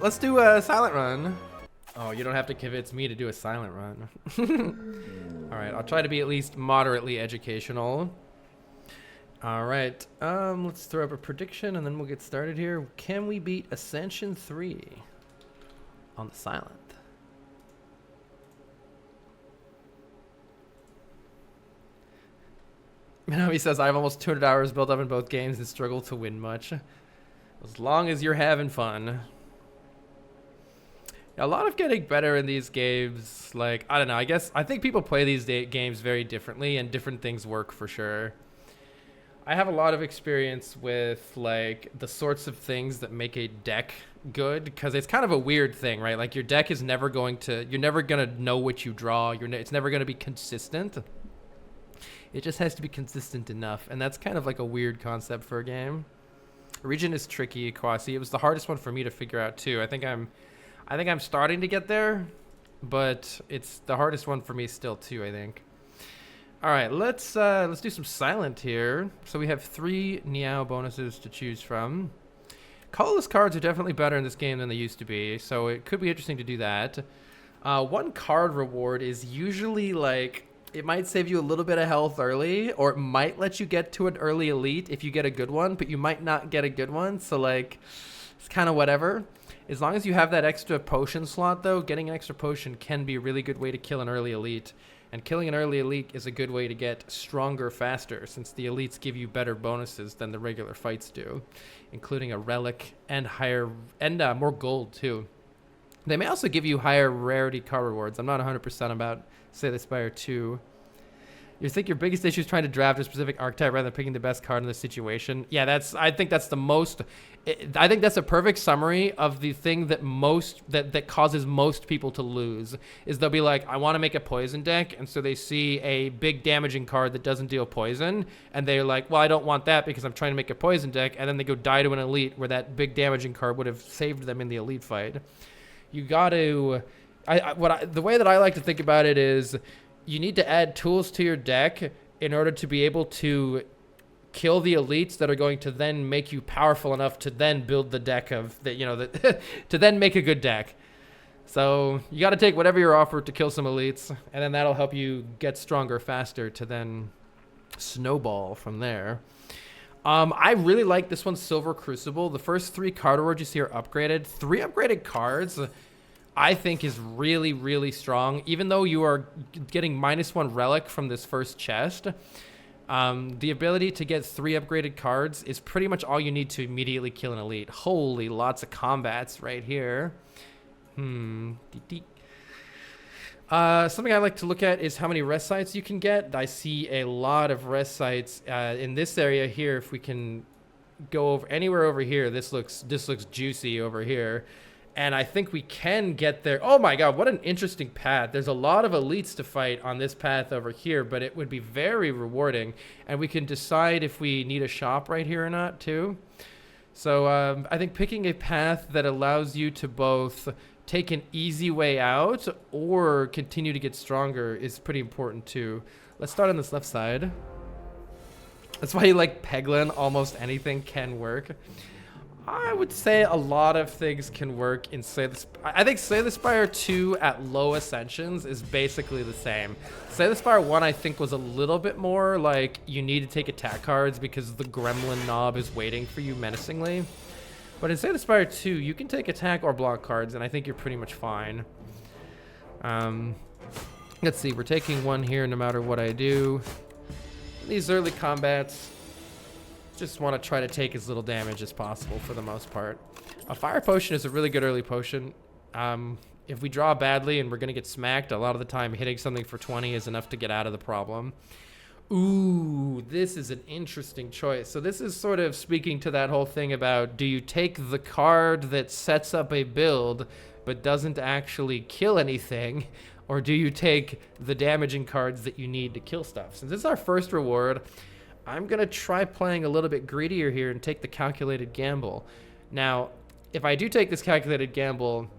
let's do a silent run. Oh, you don't have to convince me to do a silent run. All right, I'll try to be at least moderately educational. All right, let's throw up a prediction and then we'll get started here. Can we beat Ascension 3 on the silent? He says, I have almost 200 hours built up in both games and struggle to win much. As long as you're having fun. A lot of getting better in these games, like, I don't know, I think people play these games very differently and different things work for sure. I have a lot of experience with, like, the sorts of things that make a deck good, because it's kind of a weird thing, right? Like, your deck is never going to, you're never going to know what you draw. It's never going to be consistent. It just has to be consistent enough, and that's kind of like a weird concept for a game. Region is tricky, Kwasi. It was the hardest one for me to figure out too. I think I'm starting to get there, but it's the hardest one for me still too, I think. All right, let's do some silent here. So we have 3 Niao bonuses to choose from. Colorless cards are definitely better in this game than they used to be, so it could be interesting to do that. 1 card reward is usually like, it might save you a little bit of health early, or it might let you get to an early elite if you get a good one, but you might not get a good one, so like, it's kind of whatever. As long as you have that extra potion slot, though, getting an extra potion can be a really good way to kill an early elite. And killing an early elite is a good way to get stronger faster, since the elites give you better bonuses than the regular fights do, including a relic and more gold, too. They may also give you higher rarity card rewards. I'm not 100% about Slay the Spire 2. You think your biggest issue is trying to draft a specific archetype rather than picking the best card in the situation? Yeah, I think that's a perfect summary of the thing that causes most people to lose. Is they'll be like, I want to make a poison deck, and so they see a big damaging card that doesn't deal poison, and they're like, well, I don't want that because I'm trying to make a poison deck, and then they go die to an elite where that big damaging card would have saved them in the elite fight. You got to... the way that I like to think about it is you need to add tools to your deck in order to be able to kill the elites that are going to then make you powerful enough to then build the deck to then make a good deck. So you got to take whatever you're offered to kill some elites, and then that'll help you get stronger faster to then snowball from there. I really like this one, Silver Crucible. The first 3 card rewards you see are upgraded. 3 upgraded cards I think is really, really strong. Even though you are getting -1 relic from this first chest, the ability to get 3 upgraded cards is pretty much all you need to immediately kill an elite. Holy, lots of combats right here. Something I like to look at is how many rest sites you can get. I see a lot of rest sites in this area here. If we can go over anywhere over here, this looks juicy over here. And I think we can get there. Oh my god, what an interesting path. There's a lot of elites to fight on this path over here, but it would be very rewarding. And we can decide if we need a shop right here or not, too. So I think picking a path that allows you to both take an easy way out or continue to get stronger is pretty important, too. Let's start on this left side. That's why you like Peglin. Almost anything can work. I would say a lot of things can work in Slay the Spire. I think Slay the Spire 2 at low ascensions is basically the same. Slay the Spire 1 I think was a little bit more like you need to take attack cards because the gremlin knob is waiting for you menacingly. But in Slay the Spire 2 you can take attack or block cards and I think you're pretty much fine. Let's see, we're taking 1 here no matter what I do. These early combats, just want to try to take as little damage as possible for the most part. A fire potion is a really good early potion. If we draw badly and we're going to get smacked, a lot of the time hitting something for 20 is enough to get out of the problem. Ooh, this is an interesting choice. So this is sort of speaking to that whole thing about, do you take the card that sets up a build but doesn't actually kill anything, or do you take the damaging cards that you need to kill stuff? Since this is our first reward, I'm going to try playing a little bit greedier here and take the calculated gamble. Now, if I do take this calculated gamble,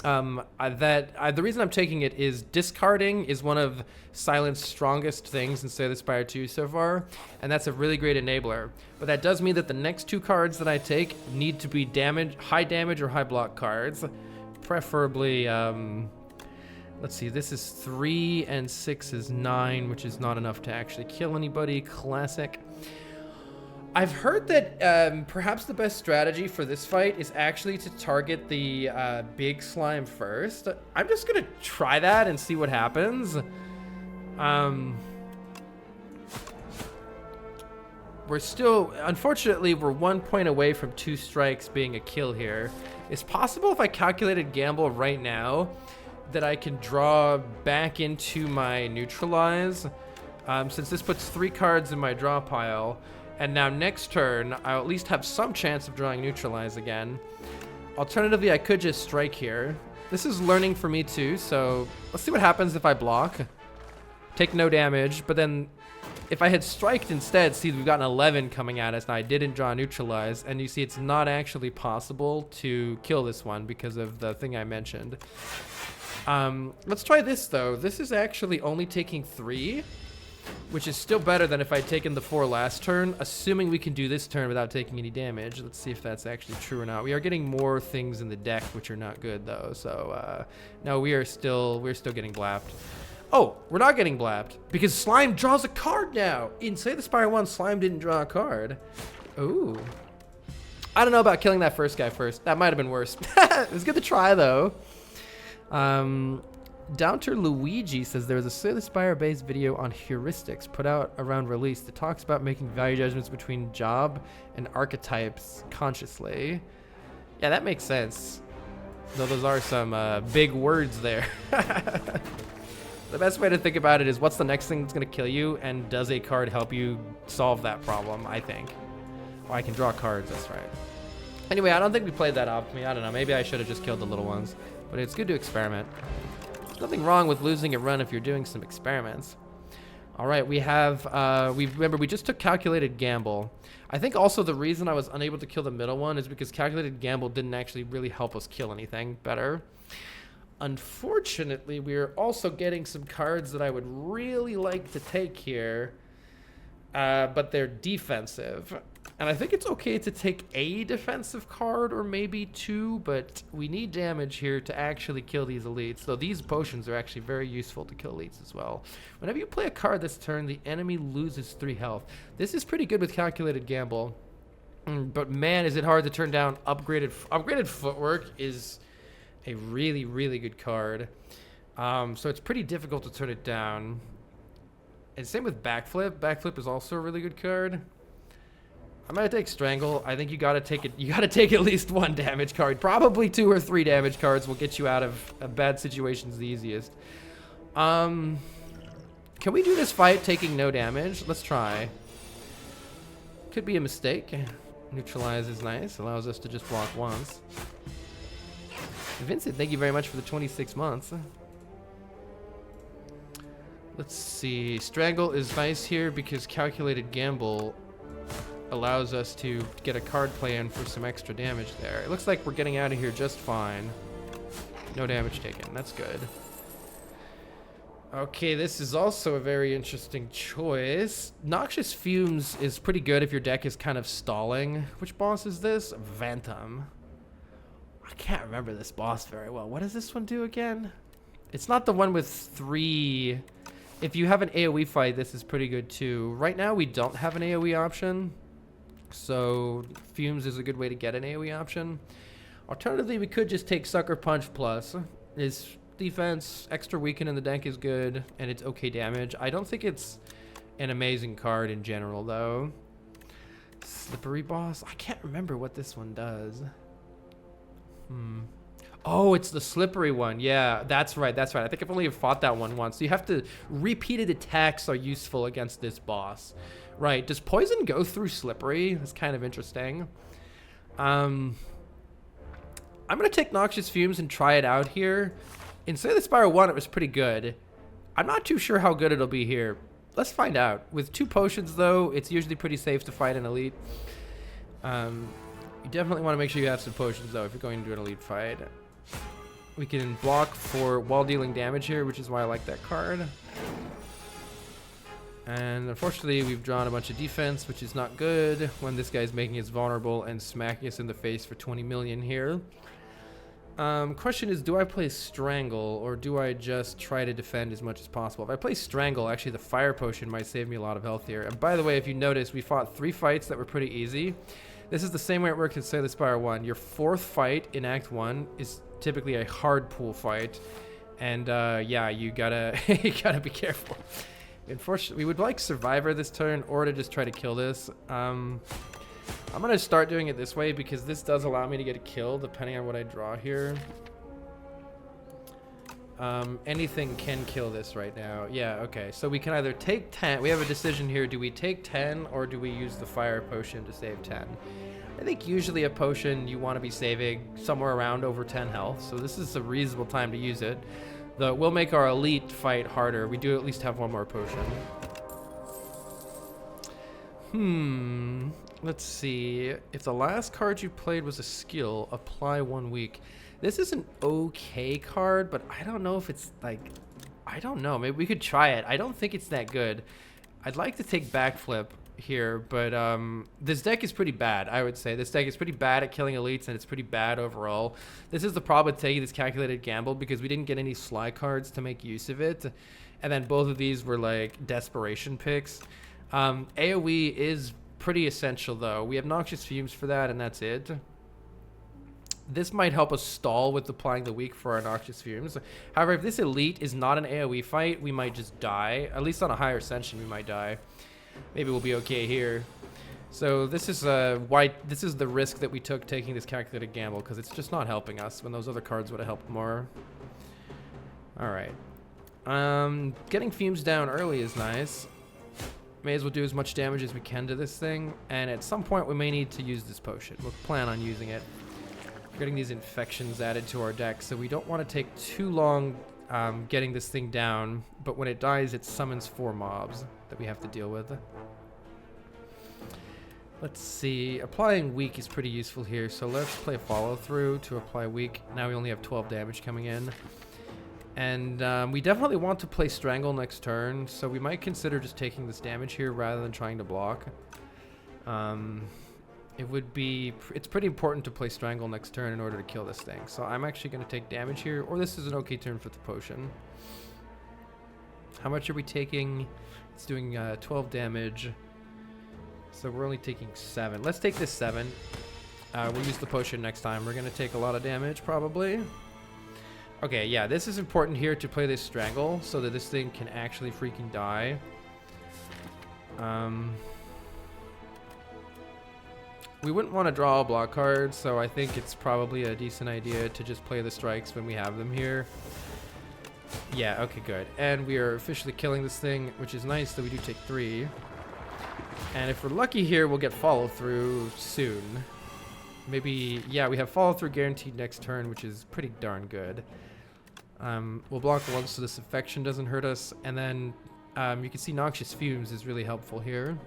The reason I'm taking it is discarding is one of Silent's strongest things in Slay the Spire 2 so far, and that's a really great enabler. But that does mean that the next 2 cards that I take need to be high damage or high block cards, preferably. Let's see, this is 3 and 6 is 9, which is not enough to actually kill anybody. Classic. I've heard that perhaps the best strategy for this fight is actually to target the big slime first. I'm just going to try that and see what happens. We're still, unfortunately, we're 1 point away from 2 strikes being a kill here. It's possible if I calculated gamble right now that I can draw back into my neutralize, since this puts 3 cards in my draw pile. And now next turn, I'll at least have some chance of drawing neutralize again. Alternatively, I could just strike here. This is learning for me too, so let's see what happens if I block. Take no damage, but then if I had striked instead, see we've got an 11 coming at us, and I didn't draw neutralize, and you see it's not actually possible to kill this one because of the thing I mentioned. Let's try this though. This is actually only taking 3. Which is still better than if I'd taken the 4 last turn, assuming we can do this turn without taking any damage. Let's see if that's actually true or not. We are getting more things in the deck, which are not good though. So no, we're still getting blapped. Oh, we're not getting blapped because Slime draws a card now. In Slay the Spire 1, Slime didn't draw a card. Ooh. I don't know about killing that first guy first. That might have been worse. It was good to try though. Downter Luigi says there was a Slay the Spire based video on heuristics put out around release that talks about making value judgments between job and archetypes consciously. Yeah, that makes sense. Though those are some big words there. The best way to think about it is what's the next thing that's going to kill you, and does a card help you solve that problem, I think. Oh, I can draw cards, that's right. Anyway, I don't think we played that optimally. I don't know, maybe I should have just killed the little ones. But it's good to experiment. There's nothing wrong with losing a run if you're doing some experiments. All right, we have, remember, we just took Calculated Gamble. I think also the reason I was unable to kill the middle one is because Calculated Gamble didn't actually really help us kill anything better. Unfortunately, we're also getting some cards that I would really like to take here, but they're defensive. And I think it's okay to take a defensive card or maybe 2, but we need damage here to actually kill these elites. So these potions are actually very useful to kill elites as well. Whenever you play a card this turn, the enemy loses 3 health. This is pretty good with Calculated Gamble. But man, is it hard to turn down. Upgraded Footwork is a really, really good card. So it's pretty difficult to turn it down. And same with Backflip. Backflip is also a really good card. I'm gonna take Strangle. I think you gotta take it. You gotta take at least 1 damage card. Probably 2 or 3 damage cards will get you out of bad situations the easiest. Can we do this fight taking no damage? Let's try. Could be a mistake. Neutralize is nice. Allows us to just block once. Vincent, thank you very much for the 26 months. Let's see. Strangle is nice here because Calculated Gamble allows us to get a card play in for some extra damage there. It looks like we're getting out of here just fine. No damage taken. That's good. Okay, this is also a very interesting choice. Noxious Fumes is pretty good if your deck is kind of stalling. Which boss is this? Vantum. I can't remember this boss very well. What does this one do again? It's not the one with 3. If you have an AoE fight, this is pretty good too. Right now, we don't have an AoE option. So Fumes is a good way to get an AoE option. Alternatively, we could just take Sucker Punch Plus. His defense, extra weaken in the deck is good, and it's okay damage. I don't think it's an amazing card in general, though. Slippery Boss? I can't remember what this one does. Oh, it's the slippery one. Yeah, that's right. That's right. I think I've only fought that one once. So you have to... Repeated attacks are useful against this boss. Right. Does poison go through slippery? That's kind of interesting. I'm going to take Noxious Fumes and try it out here. In Slay the Spire 1, it was pretty good. I'm not too sure how good it'll be here. Let's find out. With 2 potions, though, it's usually pretty safe to fight an elite. You definitely want to make sure you have some potions, though, if you're going to do an elite fight. We can block for while dealing damage here, which is why I like that card. And unfortunately, we've drawn a bunch of defense, which is not good when this guy's making us vulnerable and smacking us in the face for 20 million here. Question is, do I play Strangle or do I just try to defend as much as possible? If I play Strangle, actually the Fire Potion might save me a lot of health here. And by the way, if you notice, we fought 3 fights that were pretty easy. This is the same way it works in Sailor Spire 1. Your 4th fight in Act 1 is typically a hard pool fight. And yeah, you gotta, you gotta be careful. Unfortunately, we would like Survivor this turn or to just try to kill this. I'm going to start doing it this way because this does allow me to get a kill depending on what I draw here. Anything can kill this right now. Yeah, okay. So we can either take 10. We have a decision here. Do we take 10 or do we use the Fire Potion to save 10? I think usually a potion you want to be saving somewhere around over 10 health. So this is a reasonable time to use it. Though it will make our elite fight harder. We do at least have 1 more potion. Let's see. If the last card you played was a skill, apply 1 week. This is an okay card, but I don't know if it's like... I don't know. Maybe we could try it. I don't think it's that good. I'd like to take Backflip here, but this deck is pretty bad, I would say. This deck is pretty bad at killing elites, and it's pretty bad overall. This is the problem with taking this calculated gamble, because we didn't get any Sly cards to make use of it. And then both of these were like desperation picks. AoE is pretty essential, though. We have Noxious Fumes for that, and that's it. This might help us stall with applying the weak for our Noxious Fumes. However, if this elite is not an AoE fight, we might just die. At least on a higher Ascension, we might die. Maybe we'll be okay here. So this is this is the risk that we took taking this calculated gamble, because it's just not helping us when those other cards would have helped more. All right. Getting Fumes down early is nice. May as well do as much damage as we can to this thing, and at some point we may need to use this potion. We'll plan on using it. We're getting these infections added to our deck, so we don't want to take too long getting this thing down, but when it dies, it summons 4 mobs that we have to deal with. Let's see. Applying weak is pretty useful here, so let's play follow through to apply weak. Now we only have 12 damage coming in. And we definitely want to play Strangle next turn, so we might consider just taking this damage here rather than trying to block. It's pretty important to play Strangle next turn in order to kill this thing. So I'm actually going to take damage here, or this is an okay turn for the potion. How much are we taking? It's doing 12 damage. So we're only taking 7. Let's take this 7. We'll use the potion next time. We're going to take a lot of damage, probably. Okay, yeah, this is important here to play this Strangle so that this thing can actually freaking die. We wouldn't want to draw a block card, so I think it's probably a decent idea to just play the strikes when we have them here. Yeah, okay, good. And we are officially killing this thing, which is nice that we do take 3. And if we're lucky here, we'll get follow through soon. Maybe, yeah, we have follow through guaranteed next turn, which is pretty darn good. We'll block once so this infection doesn't hurt us, and then you can see Noxious Fumes is really helpful here.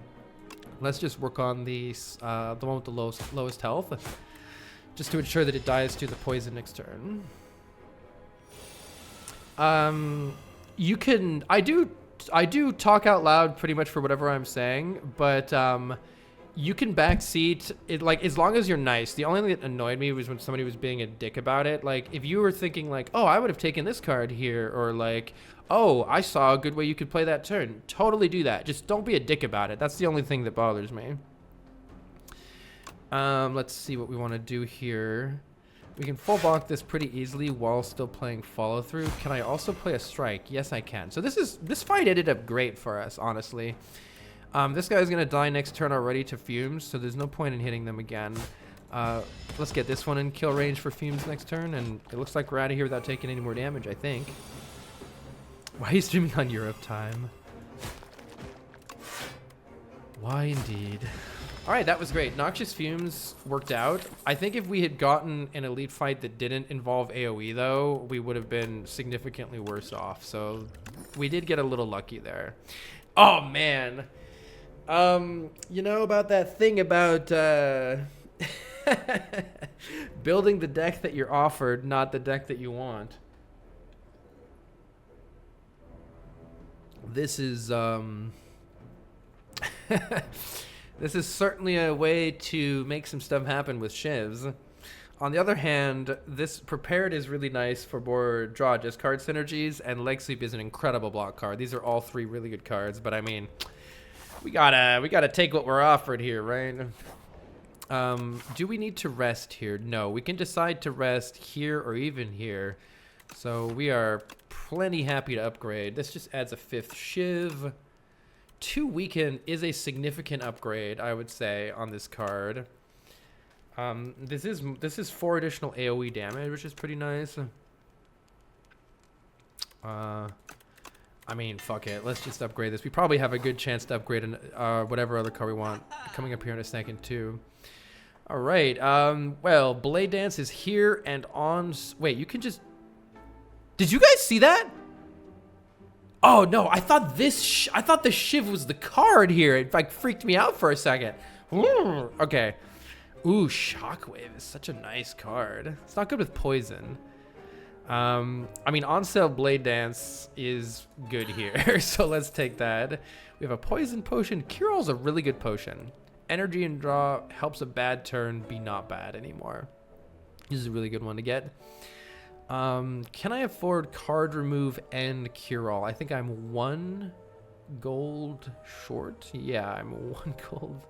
Let's just work on the one with the lowest health, just to ensure that it dies to the poison next turn. I do talk out loud pretty much for whatever I'm saying, but you can backseat it, like, as long as you're nice. The only thing that annoyed me was when somebody was being a dick about it. Like, if you were thinking like, oh, I would have taken this card here, or like, oh, I saw a good way you could play that turn. Totally do that. Just don't be a dick about it. That's the only thing that bothers me. Let's see what we want to do here. We can full block this pretty easily while still playing follow through. Can I also play a strike? Yes, I can. So this fight ended up great for us, honestly. This guy's gonna die next turn already to Fumes, so there's no point in hitting them again. Let's get this one in kill range for Fumes next turn, and it looks like we're out of here without taking any more damage, I think. Why are you streaming on Europe time? Why indeed. Alright, that was great. Noxious Fumes worked out. I think if we had gotten an elite fight that didn't involve AoE, though, we would have been significantly worse off. So we did get a little lucky there. Oh, man. You know about that thing about... Building the deck that you're offered, not the deck that you want. This is this is certainly a way to make some stuff happen with shivs. On the other hand, this prepared is really nice for more draw discard synergies, and leg sweep is an incredible block card. These are all three really good cards, but I mean, we gotta take what we're offered here, right? Do we need to rest here? No, we can decide to rest here or even here. So we are plenty happy to upgrade. This just adds a 5th shiv. 2 weaken is a significant upgrade, I would say, on this card. This is 4 additional AoE damage, which is pretty nice. I mean, fuck it. Let's just upgrade this. We probably have a good chance to upgrade whatever other card we want coming up here in a second, too. All right. Well, Blade Dance is here and on. Wait, you can just... Did you guys see that? Oh, no. I thought this... I thought the Shiv was the card here. It, like, freaked me out for a second. Okay. Ooh, Shockwave is such a nice card. It's not good with poison. I mean, on sale Blade Dance is good here, so let's take that. We have a poison potion. Cure-All's a really good potion. Energy and draw helps a bad turn be not bad anymore. This is a really good one to get. Can I afford card remove and Cure-All? I think I'm 1 gold short. Yeah, I'm 1 gold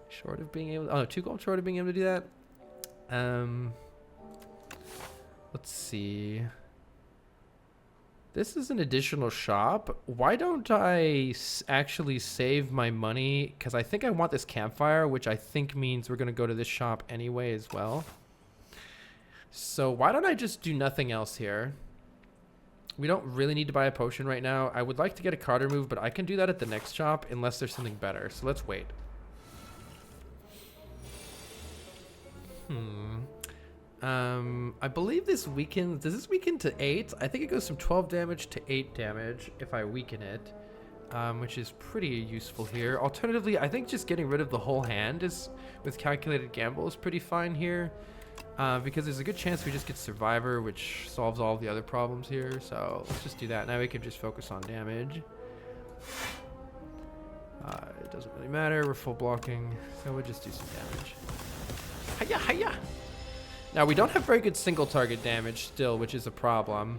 short of being able to, 2 gold short of being able to do that. Let's see. This is an additional shop. Why don't I actually save my money? Because I think I want this campfire, which I think means we're going to go to this shop anyway as well. So why don't I just do nothing else here? We don't really need to buy a potion right now. I would like to get a card remove, but I can do that at the next shop unless there's something better. So let's wait. I believe this weakens. Does this weaken to 8? I think it goes from 12 damage to 8 damage if I weaken it, which is pretty useful here. Alternatively, I think just getting rid of the whole hand is, with calculated gamble, is pretty fine here, because there's a good chance we just get Survivor, which solves all the other problems here. So let's just do that. Now we can just focus on damage. It doesn't really matter. We're full blocking, so we'll just do some damage. Hiya, hiya! Now, we don't have very good single target damage still, which is a problem.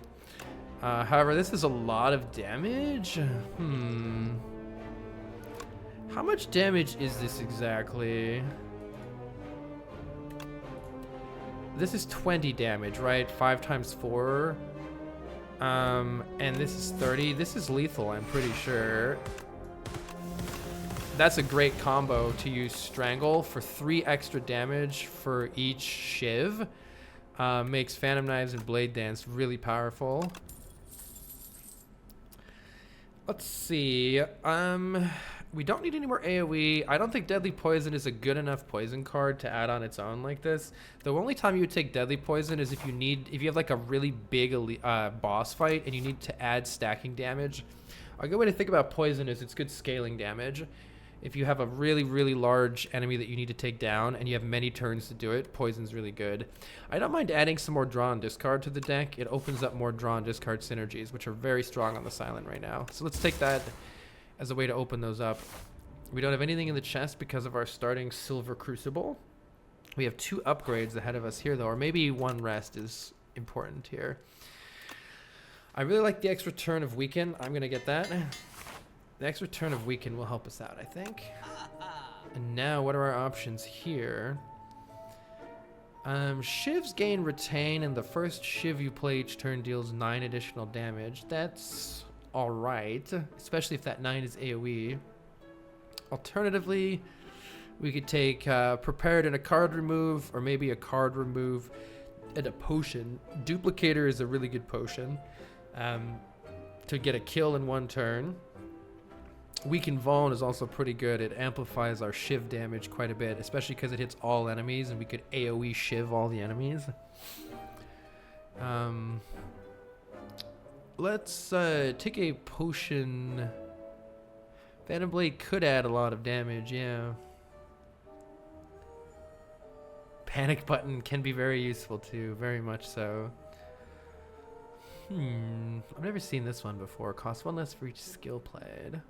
However, this is a lot of damage. How much damage is this exactly? This is 20 damage, right? 5 times 4. And this is 30. This is lethal, I'm pretty sure. That's a great combo to use Strangle for 3 extra damage for each Shiv. Makes Phantom Knives and Blade Dance really powerful. Let's see. We don't need any more AoE. I don't think Deadly Poison is a good enough poison card to add on its own like this. The only time you would take Deadly Poison is if you have like a really big boss fight and you need to add stacking damage. A good way to think about poison is it's good scaling damage. If you have a really, really large enemy that you need to take down and you have many turns to do it, poison's really good. I don't mind adding some more draw and discard to the deck. It opens up more draw and discard synergies, which are very strong on the Silent right now. So let's take that as a way to open those up. We don't have anything in the chest because of our starting Silver Crucible. We have 2 upgrades ahead of us here, though, or maybe 1 rest is important here. I really like the extra turn of Weaken. I'm going to get that. The extra turn of Weaken will help us out, I think. And now, what are our options here? Shivs gain Retain, and the first Shiv you play each turn deals 9 additional damage. That's alright, especially if that 9 is AoE. Alternatively, we could take Prepared and a card remove, or maybe a card remove and a potion. Duplicator is a really good potion to get a kill in 1 turn. Weaken Vaughn is also pretty good. It amplifies our Shiv damage quite a bit, especially because it hits all enemies, and we could AoE Shiv all the enemies. Let's take a potion. Phantom Blade could add a lot of damage, yeah. panic button can be very useful too, very much so. I've never seen this one before. Cost 1 less for each skill played.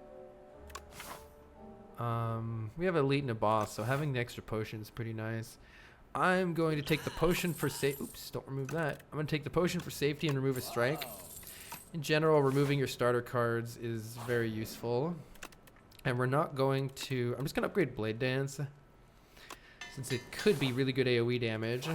We have elite and a boss, so having the extra potion is pretty nice. I'm going to take the potion for oops, don't remove that. I'm going to take the potion for safety and remove a strike. In general, removing your starter cards is very useful. And we're not going to... I'm just going to upgrade Blade Dance, since it could be really good AoE damage.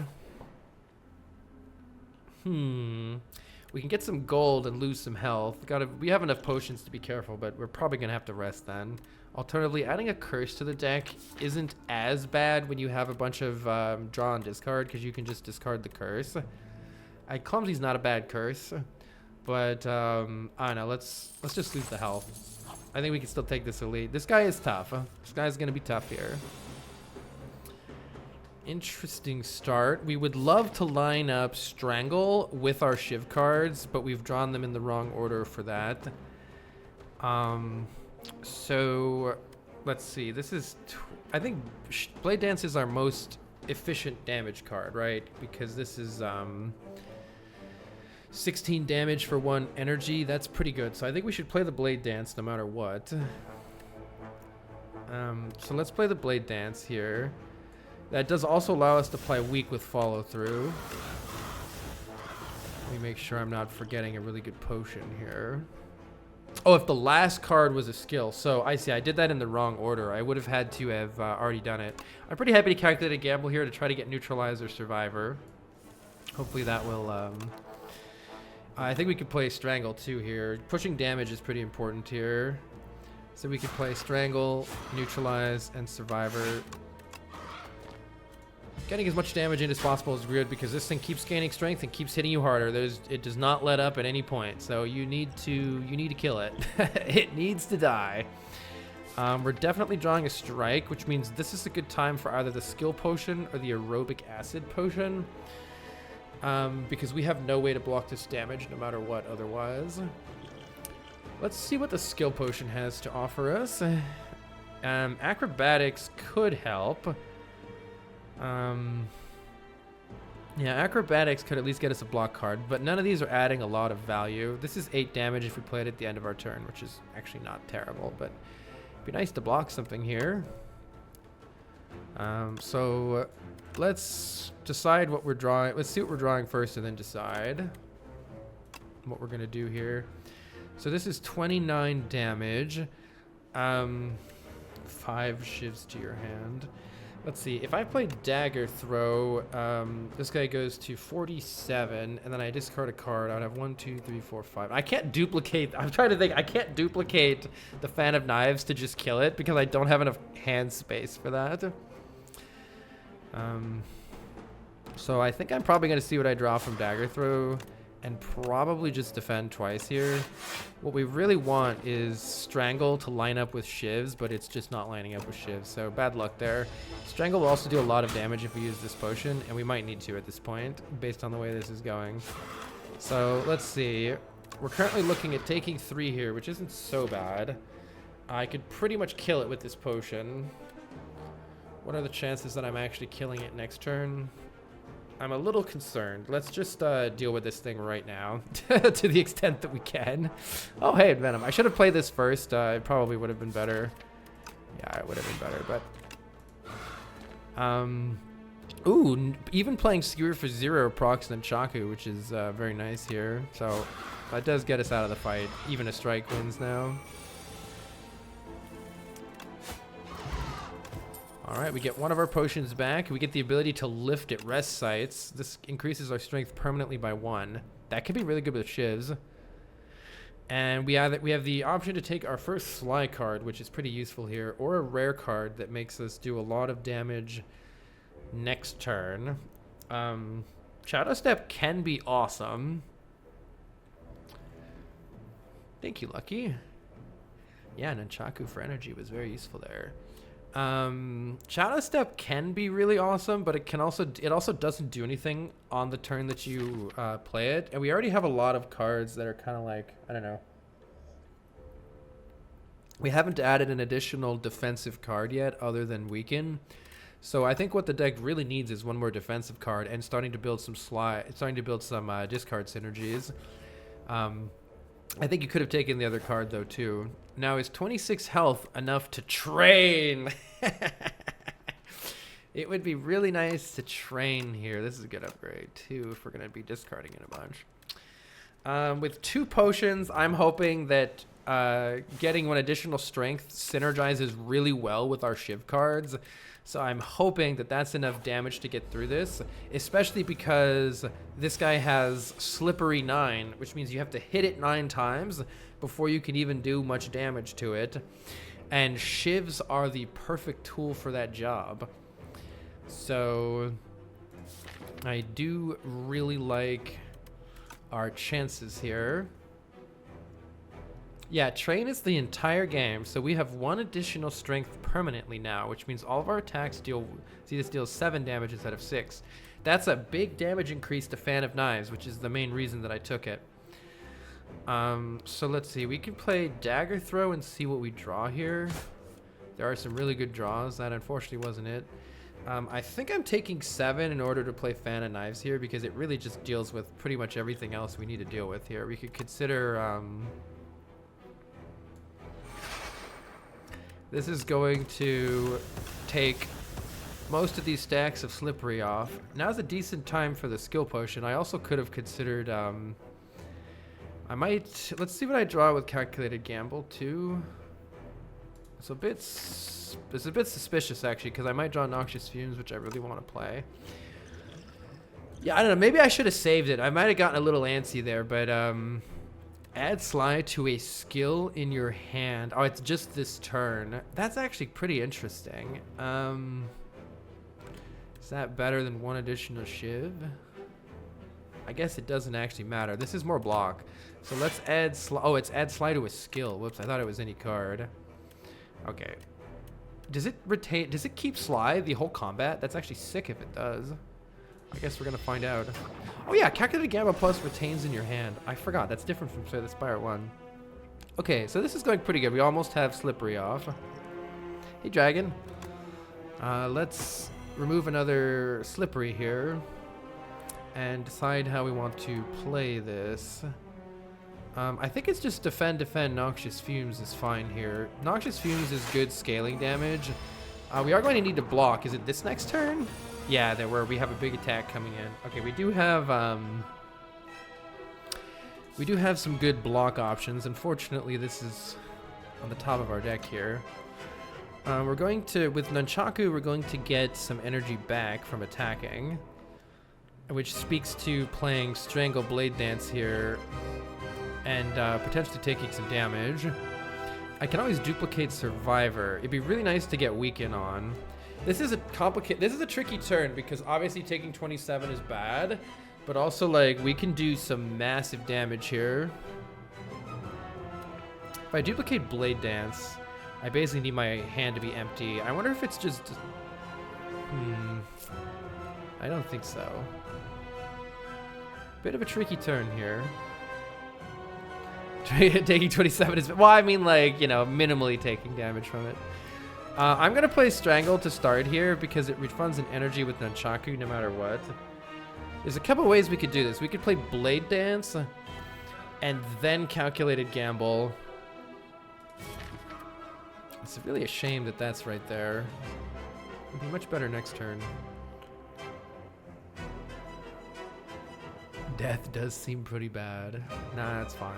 We can get some gold and lose some health. We have enough potions to be careful, but we're probably going to have to rest then. Alternatively, adding a curse to the deck isn't as bad when you have a bunch of draw and discard, because you can just discard the curse. Clumsy's not a bad curse, but I don't know. Let's just lose the health. I think we can still take this elite. This guy is tough. This guy's going to be tough here. Interesting start. We would love to line up Strangle with our Shiv cards, but we've drawn them in the wrong order for that. So let's see. This is, I think Blade Dance is our most efficient damage card, right? Because this is 16 damage for 1 energy. That's pretty good. So I think we should play the Blade Dance no matter what. So let's play the Blade Dance here. That does also allow us to play weak with follow through. Let me make sure I'm not forgetting a really good potion here. Oh, if the last card was a skill. So I see, I did that in the wrong order. I would have had to have already done it. I'm pretty happy to calculate a gamble here to try to get Neutralize or Survivor. Hopefully that will... I think we could play Strangle too here. Pushing damage is pretty important here. So we could play Strangle, Neutralize, and Survivor. Getting as much damage in as possible is good because this thing keeps gaining strength and keeps hitting you harder. It does not let up at any point, so you need to kill it. It needs to die. We're definitely drawing a strike, which means this is a good time for either the skill potion or the aerobic acid potion, because we have no way to block this damage no matter what otherwise. Let's see what the skill potion has to offer us. Acrobatics could help. Yeah, Acrobatics could at least get us a block card, but none of these are adding a lot of value. This is 8 damage if we play it at the end of our turn, which is actually not terrible, but it'd be nice to block something here. So let's decide what we're drawing. Let's see what we're drawing first and then decide what we're going to do here. So this is 29 damage. 5 shivs to your hand. Let's see, if I play Dagger Throw, this guy goes to 47, and then I discard a card. I would have 1, 2, 3, 4, 5. I can't duplicate, I'm trying to think, I can't duplicate the Fan of Knives to just kill it because I don't have enough hand space for that. So I think I'm probably going to see what I draw from Dagger Throw and probably just defend twice here. What we really want is Strangle to line up with Shivs, but it's just not lining up with Shivs, so bad luck there. Strangle will also do a lot of damage if we use this potion, and we might need to at this point, based on the way this is going. So let's see. We're currently looking at taking 3 here, which isn't so bad. I could pretty much kill it with this potion. What are the chances that I'm actually killing it next turn? I'm a little concerned. Let's just deal with this thing right now to the extent that we can. Oh, hey, Venom. I should have played this first. It probably would have been better. Yeah, it would have been better, but... Ooh, even playing Skewer for 0 procs Nunchaku, which is very nice here. So that does get us out of the fight. Even a strike wins now. Alright, we get one of our potions back. We get the ability to lift at rest sites. This increases our strength permanently by 1. That could be really good with Shivs. And we have the option to take our first Sly card, which is pretty useful here, or a rare card that makes us do a lot of damage next turn. Shadow Step can be awesome. Thank you, Lucky. Yeah, Nunchaku for energy was very useful there. Shadow Step can be really awesome, but it also doesn't do anything on the turn that you play it. And we already have a lot of cards that are kind of like, I don't know. We haven't added an additional defensive card yet other than Weaken. So I think what the deck really needs is one more defensive card and starting to build some discard synergies. I think you could have taken the other card though too. Now is 26 health enough to train? It would be really nice to train here. This is a good upgrade too if we're gonna be discarding it a bunch. With 2 potions, I'm hoping that getting 1 additional strength synergizes really well with our Shiv cards. So I'm hoping that that's enough damage to get through this, especially because this guy has Slippery 9, which means you have to hit it 9 times before you can even do much damage to it. And Shivs are the perfect tool for that job. So I do really like our chances here. Yeah, train is the entire game, so we have 1 additional strength permanently now, which means all of our attacks this deals 7 damage instead of 6. That's a big damage increase to Fan of Knives, which is the main reason that I took it. So let's see, we can play Dagger Throw and see what we draw here. There are some really good draws. That unfortunately wasn't it. I think I'm taking 7 in order to play Fan of Knives here because it really just deals with pretty much everything else we need to deal with here. We could consider... this is going to take most of these stacks of Slippery off. Now's a decent time for the skill potion. I also could have considered, let's see what I draw with Calculated Gamble too. It's a bit suspicious actually, because I might draw Noxious Fumes, which I really want to play. Yeah, I don't know, maybe I should have saved it. I might have gotten a little antsy there, but add Slide to a skill in your hand. Oh, it's just this turn. That's actually pretty interesting. Is that better than 1 additional Shiv? I guess it doesn't actually matter. This is more block. So let's add oh, it's add Slide to a skill. Whoops, I thought it was any card. Okay. Does it keep Slide the whole combat? That's actually sick if it does. I guess we're gonna find out. Oh yeah, Calculated Gamma Plus retains in your hand. I forgot, that's different from say the Spire one. Okay, so this is going pretty good. We almost have Slippery off. Hey Dragon. Let's remove another Slippery here and decide how we want to play this. I think it's just defend, Noxious Fumes is fine here. Noxious Fumes is good scaling damage. We are going to need to block. Is it this next turn? Yeah, we have a big attack coming in. Okay, we do have some good block options. Unfortunately, this is on the top of our deck here. We're going to, with Nunchaku, we're going to get some energy back from attacking, which speaks to playing Strangle Blade Dance here and potentially taking some damage. I can always duplicate Survivor. It'd be really nice to get Weaken on. This is a tricky turn because obviously taking 27 is bad, but also like we can do some massive damage here. If I duplicate Blade Dance, I basically need my hand to be empty. I wonder if it's just... I don't think so. Bit of a tricky turn here. Taking 27 is... Well, I mean like, you know, minimally taking damage from it. I'm going to play Strangle to start here because it refunds an energy with Nunchaku no matter what. There's a couple ways we could do this. We could play Blade Dance and then Calculated Gamble. It's really a shame that that's right there. It'd be much better next turn. Death does seem pretty bad. Nah, that's fine.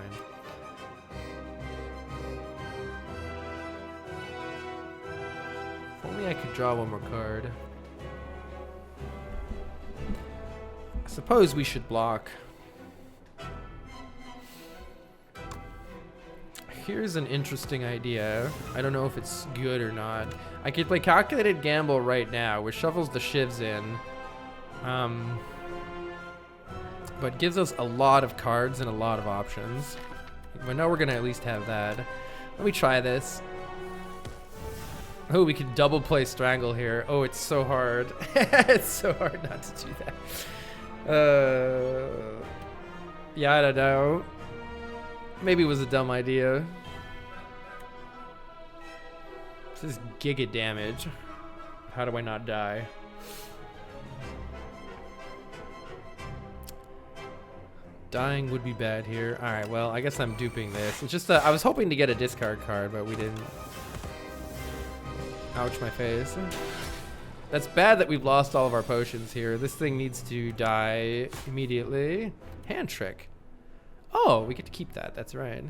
If only I could draw one more card. I suppose we should block. Here's an interesting idea. I don't know if it's good or not. I could play Calculated Gamble right now, which shovels the shivs in. But gives us a lot of cards and a lot of options. I know we're gonna at least have that. Let me try this. Oh, we can double play Strangle here. Oh, it's so hard. It's so hard not to do that. Yeah, I don't know. Maybe it was a dumb idea. This is giga damage. How do I not die? Dying would be bad here. All right, well, I guess I'm duping this. It's just I was hoping to get a discard card, but we didn't. Ouch, my face. That's bad that we've lost all of our potions here. This thing needs to die immediately. Hand trick. Oh, we get to keep that. That's right.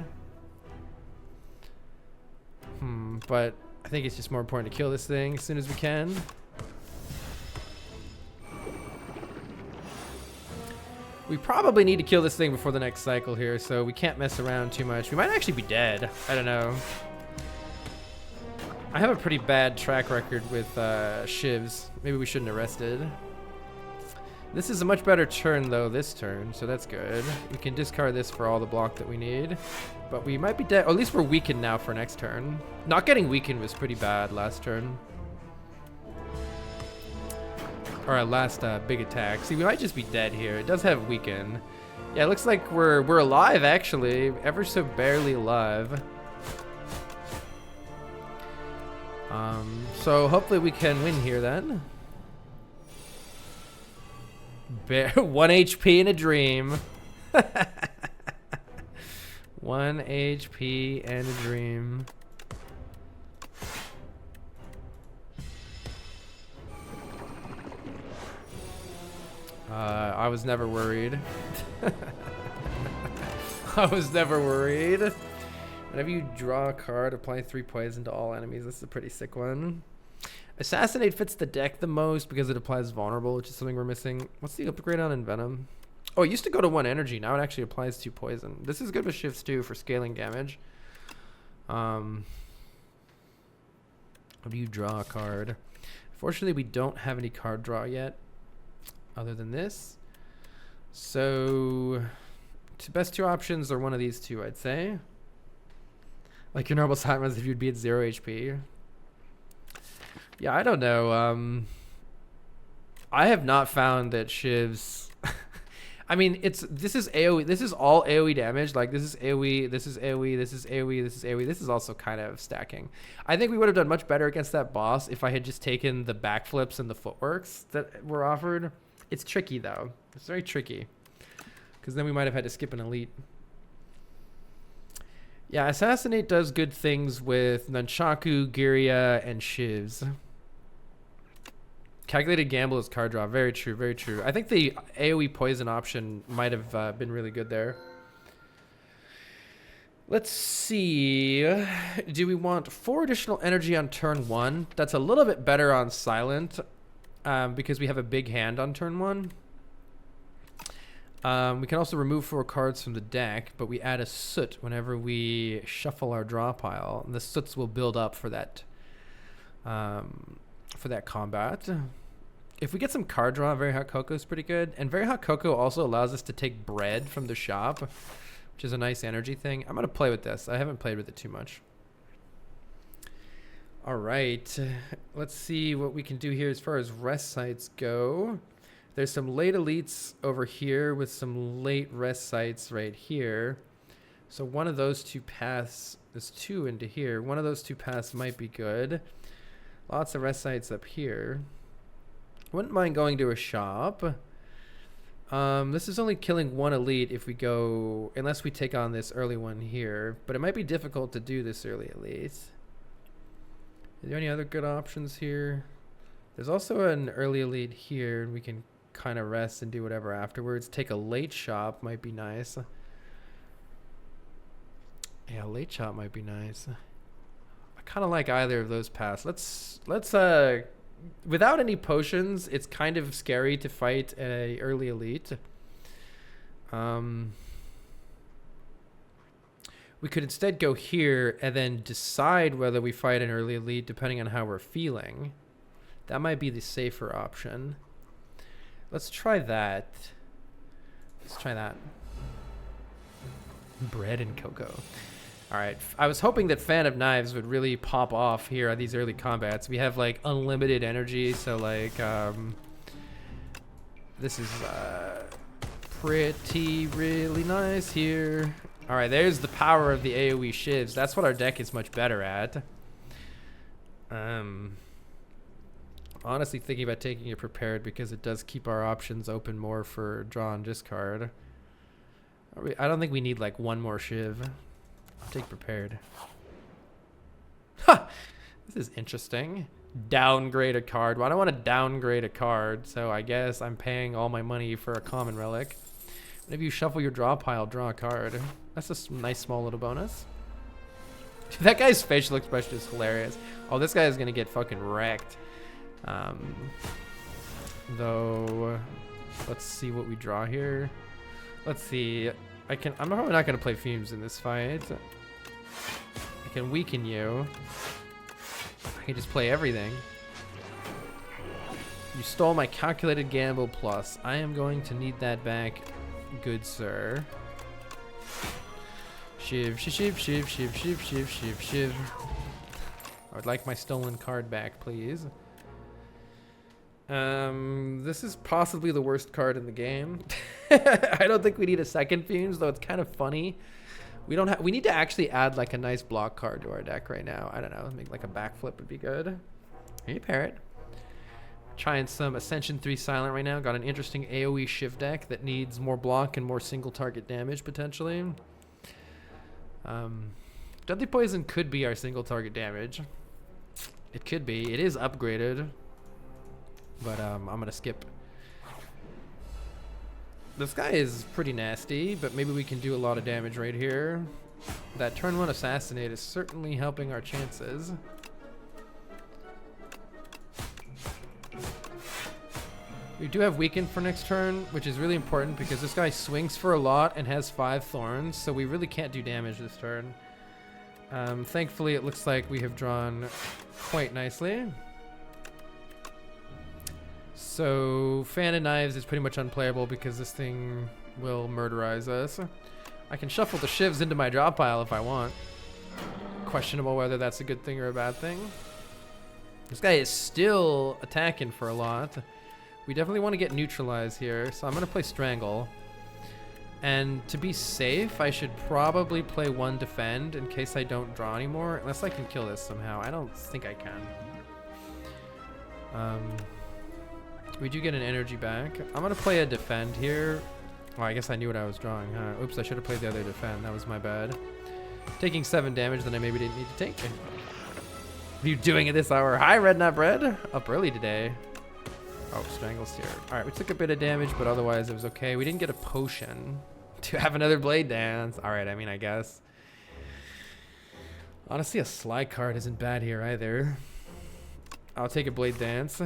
But I think it's just more important to kill this thing as soon as we can. We probably need to kill this thing before the next cycle here, so we can't mess around too much. We might actually be dead. I don't know. I have a pretty bad track record with shivs. Maybe we shouldn't have rested. This is a much better turn, though, this turn, so that's good. We can discard this for all the block that we need. But we might be dead. Or at least we're weakened now for next turn. Not getting weakened was pretty bad last turn. Or our last big attack. See, we might just be dead here. It does have weaken. Yeah, it looks like we're alive, actually. Ever so barely alive. So hopefully we can win here then. 1 HP in a dream. 1 HP and a dream. I was never worried. I was never worried. Whenever you draw a card, apply 3 poison to all enemies. This is a pretty sick one. Assassinate fits the deck the most because it applies vulnerable, which is something we're missing. What's the upgrade on Envenom? Oh, it used to go to 1 energy. Now it actually applies 2 poison. This is good with shifts too for scaling damage. How do you draw a card? Fortunately, we don't have any card draw yet other than this. So the best 2 options are one of these 2, I'd say. Like your normal Simons if you'd be at 0 HP. Yeah, I don't know. I have not found that shivs. I mean, this is AoE. This is all AoE damage. Like this is AoE. This is AoE. This is AoE. This is AoE. This is also kind of stacking. I think we would have done much better against that boss if I had just taken the backflips and the footworks that were offered. It's tricky though. It's very tricky because then we might have had to skip an elite. Yeah, Assassinate does good things with Nunchaku, Giria, and Shivs. Calculated Gamble is card draw. Very true, very true. I think the AoE poison option might have been really good there. Let's see. Do we want 4 additional energy on turn 1? That's a little bit better on Silent because we have a big hand on turn 1. We can also remove 4 cards from the deck, but we add a soot whenever we shuffle our draw pile. And the soots will build up for that combat. If we get some card draw, Very Hot Cocoa is pretty good. And Very Hot Cocoa also allows us to take bread from the shop, which is a nice energy thing. I'm going to play with this. I haven't played with it too much. All right. Let's see what we can do here as far as rest sites go. There's some late elites over here with some late rest sites right here. So one of those 2 paths, there's 2 into here. One of those 2 paths might be good. Lots of rest sites up here. Wouldn't mind going to a shop. This is only killing 1 elite if we go, unless we take on this early one here. But it might be difficult to do this early elite. Are there any other good options here? There's also an early elite here, and we can kind of rest and do whatever afterwards. Take a late shop might be nice. Yeah, late shop might be nice. I kind of like either of those paths. Let's without any potions, it's kind of scary to fight a early elite. We could instead go here and then decide whether we fight an early elite depending on how we're feeling. That might be the safer option. Let's try that. Let's try that. Bread and cocoa. All right. I was hoping that Fan of Knives would really pop off here at these early combats. We have like unlimited energy, so like this is pretty really nice here. All right, there's the power of the AoE shivs. That's what our deck is much better at. Honestly thinking about taking it prepared because it does keep our options open more for draw and discard. I don't think we need like one more shiv. I'll take prepared. Ha! This is interesting. Downgrade a card. Well, I don't want to downgrade a card, so I guess I'm paying all my money for a common relic. Whenever you shuffle your draw pile, draw a card. That's a nice small little bonus. That guy's facial expression is hilarious. Oh, this guy is going to get fucking wrecked. Though, let's see what we draw here. Let's see. I'm probably not going to play Fumes in this fight. I can weaken you. I can just play everything. You stole my calculated gamble plus. I am going to need that back, good sir. Shiv, shiv, shiv, shiv, shiv, shiv, shiv, shiv. I would like my stolen card back, please. This is possibly the worst card in the game. I don't think we need a second Fumes, though it's kind of funny. We need to actually add like a nice block card to our deck right now. I don't know, make like a backflip would be good. Hey, Parrot. Trying some Ascension 3 Silent right now. Got an interesting AoE Shiv deck that needs more block and more single target damage potentially. Deadly Poison could be our single target damage. It could be. It is upgraded. But I'm gonna skip. This guy is pretty nasty, but maybe we can do a lot of damage right here. That turn 1 Assassinate is certainly helping our chances. We do have Weaken for next turn, which is really important because this guy swings for a lot and has 5 thorns, so we really can't do damage this turn. Thankfully, it looks like we have drawn quite nicely. So, Fan of Knives is pretty much unplayable because this thing will murderize us. I can shuffle the shivs into my draw pile if I want. Questionable whether that's a good thing or a bad thing. This guy is still attacking for a lot. We definitely want to get neutralized here, so I'm going to play Strangle. And to be safe, I should probably play 1 Defend in case I don't draw anymore, unless I can kill this somehow. I don't think I can. We do get an energy back. I'm going to play a Defend here. Oh, I guess I knew what I was drawing, huh? Oops, I should have played the other Defend. That was my bad. Taking 7 damage that I maybe didn't need to take. What are you doing at this hour? Hi, Red Nut Bread. Up early today. Oh, Strangle's here. All right, we took a bit of damage, but otherwise it was okay. We didn't get a potion to have another Blade Dance. All right, I mean, I guess. Honestly, a Sly card isn't bad here either. I'll take a Blade Dance.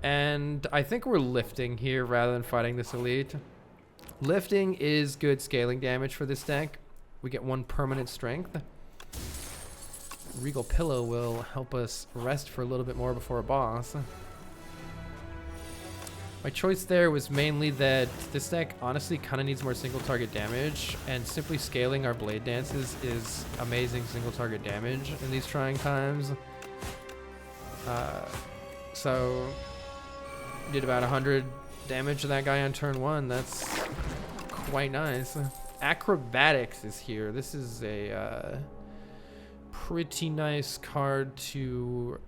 And I think we're lifting here rather than fighting this elite. Lifting is good scaling damage for this deck. We get 1 permanent strength. Regal Pillow will help us rest for a little bit more before a boss. My choice there was mainly that this deck honestly kind of needs more single target damage, and simply scaling our Blade Dances is amazing single target damage in these trying times. So did about 100 damage to that guy on turn 1. That's quite nice. Acrobatics is here. This is a pretty nice card to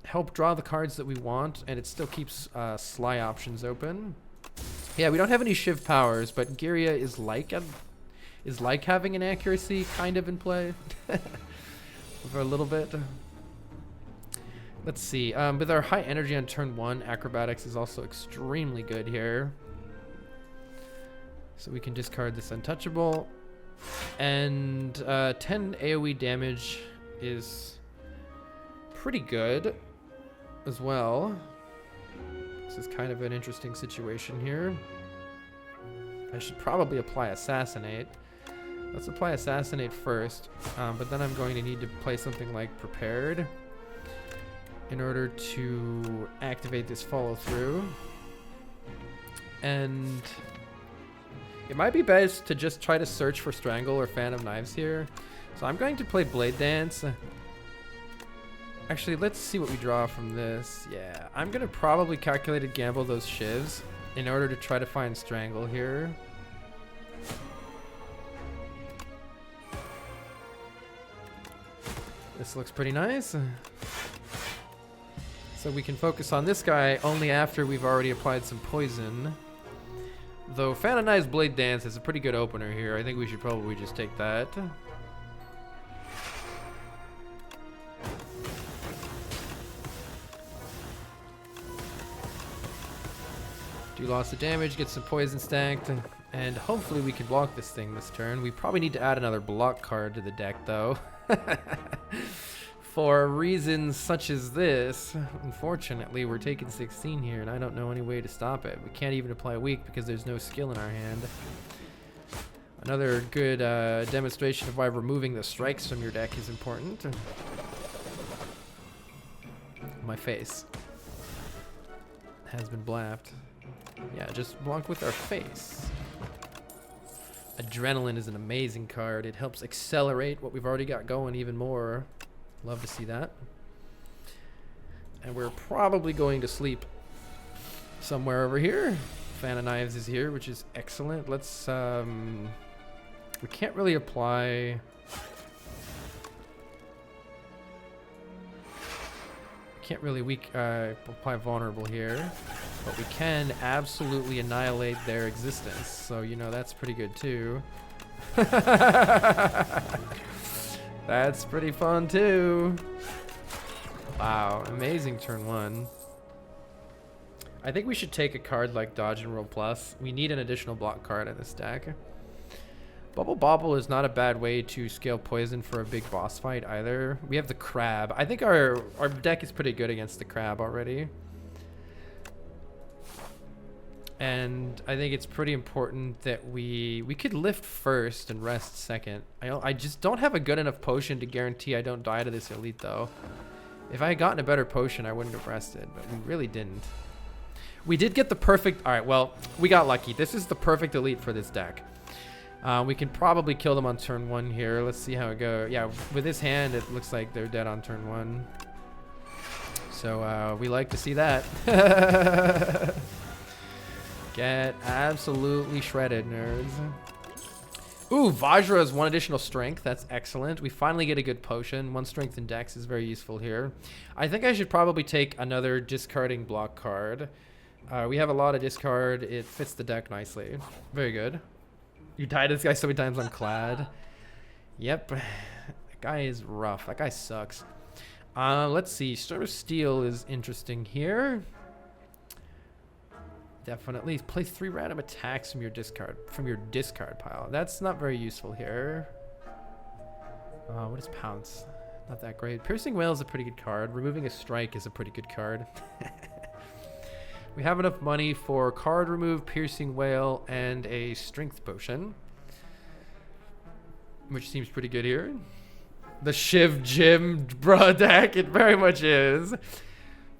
help draw the cards that we want, and it still keeps Sly options open. Yeah, we don't have any Shiv powers, but Giria is like having an accuracy kind of in play for a little bit. Let's see. With our high energy on turn 1, Acrobatics is also extremely good here. So we can discard this Untouchable. And 10 AoE damage is pretty good as well. This is kind of an interesting situation here. I should probably apply Assassinate. Let's apply Assassinate first, but then I'm going to need to play something like Prepared in order to activate this follow through. And it might be best to just try to search for Strangle or Fan of Knives here. So I'm going to play Blade Dance. Actually, let's see what we draw from this. Yeah, I'm gonna probably calculated gamble those shivs in order to try to find Strangle here. This looks pretty nice. So we can focus on this guy only after we've already applied some poison. Though Fanonized Blade Dance is a pretty good opener here. I think we should probably just take that. Do lots of damage, get some poison stacked, and hopefully we can block this thing this turn. We probably need to add another block card to the deck though. For reasons such as this, unfortunately, we're taking 16 here, and I don't know any way to stop it. We can't even apply weak because there's no skill in our hand. Another good demonstration of why removing the strikes from your deck is important. My face has been blapped. Yeah, just block with our face. Adrenaline is an amazing card. It helps accelerate what we've already got going even more. Love to see that. And we're probably going to sleep somewhere over here. Fan of Knives is here, which is excellent. Let's, we can't really apply... Can't really apply Vulnerable here. But we can absolutely annihilate their existence. So, you know, that's pretty good too. That's pretty fun too. Wow, amazing turn one. I think we should take a card like Dodge and Roll Plus. We need an additional block card in this deck. Bubble Bobble is not a bad way to scale poison for a big boss fight either. We have the Crab. I think our deck is pretty good against the Crab already. And I think it's pretty important that we could lift first and rest second. I just don't have a good enough potion to guarantee I don't die to this elite though. If I had gotten a better potion, I wouldn't have rested, but we really didn't. We did get the perfect, all right, well, we got lucky. This is the perfect elite for this deck. We can probably kill them on turn one here. Let's see how it goes. Yeah, with this hand, it looks like they're dead on turn one. So we like to see that. Get absolutely shredded, nerds. Ooh, Vajra has 1 additional strength. That's excellent. We finally get a good potion. 1 strength in Dex is very useful here. I think I should probably take another discarding block card. We have a lot of discard. It fits the deck nicely. Very good. You died this guy so many times on Clad. Yep. That guy is rough. That guy sucks. Let's see. Storm of Steel is interesting here. Definitely place 3 random attacks from your discard pile. That's not very useful here. What is Pounce? Not that great. Piercing Wail is a pretty good card. Removing a Strike is a pretty good card. We have enough money for card remove, Piercing Wail, and a Strength Potion, which seems pretty good here. The Shiv Jim bruh deck, it very much is.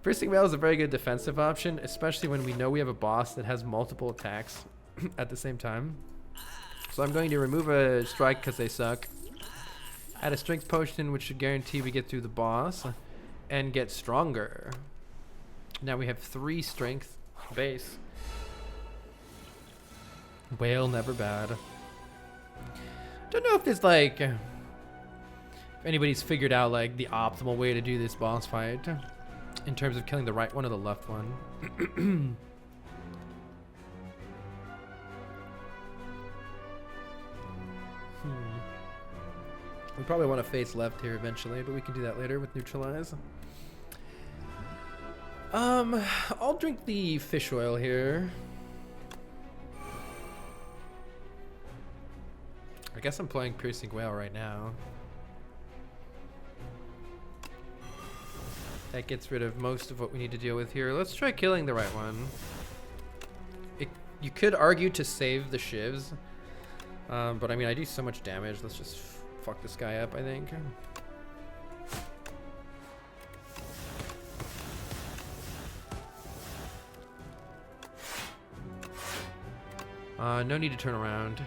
Piercing Wail is a very good defensive option, especially when we know we have a boss that has multiple attacks at the same time. So I'm going to remove a strike because they suck. Add a strength potion, which should guarantee we get through the boss and get stronger. Now we have 3 strength base. Whale, never bad. Don't know if it's like, if anybody's figured out like the optimal way to do this boss fight. In terms of killing the right one or the left one. We probably want to face left here eventually, but we can do that later with neutralize. I'll drink the fish oil here. I guess I'm playing Piercing Wail right now. That gets rid of most of what we need to deal with here. Let's try killing the right one. You could argue to save the shivs. But I mean, I do so much damage. Let's just fuck this guy up, I think. No need to turn around.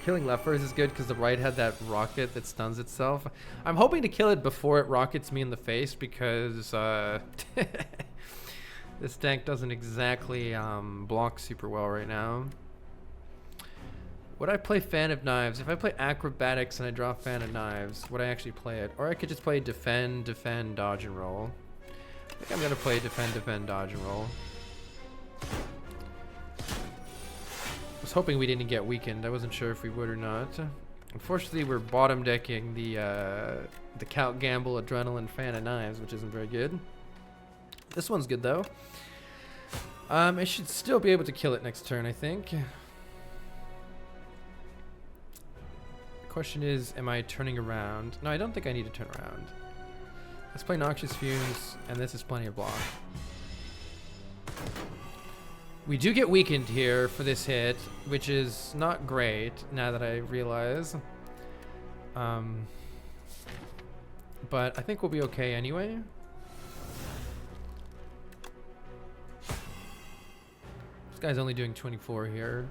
Killing left first is good because the right had that rocket that stuns itself. I'm hoping to kill it before it rockets me in the face because this tank doesn't exactly block super well right now. Would I play Fan of Knives? If I play Acrobatics and I draw Fan of Knives, would I actually play it? Or I could just play Defend, Defend, Dodge, and Roll. I think I'm gonna play Defend, Defend, Dodge, and Roll. I was hoping we didn't get weakened. I wasn't sure if we would or not. Unfortunately, we're bottom decking the Count Gamble Adrenaline Fan of Knives, which isn't very good. This one's good though. I should still be able to kill it next turn, I think. The question is, am I turning around? No, I don't think I need to turn around. Let's play Noxious Fumes, and this is plenty of block. We do get weakened here for this hit, which is not great, now that I realize. But I think we'll be okay anyway. This guy's only doing 24 here.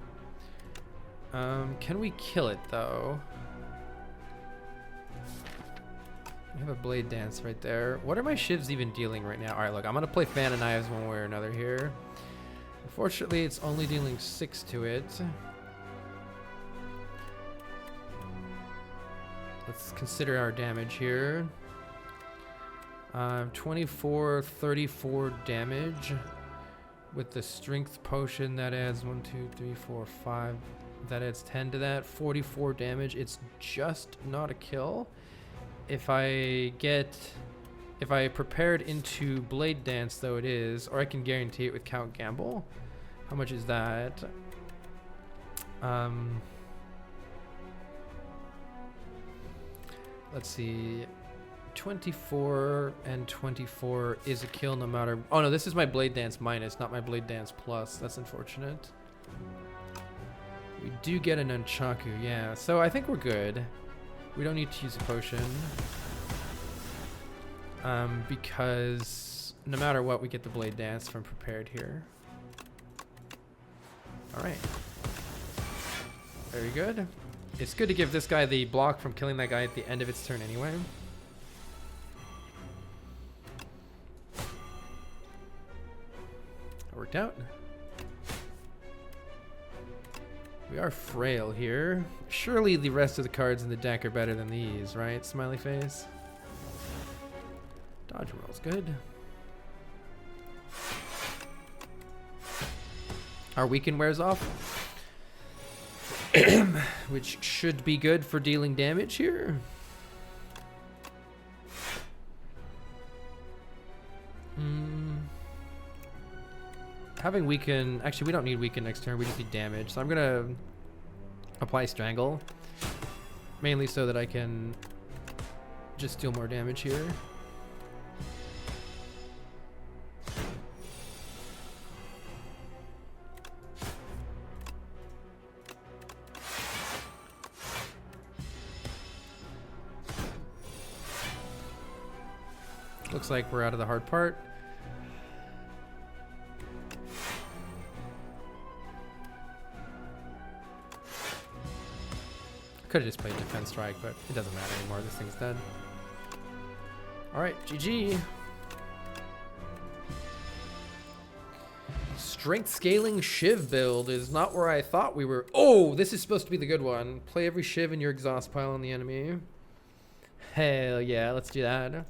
Can we kill it, though? We have a Blade Dance right there. What are my shivs even dealing right now? Alright, look, I'm going to play Fan of Knives one way or another here. Unfortunately, it's only dealing 6 to it. Let's consider our damage here. 24, 34 damage. With the Strength Potion, that adds 1, 2, 3, 4, 5. That adds 10 to that. 44 damage. It's just not a kill. If I prepared into Blade Dance, though, it is, or I can guarantee it with Count Gamble. How much is that? Let's see. 24 and 24 is a kill no matter. Oh no, this is my Blade Dance minus, not my Blade Dance plus. That's unfortunate. We do get an Nunchaku, yeah. So I think we're good. We don't need to use a potion. Because no matter what, we get the Blade Dance from prepared here. Alright. Very good. It's good to give this guy the block from killing that guy at the end of its turn anyway. That worked out. We are frail here. Surely the rest of the cards in the deck are better than these, right? Smiley face. Dodge roll's good. Our weaken wears off. Which should be good for dealing damage here. Having weaken, actually we don't need weaken next turn, we just need damage. So I'm gonna apply Strangle, mainly so that I can just deal more damage here. Looks like we're out of the hard part. Could have just played Defense Strike, but it doesn't matter anymore. This thing's dead. Alright, GG. Strength scaling Shiv build is not where I thought we were. Oh, this is supposed to be the good one. Play every Shiv in your exhaust pile on the enemy. Hell yeah, let's do that.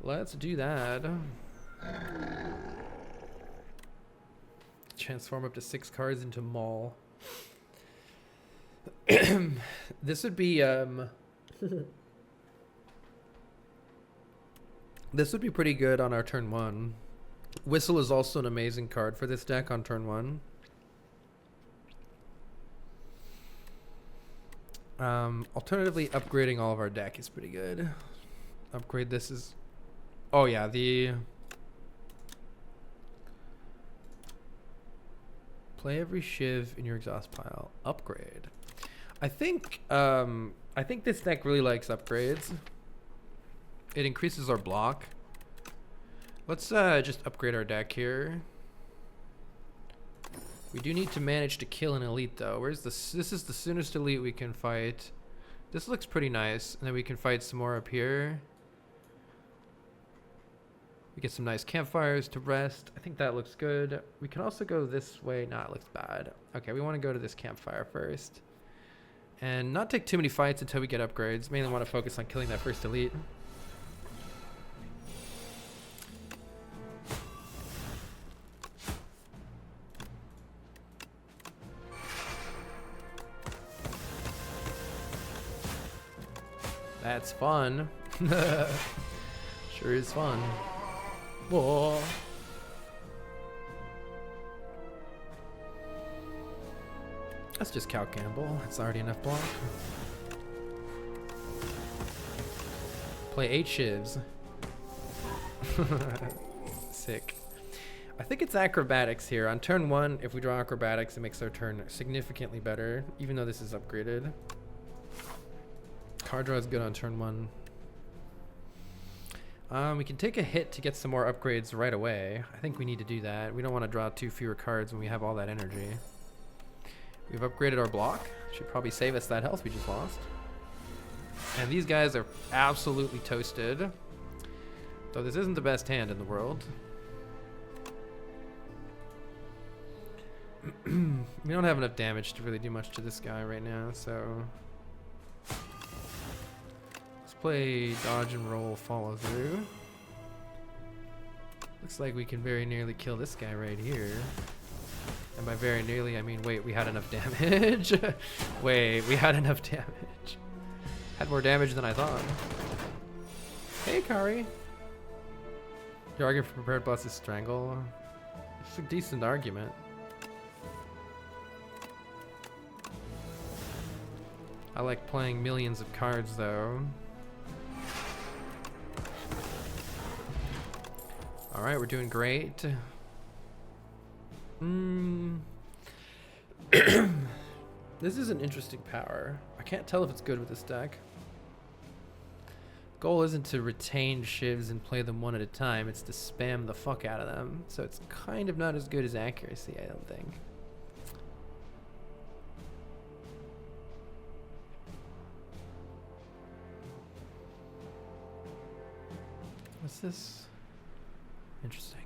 Let's do that. Transform up to 6 cards into Maul. This would be this would be pretty good on our turn 1. Whistle is also an amazing card for this deck on turn 1. Alternatively, upgrading all of our deck is pretty good. Upgrade this is... Oh yeah, the... Play every Shiv in your exhaust pile. Upgrade. I think this deck really likes upgrades. It increases our block. Let's just upgrade our deck here. We do need to manage to kill an elite though. Where's this? This is the soonest elite we can fight. This looks pretty nice. And then we can fight some more up here. We get some nice campfires to rest. I think that looks good. We can also go this way. Nah, it looks bad. Okay, we want to go to this campfire first. And not take too many fights until we get upgrades. Mainly want to focus on killing that first elite. That's fun. Sure is fun. Whoa. That's just Cal Campbell. That's already enough block. Play 8 shivs. Sick. I think it's acrobatics here. On turn 1, if we draw acrobatics, it makes our turn significantly better, even though this is upgraded. Card draw is good on turn 1. We can take a hit to get some more upgrades right away. I think we need to do that. We don't want to draw 2 fewer cards when we have all that energy. We've upgraded our block. Should probably save us that health we just lost. And these guys are absolutely toasted. Though this isn't the best hand in the world. We don't have enough damage to really do much to this guy right now, so... play dodge and roll, follow through. Looks like we can very nearly kill this guy right here. And by very nearly, I mean, wait, we had enough damage. Wait, we had enough damage. Had more damage than I thought. Hey, Kari. Your argument for prepared plus is strangle. It's a decent argument. I like playing millions of cards, though. All right, we're doing great. This is an interesting power. I can't tell if it's good with this deck. Goal isn't to retain shivs and play them one at a time. It's to spam the fuck out of them. So it's kind of not as good as accuracy, I don't think. What's this? Interesting.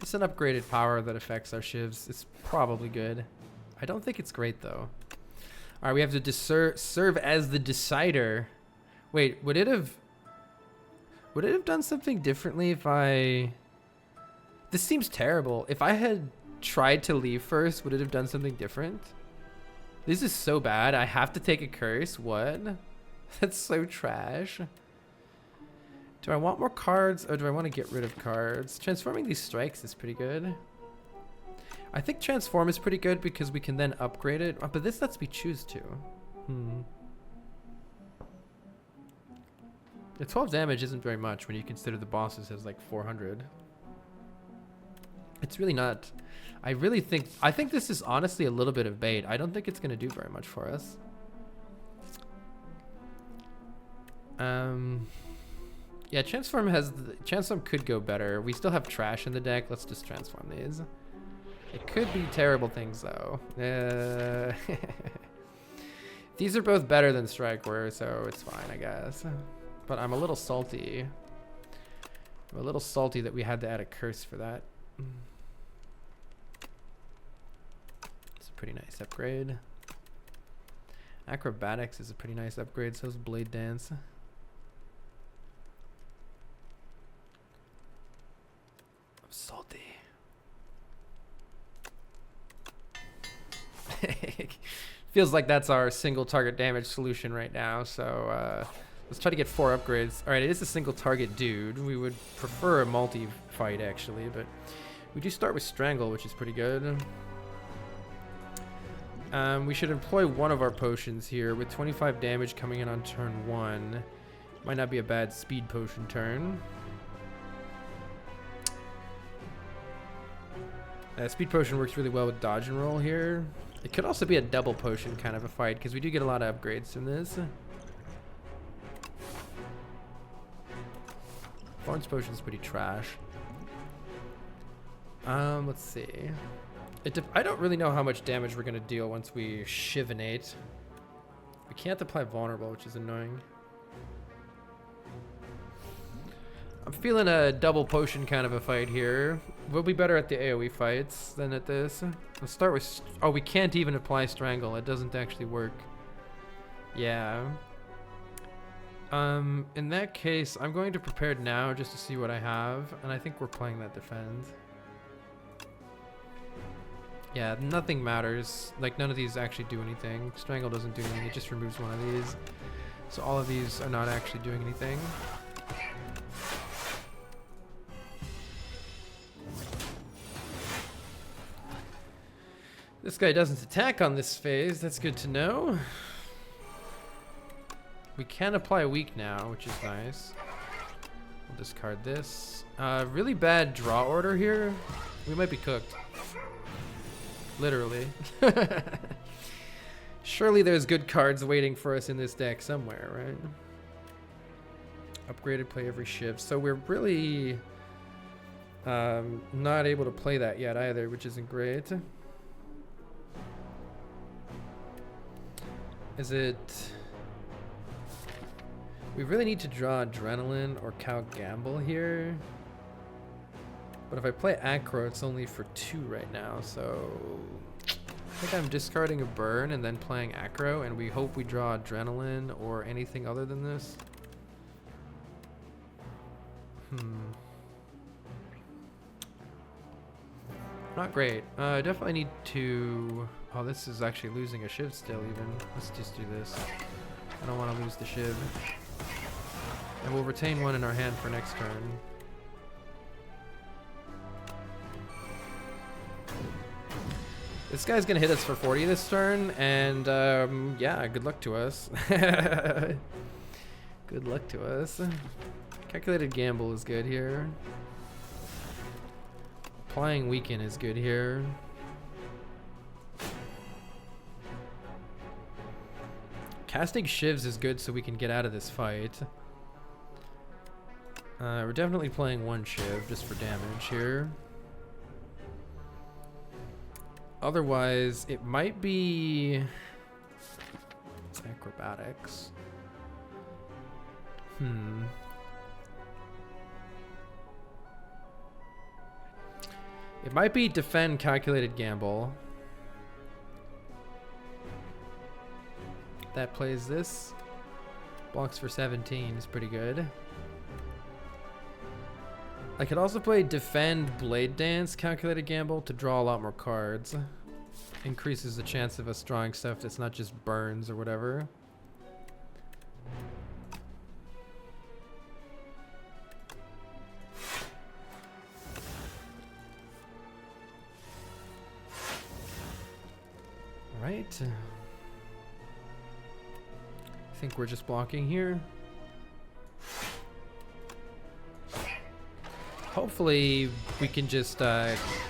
It's an upgraded power that affects our shivs. It's probably good. I don't think it's great though. Alright, we have to serve as the decider. Wait, would it have done something differently if I... This seems terrible. If I had tried to leave first, would it have done something different? This is so bad. I have to take a curse. What? That's so trash. Do I want more cards or do I want to get rid of cards? Transforming these strikes is pretty good. I think transform is pretty good because we can then upgrade it. But this lets me choose to. The 12 damage isn't very much when you consider the bosses has like 400. It's really not. I think this is honestly a little bit of bait. I don't think it's going to do very much for us. Yeah, transform could go better. We still have trash in the deck. Let's just transform these. It could be terrible things though. These are both better than Strikeware, so it's fine, I guess. But I'm a little salty. I'm a little salty that we had to add a curse for that. It's a pretty nice upgrade. Acrobatics is a pretty nice upgrade, so is Blade Dance. I'm salty. Feels like that's our single target damage solution right now, so let's try to get 4 upgrades. Alright, it is a single target dude. We would prefer a multi-fight actually, but we do start with Strangle, which is pretty good. We should employ one of our potions here with 25 damage coming in on turn 1. Might not be a bad speed potion turn. Speed potion works really well with dodge and roll here. It could also be a double potion kind of a fight because we do get a lot of upgrades from this. Thorns potion is pretty trash. Let's see. I don't really know how much damage we're gonna deal once we Shivanate. We can't apply vulnerable, which is annoying. I'm feeling a double potion kind of a fight here. We'll be better at the AoE fights than at this. Let's start with... Oh, we can't even apply Strangle. It doesn't actually work. Yeah. In that case, I'm going to prepare now just to see what I have. And I think we're playing that Defend. Yeah, nothing matters. Like, none of these actually do anything. Strangle doesn't do anything. It just removes one of these. So all of these are not actually doing anything. This guy doesn't attack on this phase. That's good to know. We can apply weak now, which is nice. We'll discard this. Really bad draw order here. We might be cooked. Literally. Surely there's good cards waiting for us in this deck somewhere, right? Upgraded, play every shift. So we're really not able to play that yet either, which isn't great. Is it... We really need to draw Adrenaline or Cow Gamble here. But if I play Acro, it's only for 2 right now, so... I think I'm discarding a burn and then playing Acro, and we hope we draw Adrenaline or anything other than this. Not great. I definitely need to... Oh, this is actually losing a Shiv still even. Let's just do this. I don't want to lose the Shiv. And we'll retain one in our hand for next turn. This guy's gonna hit us for 40 this turn, and yeah, good luck to us. Good luck to us. Calculated Gamble is good here. Applying Weaken is good here. Casting Shivs is good so we can get out of this fight. We're definitely playing 1 Shiv just for damage here. Otherwise, it might be Acrobatics. It might be Defend, Calculated Gamble. That plays this. Blocks for 17 is pretty good. I could also play Defend, Blade Dance, Calculated Gamble to draw a lot more cards. Increases the chance of us drawing stuff that's not just burns or whatever. Alright. I think we're just blocking here. Hopefully we can just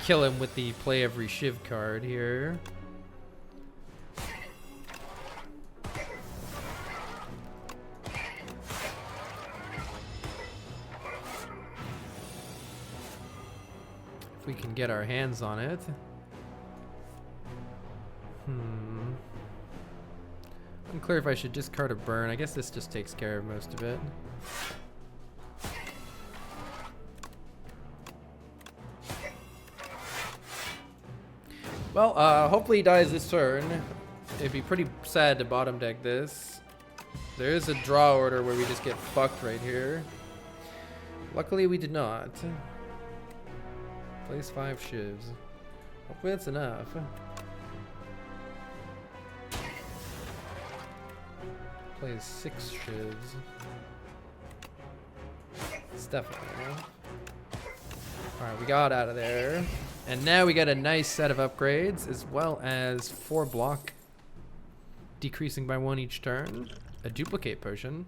kill him with the play every Shiv card here. If we can get our hands on it. Unclear if I should discard a burn. I guess this just takes care of most of it. Well, hopefully he dies this turn. It'd be pretty sad to bottom deck this. There is a draw order where we just get fucked right here. Luckily we did not. Place 5 Shivs. Hopefully that's enough. Plays 6 Shivs. It's definitely enough. Alright, we got out of there. And now we got a nice set of upgrades, as well as 4 block, decreasing by 1 each turn. A duplicate potion.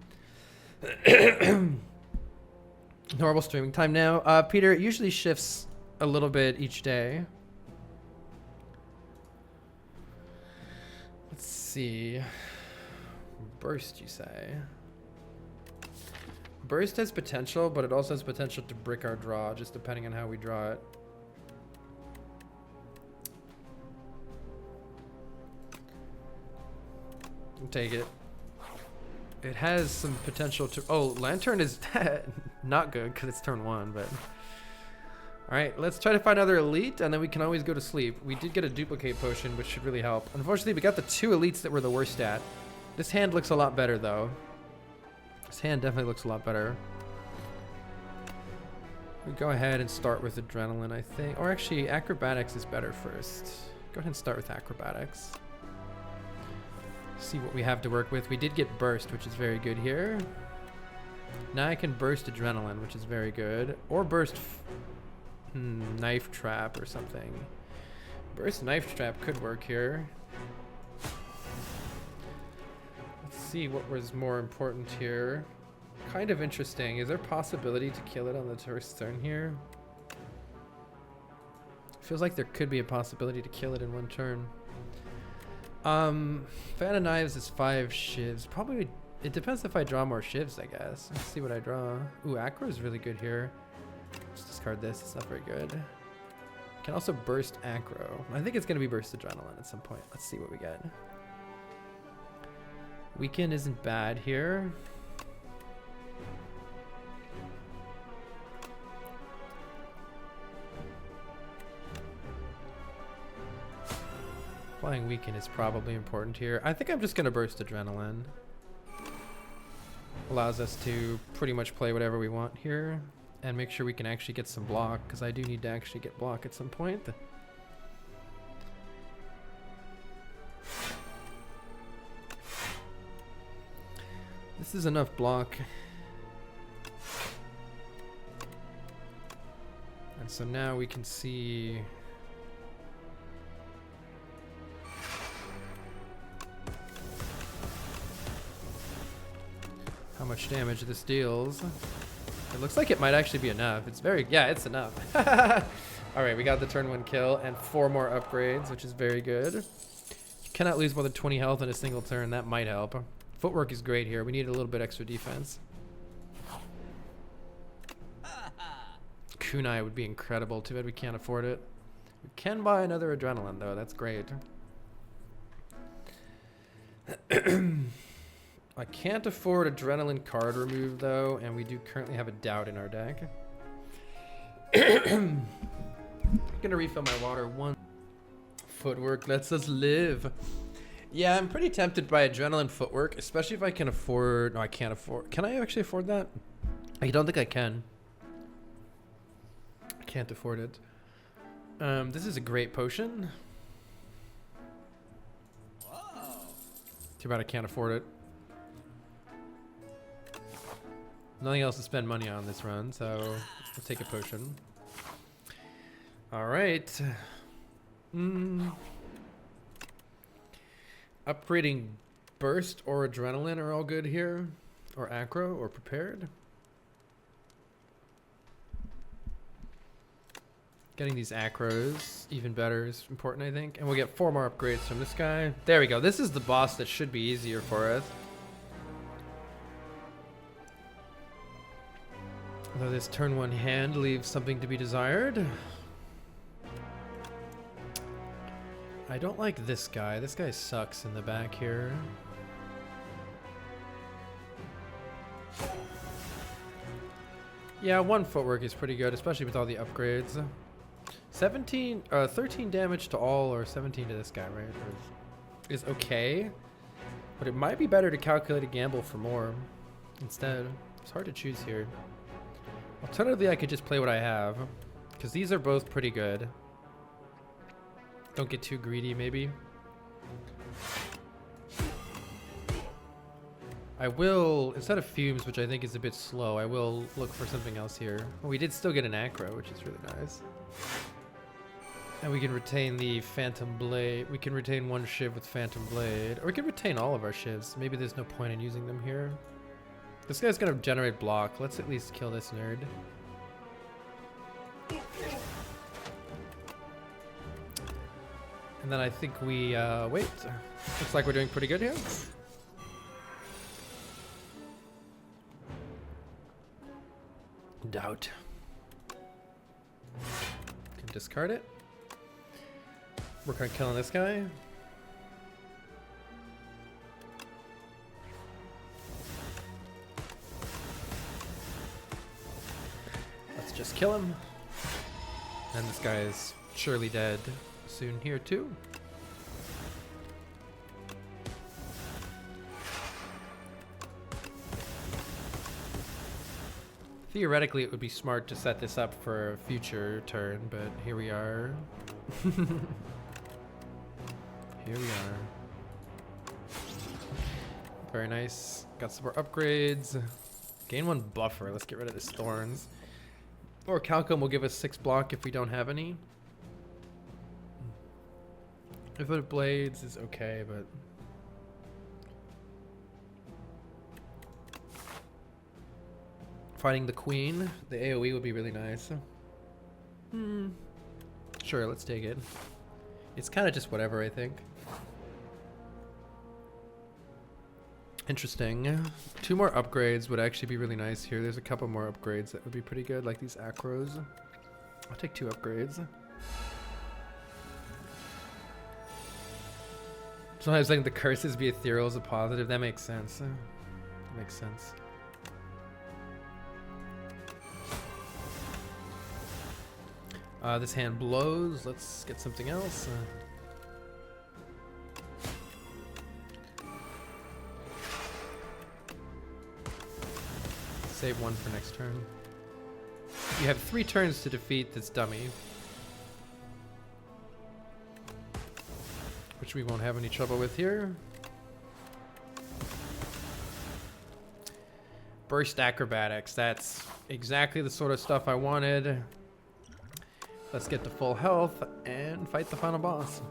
Normal streaming time now. Peter, it usually shifts a little bit each day. Let's see. Burst, you say? Burst has potential, but it also has potential to brick our draw, just depending on how we draw it. I'll take it. It has some potential to... Oh, Lantern is dead. Not good because it's turn 1, but... Alright, let's try to find another elite, and then we can always go to sleep. We did get a duplicate potion, which should really help. Unfortunately, we got the 2 elites that we're the worst at. This hand looks a lot better, though. This hand definitely looks a lot better. We go ahead and start with adrenaline, I think. Or actually, acrobatics is better first. Go ahead and start with acrobatics. See what we have to work with. We did get burst, which is very good here. Now I can burst adrenaline, which is very good. Or burst knife trap or something. Burst knife trap could work here. Let's see what was more important here. Kind of interesting. Is there a possibility to kill it on the first turn here? Feels like there could be a possibility to kill it in 1 turn. Fan of Knives is 5 shivs. Probably, it depends if I draw more shivs, I guess. Let's see what I draw. Ooh, Acro is really good here. Let's discard this. It's not very good. Can also burst Acro. I think it's going to be burst Adrenaline at some point. Let's see what we get. Weaken isn't bad here. Applying Weaken is probably important here. I think I'm just going to burst Adrenaline. Allows us to pretty much play whatever we want here. And make sure we can actually get some block, because I do need to actually get block at some point. This is enough block. And so now we can see... how much damage this deals. It looks like it might actually be enough. It's very, yeah, it's enough. All right, we got the turn 1 kill and 4 more upgrades, which is very good. You cannot lose more than 20 health in a single turn. That might help. Footwork is great here. We need a little bit extra defense. Kunai would be incredible. Too bad we can't afford it. We can buy another Adrenaline, though. That's great. I can't afford Adrenaline card remove, though, and we do currently have a Doubt in our deck. I'm gonna refill my water. 1 footwork lets us live. Yeah, I'm pretty tempted by Adrenaline footwork, especially if I can afford... No, I can't afford... Can I actually afford that? I don't think I can. I can't afford it. This is a great potion. Too bad I can't afford it. Nothing else to spend money on this run, so we'll take a potion. All right. Upgrading burst or adrenaline are all good here, or acro or prepared. Getting these acros even better is important, I think. And we'll get 4 more upgrades from this guy. There we go. This is the boss that should be easier for us. Although this turn 1 hand leaves something to be desired. I don't like this guy. This guy sucks in the back here. Yeah, 1 footwork is pretty good, especially with all the upgrades. 13 damage to all, or 17 to this guy, right? Is okay, but it might be better to calculate a gamble for more instead. It's hard to choose here. Alternatively, I could just play what I have, because these are both pretty good. Don't get too greedy, maybe. I will, instead of fumes, which I think is a bit slow, I will look for something else here. Well, we did still get an acro, which is really nice. And we can retain the Phantom Blade. We can retain 1 shiv with Phantom Blade. Or we can retain all of our shivs. Maybe there's no point in using them here. This guy's gonna generate block. Let's at least kill this nerd. And then I think we, wait. Looks like we're doing pretty good here. Doubt. Can discard it. Work on killing this guy. just kill him. And this guy is surely dead soon here too. Theoretically, it would be smart to set this up for a future turn, but here we are. Here we are. Very nice. Got some more upgrades. Gain 1 buffer. Let's get rid of his thorns. Or Calcum will give us 6 block if we don't have any. Infinite Blades is okay, but... Fighting the Queen, the AoE would be really nice. Sure, let's take it. It's kind of just whatever, I think. Interesting. 2 more upgrades would actually be really nice here. There's a couple more upgrades that would be pretty good, like these acros. I'll take 2 upgrades. Sometimes letting the curses be ethereal is a positive. That makes sense. That makes sense. This hand blows. Let's get something else. Save 1 for next turn. You have 3 turns to defeat this dummy, which we won't have any trouble with here. Burst acrobatics. That's exactly the sort of stuff I wanted. Let's get to full health and fight the final boss.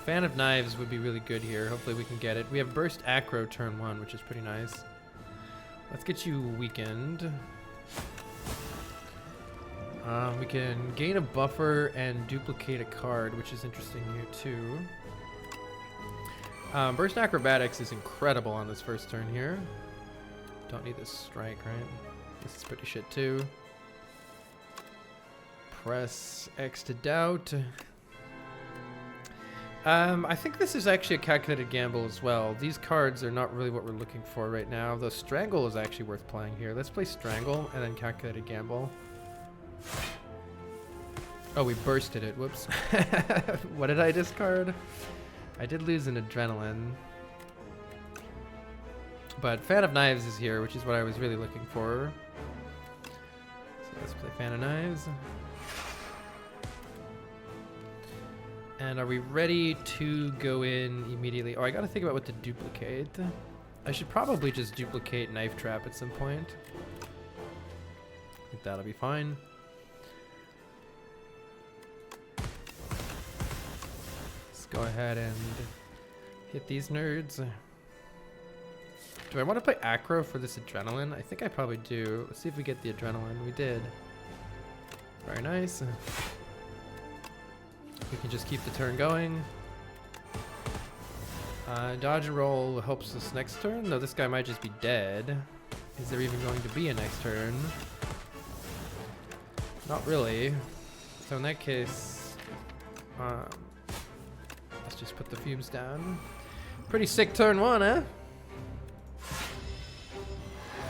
Fan of Knives would be really good here. Hopefully we can get it. We have Burst Acro turn 1, which is pretty nice. Let's get you weakened. We can gain a buffer and duplicate a card, which is interesting here too. Burst Acrobatics is incredible on this first turn here. Don't need this strike, right? This is pretty shit too. Press X to doubt. I think this is actually a calculated gamble as well. These cards are not really what we're looking for right now, though Strangle is actually worth playing here. Let's play Strangle and then calculated gamble. Oh, we bursted it. Whoops. What did I discard? I did lose an Adrenaline. But Fan of Knives is here, which is what I was really looking for. So let's play Fan of Knives. And are we ready to go in immediately? Oh, I gotta think about what to duplicate. I should probably just duplicate Knife Trap at some point. I think that'll be fine. Let's go ahead and hit these nerds. Do I want to play Acro for this Adrenaline? I think I probably do. Let's see if we get the Adrenaline. We did. Very nice. We can just keep the turn going. Dodge and roll helps us next turn, though this guy might just be dead. Is there even going to be a next turn? Not really. So in that case, let's just put the fumes down. Pretty sick turn 1, eh?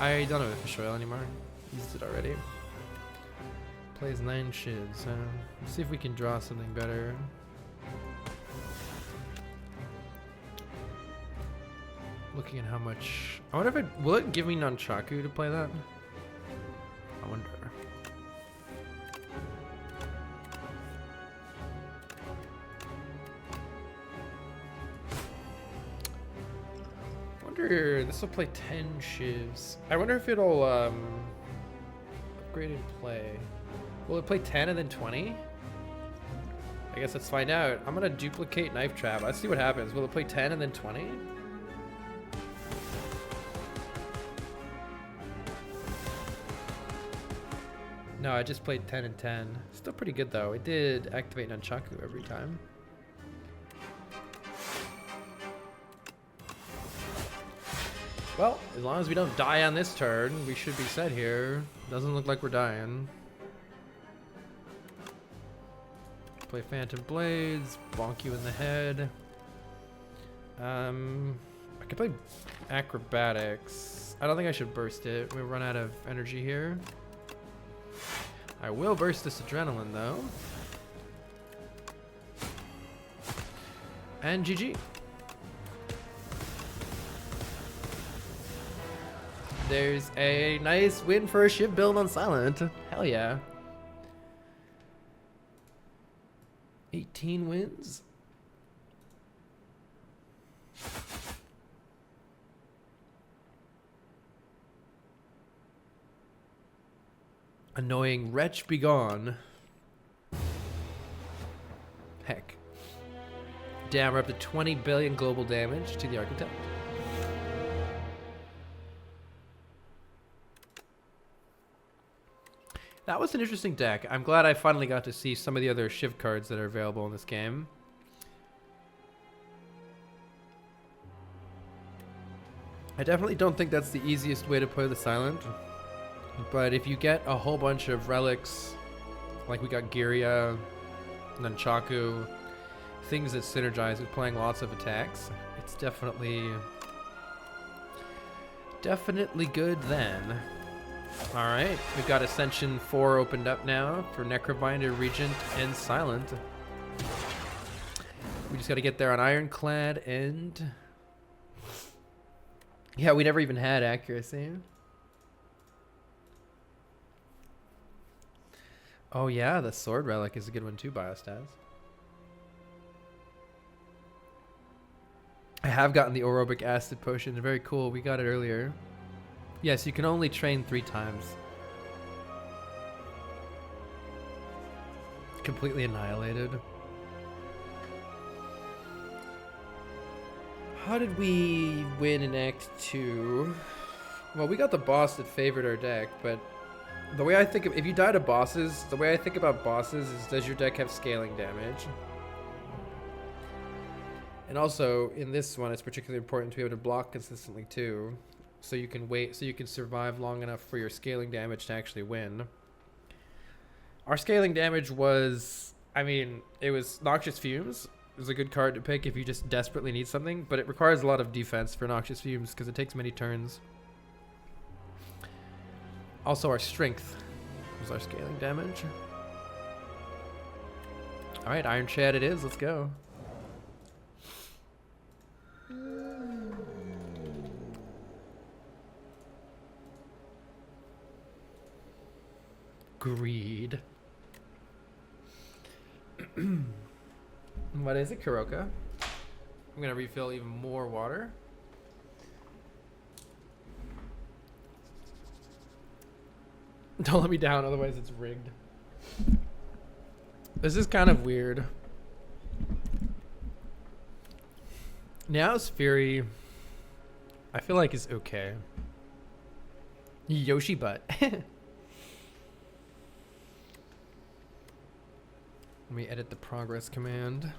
I don't have a fish oil anymore. Used it already. Plays 9 shivs. Let's see if we can draw something better. Looking at how much. I wonder if it will it give me Nunchaku to play that? I wonder. This will play 10 shivs. I wonder if it'll upgrade and play. Will it play 10 and then 20? I guess let's find out. I'm gonna duplicate Knife Trap. Let's see what happens. Will it play 10 and then 20? No, I just played 10 and 10. Still pretty good though. It did activate Nunchaku every time. Well, as long as we don't die on this turn, we should be set here. Doesn't look like we're dying. Play Phantom Blades, bonk you in the head. I could play Acrobatics. I don't think I should burst it. We run out of energy here. I will burst this adrenaline though. And GG. There's a nice win for a ship build on Silent. Hell yeah. 18 wins. Annoying wretch be gone. Heck. Damn, we're up to 20 billion global damage to the Architect. That was an interesting deck. I'm glad I finally got to see some of the other Shiv cards that are available in this game. I definitely don't think that's the easiest way to play the Silent. But if you get a whole bunch of relics, like we got Giria, Nunchaku, things that synergize with playing lots of attacks, it's definitely good then. Alright, we've got Ascension 4 opened up now for Necrobinder, Regent, and Silent. We just gotta get there on Ironclad and... yeah, we never even had accuracy. Oh yeah, the Sword Relic is a good one too, Biostats. I have gotten the Aerobic Acid Potion, very cool, we got it earlier. Yes, you can only train 3 times. Completely annihilated. How did we win in Act 2? Well, we got the boss that favored our deck, but the way I think of, if you die to bosses, the way I think about bosses is, does your deck have scaling damage? And also, in this one, it's particularly important to be able to block consistently too. So you can wait, so you can survive long enough for your scaling damage to actually win. Our scaling damage was, I mean, it was Noxious Fumes. It was a good card to pick if you just desperately need something, but it requires a lot of defense for Noxious Fumes because it takes many turns. Also, our strength was our scaling damage. Alright, Iron Chad it is, let's go. Greed. What is it, Kuroka? I'm gonna refill even more water. Don't let me down, otherwise it's rigged. This is kind of weird. Now's Fury, I feel like is okay. Yoshi butt. Let me edit the progress command.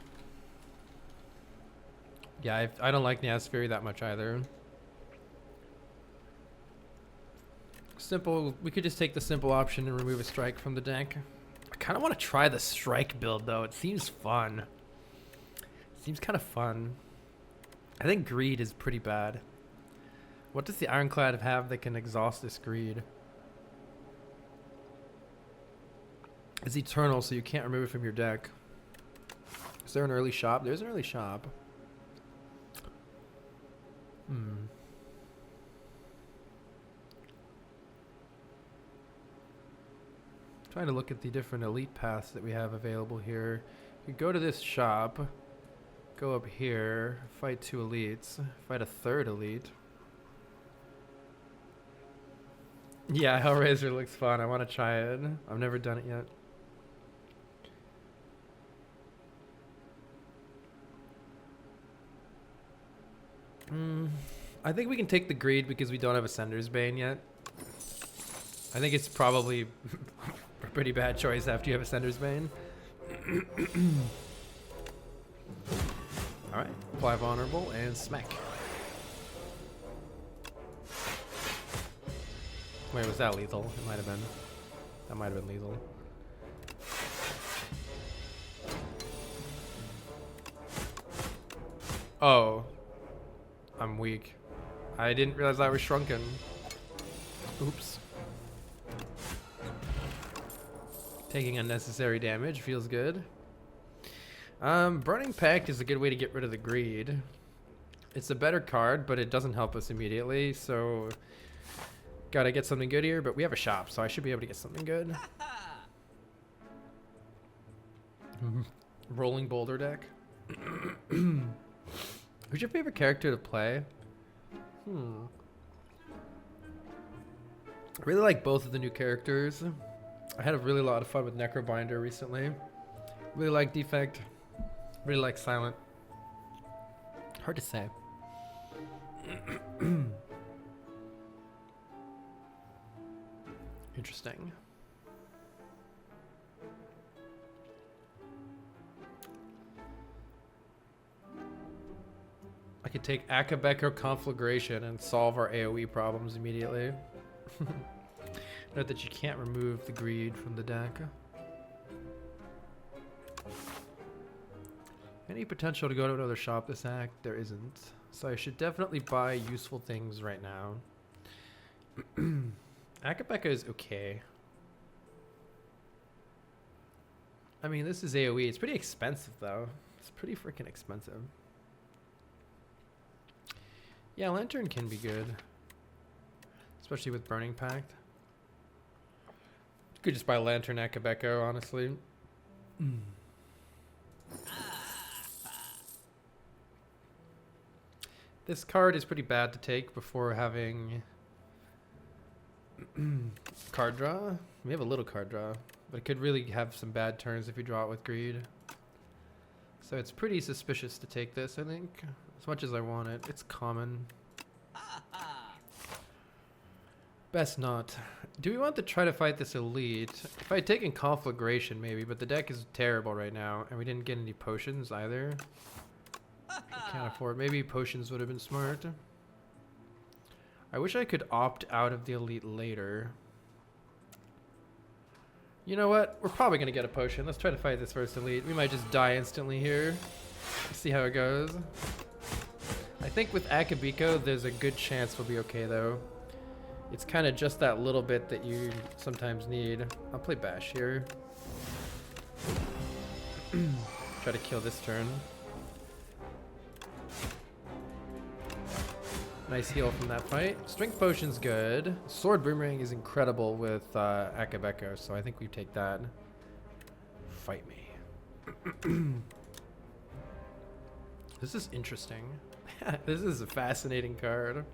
Yeah, I don't like Niaz Fury that much either. Simple, we could just take the simple option and remove a strike from the deck. I kind of want to try the strike build though. It seems fun. It seems kind of fun. I think greed is pretty bad. What does the Ironclad have that can exhaust this greed? It's eternal, so you can't remove it from your deck. Is there an early shop? There's an early shop. Trying to look at the different elite paths that we have available here. You go to this shop, go up here, fight 2 elites, fight a 3rd elite. Yeah, Hellraiser looks fun. I want to try it. I've never done it yet. I think we can take the greed because we don't have a Sender's Bane yet. I think it's probably a pretty bad choice after you have a Sender's Bane. Alright, apply Vulnerable and smack. Wait, was that lethal? It might have been. That might have been lethal. Oh. I'm weak. I didn't realize I was shrunken. Oops. Taking unnecessary damage feels good. Burning Pact is a good way to get rid of the greed. It's a better card, but it doesn't help us immediately, so gotta get something good here, but we have a shop, so I should be able to get something good. Rolling Boulder deck. Who's your favorite character to play? I really like both of the new characters. I had a really lot of fun with Necrobinder recently. Really like Defect. Really like Silent. Hard to say. Interesting. I could take Akabeko Conflagration and solve our AoE problems immediately. Note that you can't remove the greed from the deck. Any potential to go to another shop this act? There isn't. So I should definitely buy useful things right now. Akabeko is okay. I mean, this is AoE. It's pretty expensive, though. It's pretty freaking expensive. Yeah, Lantern can be good. Especially with Burning Pact. You could just buy Lantern Akabeko, honestly. This card is pretty bad to take before having card draw. We have a little card draw, but it could really have some bad turns if you draw it with greed. So it's pretty suspicious to take this, I think. As much as I want it. It's common. Best not. Do we want to try to fight this elite? If I had taken Conflagration, maybe, but the deck is terrible right now, and we didn't get any potions either. I can't afford. Maybe potions would have been smart. I wish I could opt out of the elite later. You know what? We're probably going to get a potion. Let's try to fight this first elite. We might just die instantly here. Let's see how it goes. I think with Akabeko, there's a good chance we'll be okay, though. It's kind of just that little bit that you sometimes need. I'll play Bash here. Try to kill this turn. Nice heal from that fight. Strength Potion's good. Sword Boomerang is incredible with Akabeko, so I think we take that. Fight me. This is interesting. This is a fascinating card.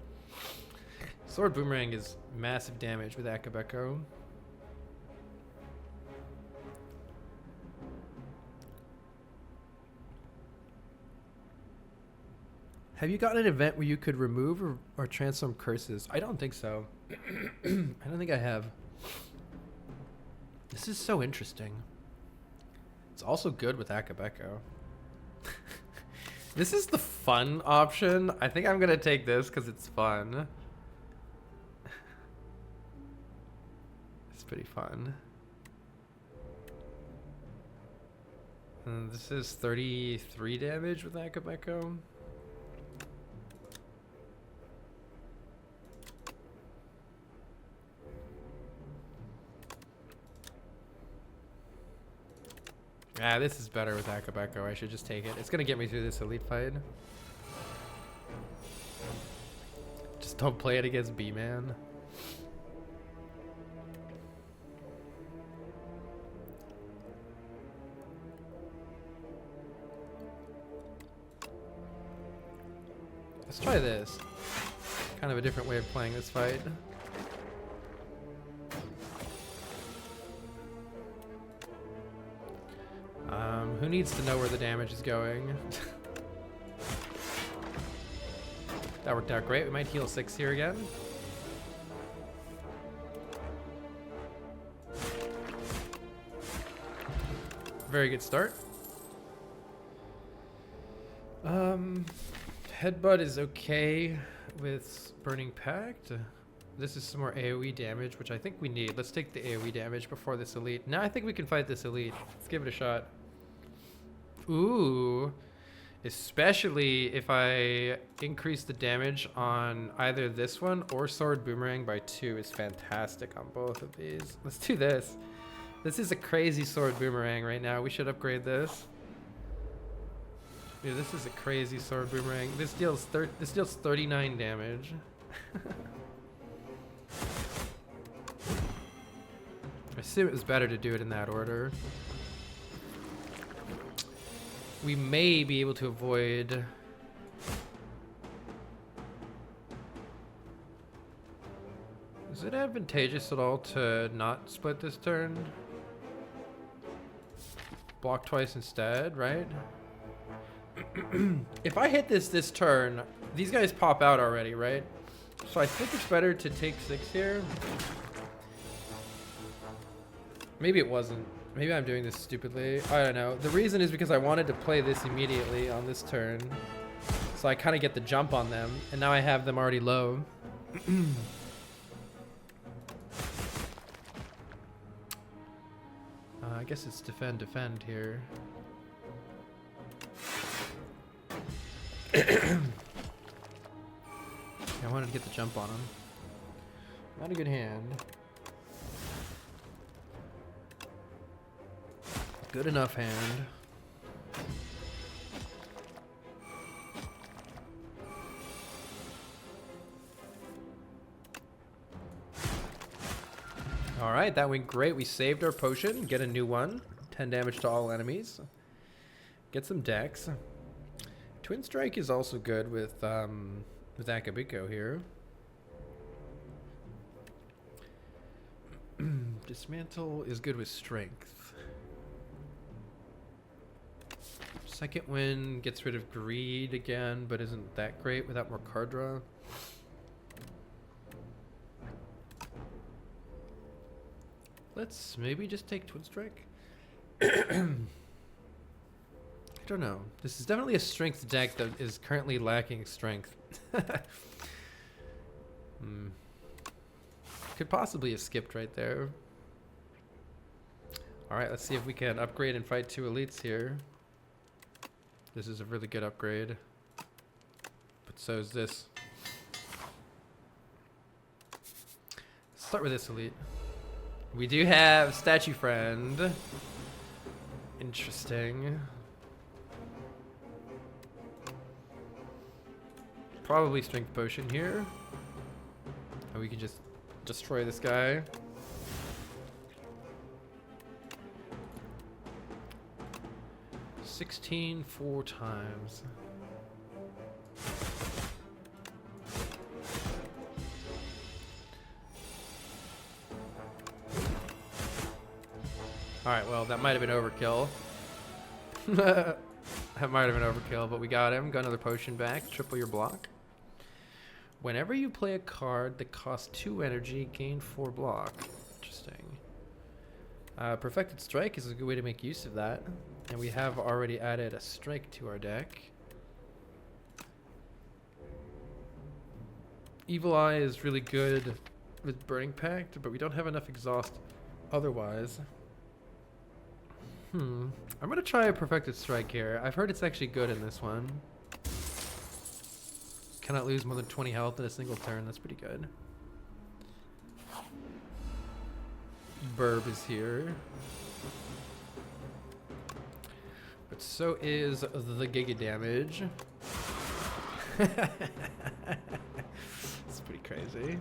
Sword Boomerang is massive damage with Akabeko. Have you gotten an event where you could remove or transform curses? I don't think so. I don't think I have. This is so interesting. It's also good with Akabeko. This is the fun option. I think I'm going to take this because it's fun. It's pretty fun. And this is 33 damage with Akabeko. Ah, this is better with Akabeko. I should just take it. It's gonna get me through this elite fight. Just don't play it against B-Man. Let's try this. Kind of a different way of playing this fight. Who needs to know where the damage is going? That worked out great. We might heal 6 here again. Very good start. Headbutt is okay with Burning Pact. This is some more AoE damage, which I think we need. Let's take the AoE damage before this elite. Now I think we can fight this elite. Let's give it a shot. Ooh. Especially if I increase the damage on either this one or Sword Boomerang by 2 is fantastic on both of these. Let's do this. This is a crazy sword boomerang right now. We should upgrade this. Dude, this is a crazy sword boomerang. This deals 39 damage. I assume it was better to do it in that order. We may be able to avoid... Is it advantageous at all to not split this turn? Block twice instead, right? If I hit this turn, these guys pop out already, right? So I think it's better to take 6 here. Maybe it wasn't. Maybe I'm doing this stupidly. I don't know. The reason is because I wanted to play this immediately on this turn. So I kind of get the jump on them. And now I have them already low. I guess it's defend here. I wanted to get the jump on him. Not a good hand. Good enough hand. Alright, that went great. We saved our potion. Get a new one. 10 damage to all enemies. Get some dex. Twin Strike is also good with Akabiko here. Dismantle is good with strength. Second Wind gets rid of greed again, but isn't that great without more card draw. Let's maybe just take Twin Strike. I don't know. This is definitely a strength deck that is currently lacking strength. Could possibly have skipped right there. Alright, let's see if we can upgrade and fight 2 elites here. This is a really good upgrade. But so is this. Let's start with this elite. We do have Statue Friend. Interesting. Probably Strength Potion here. And we can just destroy this guy. $16 4 times. Alright, well, that might have been overkill. That might have been overkill, but we got him. Got another potion back. Triple your block. Whenever you play a card that costs 2 energy, gain 4 block. Interesting. Perfected Strike is a good way to make use of that. And we have already added a strike to our deck. Evil Eye is really good with Burning Pact, but we don't have enough exhaust otherwise. I'm gonna try a Perfected Strike here. I've heard it's actually good in this one. Cannot lose more than 20 health in a single turn. That's pretty good. Burb is here. But so is the Giga Damage. It's pretty crazy.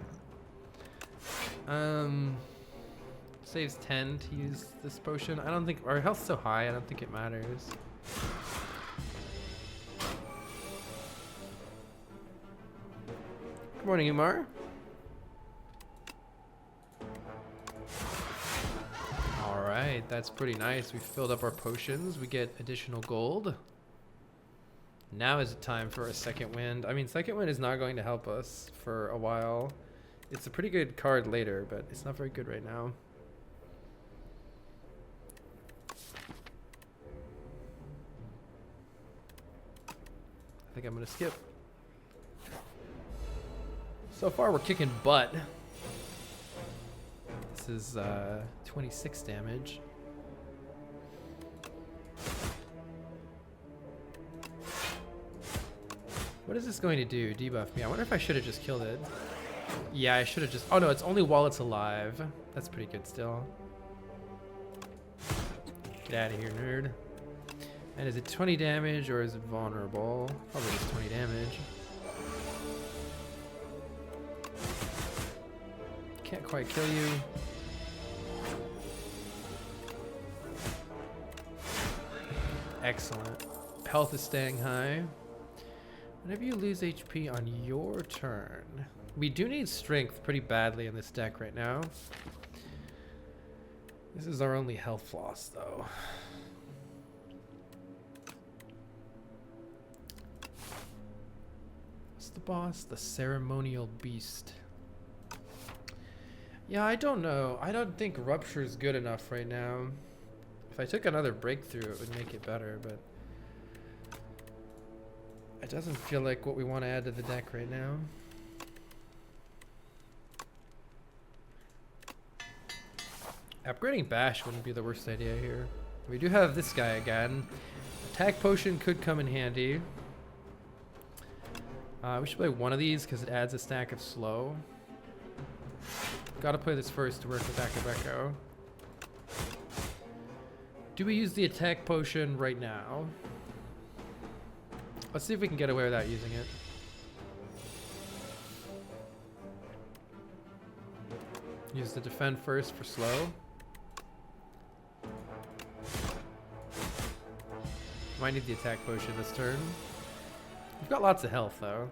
Saves 10 to use this potion. I don't think our health's so high, I don't think it matters. Good morning, Umar. Alright, that's pretty nice. We filled up our potions. We get additional gold. Now is the time for a Second Wind. I mean, Second Wind is not going to help us for a while. It's a pretty good card later, but it's not very good right now. I think I'm gonna skip. So far we're kicking butt. This is 26 damage. What is this going to do? Debuff me. I wonder if I should have just killed it. Yeah, I should have just... Oh no, it's only while it's alive. That's pretty good still. Get out of here, nerd. And is it 20 damage or is it vulnerable? Probably just 20 damage. Can't quite kill you. Excellent. Health is staying high. Whenever you lose HP on your turn. We do need strength pretty badly in this deck right now. This is our only health loss, though. What's the boss? The Ceremonial Beast. Yeah, I don't know. I don't think Rupture is good enough right now. If I took another breakthrough, it would make it better, but it doesn't feel like what we want to add to the deck right now. Upgrading Bash wouldn't be the worst idea here. We do have this guy again. Attack Potion could come in handy. We should play one of these because it adds a stack of slow. Gotta play this first to work with Akabeko. Do we use the attack potion right now? Let's see if we can get away without using it. Use the defend first for slow. Might need the attack potion this turn. We've got lots of health though.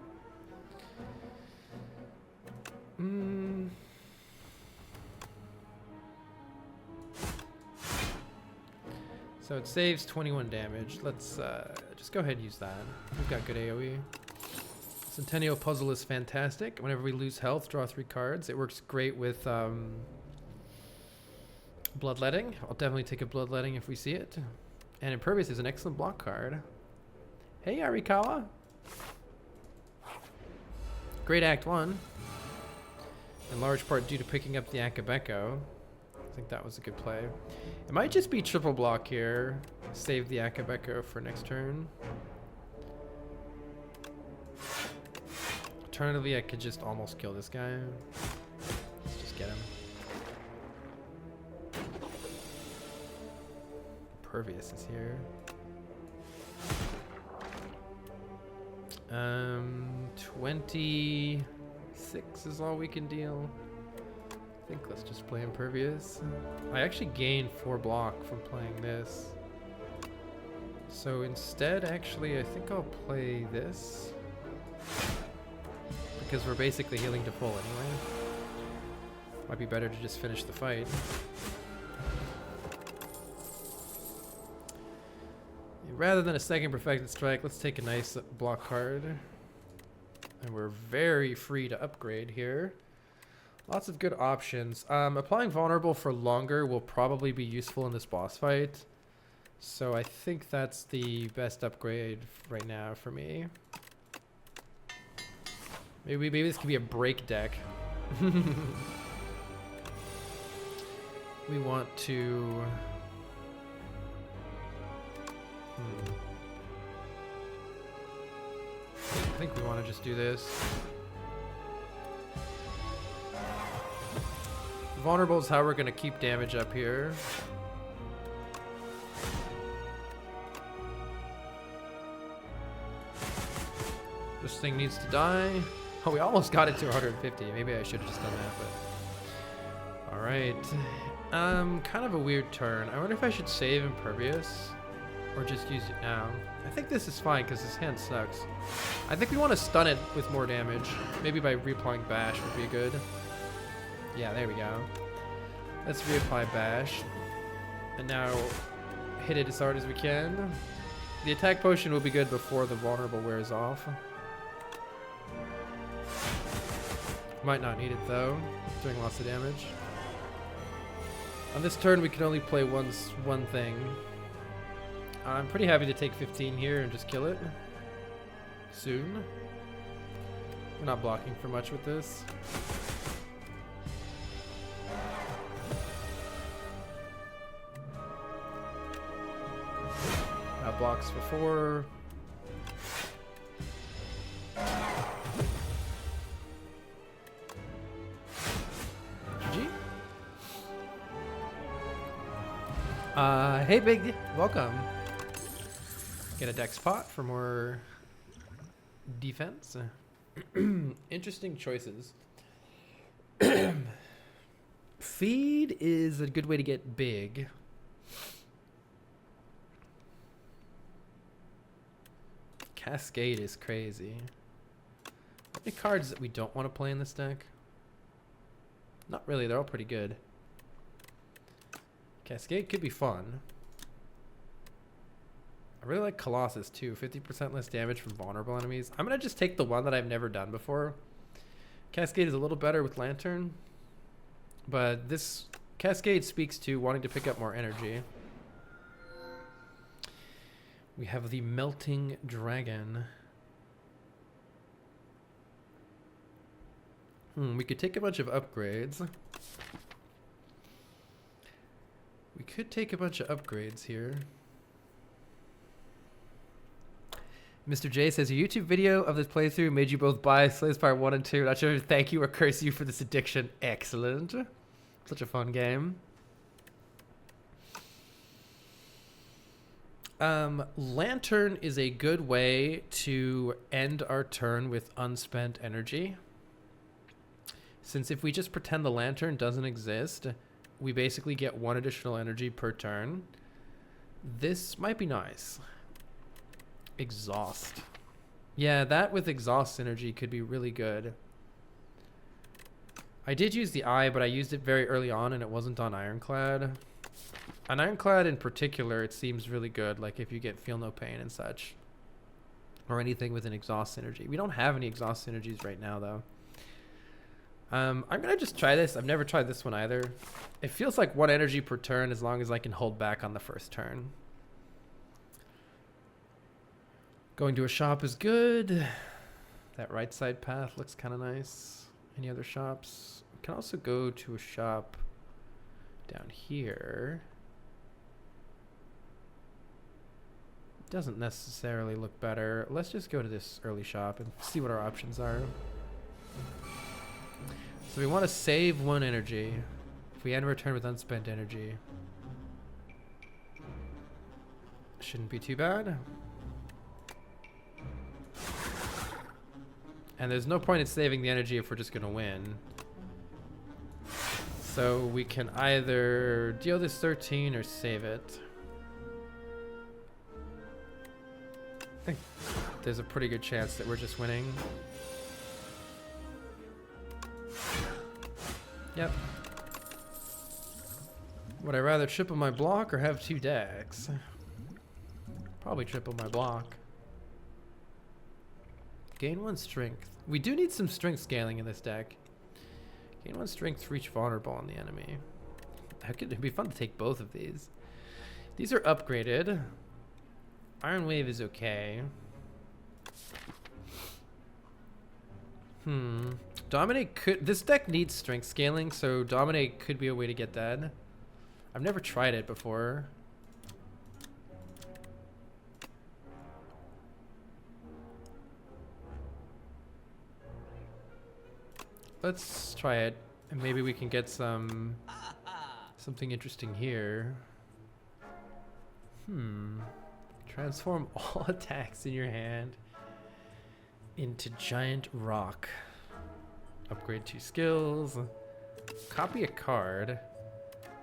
So it saves 21 damage. Let's just go ahead and use that. We've got good AoE. Centennial Puzzle is fantastic. Whenever we lose health, draw 3 cards. It works great with Bloodletting. I'll definitely take a Bloodletting if we see it. And Impervious is an excellent block card. Hey, Arikawa. Great Act 1. In large part due to picking up the Akabeko. I think that was a good play. It might just be triple block here. Save the Akabeko for next turn. Alternatively, I could just almost kill this guy. Let's just get him. Impervious is here. 26 is all we can deal. I think let's just play Impervious. I actually gained 4 block from playing this. So instead, actually, I think I'll play this. Because we're basically healing to full anyway. Might be better to just finish the fight. Rather than a second Perfected Strike, let's take a nice block card. And we're very free to upgrade here. Lots of good options. Applying Vulnerable for longer will probably be useful in this boss fight. So I think that's the best upgrade right now for me. Maybe this could be a break deck. We want to... I think we want to just do this. Vulnerable is how we're going to keep damage up here. This thing needs to die. Oh, we almost got it to 150. Maybe I should have just done that, but... Alright. Kind of a weird turn. I wonder if I should save Impervious or just use it now. I think this is fine because his hand sucks. I think we want to stun it with more damage. Maybe by reapplying Bash would be good. Yeah, there we go. Let's reapply Bash. And now hit it as hard as we can. The attack potion will be good before the vulnerable wears off. Might not need it though, doing lots of damage. On this turn we can only play one thing. I'm pretty happy to take 15 here and just kill it. Soon. We're not blocking for much with this. That blocks for 4. GG. Hey, Big, welcome. Get a dex pot for more defense. Interesting choices. Feed is a good way to get big. Cascade is crazy. Any cards that we don't want to play in this deck? Not really, they're all pretty good. Cascade could be fun. I really like Colossus too. 50% less damage from vulnerable enemies. I'm going to just take the one that I've never done before. Cascade is a little better with Lantern. But this Cascade speaks to wanting to pick up more energy. We have the Melting Dragon. We could take a bunch of upgrades. We could take a bunch of upgrades here. Mr. J says, your YouTube video of this playthrough made you both buy Spire 1 and 2. Not sure to thank you or curse you for this addiction. Excellent. Such a fun game. Lantern is a good way to end our turn with unspent energy. Since if we just pretend the Lantern doesn't exist, we basically get 1 additional energy per turn. This might be nice. Exhaust. Yeah, that with exhaust synergy could be really good. I did use the eye, but I used it very early on and it wasn't on Ironclad. On Ironclad in particular, it seems really good, like if you get Feel No Pain and such. Or anything with an exhaust synergy. We don't have any exhaust synergies right now, though. I'm going to just try this. I've never tried this one either. It feels like 1 energy per turn as long as I can hold back on the first turn. Going to a shop is good. That right side path looks kind of nice. Any other shops? We can also go to a shop down here. Doesn't necessarily look better. Let's just go to this early shop and see what our options are. So we want to save 1 energy. If we end a return with unspent energy. Shouldn't be too bad. And there's no point in saving the energy if we're just going to win. So we can either deal this 13 or save it. I think there's a pretty good chance that we're just winning. Yep. Would I rather triple my block or have 2 decks? Probably triple my block. Gain 1 strength. We do need some strength scaling in this deck. Gain 1 strength for each vulnerable on the enemy. It'd be fun to take both of these. These are upgraded. Iron Wave is okay. Dominate could... This deck needs strength scaling, so Dominate could be a way to get that. I've never tried it before. Let's try it, and maybe we can get something interesting here. Transform all attacks in your hand into giant rock. Upgrade 2 skills. Copy a card.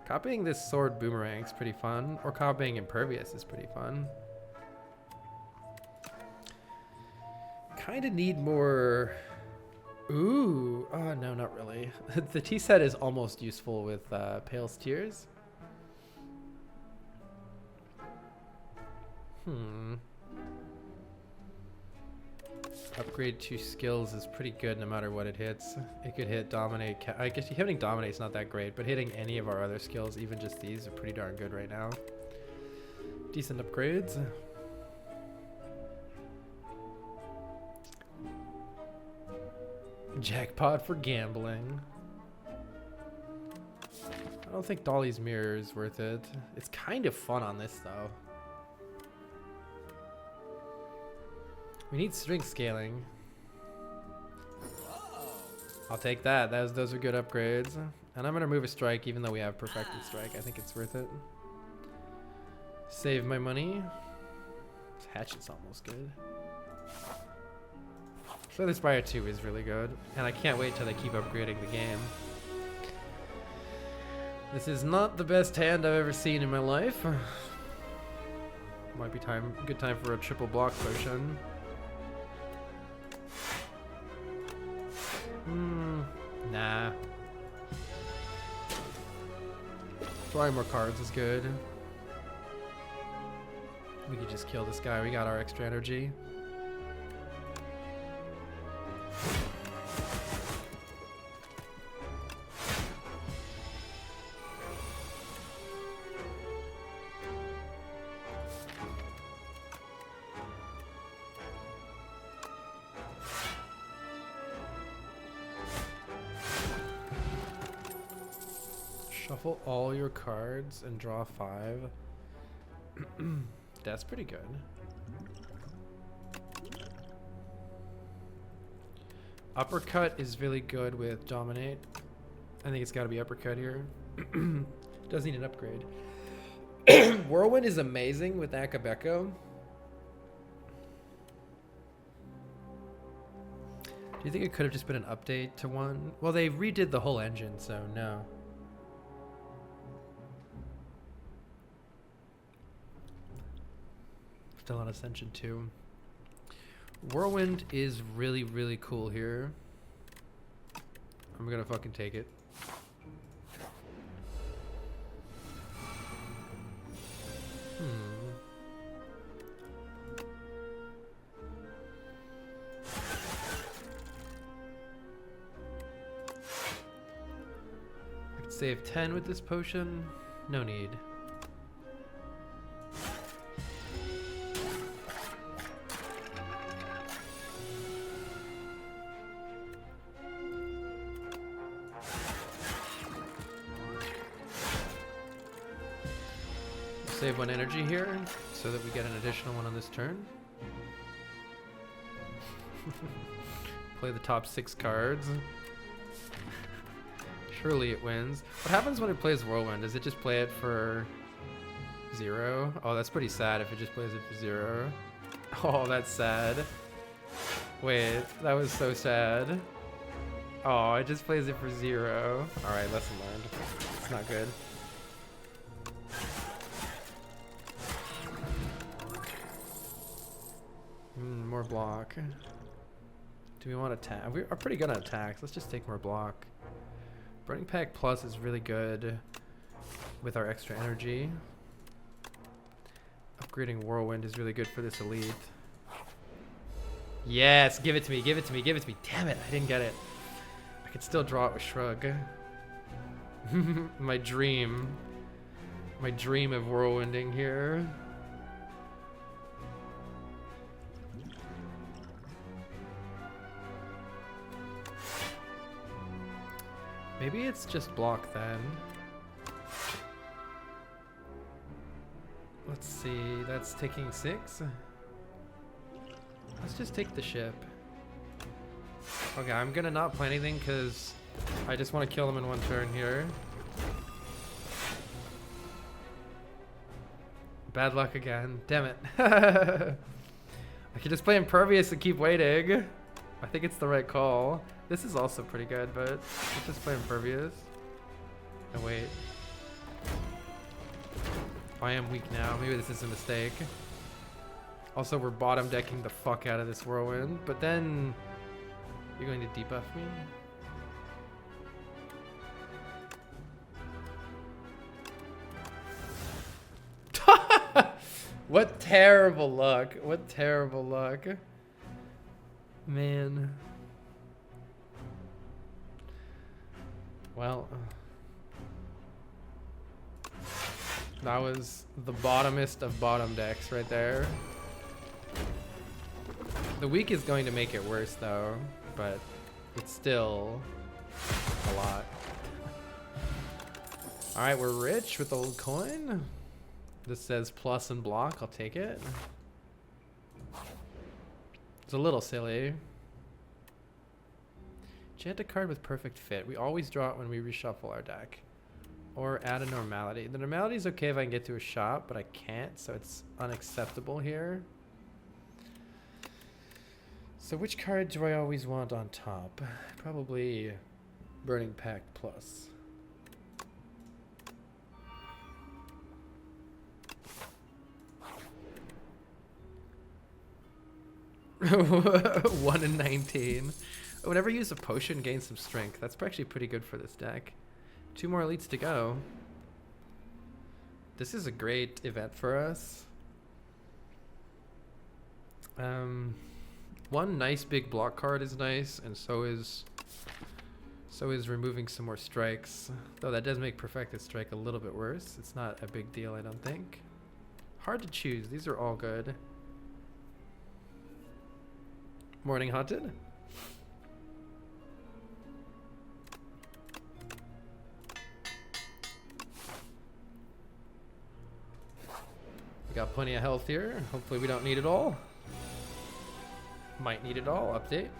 Copying this sword boomerang is pretty fun, or copying impervious is pretty fun. Kind of need more. Ooh, oh no, not really. The tea set is almost useful with Pale's Tears. Upgrade 2 skills is pretty good no matter what it hits. It could hit Dominate. I guess hitting Dominate is not that great, but hitting any of our other skills, even just these, are pretty darn good right now. Decent upgrades. Jackpot for gambling. I don't think Dolly's Mirror is worth it. It's kind of fun on this though. We need strength scaling. I'll take that. Those are good upgrades. And I'm gonna remove a strike even though we have perfected strike. I think it's worth it. Save my money. This hatchet's almost good. So the Spire 2 is really good, and I can't wait till they keep upgrading the game. This is not the best hand I've ever seen in my life. Might be good time for a triple block potion. Nah. Drawing more cards is good. We could just kill this guy. We got our extra energy. Shuffle all your cards and draw 5. That's pretty good. Uppercut is really good with Dominate. I think it's got to be Uppercut here. Does need an upgrade. Whirlwind is amazing with Akabeko. Do you think it could have just been an update to 1? Well, they redid the whole engine, so no. Still on Ascension 2. Whirlwind is really, really cool here. I'm gonna fucking take it. I could save 10 with this potion. No need. Save 1 energy here so that we get an additional one on this turn. Play the top 6 cards. Surely it wins. What happens when it plays Whirlwind? Does it just play it for 0? Oh, that's pretty sad if it just plays it for 0. Oh, that's sad. Wait, that was so sad. Oh, it just plays it for 0. Alright, lesson learned. It's not good. More block. Do we want to attack? We are pretty good on attacks. Let's just take more block. Burning Pack Plus is really good with our extra energy. Upgrading Whirlwind is really good for this elite. Yes, give it to me, give it to me, give it to me. Damn it, I didn't get it. I could still draw it with Shrug. My dream. My dream of whirlwinding here. Maybe it's just block then. Let's see, that's taking 6. Let's just take the ship. Okay, I'm gonna not play anything because I just want to kill them in 1 turn here. Bad luck again. Damn it. I could just play Impervious and keep waiting. I think it's the right call. This is also pretty good, but let's just play Impervious. And wait. I am weak now. Maybe this is a mistake. Also, we're bottom decking the fuck out of this Whirlwind, but then you're going to debuff me? What terrible luck. What terrible luck. Man. Well, that was the bottomest of bottom decks right there. The weak is going to make it worse though, but it's still a lot. Alright, we're rich with old coin. This says plus and block, I'll take it. It's a little silly. Enchant a card with perfect fit. We always draw it when we reshuffle our deck. or add a normality. The normality is okay if I can get to a shop, but I can't, so it's unacceptable here. So which card do I always want on top? Probably Burning Pact Plus. One in 19. Whenever you use a potion, gain some strength. That's actually pretty good for this deck. 2 more elites to go. This is a great event for us. One nice big block card is nice, and so is removing some more strikes. Though that does make Perfected Strike a little bit worse. It's not a big deal, I don't think. Hard to choose. These are all good. Morning Haunted. We got plenty of health here. Hopefully we don't need it all. Might need it all. Update.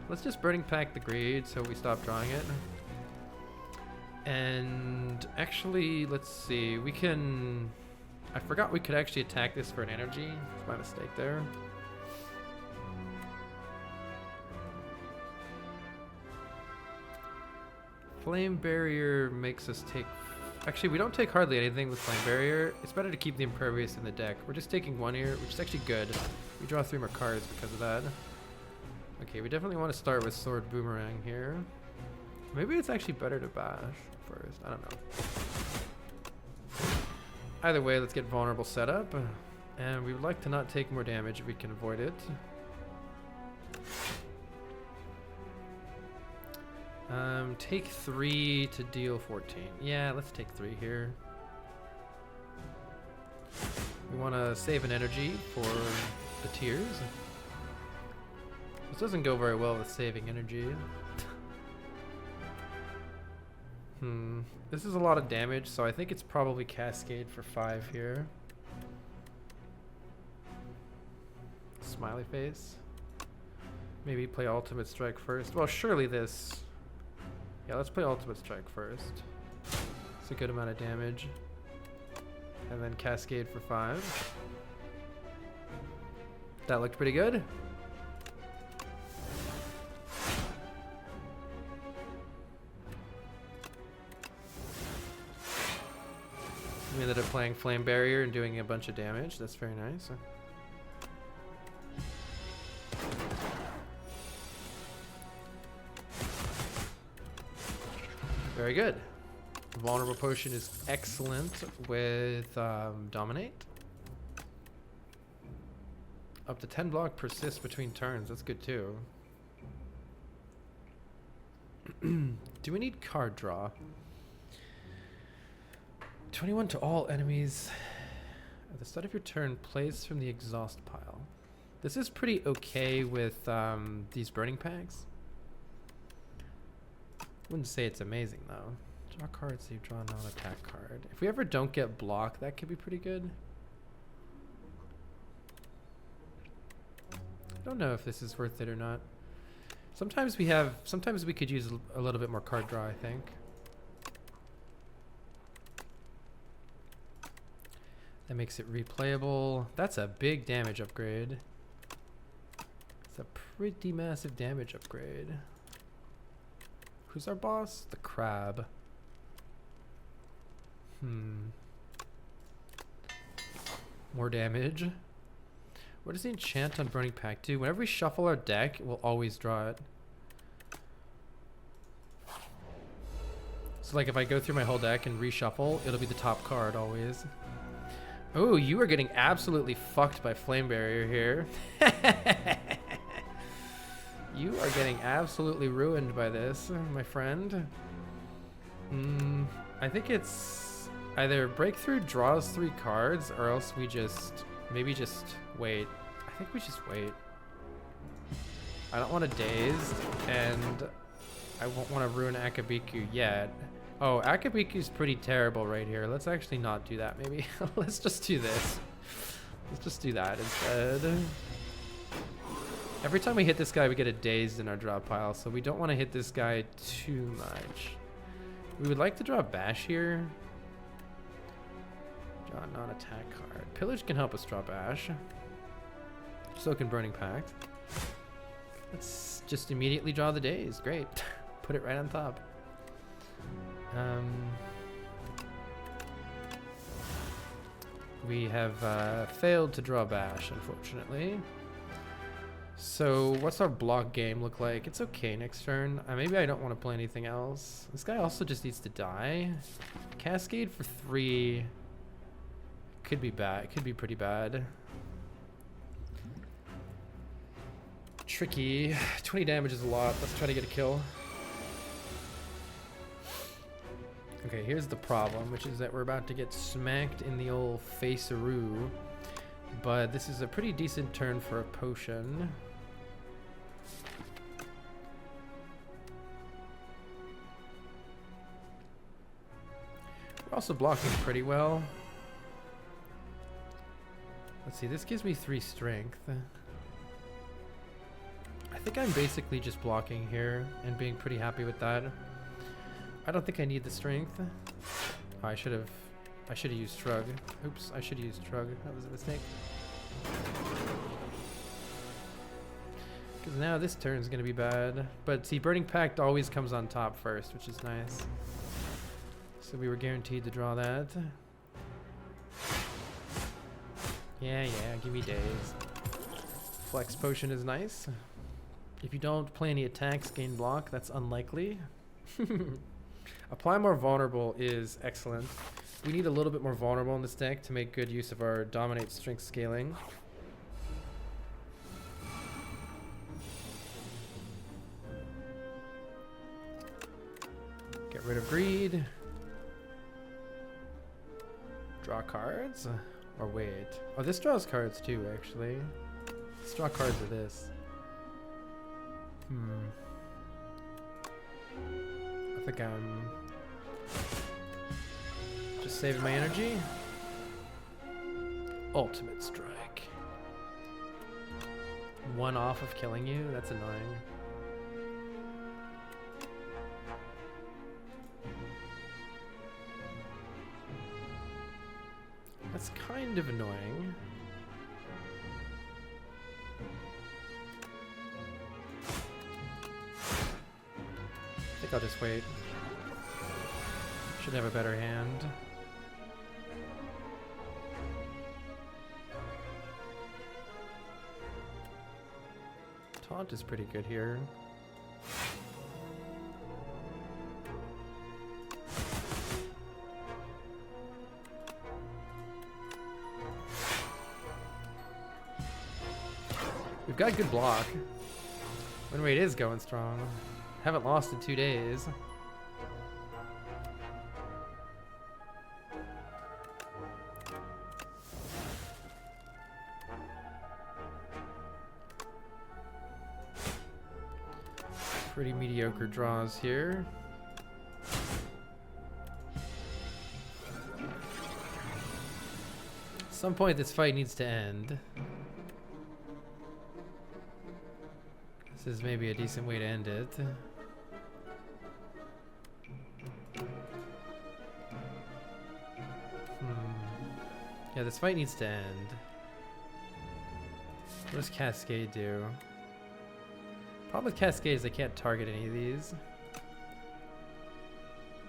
Let's just Burning Pact the Greed so we stop drawing it. And actually, let's see. We can... I forgot we could actually attack this for an energy. It's my mistake there. Flame Barrier makes us take... Actually, we don't take hardly anything with Flame Barrier. It's better to keep the Impervious in the deck. We're just taking 1 here, which is actually good. We draw 3 more cards because of that. Okay, we definitely want to start with Sword Boomerang here. Maybe it's actually better to bash first. I don't know. Either way, let's get Vulnerable setup. And we would like to not take more damage if we can avoid it. Take 3 to deal 14. Yeah, let's take 3 here. We want to save an energy for the tears. This doesn't go very well with saving energy. This is a lot of damage, so I think it's probably Cascade for 5 here. Smiley face. Maybe play Ultimate Strike first. Well, surely this... Yeah, let's play Ultimate Strike first. It's a good amount of damage. And then Cascade for 5. That looked pretty good. We ended up playing Flame Barrier and doing a bunch of damage. That's very nice. Very good. Vulnerable Potion is excellent with Dominate. Up to 10 block persists between turns. That's good too. Do we need card draw? 21 to all enemies. At the start of your turn, plays from the exhaust pile. This is pretty okay with these burning packs. Wouldn't say it's amazing though. Draw cards so you draw a non-attack card. If we ever don't get block, that could be pretty good. I don't know if this is worth it or not. Sometimes we could use a little bit more card draw, I think. That makes it replayable. That's a big damage upgrade. It's a pretty massive damage upgrade. Who's our boss? The crab. More damage. What does the enchant on Burning Pact do? Whenever we shuffle our deck, we'll always draw it. So like if I go through my whole deck and reshuffle, it'll be the top card always. Oh, you are getting absolutely fucked by Flame Barrier here. You are getting absolutely ruined by this, my friend. I think it's either Breakthrough draws 3 cards, or else we maybe just wait. I think we just wait. I don't want to Dazed, and I won't want to ruin Akabiku yet. Oh, Akabiku's pretty terrible right here. Let's actually not do that, maybe. Let's just do this. Let's just do that instead. Every time we hit this guy, we get a Dazed in our draw pile, so we don't want to hit this guy too much. We would like to draw Bash here. Draw a non-attack card. Pillage can help us draw Bash. So can Burning Pact. Let's just immediately draw the days. Great. Put it right on top. We have failed to draw Bash, unfortunately. So what's our block game look like? It's okay next turn. Maybe I don't want to play anything else. This guy also just needs to die. Cascade for 3 could be bad. It could be pretty bad. Tricky. 20 damage is a lot. Let's try to get a kill. Okay, here's the problem, which is that we're about to get smacked in the old face-a-roo. But this is a pretty decent turn for a potion. We're also blocking pretty well. Let's see, this gives me 3 strength. I think I'm basically just blocking here and being pretty happy with that. I don't think I need the strength. Oh, I should have used Shrug. Oops, I should have used Shrug. That was a mistake. Because now this turn's gonna be bad. But see, Burning Pact always comes on top first, which is nice. So we were guaranteed to draw that. Yeah, give me days. Flex Potion is nice. If you don't play any attacks, gain block. That's unlikely. Apply More Vulnerable is excellent. We need a little bit more vulnerable in this deck to make good use of our Dominate Strength scaling. Get rid of Greed. Draw cards. Or wait. Oh, this draws cards too, actually. Let's draw cards with this. I think I'm just saving my energy. Ultimate Strike. 1 off of killing you? That's annoying. That's kind of annoying. I think I'll just wait. Should have a better hand. Taunt is pretty good here. We've got good block. Win rate is going strong. Haven't lost in 2 days. Pretty mediocre draws here. At some point this fight needs to end. This is maybe a decent way to end it. Yeah, this fight needs to end. What does Cascade do? Problem with Cascade is I can't target any of these.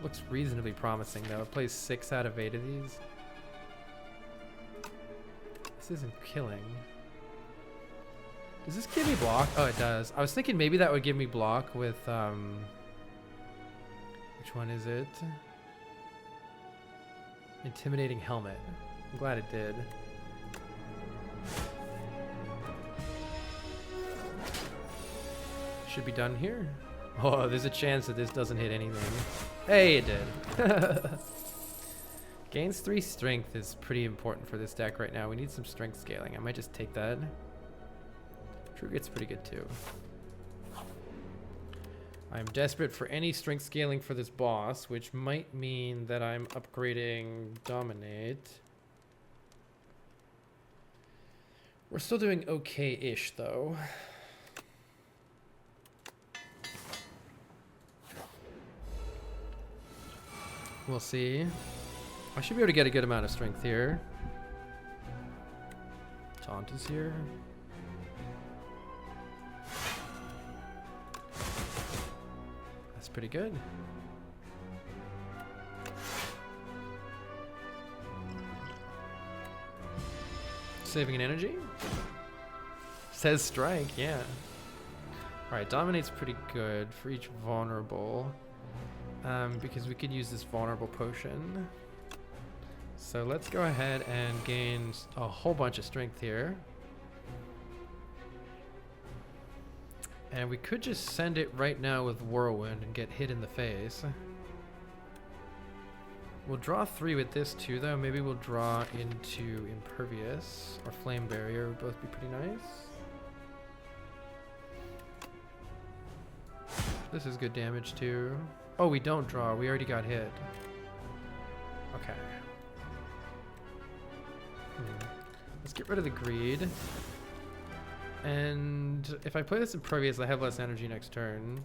Looks reasonably promising though. It plays 6 out of 8 of these. This isn't killing. Does this give me block? Oh, it does. I was thinking maybe that would give me block with, which one is it? Intimidating Helmet. I'm glad it did. Should be done here. Oh, there's a chance that this doesn't hit anything. Hey, it did. Gains 3 strength is pretty important for this deck right now. We need some strength scaling. I might just take that. True gets pretty good too. I'm desperate for any strength scaling for this boss, which might mean that I'm upgrading Dominate. We're still doing okay-ish though. We'll see. I should be able to get a good amount of strength here. Taunt is here. That's pretty good. Saving an energy. Says strike, yeah. Alright, dominate's pretty good for each vulnerable. Because we could use this vulnerable potion. So let's go ahead and gain a whole bunch of strength here. And we could just send it right now with Whirlwind and get hit in the face. We'll draw 3 with this too though. Maybe we'll draw into Impervious or Flame Barrier would both be pretty nice. This is good damage too. Oh, we don't draw. We already got hit. Okay. Let's get rid of the greed. And if I play this Impervious, I have less energy next turn.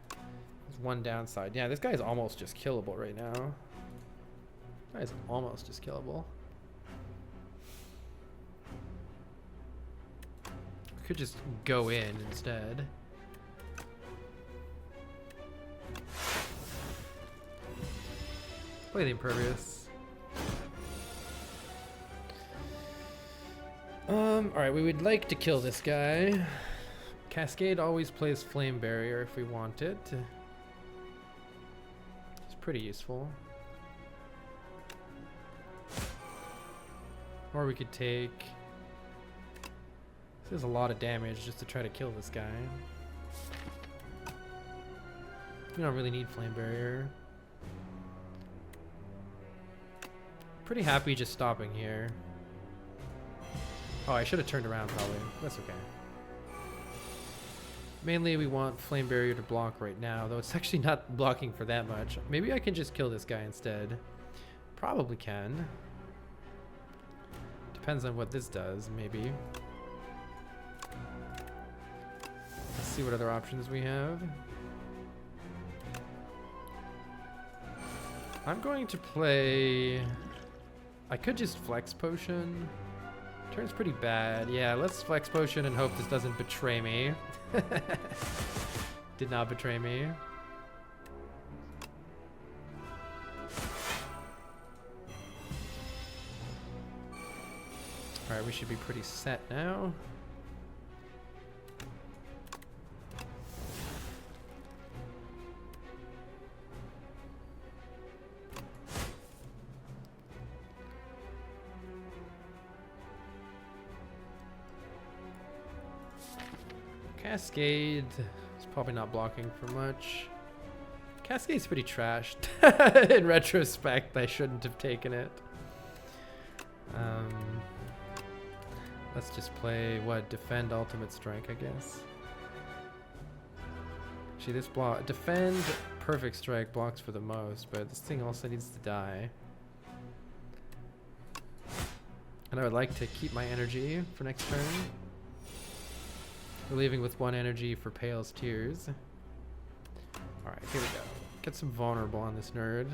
There's one downside. Yeah, this guy is almost just killable right now. This guy is almost just killable. We could just go in instead. Play the Impervious. Alright, we would like to kill this guy. Cascade always plays Flame Barrier if we want it. It's pretty useful. Or we could take... This is a lot of damage just to try to kill this guy. We don't really need Flame Barrier. Pretty happy just stopping here. Oh, I should have turned around probably. That's okay. Mainly we want Flame Barrier to block right now, though it's actually not blocking for that much. Maybe I can just kill this guy instead. Probably can. Depends on what this does, maybe. Let's see what other options we have. I'm going to play... I could just Flex Potion. Turn's pretty bad. Yeah, let's Flex Potion and hope this doesn't betray me. Did not betray me. Alright, we should be pretty set now. Cascade is probably not blocking for much. Cascade's pretty trashed. In retrospect, I shouldn't have taken it. Let's just play, what, Defend Ultimate Strike, I guess. Actually, this block... Defend Perfect Strike blocks for the most, but this thing also needs to die. And I would like to keep my energy for next turn. We're leaving with 1 energy for Pale's Tears. Alright, here we go. Get some vulnerable on this nerd.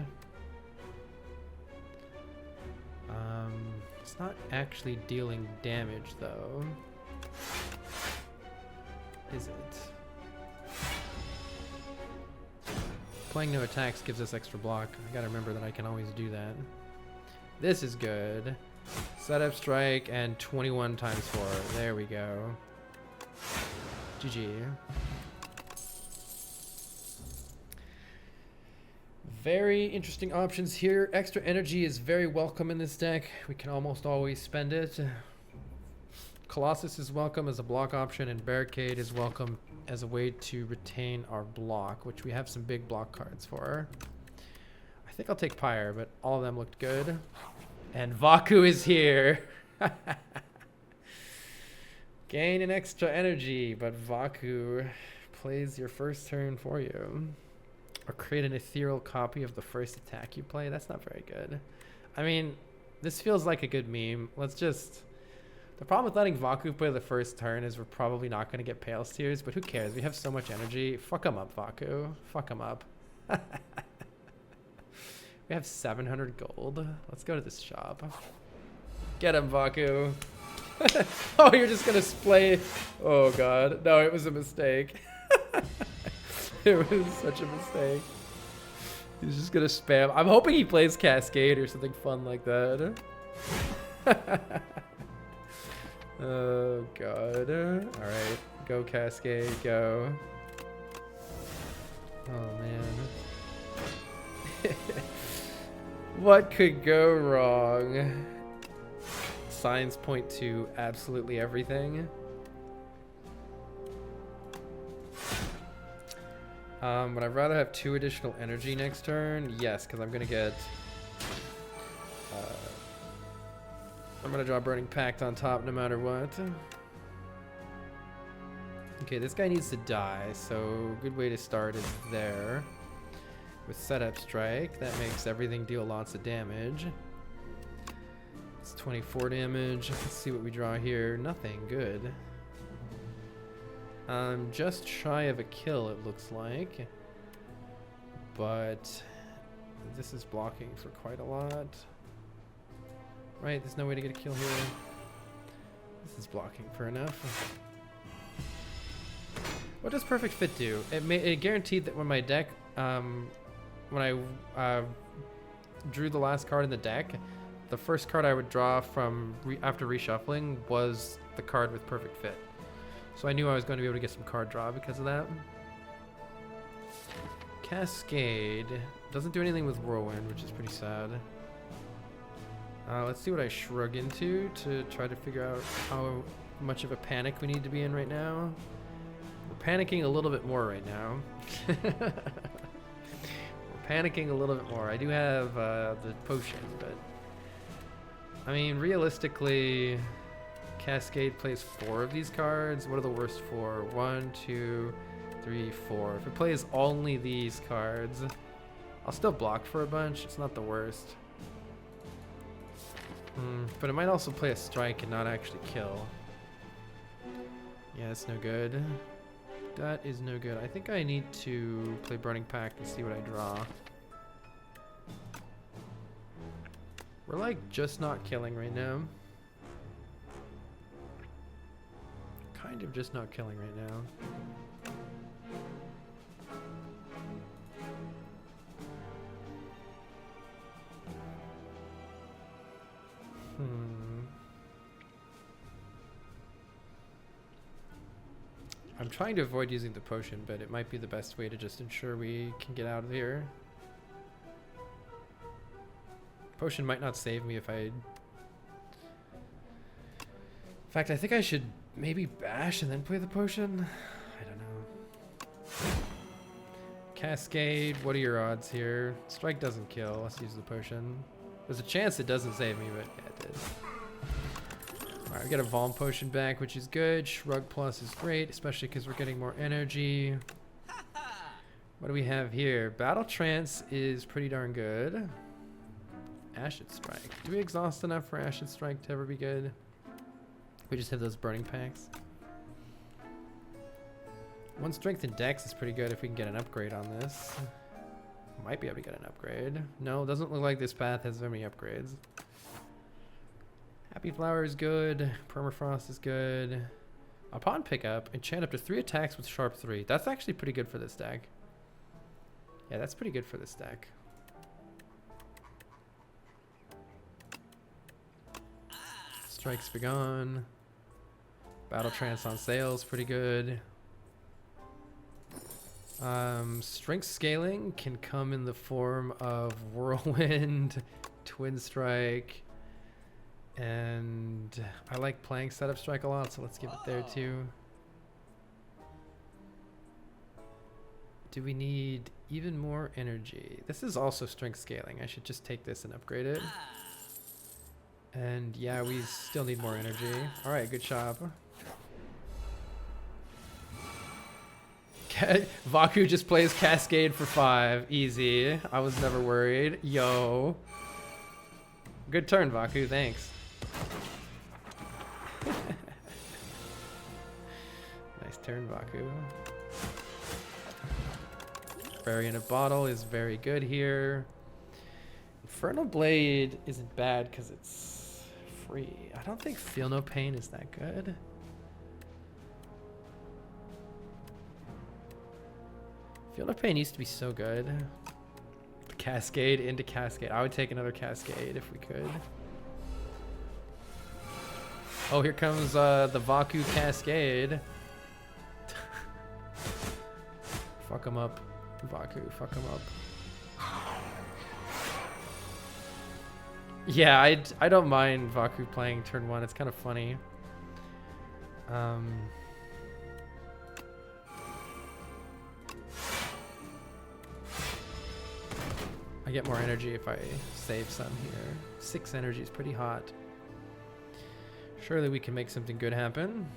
It's not actually dealing damage though. Is it? Playing no attacks gives us extra block. I gotta remember that I can always do that. This is good. Setup strike and 21 times 4. There we go. GG. Very interesting options here. Extra energy is very welcome in this deck. We can almost always spend it. Colossus is welcome as a block option, and Barricade is welcome as a way to retain our block, which we have some big block cards for. I think I'll take Pyre, but all of them looked good. And Vaku is here. Gain an extra energy, but Vaku plays your first turn for you. Or create an ethereal copy of the first attack you play. That's not very good. I mean, this feels like a good meme. Let's just... The problem with letting Vaku play the first turn is we're probably not going to get Pale's Tears, but who cares? We have so much energy. Fuck him up, Vaku. Fuck him up. We have 700 gold. Let's go to this shop. Get him, Vaku. Oh, you're just gonna splay. Oh god. No, it was a mistake. It was such a mistake. He's just gonna spam. I'm hoping he plays Cascade or something fun like that. Oh god. Alright. Go Cascade, go. Oh man. What could go wrong? Signs point to absolutely everything. Would I rather have 2 additional energy next turn? Yes, because I'm gonna get I'm gonna draw Burning Pact on top no matter what. Okay, this guy needs to die, so good way to start is there. With Setup Strike, that makes everything deal lots of damage. It's 24 damage. Let's see what we draw here. Nothing. Good. Just shy of a kill, it looks like. But this is blocking for quite a lot. Right, there's no way to get a kill here. This is blocking for enough. What does Perfect Fit do? It guaranteed that when my deck, when I drew the last card in the deck, the first card I would draw from after reshuffling was the card with Perfect Fit. So I knew I was going to be able to get some card draw because of that. Cascade doesn't do anything with Whirlwind, which is pretty sad. Let's see what I shrug into to try to figure out how much of a panic we need to be in right now. We're panicking a little bit more right now. We're panicking a little bit more. I do have the potion, but I mean, realistically, Cascade plays 4 of these cards. What are the worst 4? 1, 2, 3, 4. If it plays only these cards, I'll still block for a bunch. It's not the worst. But it might also play a strike and not actually kill. Yeah, it's no good. That is no good. I think I need to play Burning Pact and see what I draw. We're like just not killing right now. Kind of just not killing right now. I'm trying to avoid using the potion, but it might be the best way to just ensure we can get out of here. Potion might not save me if I... In fact, I think I should maybe bash and then play the potion. I don't know. Cascade, what are your odds here? Strike doesn't kill. Let's use the potion. There's a chance it doesn't save me, but yeah, it did. Alright, we got a Valm potion back, which is good. Shrug Plus is great, especially because we're getting more energy. What do we have here? Battle Trance is pretty darn good. Acid Strike. Do we exhaust enough for Acid Strike to ever be good? We just have those Burning Packs. 1 Strength and Dex is pretty good if we can get an upgrade on this. Might be able to get an upgrade. No, doesn't look like this path has very many upgrades. Happy Flower is good. Permafrost is good. Upon pickup, enchant up to 3 attacks with Sharp 3. That's actually pretty good for this deck. Yeah, that's pretty good for this deck. Strike's Begone. Battle Trance on sale is pretty good. Strength scaling can come in the form of Whirlwind, Twin Strike, and I like playing Setup Strike a lot, so let's give it there too. Do we need even more energy? This is also strength scaling. I should just take this and upgrade it. And yeah, we still need more energy. All right, good job. Vaku just plays Cascade for 5. Easy. I was never worried. Yo. Good turn, Vaku. Thanks. Nice turn, Vaku. Fairy in a Bottle is very good here. Infernal Blade isn't bad because it's free. I don't think Feel No Pain is that good. Feel No Pain used to be so good. Cascade into Cascade. I would take another Cascade if we could. Oh, here comes the Vaku Cascade. Fuck him up. Vaku, fuck him up. Yeah, I don't mind Vaku playing turn 1. It's kind of funny. I get more energy if I save some here. 6 energy is pretty hot. Surely we can make something good happen.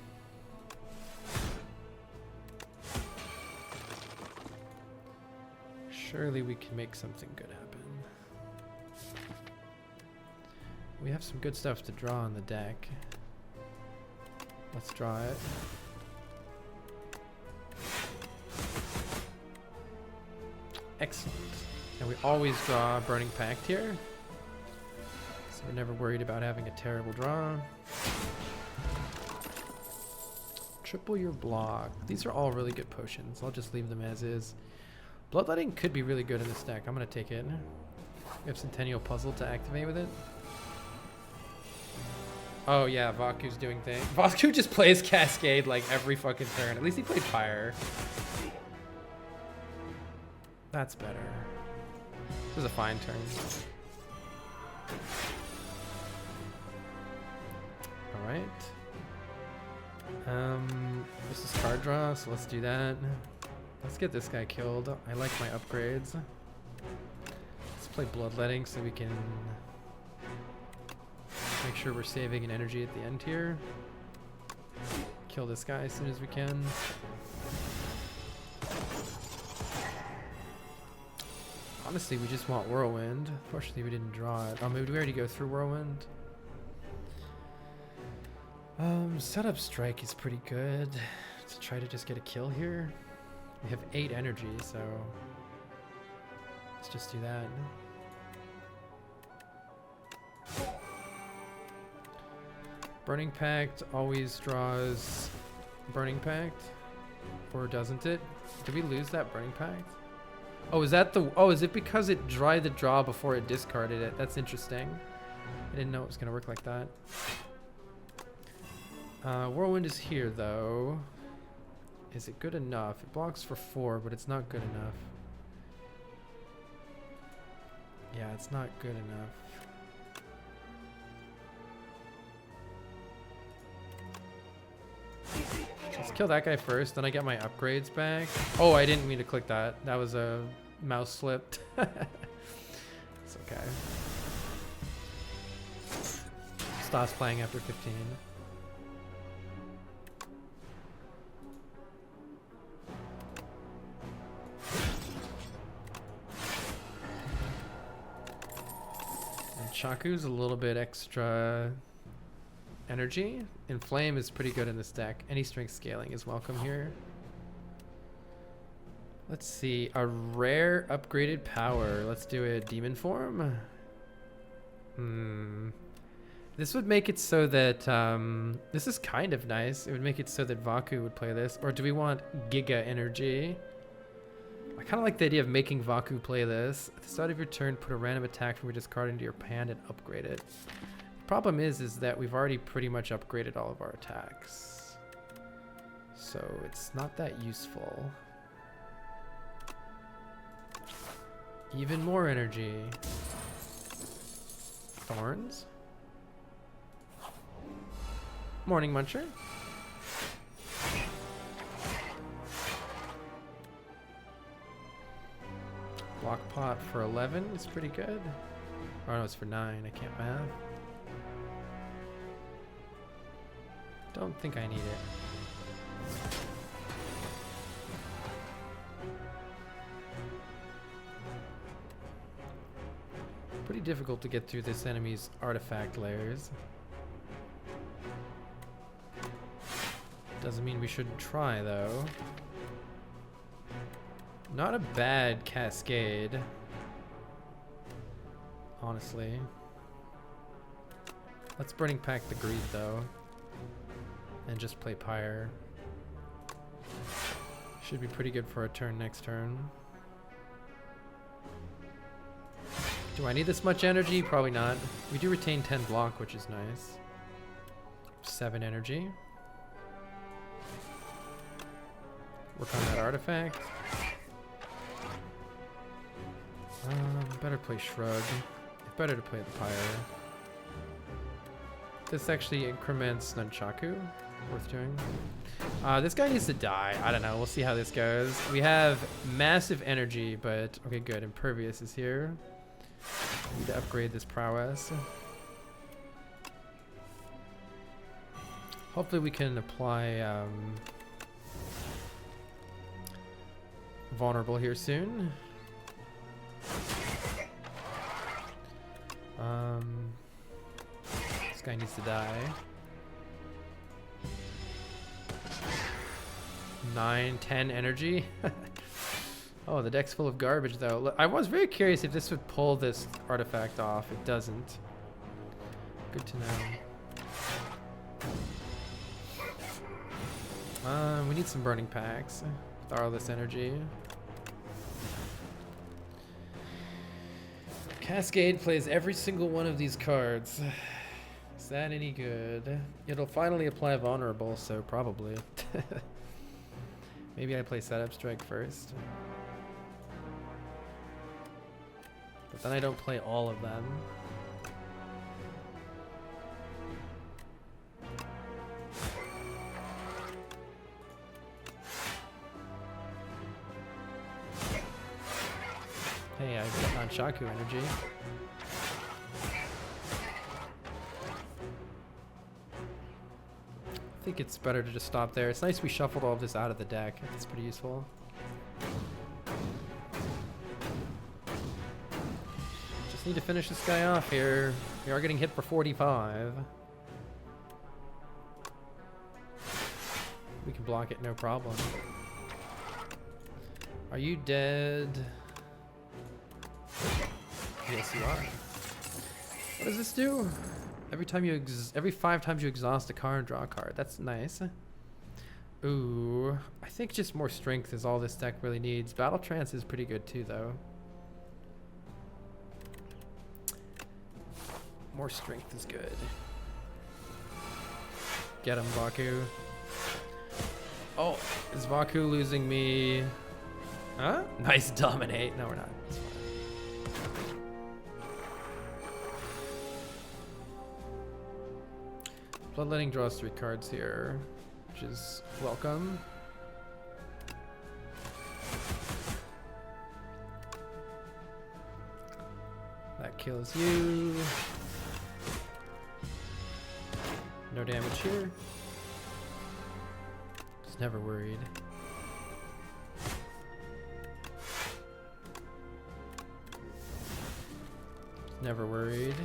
Surely we can make something good happen. We have some good stuff to draw on the deck. Let's draw it. Excellent. And we always draw Burning Pact here. So we're never worried about having a terrible draw. Triple your block. These are all really good potions. I'll just leave them as is. Bloodletting could be really good in this deck. I'm going to take it. We have Centennial Puzzle to activate with it. Oh yeah, Vaku's doing things. Vaku just plays Cascade like every fucking turn. At least he played Fire. That's better. It was a fine turn. Alright. This is card draw, so let's do that. Let's get this guy killed. I like my upgrades. Let's play Bloodletting so we can make sure we're saving an energy at the end here. Kill this guy as soon as we can. Honestly, we just want Whirlwind. Fortunately, we didn't draw it. Oh, maybe we already go through Whirlwind? Setup Strike is pretty good. Let's try to just get a kill here. We have 8 energy, so let's just do that. Burning Pact always draws Burning Pact, or doesn't it? Did we lose that Burning Pact? Oh, is that the? Oh, is it because it tried the draw before it discarded it? That's interesting. I didn't know it was gonna work like that. Whirlwind is here though. Is it good enough? It blocks for 4, but it's not good enough. Yeah, it's not good enough. Let's kill that guy first, then I get my upgrades back. Oh, I didn't mean to click that. That was a mouse slip. It's okay. Stops playing after 15. Shaku's a little bit extra energy. Inflame is pretty good in this deck. Any strength scaling is welcome here. Let's see. A rare upgraded power. Let's do a demon form. This would make it so that this is kind of nice. It would make it so that Vaku would play this. Or do we want Giga Energy? I kind of like the idea of making Vaku play this. At the start of your turn, put a random attack from your discard into your hand and upgrade it. The problem is that we've already pretty much upgraded all of our attacks. So it's not that useful. Even more energy. Thorns. Morning Muncher. Block pot for 11 is pretty good. Oh no, it's for 9. I can't math. Don't think I need it. Pretty difficult to get through this enemy's artifact layers. Doesn't mean we shouldn't try though. Not a bad Cascade. honestly. Let's Burning Pact the Greed, though. And just play Pyre. Should be pretty good for a turn next turn. Do I need this much energy? Probably not. We do retain 10 block, which is nice. 7 energy. Work on that artifact. Better play Shrug. Better to play the Pyre. This actually increments Nunchaku. Worth doing. This guy needs to die. I don't know. We'll see how this goes. We have massive energy, but okay, good. Impervious is here. Need to upgrade this prowess. Hopefully we can apply vulnerable here soon. This guy needs to die. 9, 10 energy. Oh, the deck's full of garbage though. I was very curious if this would pull this artifact off. It doesn't. Good to know. We need some burning packs. With all this energy. Cascade plays every single one of these cards. Is that any good? It'll finally apply vulnerable, so probably. Maybe I play setup strike first. But then I don't play all of them. Hey, I got Nunchaku energy. I think it's better to just stop there. It's nice we shuffled all of this out of the deck. It's pretty useful. Just need to finish this guy off here. We are getting hit for 45. We can block it, no problem. Are you dead? Yes, you are. What does this do? Every 5 times you exhaust a card, draw a card. That's nice. Ooh, I think just more strength is all this deck really needs. Battle Trance is pretty good too, though. More strength is good. Get him, Vaku. Oh, is Vaku losing me? Huh? Nice dominate. No, we're not. It's fine. Bloodletting draws 3 cards here, which is welcome. That kills you. No damage here. Just never worried. Just never worried.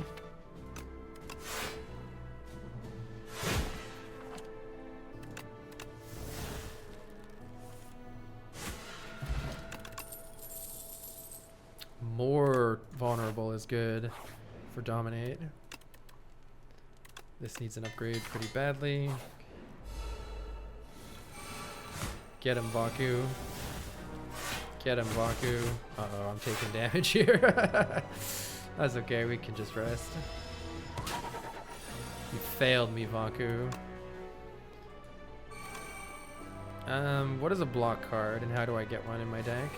More vulnerable is good for dominate. This needs an upgrade pretty badly. Get him, Vaku. Get him, Vaku. Uh-oh, I'm taking damage here. That's okay, we can just rest. You failed me, Vaku. What is a block card and how do I get one in my deck?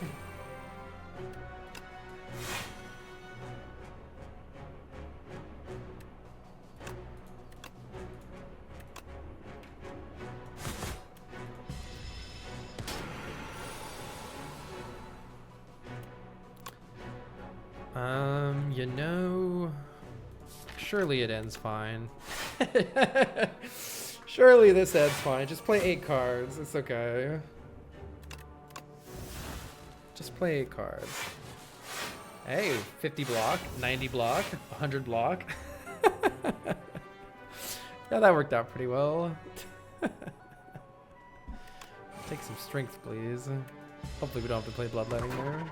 You know, surely it ends fine. Surely this ends fine. Just play 8 cards. It's okay. Just play 8 cards. Hey, 50 block, 90 block, 100 block. Yeah, that worked out pretty well. Take some strength, please. Hopefully we don't have to play Bloodletting there.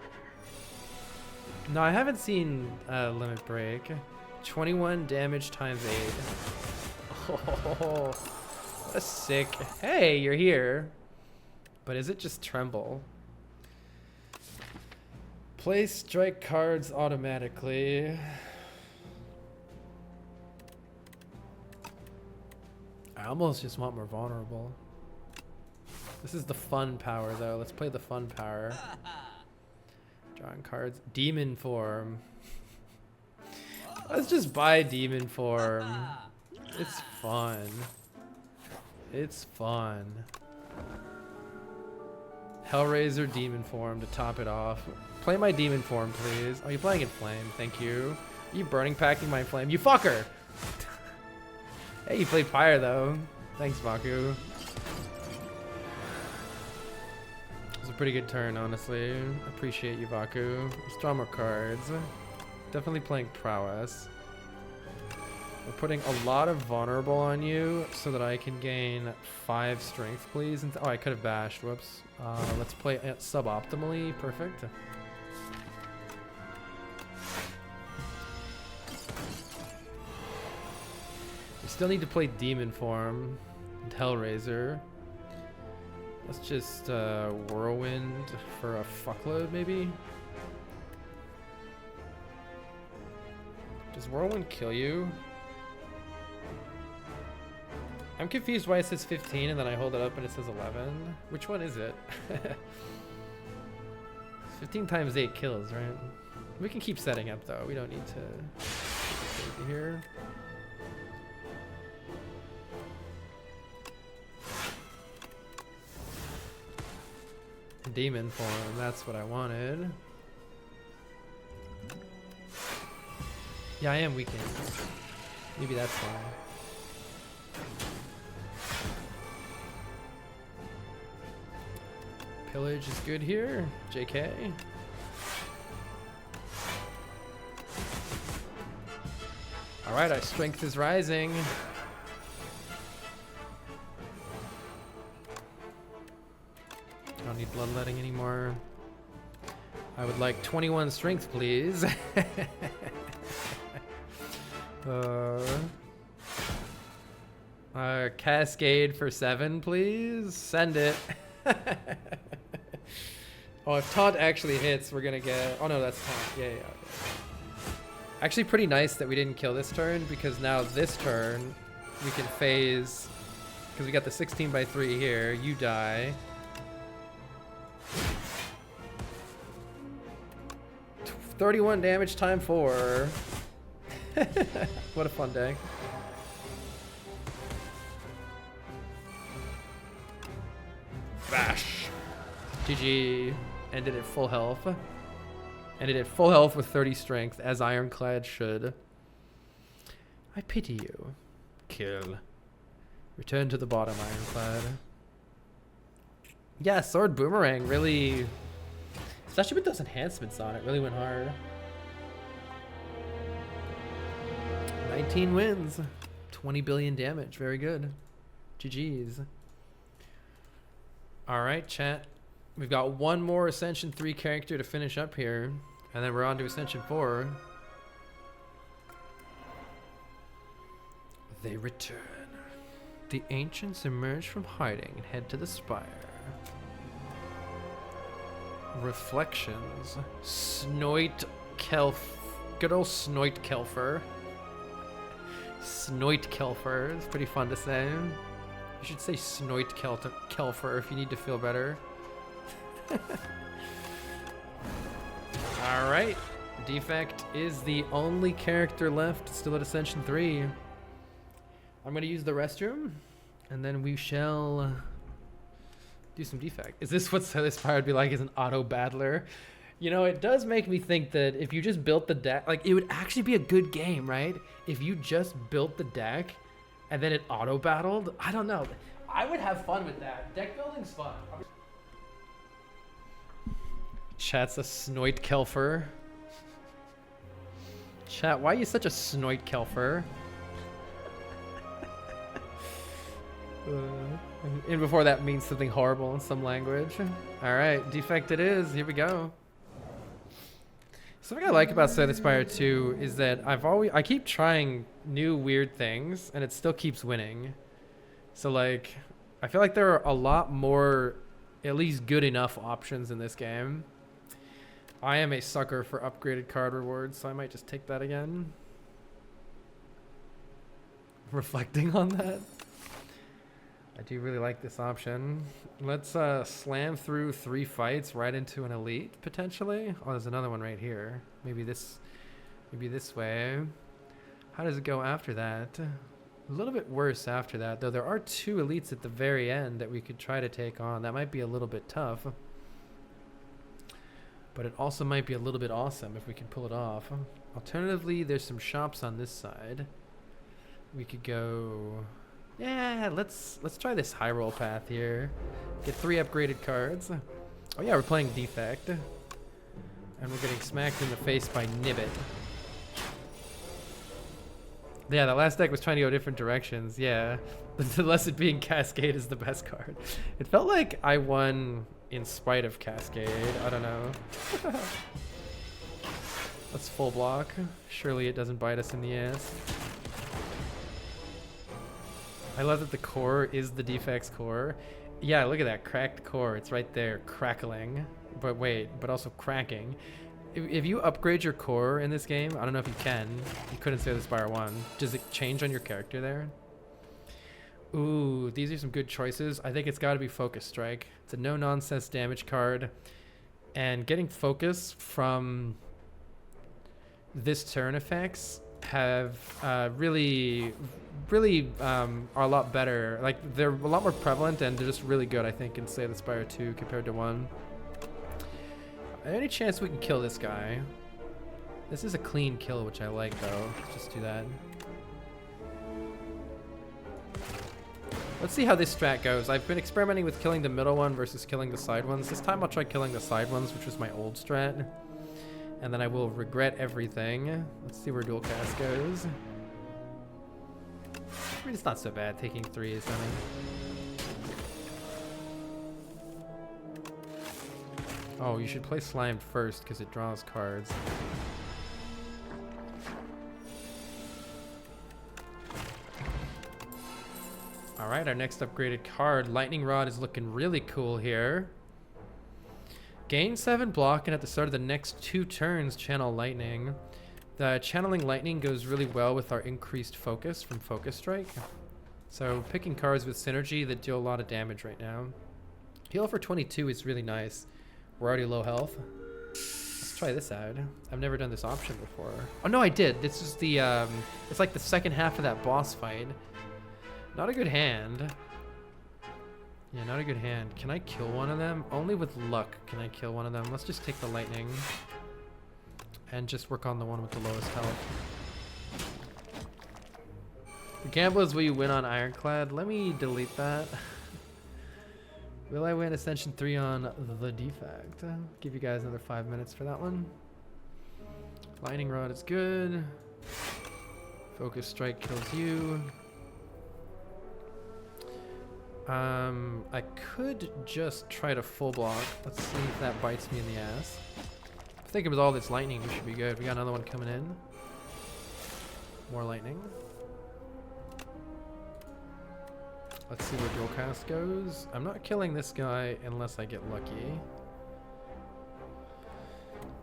No, I haven't seen Limit Break. 21 damage times 8. Oh, that's sick. Hey, you're here. But is it just Tremble? Play strike cards automatically. I almost just want more vulnerable. This is the fun power though. Let's play the fun power. Drawing cards. Demon form. Let's just buy demon form. It's fun. It's fun. Hellraiser demon form to top it off. Play my demon form, please. Oh, you're playing in flame. Thank you. Are you burning packing my flame? You fucker! Hey, you played fire though. Thanks, Baku. It was a pretty good turn, honestly. Appreciate you, Baku. Let's draw more cards. Definitely playing prowess. We're putting a lot of vulnerable on you so that I can gain 5 strength, please. And oh, I could have bashed. Whoops. Let's play suboptimally. Perfect. We still need to play demon form and Hellraiser. Let's just whirlwind for a fuckload, maybe. Does whirlwind kill you? I'm confused why it says 15 and then I hold it up and it says 11. Which one is it? 15 times 8 kills, right? We can keep setting up though. We don't need to get crazy here. Demon form, that's what I wanted. Yeah, I am weakened. Maybe that's why. Pillage is good here. JK. Alright, our strength is rising. I don't need bloodletting anymore. I would like 21 strength, please. Cascade for 7, please. Send it. Oh, if taunt actually hits, we're gonna get... Oh no, that's taunt. Yeah. Actually pretty nice that we didn't kill this turn, because now this turn we can phase, because we got the 16 by 3 here. You die. $31 damage time 4. What a fun day. Bash. GG. Ended at full health. Ended at full health with 30 strength, as Ironclad should. I pity you. Kill. Return to the bottom, Ironclad. Yeah, Sword Boomerang really... Especially with those enhancements on it, really went hard. 19 wins. 20 billion damage. Very good. GG's. Alright, chat. We've got one more Ascension 3 character to finish up here. And then we're on to Ascension 4. They return. The ancients emerge from hiding and head to the Spire. Reflections. Snoit Kelf. Good old Snoit Kelfer. Snoit Kelfer. It's pretty fun to say. You should say Snoit Kelfer if you need to feel better. Alright. Defect is the only character left still at Ascension 3. I'm going to use the restroom, and then we shall do some Defect. Is this what Spire would be like as an auto battler? You know, it does make me think that if you just built the deck, like, it would actually be a good game, right? If you just built the deck and then it auto battled. I don't know. I would have fun with that. Deck building's fun. Chat's a Snoit Kelfer. Chat, why are you such a Snoit Kelfer? And before that means something horrible in some language. Alright, Defect it is. Here we go. Something I like about Slay the Spire 2 is that I keep trying new weird things and it still keeps winning. So like, I feel like there are a lot more, at least good enough options in this game. I am a sucker for upgraded card rewards, so I might just take that again. Reflecting on that, I do really like this option. Let's slam through 3 fights right into an elite potentially. Oh, there's another one right here. Maybe this way. How does it go after that? A little bit worse after that, though. There are 2 elites at the very end that we could try to take on. That might be a little bit tough, but it also might be a little bit awesome if we can pull it off. Alternatively, there's some shops on this side. We could go, yeah, let's try this high roll path here. Get 3 upgraded cards. Oh yeah, we're playing Defect. And we're getting smacked in the face by Nibbit. Yeah, that last deck was trying to go different directions. Yeah, the lesson being Cascade is the best card. It felt like I won in spite of Cascade. I don't know. Let's full block. Surely it doesn't bite us in the ass. I love that the core is the Defect's core. Yeah, look at that cracked core. It's right there, crackling. But wait, but also cracking. If you upgrade your core in this game, I don't know if you can. You couldn't say the Spire 1. Does it change on your character there? Ooh, these are some good choices. I think it's got to be Focus Strike. It's a no-nonsense damage card. And getting focus from this turn effects have really are a lot better. Like, they're a lot more prevalent and they're just really good, I think, in Slay the Spire 2 compared to 1. Any chance we can kill this guy? This is a clean kill, which I like, though. Let's just do that. Let's see how this strat goes. I've been experimenting with killing the middle one versus killing the side ones. This time I'll try killing the side ones, which was my old strat. And then I will regret everything. Let's see where dual cast goes. I mean, it's not so bad taking 3 is something. Oh, you should play Slimed first because it draws cards. Alright, our next upgraded card, Lightning Rod, is looking really cool here. Gain 7 block, and at the start of the next 2 turns, channel Lightning. The channeling Lightning goes really well with our increased focus from Focus Strike. So picking cards with synergy that deal a lot of damage right now. Heal for 22 is really nice. We're already low health. Let's try this out. I've never done this option before. Oh no, I did. This is the, it's like the second half of that boss fight. Not a good hand. Yeah, not a good hand. Can I kill one of them? Only with luck can I kill one of them. Let's just take the lightning. And just work on the one with the lowest health. The gamble is will you win on Ironclad? Let me delete that. Will I win Ascension 3 on the Defect? Give you guys another 5 minutes for that one. Lightning Rod is good. Focus Strike kills you. I could just try to full block. Let's see if that bites me in the ass. I think with all this lightning, we should be good. We got another one coming in. More lightning. Let's see where dual cast goes. I'm not killing this guy unless I get lucky.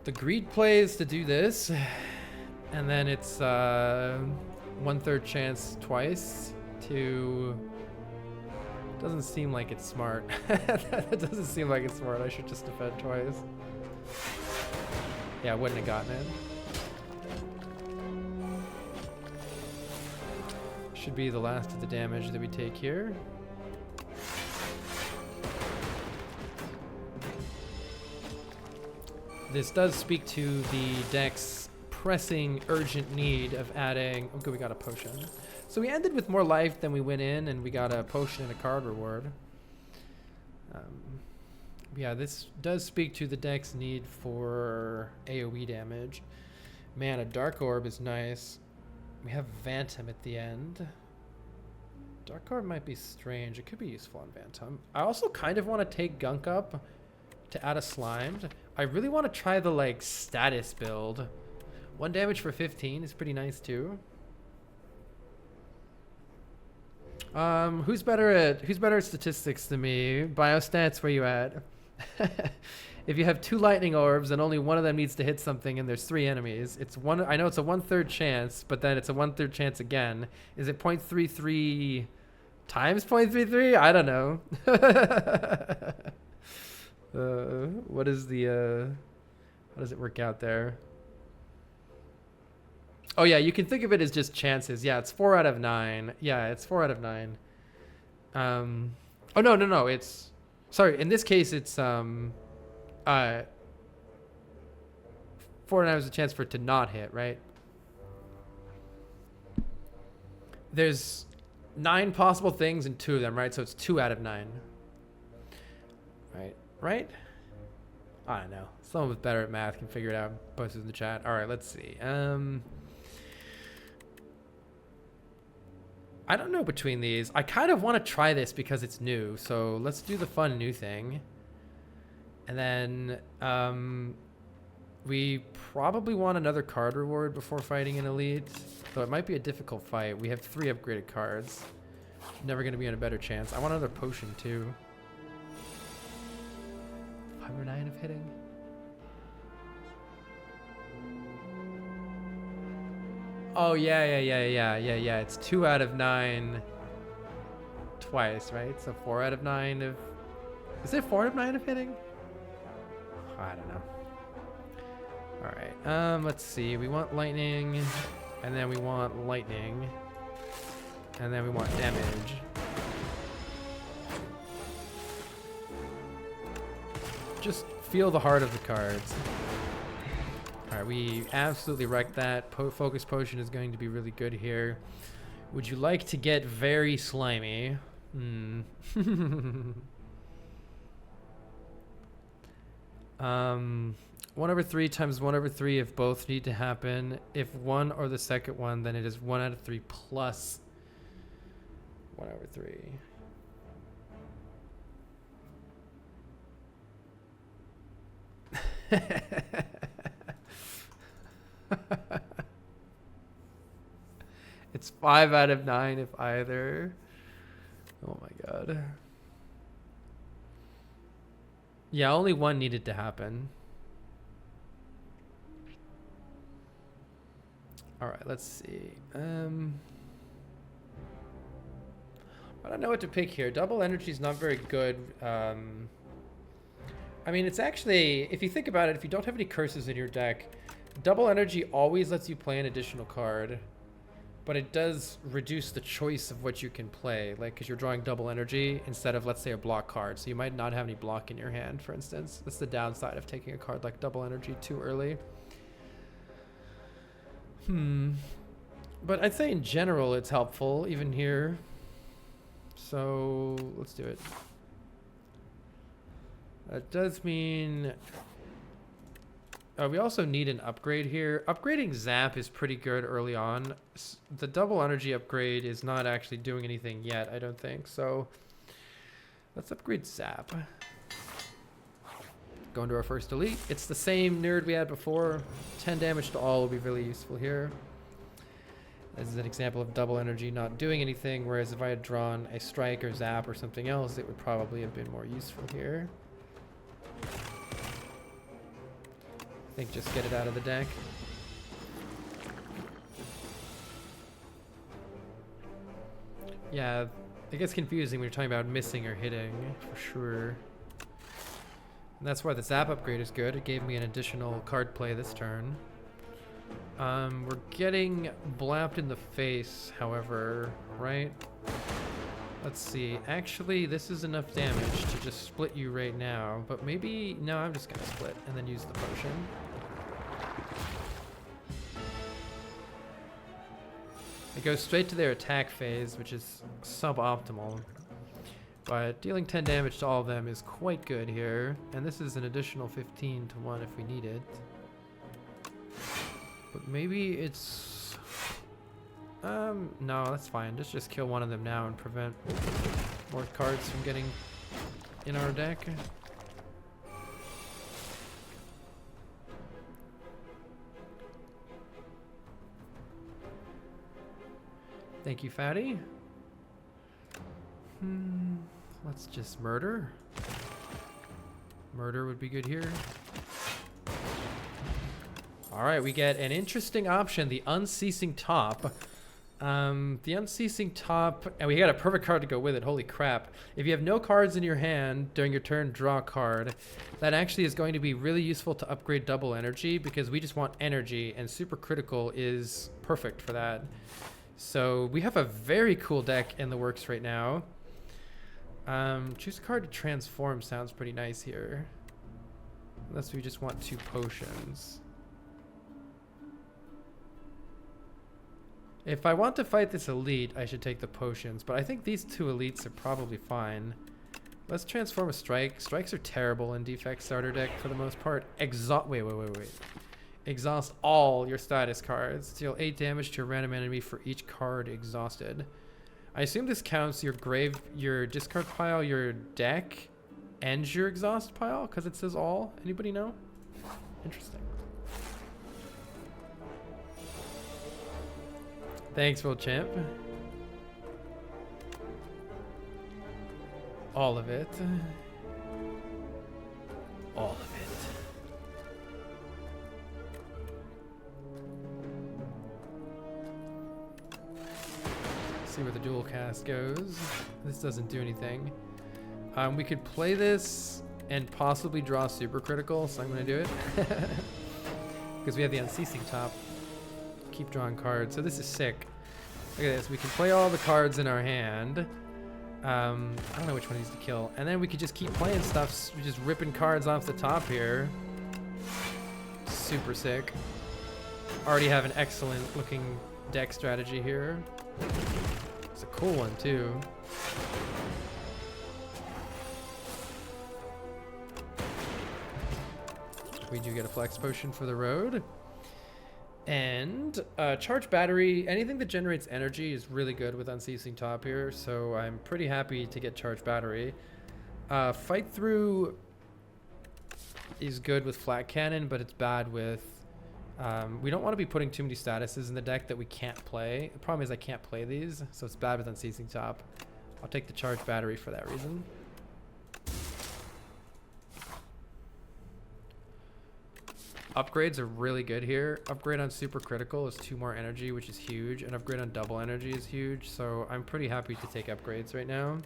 The greed plays to do this, and then it's 1/3 chance twice to. Doesn't seem like it's smart. That doesn't seem like it's smart. I should just defend twice. Yeah, I wouldn't have gotten it. Should be the last of the damage that we take here. This does speak to the deck's pressing, urgent need of adding. Oh, good, we got a potion. So we ended with more life than we went in, and we got a potion and a card reward. Yeah, this does speak to the deck's need for AoE damage. Man, a Dark Orb is nice. We have Phantom at the end. Dark Orb might be strange. It could be useful on Phantom. I also kind of want to take Gunk up to add a Slimed. I really want to try the like status build. 1 damage for 15 is pretty nice too. Who's better at statistics than me? Biostats, where you at? If you have 2 lightning orbs and only one of them needs to hit something and there's 3 enemies, it's one. I know it's a 1/3 chance, but then it's a 1/3 chance again. Is it 0.33 times 0.33? I don't know. What is the how does it work out there? Oh yeah, you can think of it as just chances. Yeah, it's 4 out of 9. Yeah, it's 4 out of 9. Oh no, it's sorry, in this case it's 4 out of 9 is a chance for it to not hit, right? There's 9 possible things and 2 of them, right? So it's 2 out of 9. Right? I don't know. Someone with better at math can figure it out. Post it in the chat. All right, let's see. I don't know between these. I kind of want to try this because it's new. So let's do the fun new thing. And then we probably want another card reward before fighting an elite. Though it might be a difficult fight. We have 3 upgraded cards. Never going to be in a better chance. I want another potion too. 5 or 9 of hitting. Oh yeah. It's 2 out of 9 twice, right? So 4 out of 9 of... Is it 4 out of 9 of hitting? I don't know. Alright, let's see. We want lightning, and then we want lightning, and then we want damage. Just feel the heart of the cards. Alright, we absolutely wrecked that. Focus potion is going to be really good here. Would you like to get very slimy? 1/3 times 1/3 if both need to happen. If one or the second one, then it is 1 out of 3 plus 1/3. It's 5 out of 9 if either. Oh my god. Yeah, only one needed to happen. Alright, let's see. I don't know what to pick here. Double energy is not very good. I mean, it's actually, if you think about it, if you don't have any curses in your deck, double energy always lets you play an additional card. But it does reduce the choice of what you can play, like, because you're drawing double energy instead of, let's say, a block card. So you might not have any block in your hand, for instance. That's the downside of taking a card like double energy too early. But I'd say in general it's helpful, even here. So let's do it. That does mean... we also need an upgrade here. Upgrading Zap is pretty good early on. The double energy upgrade is not actually doing anything yet, I don't think. So let's upgrade Zap. Going to our first elite. It's the same nerd we had before. 10 damage to all will be really useful here. This is an example of double energy not doing anything, whereas if I had drawn a strike or Zap or something else, it would probably have been more useful here. I think just get it out of the deck. Yeah, it gets confusing when you're talking about missing or hitting, for sure. And that's why the Zap upgrade is good. It gave me an additional card play this turn. We're getting blapped in the face, however, right? Let's see. Actually, this is enough damage to just split you right now. But maybe... No, I'm just going to split and then use the potion. It goes straight to their attack phase, which is suboptimal. But dealing 10 damage to all of them is quite good here. And this is an additional 15 to 1 if we need it. But maybe it's... no, that's fine. Just kill one of them now and prevent more cards from getting in our deck. Thank you, Fatty. Let's just murder. Murder would be good here. All right, we get an interesting option, the Unceasing Top. The Unceasing Top, and we got a perfect card to go with it. Holy crap. If you have no cards in your hand during your turn, draw a card. That actually is going to be really useful to upgrade double energy because we just want energy, and super critical is perfect for that. So we have a very cool deck in the works right now. Choose a card to transform sounds pretty nice here. Unless we just want 2 potions. If I want to fight this elite, I should take the potions, but I think these 2 elites are probably fine. Let's transform a strike. Strikes are terrible in Defect starter deck for the most part. Wait. Exhaust all your status cards. Deal 8 damage to a random enemy for each card exhausted. I assume this counts your discard pile, your deck, and your exhaust pile, because it says all. Anybody know? Interesting. Thanks, World Champ. All of it. All of it. See where the dual cast goes. This doesn't do anything. We could play this and possibly draw super critical, so I'm going to do it. Because we have the Unceasing Top. Keep drawing cards. So this is sick. Look at this. We can play all the cards in our hand. I don't know which one needs to kill. And then we could just keep playing stuff. We're just ripping cards off the top here. Super sick. Already have an excellent looking deck strategy here. It's a cool one too. We do get a flex potion for the road. And charge battery, anything that generates energy is really good with Unceasing Top here, so I'm pretty happy to get charge battery. Fight through is good with flat cannon, but it's bad with... we don't want to be putting too many statuses in the deck that we can't play. The problem is I can't play these, so it's bad with Unceasing Top. I'll take the charge battery for that reason. Upgrades are really good here. Upgrade on super critical is 2 more energy, which is huge, and upgrade on double energy is huge, so I'm pretty happy to take upgrades right now.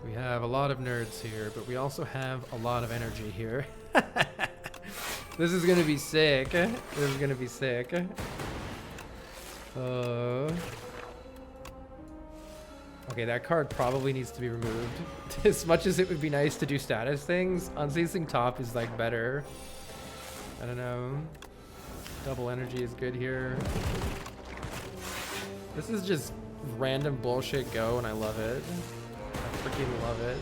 We have a lot of nerds here, but we also have a lot of energy here. This is gonna be sick. This is gonna be sick. Okay, that card probably needs to be removed. As much as it would be nice to do status things, Unceasing Top is like better. I don't know. Double energy is good here. This is just random bullshit go, and I love it. I freaking love it.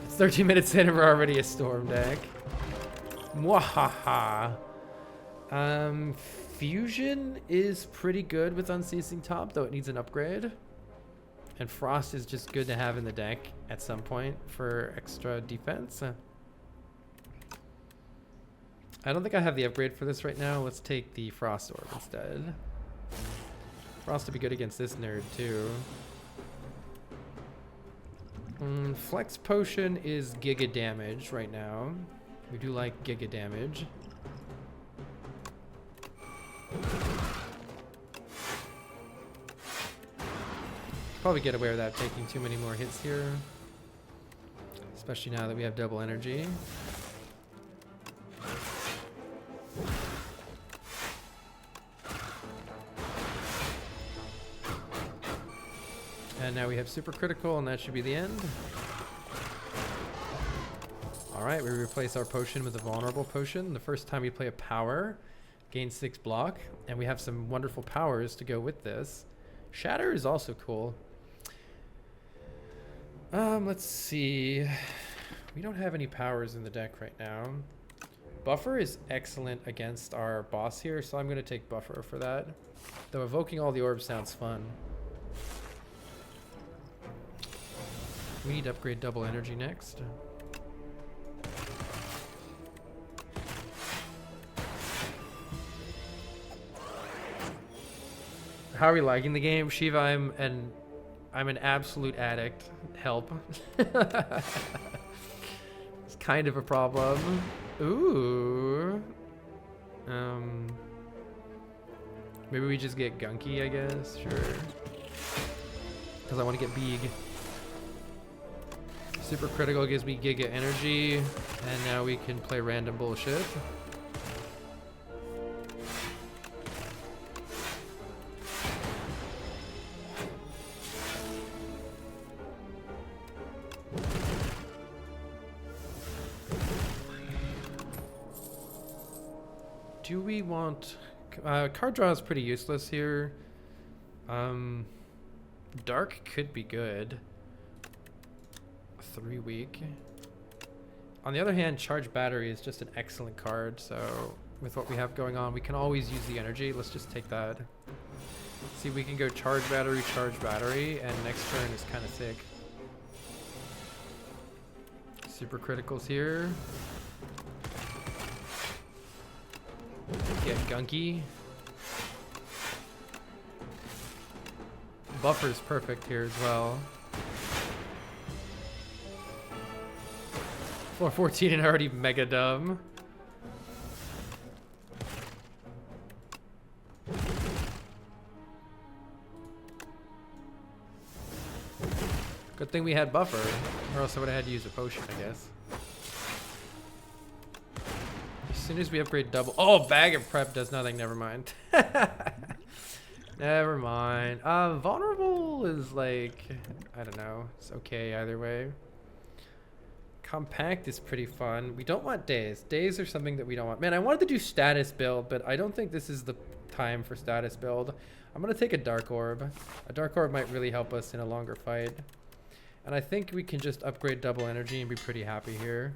It's 13 minutes in and we're already a storm deck. Mwahaha. Fusion is pretty good with Unceasing Top, though it needs an upgrade. And Frost is just good to have in the deck at some point for extra defense. I don't think I have the upgrade for this right now. Let's take the Frost Orb instead. Frost would be good against this nerd too. Flex Potion is Giga Damage right now. We do like Giga Damage. Probably get away without taking too many more hits here, especially now that we have double energy. And now we have super critical, and that should be the end. Alright, we replace our potion with a vulnerable potion. The first time we play a power, gain 6 block, and we have some wonderful powers to go with this. Shatter is also cool. Let's see. We don't have any powers in the deck right now. Buffer is excellent against our boss here, so I'm going to take Buffer for that. Though evoking all the orbs sounds fun. We need to upgrade double energy next. How are we liking the game? Shiva, I'm an absolute addict. Help. It's kind of a problem. Ooh. Maybe we just get gunky, I guess. Sure. Because I want to get big. Super critical gives me giga energy, and now we can play random bullshit. Do we want... card draw is pretty useless here. Dark could be good. 3 week. On the other hand, Charge Battery is just an excellent card, so with what we have going on, we can always use the energy. Let's just take that. See, we can go Charge Battery, and next turn is kind of sick. Super Criticals here. Get gunky. Buffer's perfect here as well. 414 and already mega dumb. Good thing we had buffer, or else I would have had to use a potion, I guess. As soon as we upgrade double... Oh, bag of prep does nothing. Never mind. Never mind. Vulnerable is like... I don't know. It's okay either way. Compact is pretty fun. We don't want days. Days are something that we don't want. Man, I wanted to do status build, but I don't think this is the time for status build. I'm going to take a Dark Orb. A Dark Orb might really help us in a longer fight. And I think we can just upgrade double energy and be pretty happy here.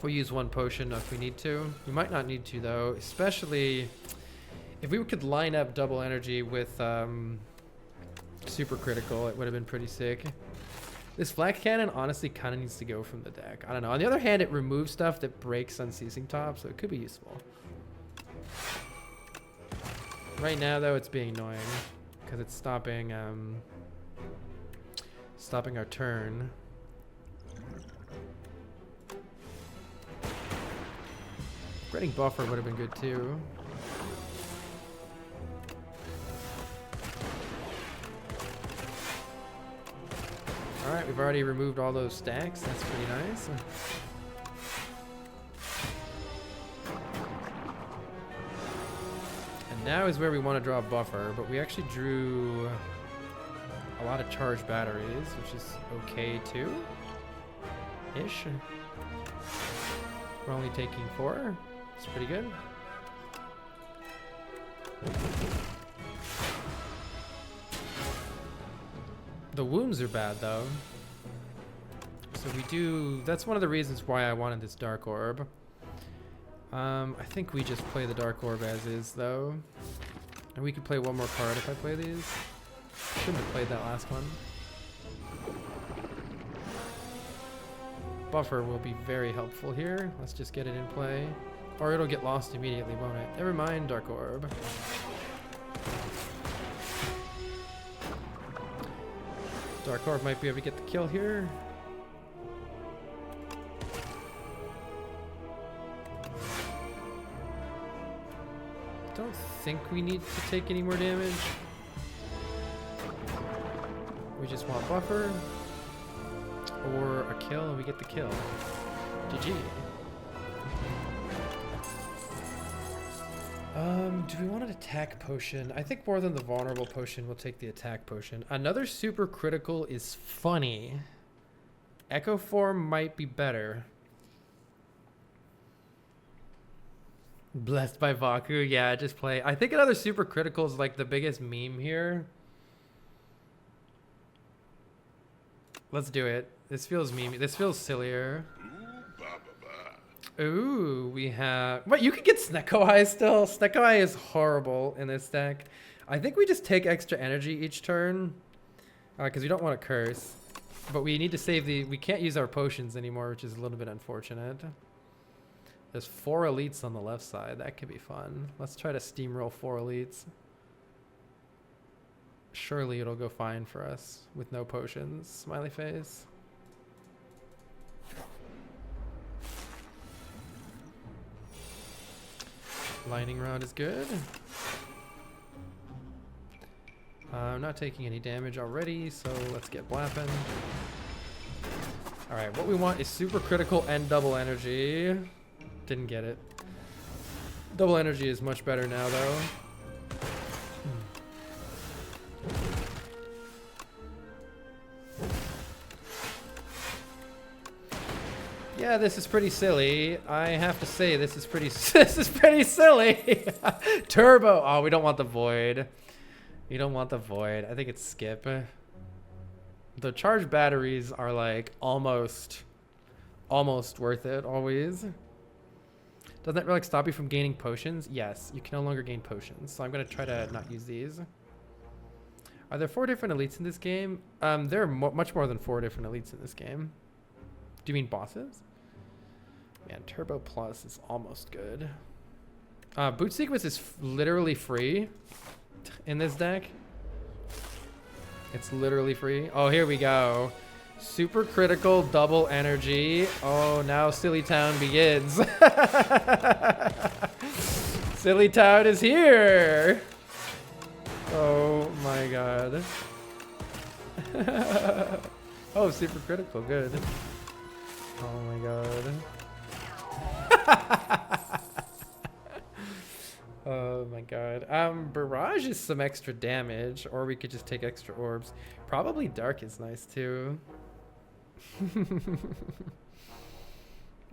We'll use one potion if we need to. We might not need to, though, especially if we could line up double energy with super critical. It would have been pretty sick. This Flak Cannon honestly kind of needs to go from the deck. I don't know. On the other hand, it removes stuff that breaks Unceasing Top, so it could be useful. Right now, though, it's being annoying because it's stopping stopping our turn. Getting buffer would have been good too. Alright, we've already removed all those stacks. That's pretty nice. And now is where we want to draw a buffer, but we actually drew a lot of charged batteries, which is okay too. Ish. We're only taking 4. It's pretty good. The wounds are bad though. So we do, that's one of the reasons why I wanted this Dark Orb. I think we just play the Dark Orb as is though. And we could play one more card if I play these. Shouldn't have played that last one. Buffer will be very helpful here. Let's just get it in play. Or it'll get lost immediately, won't it? Never mind, Dark Orb. Dark Orb might be able to get the kill here. Don't think we need to take any more damage. We just want buffer. Or a kill and we get the kill. GG. Do we want an attack potion? I think more than the vulnerable potion, we'll take the attack potion. Another super critical is funny. Echo form might be better. Blessed by Vaku. Yeah, just play. I think another super critical is like the biggest meme here. Let's do it. This feels memey. This feels sillier. Ooh, we have... What, you could get Snecko Eye still? Snecko Eye is horrible in this deck. I think we just take extra energy each turn. Because we don't want to curse. But we need to save the... We can't use our potions anymore, which is a little bit unfortunate. There's 4 elites on the left side. That could be fun. Let's try to steamroll 4 elites. Surely it'll go fine for us with no potions. Smiley face. Lightning rod is good. I'm not taking any damage already, so let's get blapping. Alright, what we want is super critical and double energy. Didn't get it. Double energy is much better now, though. Yeah, this is pretty silly. I have to say, this is pretty silly. Turbo. Oh, we don't want the void. You don't want the void. I think it's skip. The charged batteries are like almost worth it always. Doesn't that really stop you from gaining potions? Yes, you can no longer gain potions. So I'm gonna try to not use these. Are there 4 different elites in this game? There are much more than 4 different elites in this game. Do you mean bosses? Man, Turbo Plus is almost good. Boot Sequence is literally free in this deck. It's literally free. Oh, here we go. Super critical, double energy. Oh, now Silly Town begins. Silly Town is here. Oh my god. Oh, super critical, good. Oh my god. Oh my god. Barrage is some extra damage, or we could just take extra orbs. Probably Dark is nice too.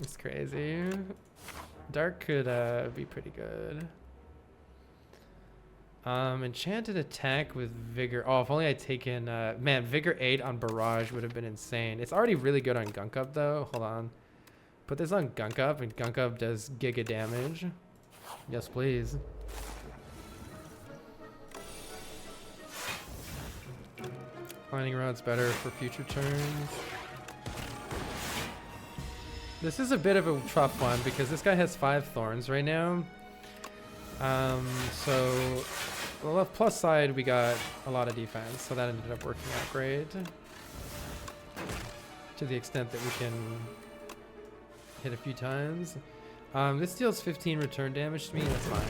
It's crazy. Dark could be pretty good. Enchanted attack with Vigor. Oh, if only I'd taken man, Vigor 8 on Barrage would have been insane. It's already really good on Gunk Up though. Hold on. Put this on Gunk Up, and Gunk Up does giga damage. Yes, please. Lightning Rod's better for future turns. This is a bit of a tough one because this guy has 5 thorns right now. So on the plus side, we got a lot of defense, so that ended up working out great. To the extent that we can hit a few times. This deals 15 return damage to me, that's fine.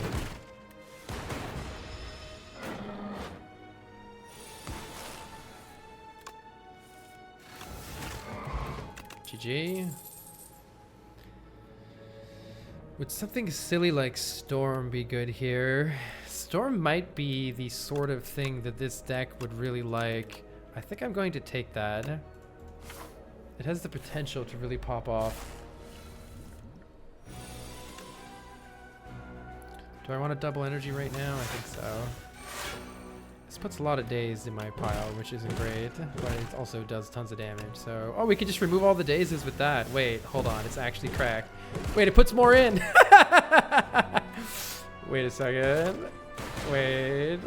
GG. Would something silly like Storm be good here? Storm might be the sort of thing that this deck would really like. I think I'm going to take that. It has the potential to really pop off. Do I want a double energy right now? I think so. This puts a lot of days in my pile, which isn't great, but it also does tons of damage. So, oh, we could just remove all the dazes with that. Wait, hold on, it's actually cracked. Wait, it puts more in. Wait a second. Wait,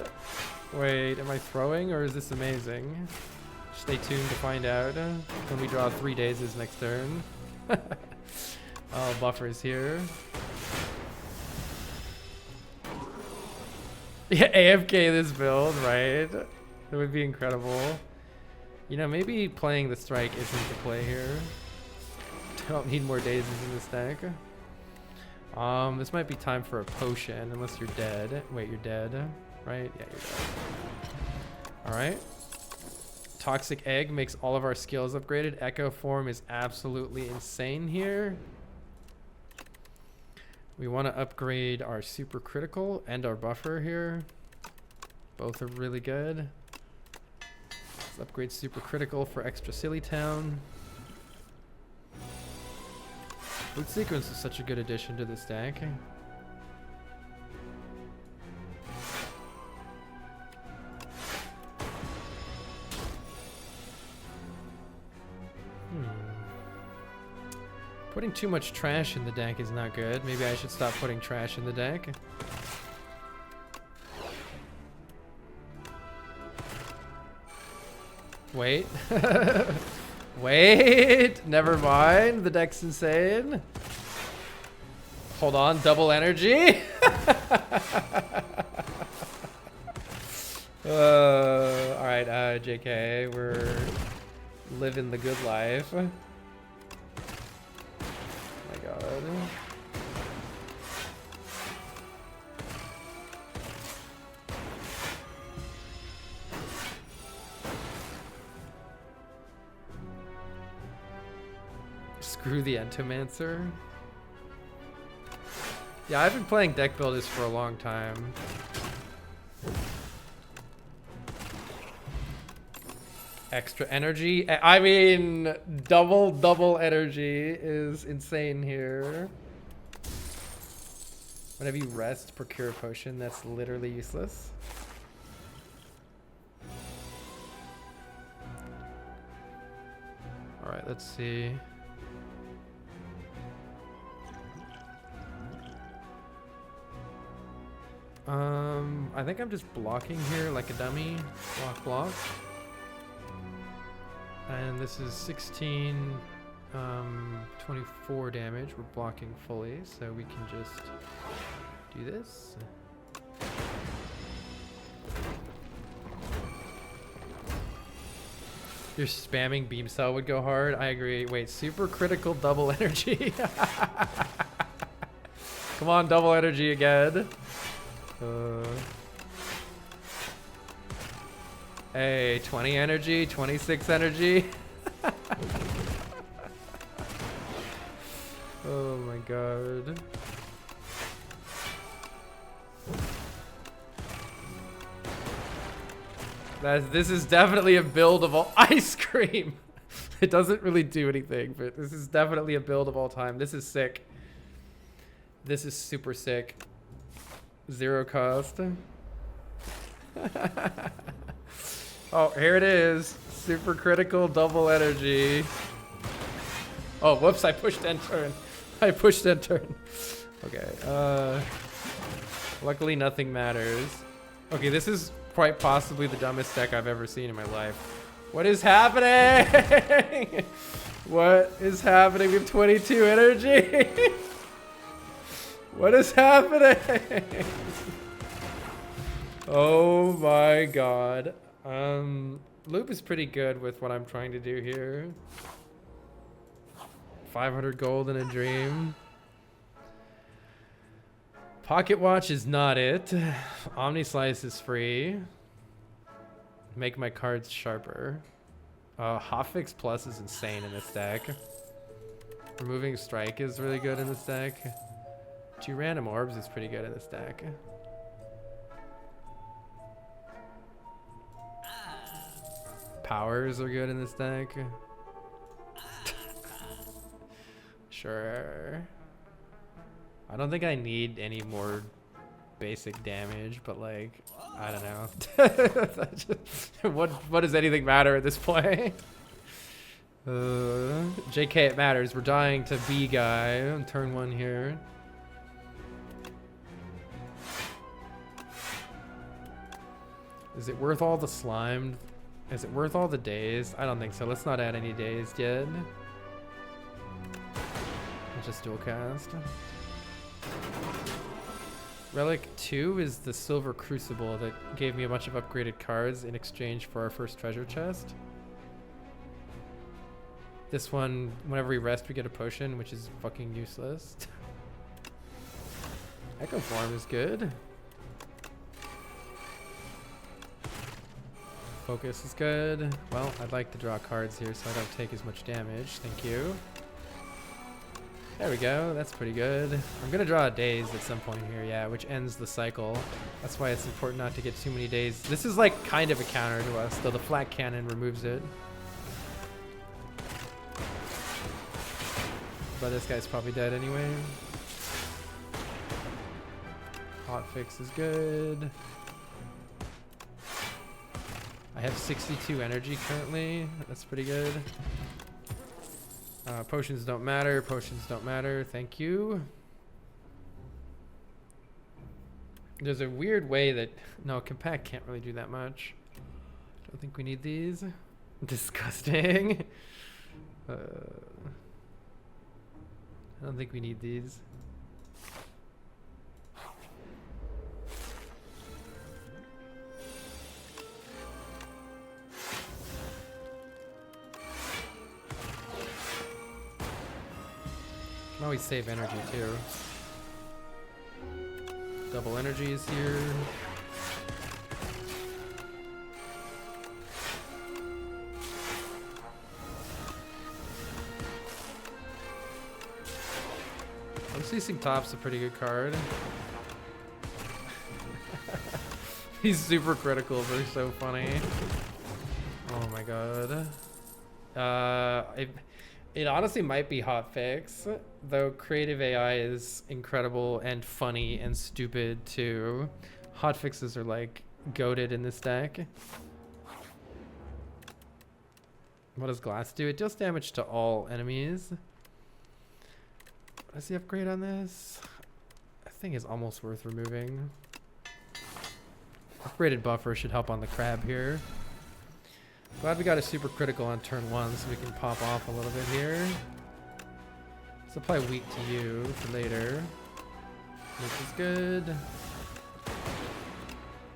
am I throwing or is this amazing? Stay tuned to find out when we draw 3 dazes next turn. Oh, buffers here. Yeah, AFK this build, right? That would be incredible. You know, maybe playing the strike isn't the play here. Don't need more dazes in this deck. This might be time for a potion, unless you're dead. Wait, you're dead, right? Yeah, you're dead. Alright. Toxic Egg makes all of our skills upgraded. Echo Form is absolutely insane here. We want to upgrade our super critical and our buffer here. Both are really good. Let's upgrade super critical for extra Silly Town. Boot Sequence is such a good addition to this deck. Putting too much trash in the deck is not good. Maybe I should stop putting trash in the deck. Wait. Wait. Never mind. The deck's insane. Hold on. Double energy. JK. We're living the good life. Oh my god. Screw the Entomancer. Yeah, I've been playing deck builders for a long time. Extra energy. I mean, double energy is insane here. Whenever you rest, procure a potion. That's literally useless. All right, let's see. I think I'm just blocking here like a dummy. Block. And this is 16, 24 damage. We're blocking fully, so we can just do this. Your spamming beam cell would go hard. I agree. Wait, super critical double energy. Come on, double energy again. Hey, 20 energy, 26 energy. Oh my god. This is definitely a build of all ice cream. It doesn't really do anything, but this is definitely a build of all time. This is sick. This is super sick. 0 cost. Oh, here it is. Super critical double energy. Oh, whoops, I pushed end turn. Okay, luckily nothing matters. Okay, this is quite possibly the dumbest deck I've ever seen in my life. What is happening? What is happening? We have 22 energy. What is happening? Oh my god. Loop is pretty good with what I'm trying to do here. 500 gold in a dream. Pocket Watch is not it. Omni Slice is free. Make my cards sharper. Hotfix Plus is insane in this deck. Removing Strike is really good in this deck. 2 random orbs is pretty good in this deck. Powers are good in this deck. Sure. I don't think I need any more basic damage, but like, I don't know. What does anything matter at this point? JK, it matters. We're dying to B guy on turn 1 here. Is it worth all the slime? Is it worth all the days? I don't think so. Let's not add any days yet. Let's just dual cast. Relic 2 is the Silver Crucible that gave me a bunch of upgraded cards in exchange for our first treasure chest. This one, whenever we rest, we get a potion, which is fucking useless. Echo Form is good. Focus is good. Well, I'd like to draw cards here so I don't take as much damage. Thank you. There we go. That's pretty good. I'm going to draw a daze at some point here, yeah, which ends the cycle. That's why it's important not to get too many days. This is like kind of a counter to us, though the flat cannon removes it. But this guy's probably dead anyway. Hotfix is good. I have 62 energy currently. That's pretty good. Potions don't matter. Potions don't matter. Thank you. There's a weird way that... No, Compact can't really do that much. Don't think we need these. Disgusting. I don't think we need these. always save energy too. Double energy is here. Unceasing Top's a pretty good card. He's super critical, but he's so funny. Oh my god. It honestly might be hotfix, though creative AI is incredible and funny and stupid too. Hotfixes are like goated in this deck. What does glass do? It deals damage to all enemies. What's the upgrade on this? I think it's almost worth removing. Upgraded buffer should help on the crab here. Glad we got a super critical on turn 1 so we can pop off a little bit here. Let's apply weak to you for later. This is good.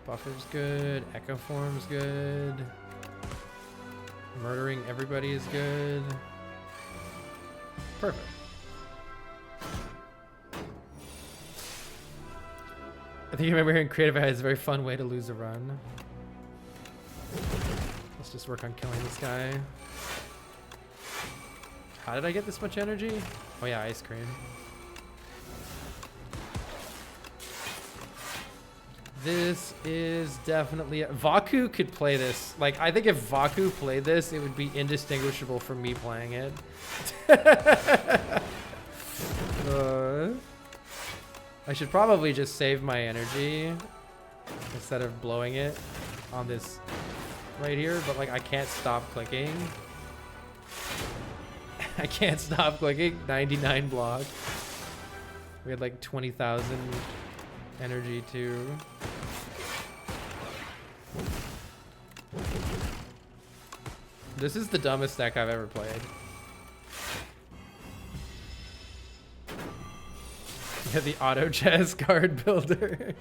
Buffer's good. Echo form's good. Murdering everybody is good. Perfect. I think you remember hearing creative AI is a very fun way to lose a run. Let's just work on killing this guy. How did I get this much energy? Oh yeah, ice cream. This is definitely Vaku could play this. Like, I think if Vaku played this, it would be indistinguishable from me playing it. I should probably just save my energy instead of blowing it on this right here, but like I can't stop clicking. I can't stop clicking. 99 block. We had like 20,000 energy too. This is the dumbest deck I've ever played. Yeah, the auto chess card builder.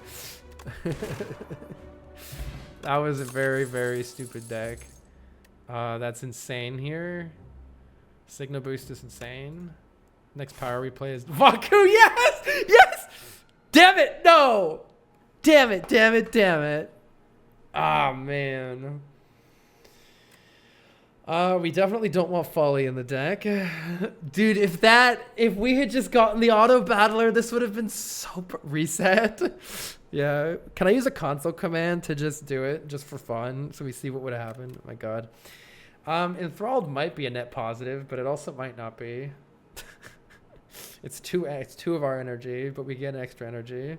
That was a very, very stupid deck. That's insane here. Signal boost is insane. Next power we play is Vaku. Yes! Yes! Damn it! No! Damn it, damn it, damn it. Ah, man. We definitely don't want Folly in the deck. Dude, if we had just gotten the auto battler, this would have been so reset. Yeah. Can I use a console command to just do it just for fun? So we see what would have happened. Oh my god. Enthralled might be a net positive, but it also might not be. It's two of our energy, but we get extra energy.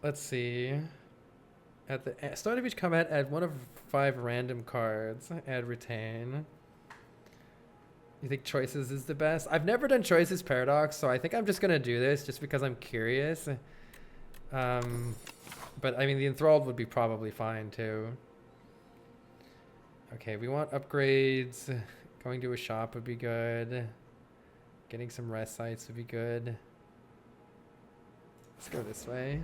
Let's see. At the start of each combat, add 1 of 5 random cards. Add retain. You think choices is the best? I've never done choices paradox, so I think I'm just gonna do this just because I'm curious. But I mean, the enthralled would be probably fine too. Okay, we want upgrades. Going to a shop would be good. Getting some rest sites would be good. Let's go this way.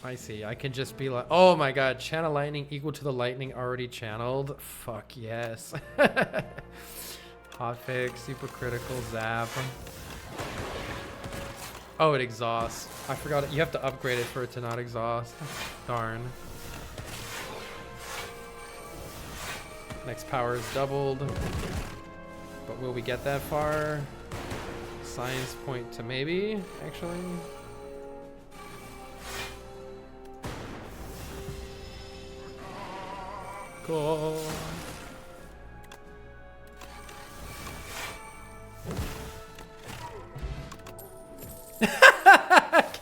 I see. I can just be like, oh my god, channel lightning equal to the lightning already channeled. Fuck yes. Hotfix, super critical, zap. Oh, it exhausts. I forgot it. You have to upgrade it for it to not exhaust. Darn. Next power is doubled. But will we get that far? Science point to maybe, actually. Cool.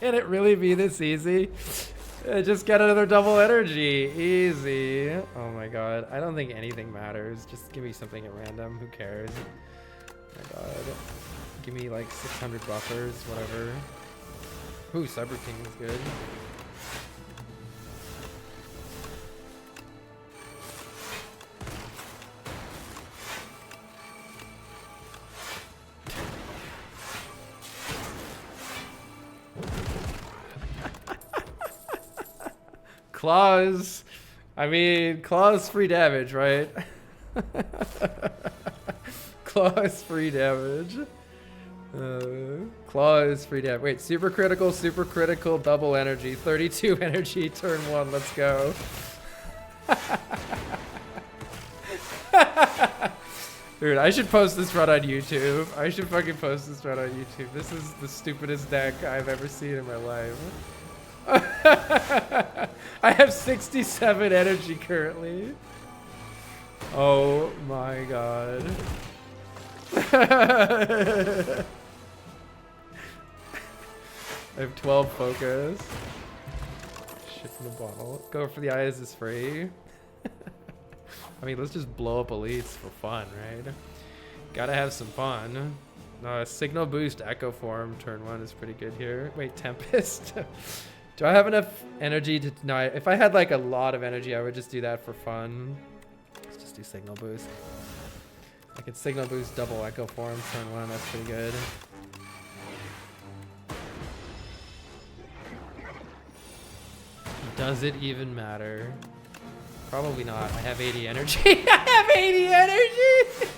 Can it really be this easy? Just get another double energy. Easy. Oh my god. I don't think anything matters. Just give me something at random. Who cares? Oh my god. Give me like 600 buffers, whatever. Ooh, Cyber King is good. Claws. I mean, claw's free damage, right? Claw is free damage. Claw is free damage. Wait, super critical, double energy. 32 energy, turn 1, let's go. Dude, I should post this run on YouTube. I should fucking post this run on YouTube. This is the stupidest deck I've ever seen in my life. I have 67 energy currently. Oh my god. I have 12 focus. Shit in the bottle. Go for the eyes is free. I mean, let's just blow up elites for fun, right? Gotta have some fun. Signal boost echo form turn 1 is pretty good here. Wait, Tempest. Do I have enough energy to... No, if I had like a lot of energy, I would just do that for fun. Let's just do signal boost. I could signal boost double echo form turn 1, that's pretty good. Does it even matter? Probably not. I have 80 energy. I have 80 energy!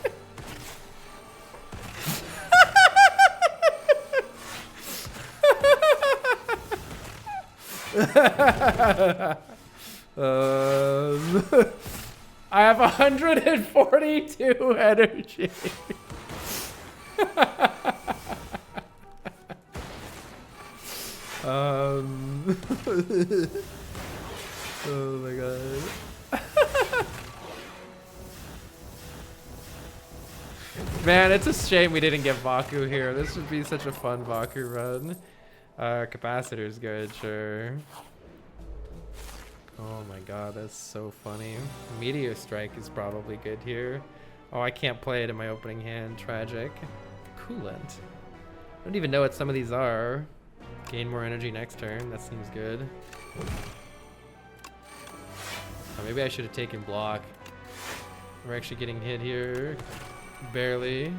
I have 142 energy. Oh my god. Man, it's a shame we didn't get Vaku here. This would be such a fun Vaku run. Capacitor's good, sure. Oh my god, that's so funny. Meteor Strike is probably good here. Oh, I can't play it in my opening hand. Tragic. Coolant. I don't even know what some of these are. Gain more energy next turn. That seems good. Oh, maybe I should have taken block. We're actually getting hit here. Barely.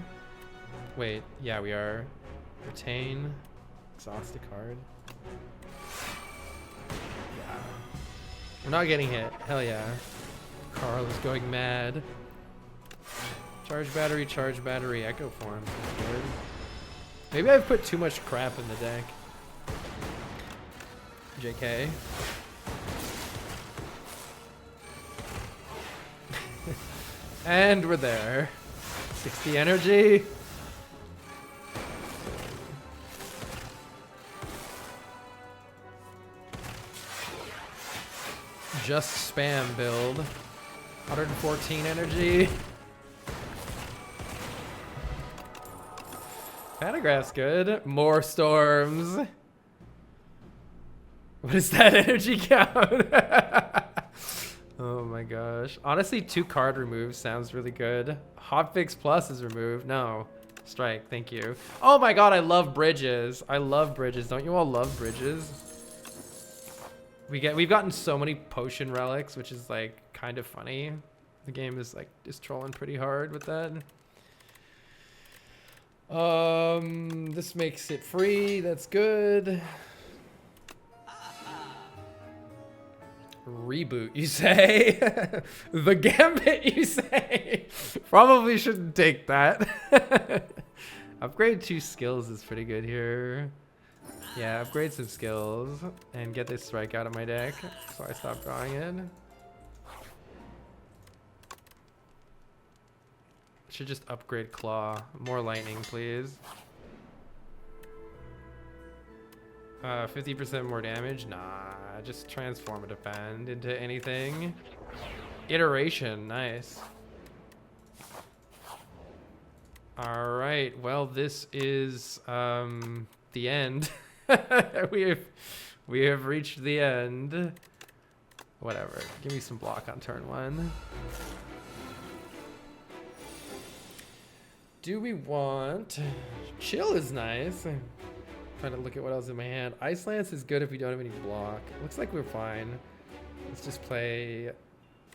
Wait, yeah, we are. Retain. Exhaust a card. Yeah. We're not getting hit. Hell yeah. Carl is going mad. Charge battery, echo form. Good. Maybe I've put too much crap in the deck. JK. And we're there. 60 energy. Just spam build. 114 energy. Panagraph's good. More storms. What is that energy count? Oh my gosh. Honestly, 2 card removes sounds really good. Hotfix Plus is removed. No. Strike, thank you. Oh my god, I love bridges. I love bridges. Don't you all love bridges? We've gotten so many potion relics, which is like kind of funny. The game is like just trolling pretty hard with that. This makes it free. That's good. Reboot, you say? The Gambit, you say? Probably shouldn't take that. Upgrade 2 skills is pretty good here. Yeah, upgrade some skills and get this strike out of my deck so I stop drawing it. Should just upgrade Claw. More lightning, please. 50% more damage? Nah, just transform a defend into anything. Iteration, nice. All right, well, this is the end. we have reached the end. Whatever, give me some block on turn 1. Do we want... Chill is nice. Trying to look at what else in my hand. Ice Lance is good if we don't have any block. Looks like we're fine. Let's just play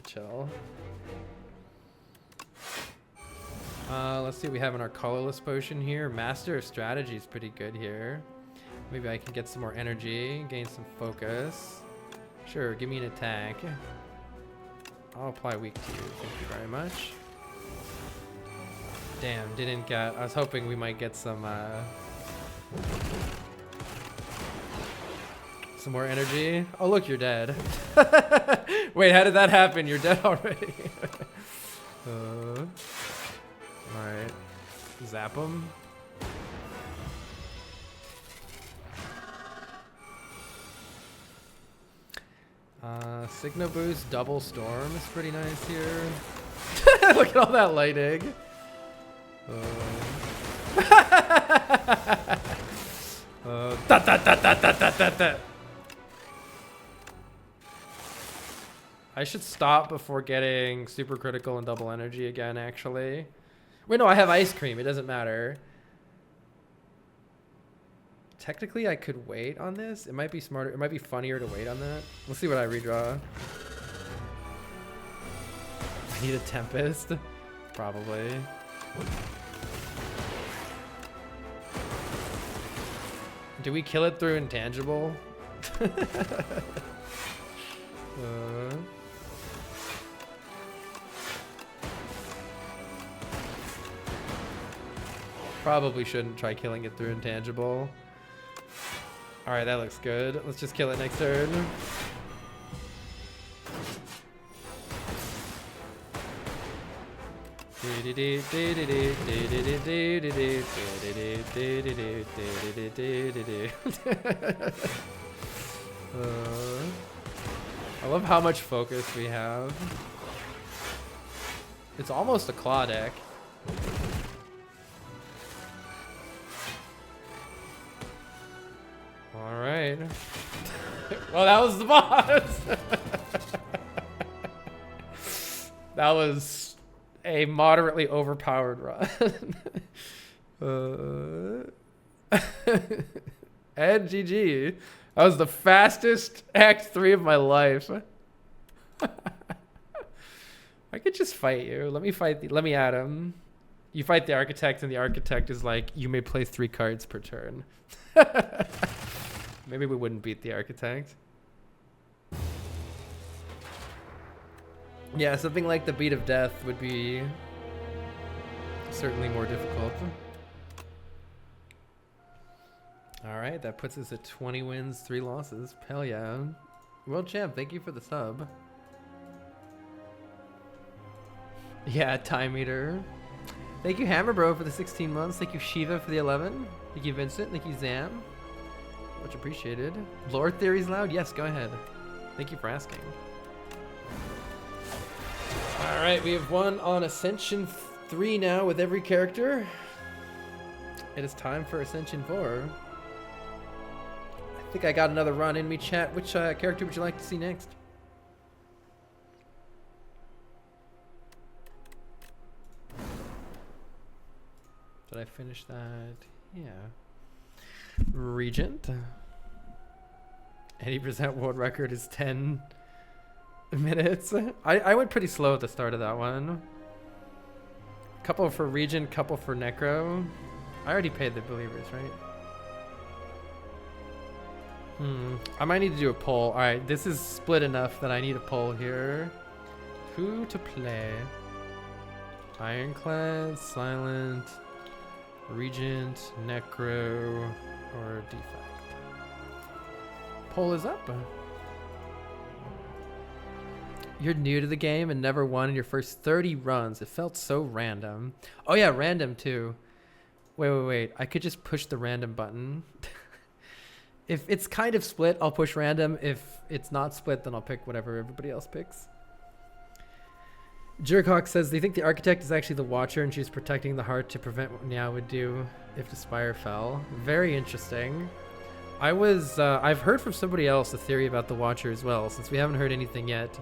Chill. Let's see what we have in our colorless potion here. Master of Strategy is pretty good here. Maybe I can get some more energy, gain some focus. Sure, give me an attack. I'll apply weak to you. Thank you very much. Damn, didn't get... I was hoping we might get some more energy. Oh, look, you're dead. Wait, how did that happen? You're dead already. Alright. Zap him. Signo boost, double storm is pretty nice here. Look at all that lighting. I should stop before getting super critical and double energy again, actually. Wait, no, I have ice cream. It doesn't matter. Technically, I could wait on this. It might be smarter. It might be funnier to wait on that. We'll see what I redraw. I need a Tempest. Probably. Do we kill it through intangible? Probably shouldn't try killing it through intangible. Alright, that looks good. Let's just kill it next turn. I love how much focus we have. It's almost a claw deck. All right. Well, that was the boss. That was a moderately overpowered run. And GG. That was the fastest Act 3 of my life. I could just fight you. Let me add him. You fight the Architect, and the Architect is like, you may play 3 cards per turn. Maybe we wouldn't beat the Architect. Yeah, something like the Beat of Death would be certainly more difficult. All right, that puts us at 20 wins, 3 losses. Hell yeah. World Champ, thank you for the sub. Yeah, Time Meter. Thank you, Hammer Bro, for the 16 months. Thank you, Shiva, for the 11. Thank you, Vincent. Thank you, Zam. Much appreciated. Lore Theory's loud? Yes, go ahead. Thank you for asking. All right, we have one on Ascension 3 now with every character. It is time for Ascension 4. I think I got another run in me, chat. Which character would you like to see next? Did I finish that? Yeah. Regent. 80% world record is 10 minutes. I went pretty slow at the start of that one. Couple for Regent, couple for Necro. I already paid the believers, right? I might need to do a poll. Alright, this is split enough that I need a poll here. Who to play? Ironclad, Silent, Regent, Necro, or Defect. Poll is up. You're new to the game and never won in your first 30 runs. It felt so random. Oh yeah, random too. Wait. I could just push the random button. If it's kind of split, I'll push random. If it's not split, then I'll pick whatever everybody else picks. Jerkhawk says, do you think the Architect is actually the Watcher and she's protecting the heart to prevent what Meow would do if the Spire fell? Very interesting. I've heard from somebody else a theory about the Watcher as well, since we haven't heard anything yet.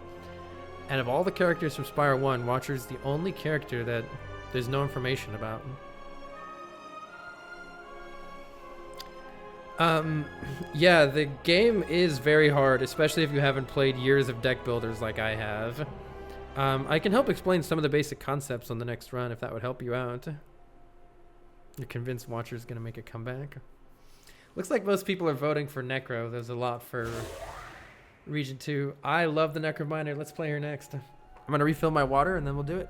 And of all the characters from Spire 1, Watcher is the only character that there's no information about. Yeah, the game is very hard, especially if you haven't played years of deck builders like I have. I can help explain some of the basic concepts on the next run if that would help you out. You're convinced Watcher's gonna make a comeback? Looks like most people are voting for Necro. There's a lot for Region 2. I love the Necrobinder. Let's play her next. I'm gonna refill my water and then we'll do it.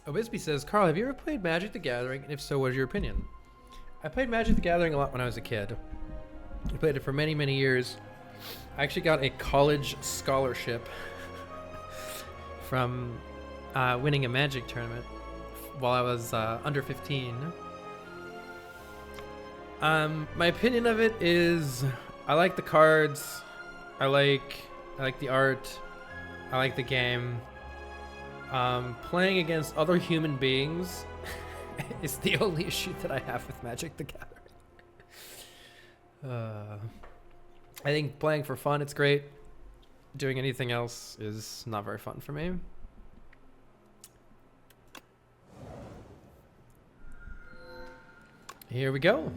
Obisby says, Carl, have you ever played Magic the Gathering? And if so, what is your opinion? I played Magic the Gathering a lot when I was a kid. I played it for many, many years. I actually got a college scholarship from winning a Magic tournament while I was under 15. My opinion of it is I like the cards. I like the art. I like the game. Playing against other human beings is the only issue that I have with Magic the Gathering. I think playing for fun, it's great. Doing anything else is not very fun for me. Here we go.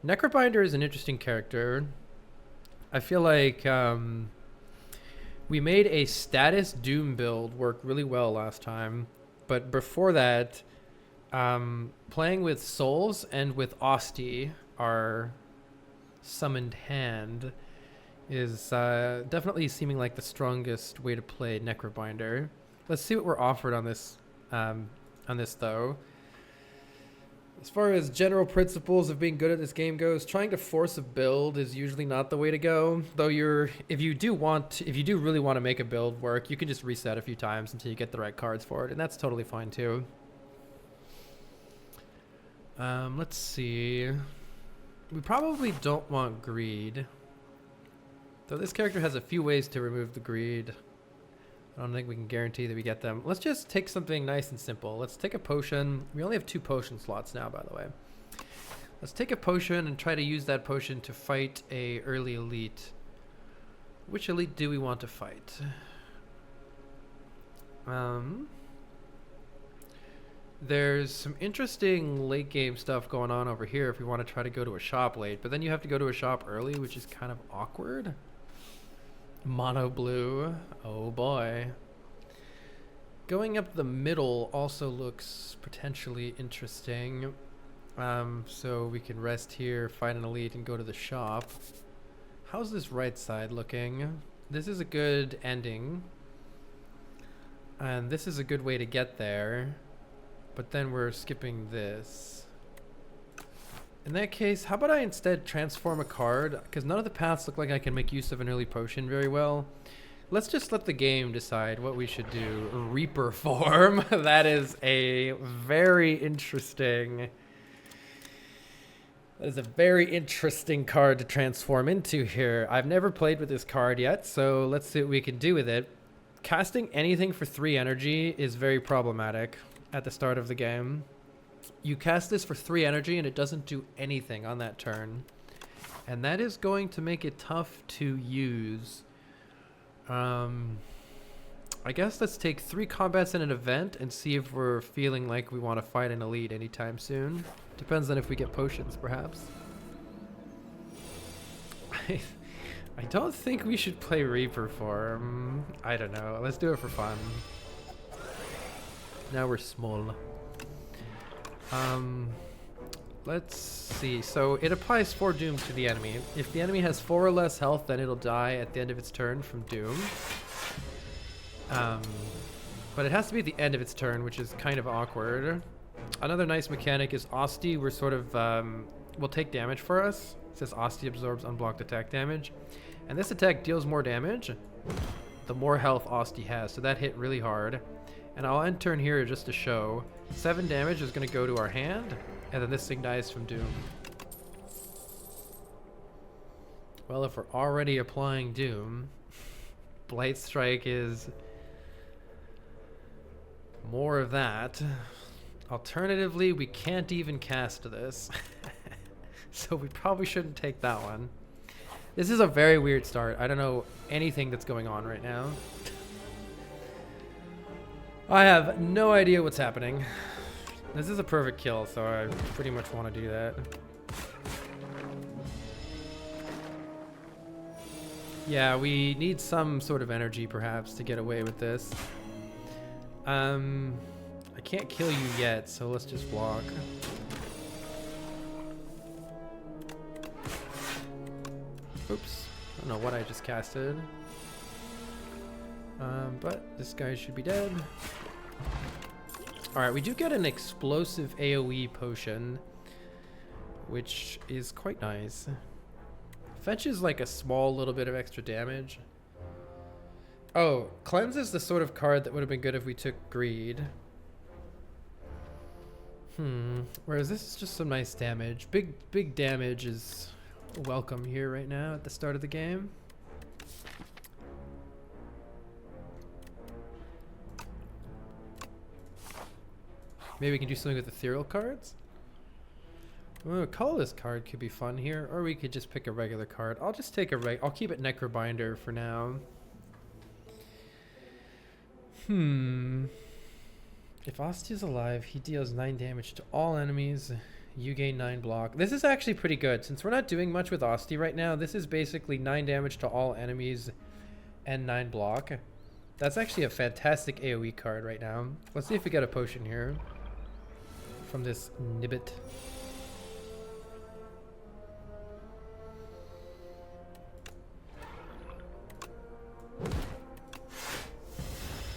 Necrobinder is an interesting character. I feel like we made a status Doom build work really well last time, but before that, playing with Souls and with Osti, our summoned hand, is definitely seeming like the strongest way to play Necrobinder. Let's see what we're offered on this though. As far as general principles of being good at this game goes, trying to force a build is usually not the way to go. Though if you do really want to make a build work, you can just reset a few times until you get the right cards for it, and that's totally fine too. Let's see. We probably don't want greed. Though this character has a few ways to remove the greed. I don't think we can guarantee that we get them. Let's just take something nice and simple. Let's take a potion. We only have 2 potion slots now, by the way. Let's take a potion and try to use that potion to fight a early elite. Which elite do we want to fight? There's some interesting late game stuff going on over here if we want to try to go to a shop late, but then you have to go to a shop early, which is kind of awkward. Mono blue. Oh boy. Going up the middle also looks potentially interesting. So we can rest here, find an elite, and go to the shop. How's this right side looking? This is a good ending. And this is a good way to get there. But then we're skipping this. In that case, how about I instead transform a card? Because none of the paths look like I can make use of an early potion very well. Let's just let the game decide what we should do. Reaper form. That is a very interesting... That is a very interesting card to transform into here. I've never played with this card yet, so let's see what we can do with it. Casting anything for 3 energy is very problematic at the start of the game. You cast this for 3 energy and it doesn't do anything on that turn. And that is going to make it tough to use. I guess let's take 3 combats in an event and see if we're feeling like we want to fight an elite anytime soon. Depends on if we get potions, perhaps. I don't think we should play Reaper form. I don't know. Let's do it for fun. Now we're small. Let's see. So it applies 4 Doom to the enemy. If the enemy has 4 or less health, then it'll die at the end of its turn from Doom. But it has to be at the end of its turn, which is kind of awkward. Another nice mechanic is Osti. We're sort of, will take damage for us. It says Osti absorbs unblocked attack damage. And this attack deals more damage the more health Osti has. So that hit really hard. And I'll end turn here just to show. 7 damage is going to go to our hand, and then this thing dies from Doom. Well, if we're already applying Doom, Blight Strike is more of that. Alternatively, we can't even cast this. So we probably shouldn't take that one. This is a very weird start. I don't know anything that's going on right now. I have no idea what's happening. This is a perfect kill, so I pretty much want to do that. Yeah, we need some sort of energy, perhaps, to get away with this. I can't kill you yet, so let's just block. Oops. I don't know what I just casted. But this guy should be dead. Alright, we do get an explosive AoE potion, which is quite nice. Fetches like a small little bit of extra damage. Oh, Cleanse is the sort of card that would have been good if we took Greed. Whereas this is just some nice damage. Big damage is welcome here right now at the start of the game. Maybe we can do something with ethereal cards. Oh, colorless card could be fun here, or we could just pick a regular card. I'll just take I'll keep it Necrobinder for now. If Asti is alive, he deals 9 damage to all enemies. You gain 9 block. This is actually pretty good. Since we're not doing much with Asti right now, this is basically 9 damage to all enemies and 9 block. That's actually a fantastic AoE card right now. Let's see if we get a potion here from this Nibbit.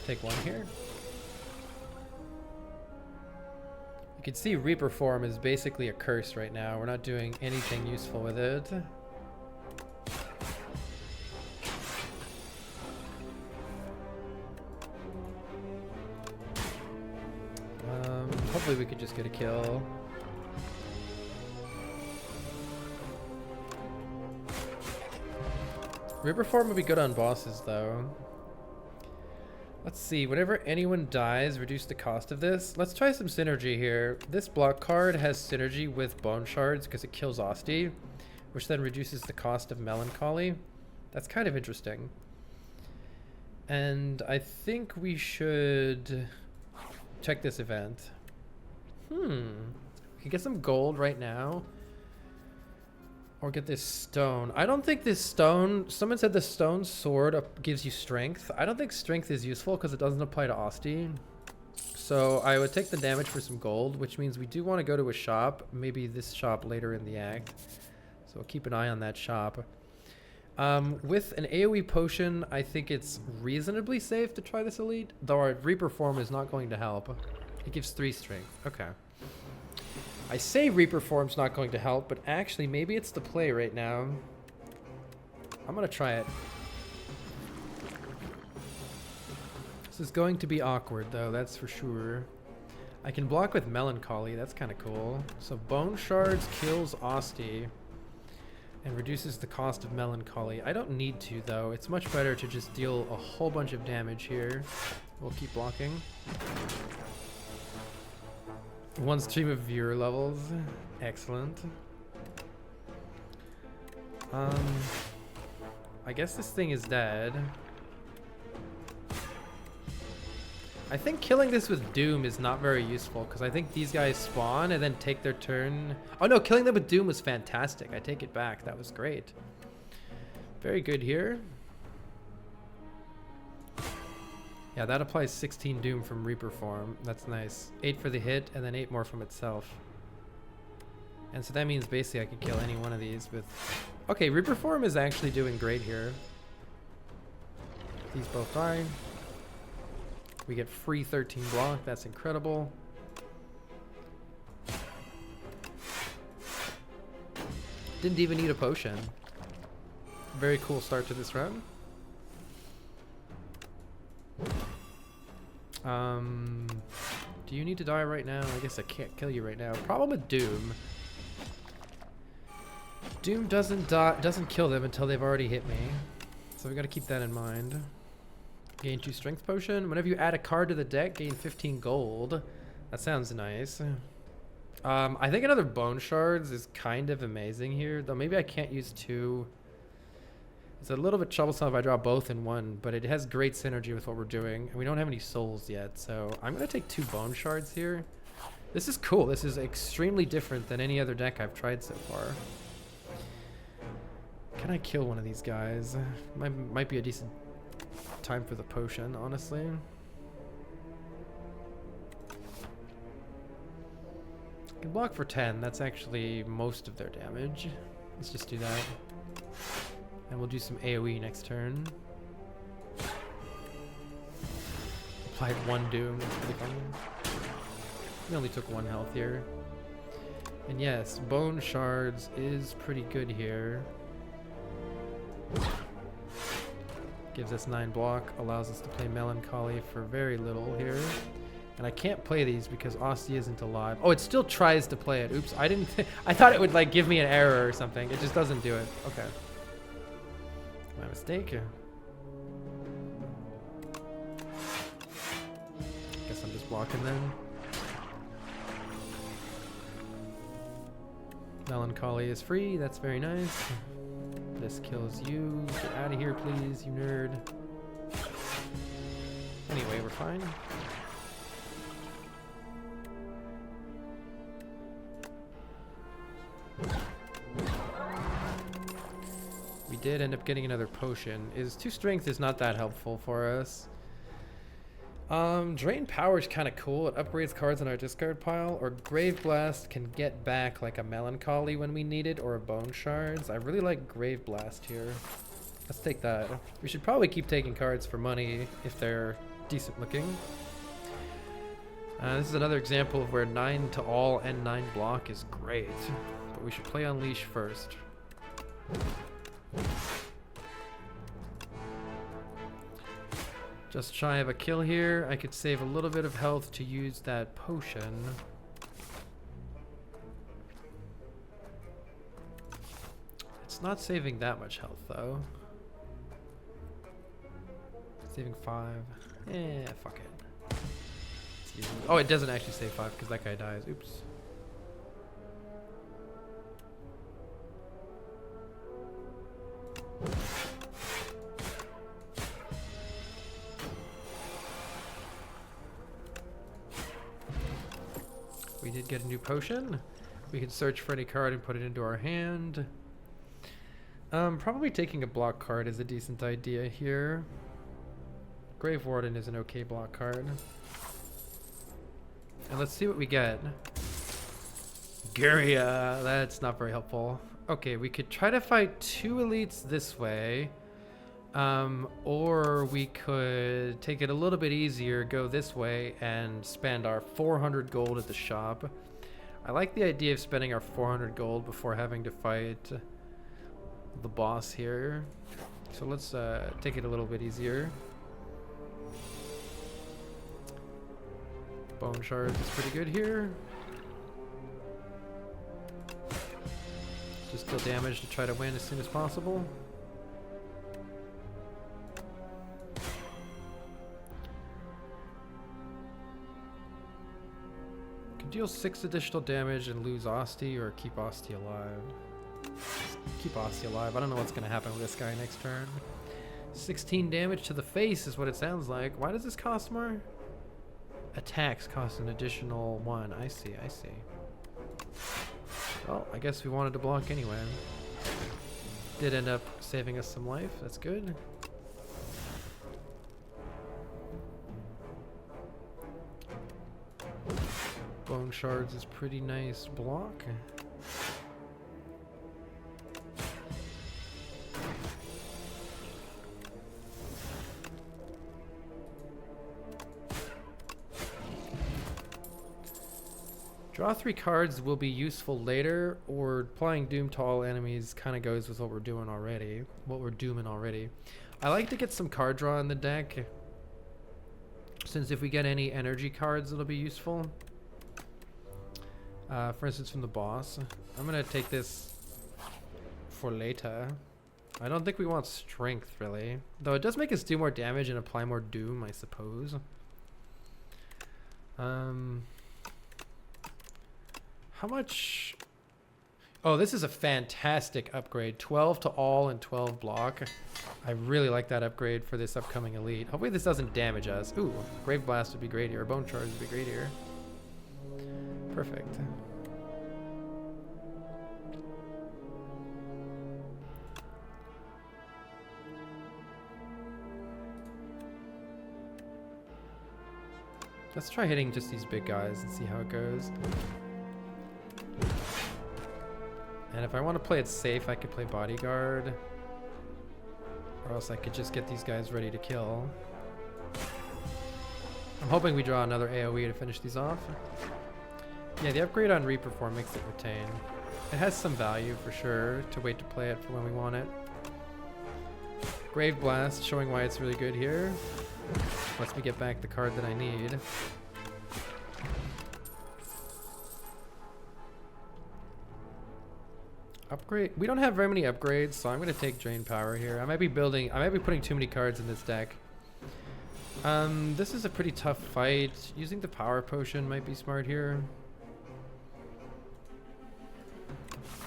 Take one here. You can see Reaper form is basically a curse right now. We're not doing anything useful with it. Hopefully we could just get a kill. Reaper form would be good on bosses though. Let's see, whenever anyone dies, reduce the cost of this. Let's try some synergy here. This block card has synergy with Bone Shards because it kills Asti, which then reduces the cost of Melancholy. That's kind of interesting. And I think we should check this event. We can get some gold right now. Or get this stone. I don't think this stone... Someone said the stone sword gives you strength. I don't think strength is useful because it doesn't apply to Asti. So I would take the damage for some gold, which means we do want to go to a shop. Maybe this shop later in the act. So we'll keep an eye on that shop. With an AoE potion, I think it's reasonably safe to try this elite. Though our Reaper form is not going to help. It gives 3 strength. Okay. I say Reaper form's not going to help, but actually maybe it's the play right now. I'm gonna try it. This is going to be awkward though, that's for sure. I can block with Melancholy, that's kind of cool. So Bone Shards kills Asti and reduces the cost of Melancholy. I don't need to though, it's much better to just deal a whole bunch of damage here. We'll keep blocking. 1 stream of viewer levels. Excellent. I guess this thing is dead. I think killing this with Doom is not very useful because I think these guys spawn and then take their turn. Oh no, killing them with Doom was fantastic. I take it back. That was great. Very good here. Yeah, that applies 16 Doom from Reaper form. That's nice. 8 for the hit, and then 8 more from itself. And so that means basically I could kill any one of these with... Okay, Reaper form is actually doing great here. These both die. We get free 13 block. That's incredible. Didn't even need a potion. Very cool start to this run. Do you need to die right now? I guess I can't kill you right now. Problem with Doom. Doom doesn't kill them until they've already hit me. So we gotta keep that in mind. Gain 2 strength potion. Whenever you add a card to the deck, gain 15 gold. That sounds nice. I think another bone shards is kind of amazing here, though maybe I can't use 2. It's a little bit troublesome if I draw both in one, but it has great synergy with what we're doing. And we don't have any souls yet, so I'm going to take 2 bone shards here. This is cool. This is extremely different than any other deck I've tried so far. Can I kill one of these guys? Might be a decent time for the potion, honestly. I can block for 10. That's actually most of their damage. Let's just do that. And we'll do some AoE next turn. Applied 1 doom. That's pretty funny. We only took 1 health here. And yes, bone shards is pretty good here. Gives us 9 block, allows us to play Melancholy for very little here. And I can't play these because Asti isn't alive. Oh, it still tries to play it. Oops, I didn't. I thought it would like give me an error or something. It just doesn't do it. Okay. My mistake. Guess I'm just blocking then. Melancholy is free. That's very nice. This kills you. Get out of here, please, you nerd. Anyway, we're fine. We did end up getting another potion. 2 strength is not that helpful for us. Drain power is kind of cool. It upgrades cards in our discard pile. Or Grave Blast can get back like a Melancholy when we need it, or a Bone Shards. I really like Grave Blast here. Let's take that. We should probably keep taking cards for money if they're decent looking. This is another example of where 9 to all and 9 block is great. But we should play Unleash first. Just shy of a kill here. I could save a little bit of health to use that potion. It's not saving that much health though. Saving 5. Fuck it. Oh, it doesn't actually save 5 because that guy dies. Oops. We did get a new potion. We can search for any card and put it into our hand. Probably taking a block card is a decent idea here. Grave Warden is an okay block card. And let's see what we get. Guria, that's not very helpful. Okay, we could try to fight 2 elites this way. Or we could take it a little bit easier, go this way, and spend our 400 gold at the shop. I like the idea of spending our 400 gold before having to fight the boss here. So let's take it a little bit easier. Bone Shards is pretty good here. Just deal damage to try to win as soon as possible. Could deal 6 additional damage and lose Asti, or keep Asti alive. Keep Asti alive. I don't know what's going to happen with this guy next turn. 16 damage to the face is what it sounds like. Why does this cost more? Attacks cost an additional 1. I see, I see. Well, I guess we wanted to block anyway. Did end up saving us some life. That's good. Bone Shards is pretty nice block. Draw 3 cards will be useful later, or applying Doom to all enemies kind of goes with what we're doing already. What we're dooming already. I like to get some card draw in the deck, since if we get any energy cards, it'll be useful. For instance, from the boss. I'm gonna take this for later. I don't think we want strength, really. Though it does make us do more damage and apply more doom, I suppose. How much... Oh, this is a fantastic upgrade. 12 to all and 12 block. I really like that upgrade for this upcoming elite. Hopefully this doesn't damage us. Ooh, Grave Blast would be great here. Bone Charge would be great here. Perfect. Let's try hitting just these big guys and see how it goes. And if I want to play it safe, I could play Bodyguard. Or else I could just get these guys ready to kill. I'm hoping we draw another AoE to finish these off. Yeah, the upgrade on Reperform makes it retain. It has some value for sure to wait to play it for when we want it. Grave Blast, showing why it's really good here. Lets me get back the card that I need. Upgrade. We don't have very many upgrades, so I'm going to take Drain Power here. I might be putting too many cards in this deck. This is a pretty tough fight. Using the Power Potion might be smart here.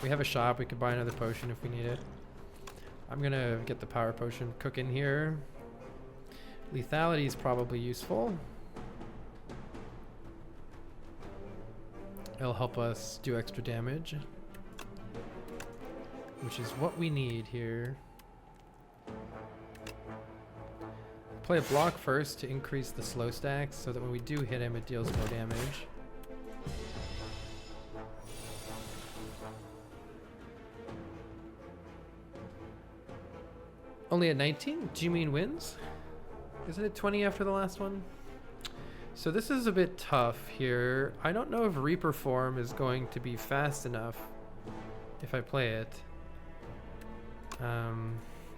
We have a shop. We could buy another potion if we need it. I'm going to get the Power Potion cooking here. Lethality is probably useful. It'll help us do extra damage, which is what we need here. Play a block first to increase the slow stacks so that when we do hit him, it deals more damage. Only at 19? Do you mean wins? Isn't it 20 after the last one? So this is a bit tough here. I don't know if Reaper form is going to be fast enough if I play it.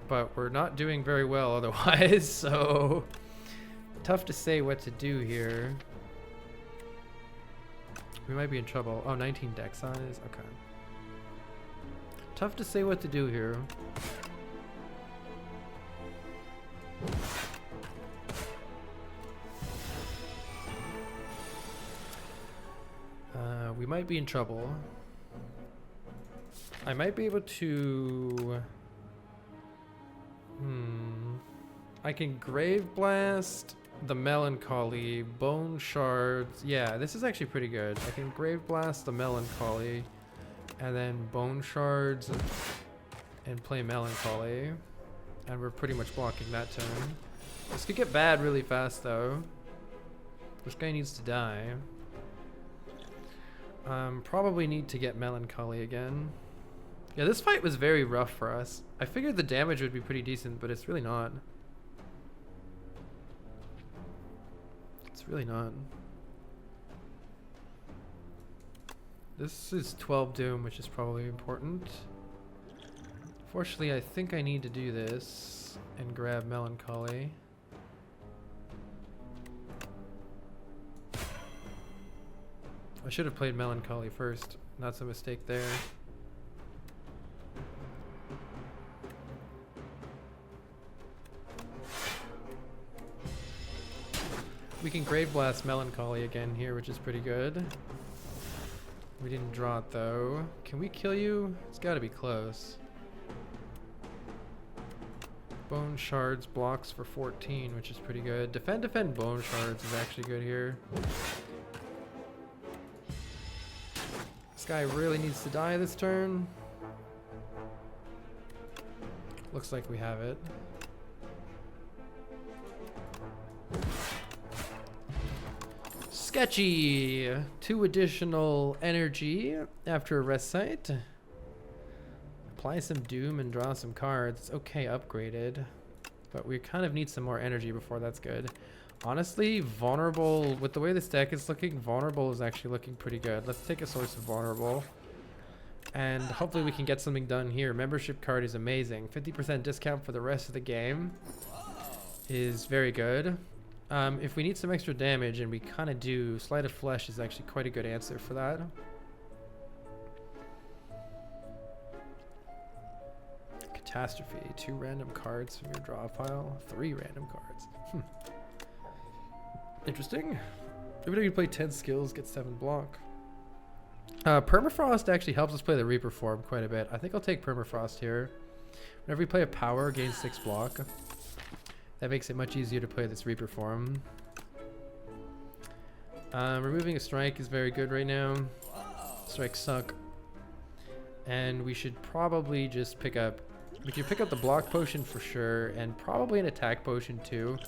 But we're not doing very well otherwise, so tough to say what to do here. We might be in trouble. Oh, 19 deck size. Okay. Tough to say what to do here. We might be in trouble. I might be able to... I can Grave Blast the Melancholy, Bone Shards. Yeah, this is actually pretty good. I can Grave Blast the Melancholy, and then Bone Shards and play Melancholy. And we're pretty much blocking that turn. This could get bad really fast though. This guy needs to die. Probably need to get Melancholy again. Yeah, this fight was very rough for us. I figured the damage would be pretty decent, but it's really not. It's really not. This is 12 Doom, which is probably important. Fortunately, I think I need to do this and grab Melancholy. I should have played Melancholy first. That's a mistake there. We can Grave Blast Melancholy again here, which is pretty good. We didn't draw it though. Can we kill you? It's gotta be close. Bone Shards blocks for 14, which is pretty good. Defend Bone Shards is actually good here. This guy really needs to die this turn. Looks like we have it. Sketchy! 2 additional energy after a rest site. Apply some doom and draw some cards. It's okay upgraded, but we kind of need some more energy before that's good. Honestly, vulnerable, with the way this deck is looking, vulnerable is actually looking pretty good. Let's take a source of vulnerable, and hopefully we can get something done here. Membership card is amazing. 50% discount for the rest of the game is very good. If we need some extra damage, and we kind of do, Sleight of Flesh is actually quite a good answer for that. Catastrophe. 2 random cards from your draw pile. 3 random cards. Interesting. Every time you play 10 skills, get 7 block. Permafrost actually helps us play the Reaper form quite a bit. I think I'll take Permafrost here. Whenever we play a power, gain 6 block. That makes it much easier to play this Reaper form. Removing a strike is very good right now. Strikes suck. And we should probably just pick up... We could pick up the block potion for sure, and probably an attack potion too.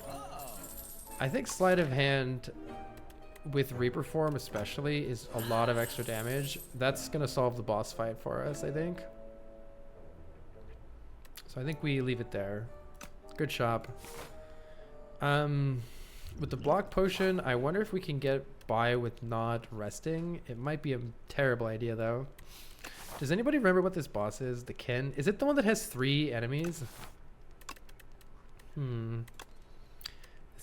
I think sleight of hand with Reaper form especially is a lot of extra damage. That's going to solve the boss fight for us, I think. So I think we leave it there. Good shop. With the block potion, I wonder if we can get by with not resting. It might be a terrible idea though. Does anybody remember what this boss is? The Ken? Is it the one that has 3 enemies? This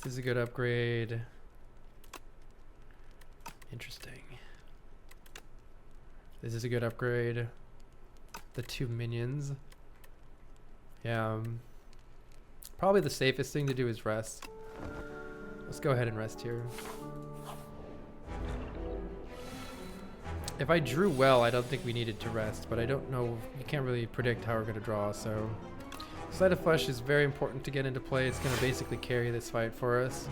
is a good upgrade. Interesting. This is a good upgrade. The 2 minions. Yeah. Probably the safest thing to do is rest. Let's go ahead and rest here. If I drew well, I don't think we needed to rest, but I don't know. You can't really predict how we're going to draw, so... Sleight of Flesh is very important to get into play. It's going to basically carry this fight for us.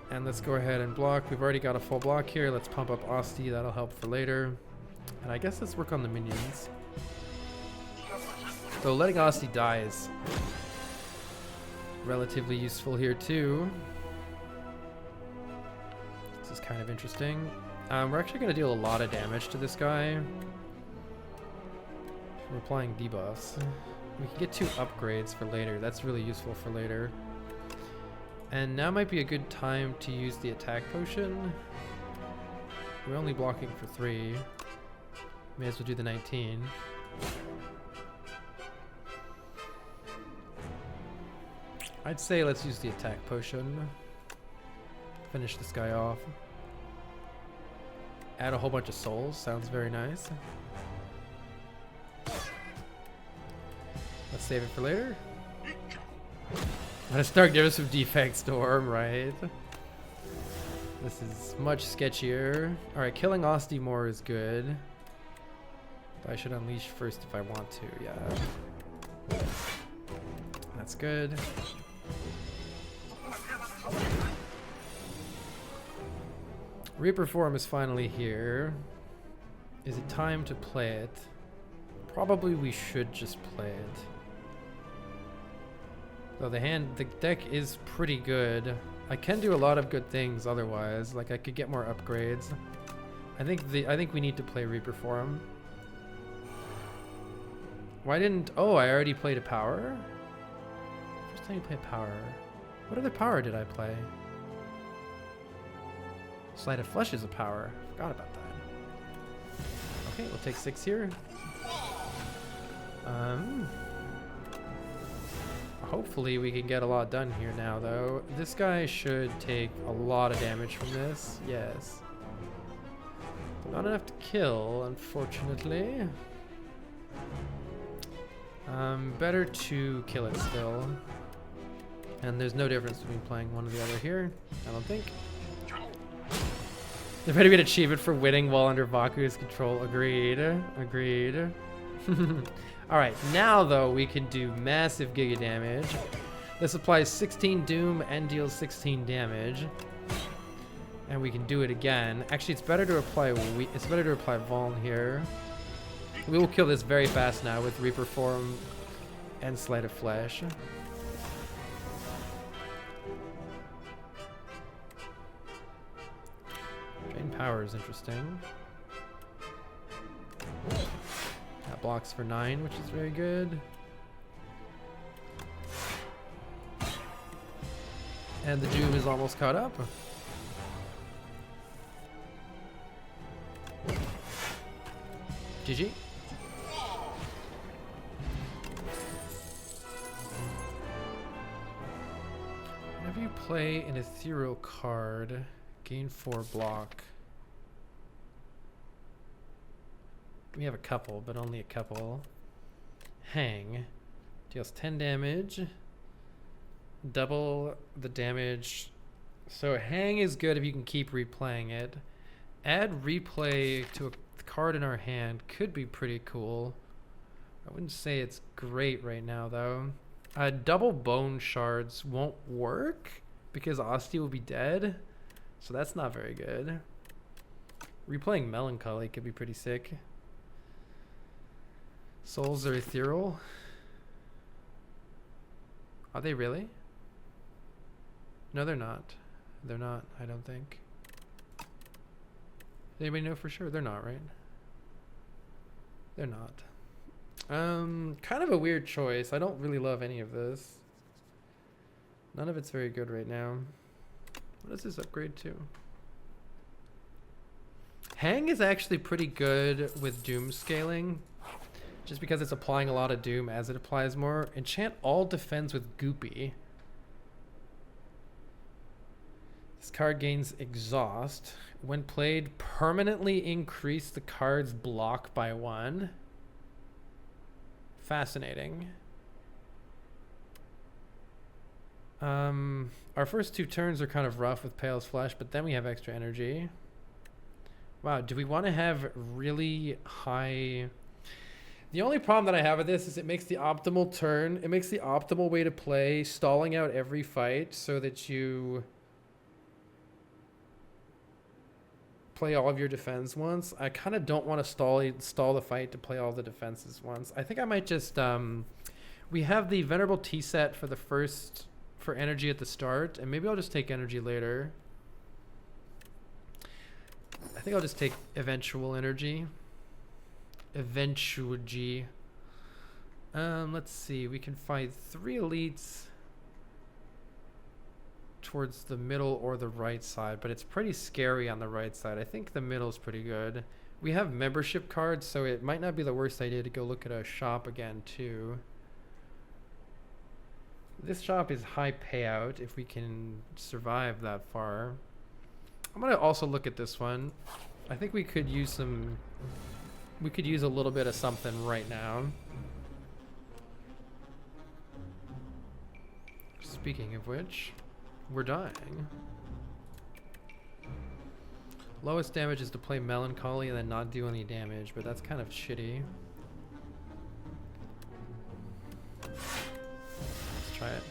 And let's go ahead and block. We've already got a full block here. Let's pump up Asti. That'll help for later. And I guess let's work on the minions. So letting Asti die is relatively useful here too. This is kind of interesting. We're actually going to deal a lot of damage to this guy. We're applying debuffs. We can get 2 upgrades for later. That's really useful for later. And now might be a good time to use the attack potion. We're only blocking for 3. May as well do the 19. I'd say let's use the attack potion. Finish this guy off. Add a whole bunch of souls. Sounds very nice. Let's save it for later. I'm gonna start giving some Defect Storm, right? This is much sketchier. Alright, killing Asti more is good. But I should unleash first if I want to, yeah. That's good. Reaper form is finally here. Is it time to play it? Probably we should just play it. So the deck is pretty good. I can do a lot of good things otherwise. Like I could get more upgrades. I think we need to play Reaper form. Why didn't... Oh, I already played a power? First time you play power. What other power did I play? Sleight of Flesh is a power. Forgot about that. Okay, we'll take 6 here. Hopefully we can get a lot done here now, though. This guy should take a lot of damage from this. Yes. But not enough to kill, unfortunately. Better to kill it still. And there's no difference between playing one or the other here, I don't think. There better be an achievement for winning while under Vaku's control. Agreed. Agreed. Alright, now though we can do massive giga damage. This applies 16 doom and deals 16 damage. And we can do it again. Actually, it's better to apply Vuln here. We will kill this very fast now with Reaper form and Sleight of Flesh. Drain power is interesting. That blocks for 9, which is very good. And the Doom is almost caught up. GG. Whenever you play an ethereal card, gain 4 block. We have a couple, but only a couple. Hang. Deals 10 damage. Double the damage. So Hang is good if you can keep replaying it. Add replay to a card in our hand could be pretty cool. I wouldn't say it's great right now though. Double bone shards won't work because Asti will be dead. So that's not very good. Replaying Melancholy could be pretty sick. Souls are ethereal. Are they really? No, they're not. They're not, I don't think. Does anybody know for sure? They're not, right? They're not. Kind of a weird choice. I don't really love any of this. None of it's very good right now. What does this upgrade to? Hang is actually pretty good with Doom scaling. Just because it's applying a lot of Doom as it applies more. Enchant all defends with Goopy. This card gains Exhaust. When played, permanently increase the card's block by 1. Fascinating. Our first 2 turns are kind of rough with Pale's Flesh, but then we have extra energy. Wow, do we want to have really high... The only problem that I have with this is it makes the optimal turn, it makes the optimal way to play, stalling out every fight so that you play all of your defense once. I kind of don't want to stall the fight to play all the defenses once. I think I might just... we have the Venerable Tea set for the first... for energy at the start, and maybe I'll just take energy later. I think I'll just take eventual energy. Eventual G. Let's see. We can fight 3 elites towards the middle or the right side, but it's pretty scary on the right side. I think the middle is pretty good. We have membership cards, so it might not be the worst idea to go look at a shop again too. This shop is high payout if we can survive that far. I'm gonna also look at this one. I think we could use some... We could use a little bit of something right now. Speaking of which, we're dying. Lowest damage is to play Melancholy and then not do any damage, but that's kind of shitty. Let's try it.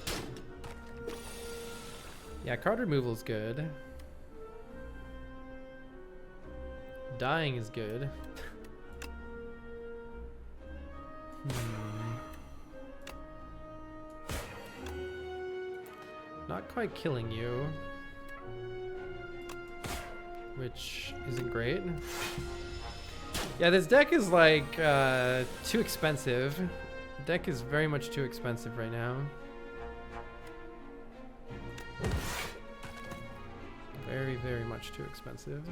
Yeah, card removal is good. Dying is good. Not quite killing you, which isn't great. Yeah, this deck is like too expensive. The deck is very much too expensive right now. Very, very much too expensive.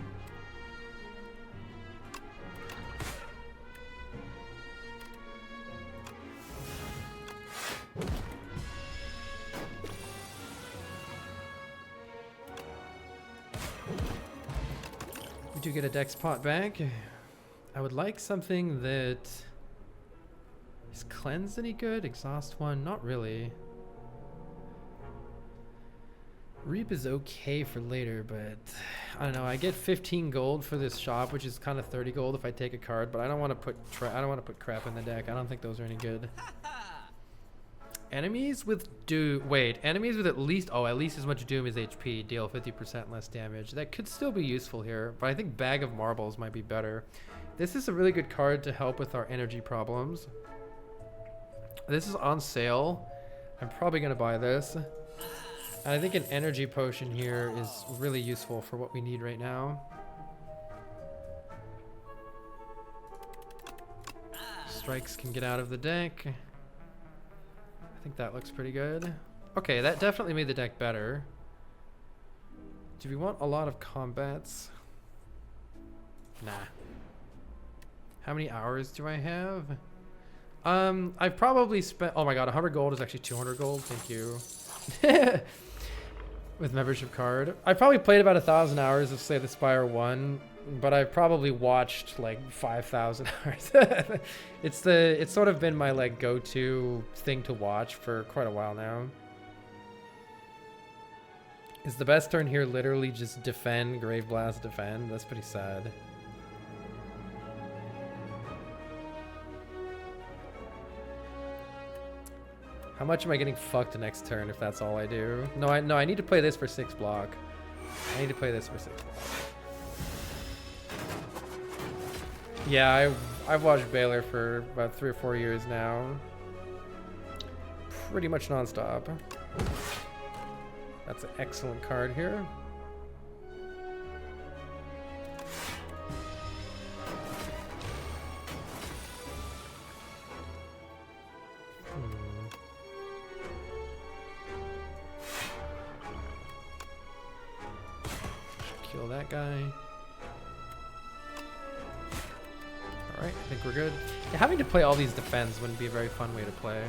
We do get a dex pot back. I would like something that is cleanse any good? Exhaust 1? Not really. Reap is okay for later, but I don't know. I get 15 gold for this shop, which is kind of 30 gold if I take a card, but I don't want to put crap in the deck. I don't think those are any good. Enemies with enemies with at least as much Doom as HP deal 50% less damage. That could still be useful here, but I think Bag of Marbles might be better. This is a really good card to help with our energy problems. This is on sale. I'm probably gonna buy this. And I think an energy potion here is really useful for what we need right now. Strikes can get out of the deck. I think that looks pretty good. Okay, that definitely made the deck better. Do we want a lot of combats? Nah. How many hours do I have? I've probably spent... Oh my god, 100 gold is actually 200 gold. Thank you. With membership card. I probably played about 1,000 hours of, say, the Spire 1. but I've probably watched like 5,000 hours. It's sort of been my like go-to thing to watch for quite a while now. Is the best turn here literally just defend, Grave Blast, defend? That's pretty sad. How much am I getting fucked next turn if that's all I do? No, I need to play this for 6 block. I need to play this for 6 block. Yeah, I've watched Baylor for about 3 or 4 years now. Pretty much non-stop. That's an excellent card here. Kill that guy. Alright, I think we're good. Yeah, having to play all these defends wouldn't be a very fun way to play.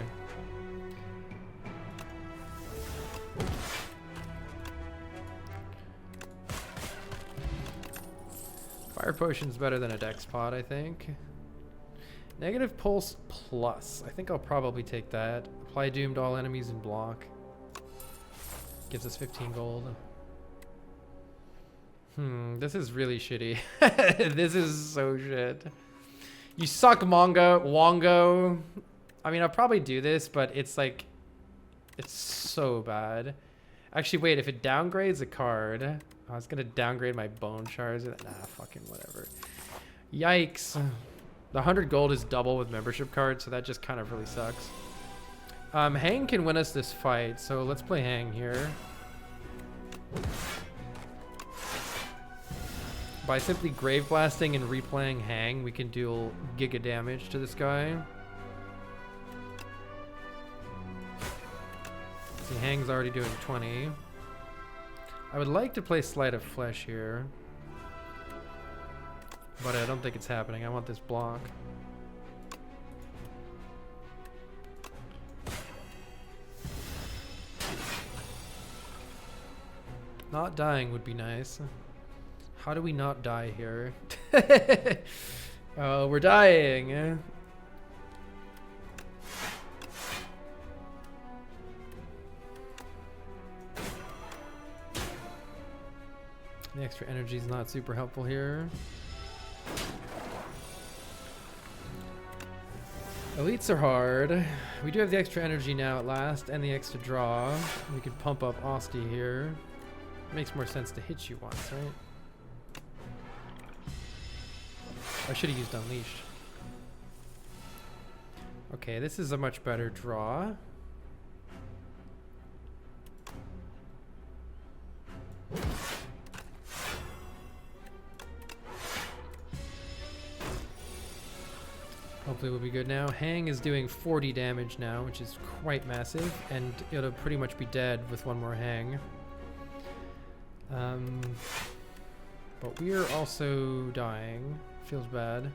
Fire Potion's better than a Dex Pod, I think. Negative Pulse Plus. I think I'll probably take that. Apply Doom to all enemies and block. Gives us 15 gold. This is really shitty. This is so shit. You suck, Wongo. I mean, I'll probably do this, but it's like... It's so bad. Actually, wait, if it downgrades a card... I was gonna downgrade my Bone Shards. Nah, fucking whatever. Yikes. The 100 gold is double with membership cards, so that just kind of really sucks. Hang can win us this fight, so let's play Hang here. By simply Grave Blasting and replaying Hang, we can deal giga damage to this guy. See, Hang's already doing 20. I would like to play Sleight of Flesh here, but I don't think it's happening. I want this block. Not dying would be nice. How do we not die here? Oh, we're dying. The extra energy is not super helpful here. Elites are hard. We do have the extra energy now at last, and the extra draw. We could pump up Osti here. Makes more sense to hit you once, right? I should have used Unleashed. Okay, this is a much better draw. Hopefully we'll be good now. Hang is doing 40 damage now, which is quite massive, and it'll pretty much be dead with one more Hang. But we are also dying. Feels bad.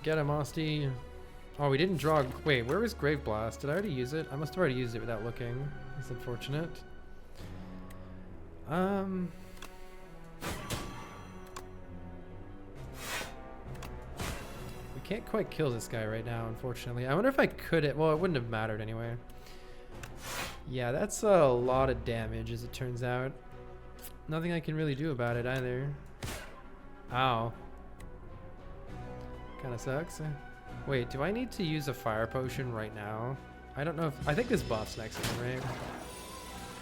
Get him, Osti. Oh, we didn't draw. Wait, where was Grave Blast? Did I already use it? I must have already used it without looking. That's unfortunate. We can't quite kill this guy right now, unfortunately. I wonder if I could. Well, it wouldn't have mattered anyway. Yeah, that's a lot of damage, as it turns out. Nothing I can really do about it either. Ow. Kind of sucks. Wait, do I need to use a fire potion right now? I don't know if... I think this buff's next turn, right?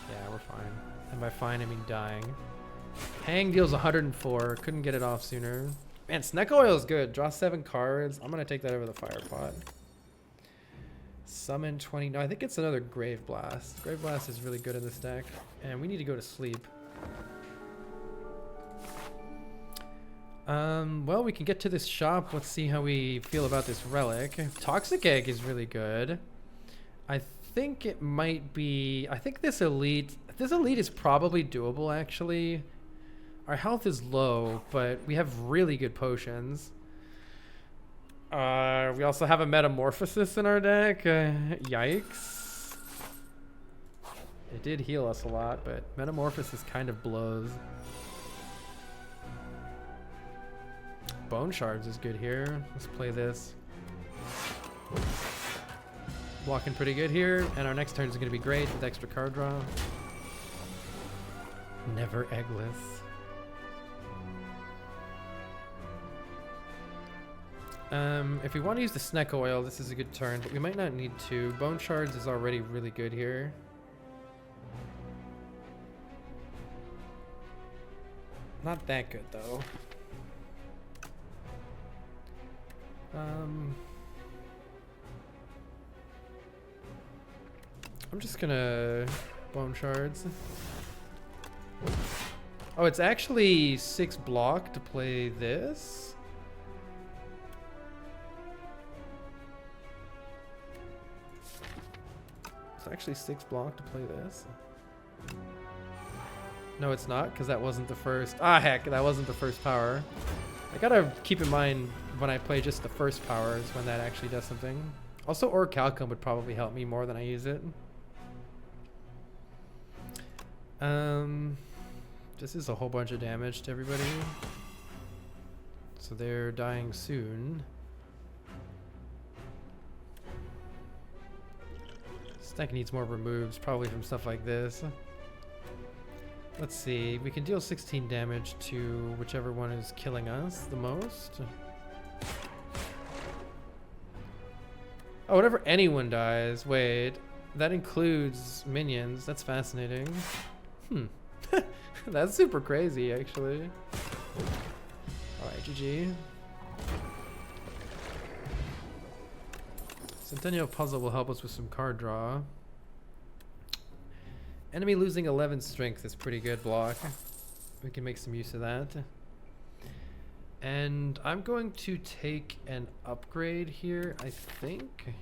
Yeah, we're fine. And by fine, I mean dying. Hang deals 104. Couldn't get it off sooner. Man, Sneck Oil is good. Draw 7 cards. I'm going to take that over the fire pot. Summon 20. No, I think it's another Grave Blast. Grave Blast is really good in this deck. And we need to go to sleep. Well, we can get to this shop. Let's see how we feel about this relic. Toxic Egg is really good. I think it might be... I think this elite is probably doable, actually. Our health is low, but we have really good potions. We also have a Metamorphosis in our deck. Yikes. It did heal us a lot, but Metamorphosis kind of blows. Bone Shards is good here. Let's play this. Blocking pretty good here, and our next turn is going to be great with extra card draw. Never Eggless. If we want to use the Sneck Oil, this is a good turn, but we might not need to. Bone Shards is already really good here. Not that good, though. I'm just gonna Bone Shards. Oh, it's actually 6 block to play this. It's actually 6 block to play this. No, it's not, because that wasn't the first. Ah, heck, that wasn't the first power. I gotta keep in mind when I play just the first power is when that actually does something. Also, Orichalcum would probably help me more than I use it. This is a whole bunch of damage to everybody. So they're dying soon. This deck needs more removes, probably from stuff like this. Let's see, we can deal 16 damage to whichever one is killing us the most. Oh, whenever anyone dies, wait, that includes minions. That's fascinating. That's super crazy, actually. Alright, GG. Centennial Puzzle will help us with some card draw. Enemy losing 11 strength is pretty good block. We can make some use of that. And I'm going to take an upgrade here, I think.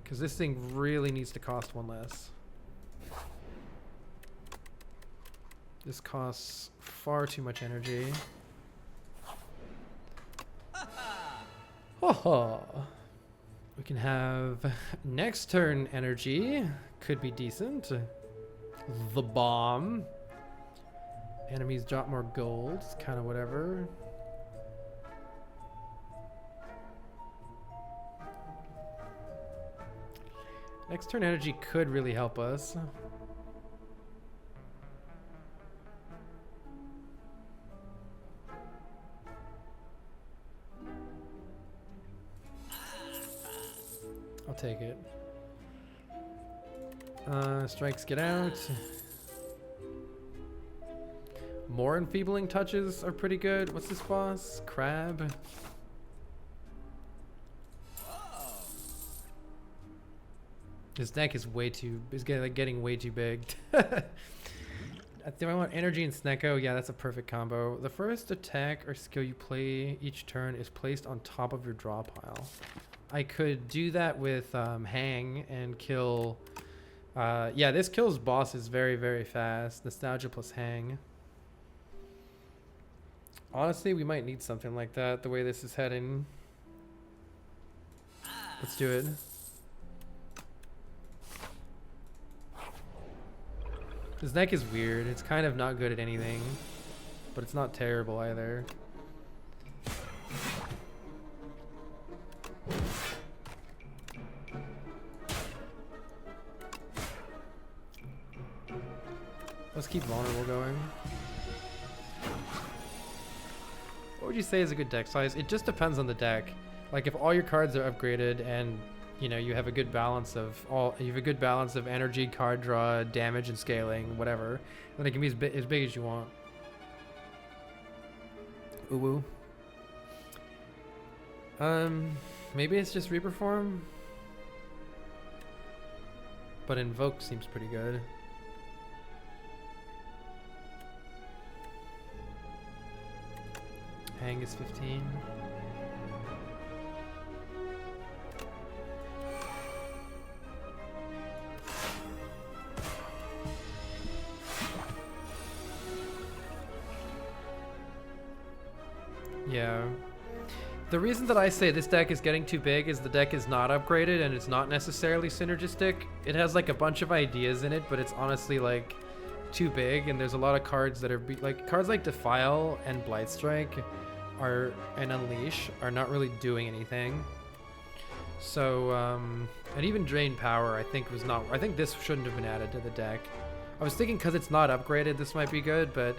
Because this thing really needs to cost 1 less. This costs far too much energy. Oh, we can have next turn energy. Could be decent. The bomb. Enemies drop more gold. Kind of whatever. Next turn energy could really help us. I'll take it. Strikes get out. More enfeebling touches are pretty good. What's this boss? Crab. This deck is way too, is getting way too big. Do I want energy and Snecko? Yeah, that's a perfect combo. The first attack or skill you play each turn is placed on top of your draw pile. I could do that with Hang and kill. Yeah, this kills bosses very, very fast. Nostalgia plus Hang. Honestly, we might need something like that the way this is heading. Let's do it. This deck is weird. It's kind of not good at anything, but it's not terrible either. Let's keep vulnerable going. What would you say is a good deck size? It just depends on the deck. Like if all your cards are upgraded and you know you have a good balance of energy, card draw, damage, and scaling, whatever, then it can be as big as you want. Ooh. Maybe it's just Reaper form, but Invoke seems pretty good. Hang is 15. Yeah. The reason that I say this deck is getting too big is the deck is not upgraded and it's not necessarily synergistic. It has like a bunch of ideas in it, but it's honestly like too big, and there's a lot of cards that are like cards like Defile and Blightstrike and Unleash are not really doing anything. So and even Drain Power I think this shouldn't have been added to the deck. I was thinking because it's not upgraded this might be good, but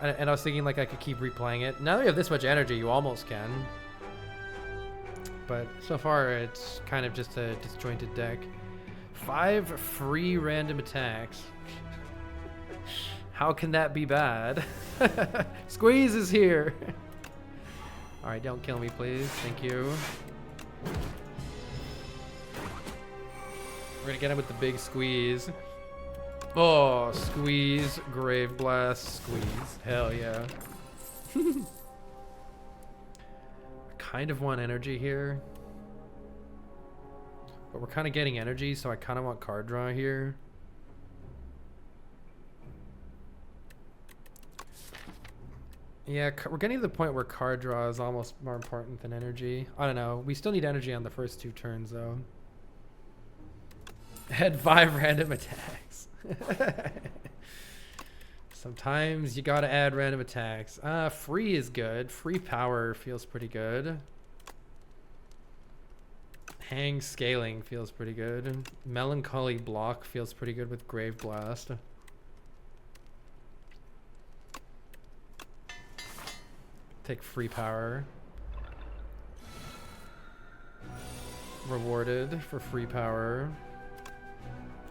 and I was thinking like I could keep replaying it. Now that you have this much energy, you almost can. But so far, it's kind of just a disjointed deck. 5 free random attacks. How can that be bad? Squeeze is here. All right, don't kill me, please. Thank you. We're gonna get him with the big squeeze. Oh, squeeze, Grave Blast, squeeze. Hell yeah. I kind of want energy here. But we're kind of getting energy, so I kind of want card draw here. Yeah, we're getting to the point where card draw is almost more important than energy. I don't know. We still need energy on the first 2 turns, though. Had 5 random attacks. Sometimes you gotta add random attacks. Free is good. Free power feels pretty good. Hang scaling feels pretty good. Melancholy block feels pretty good with Grave Blast. Take free power. Rewarded for free power.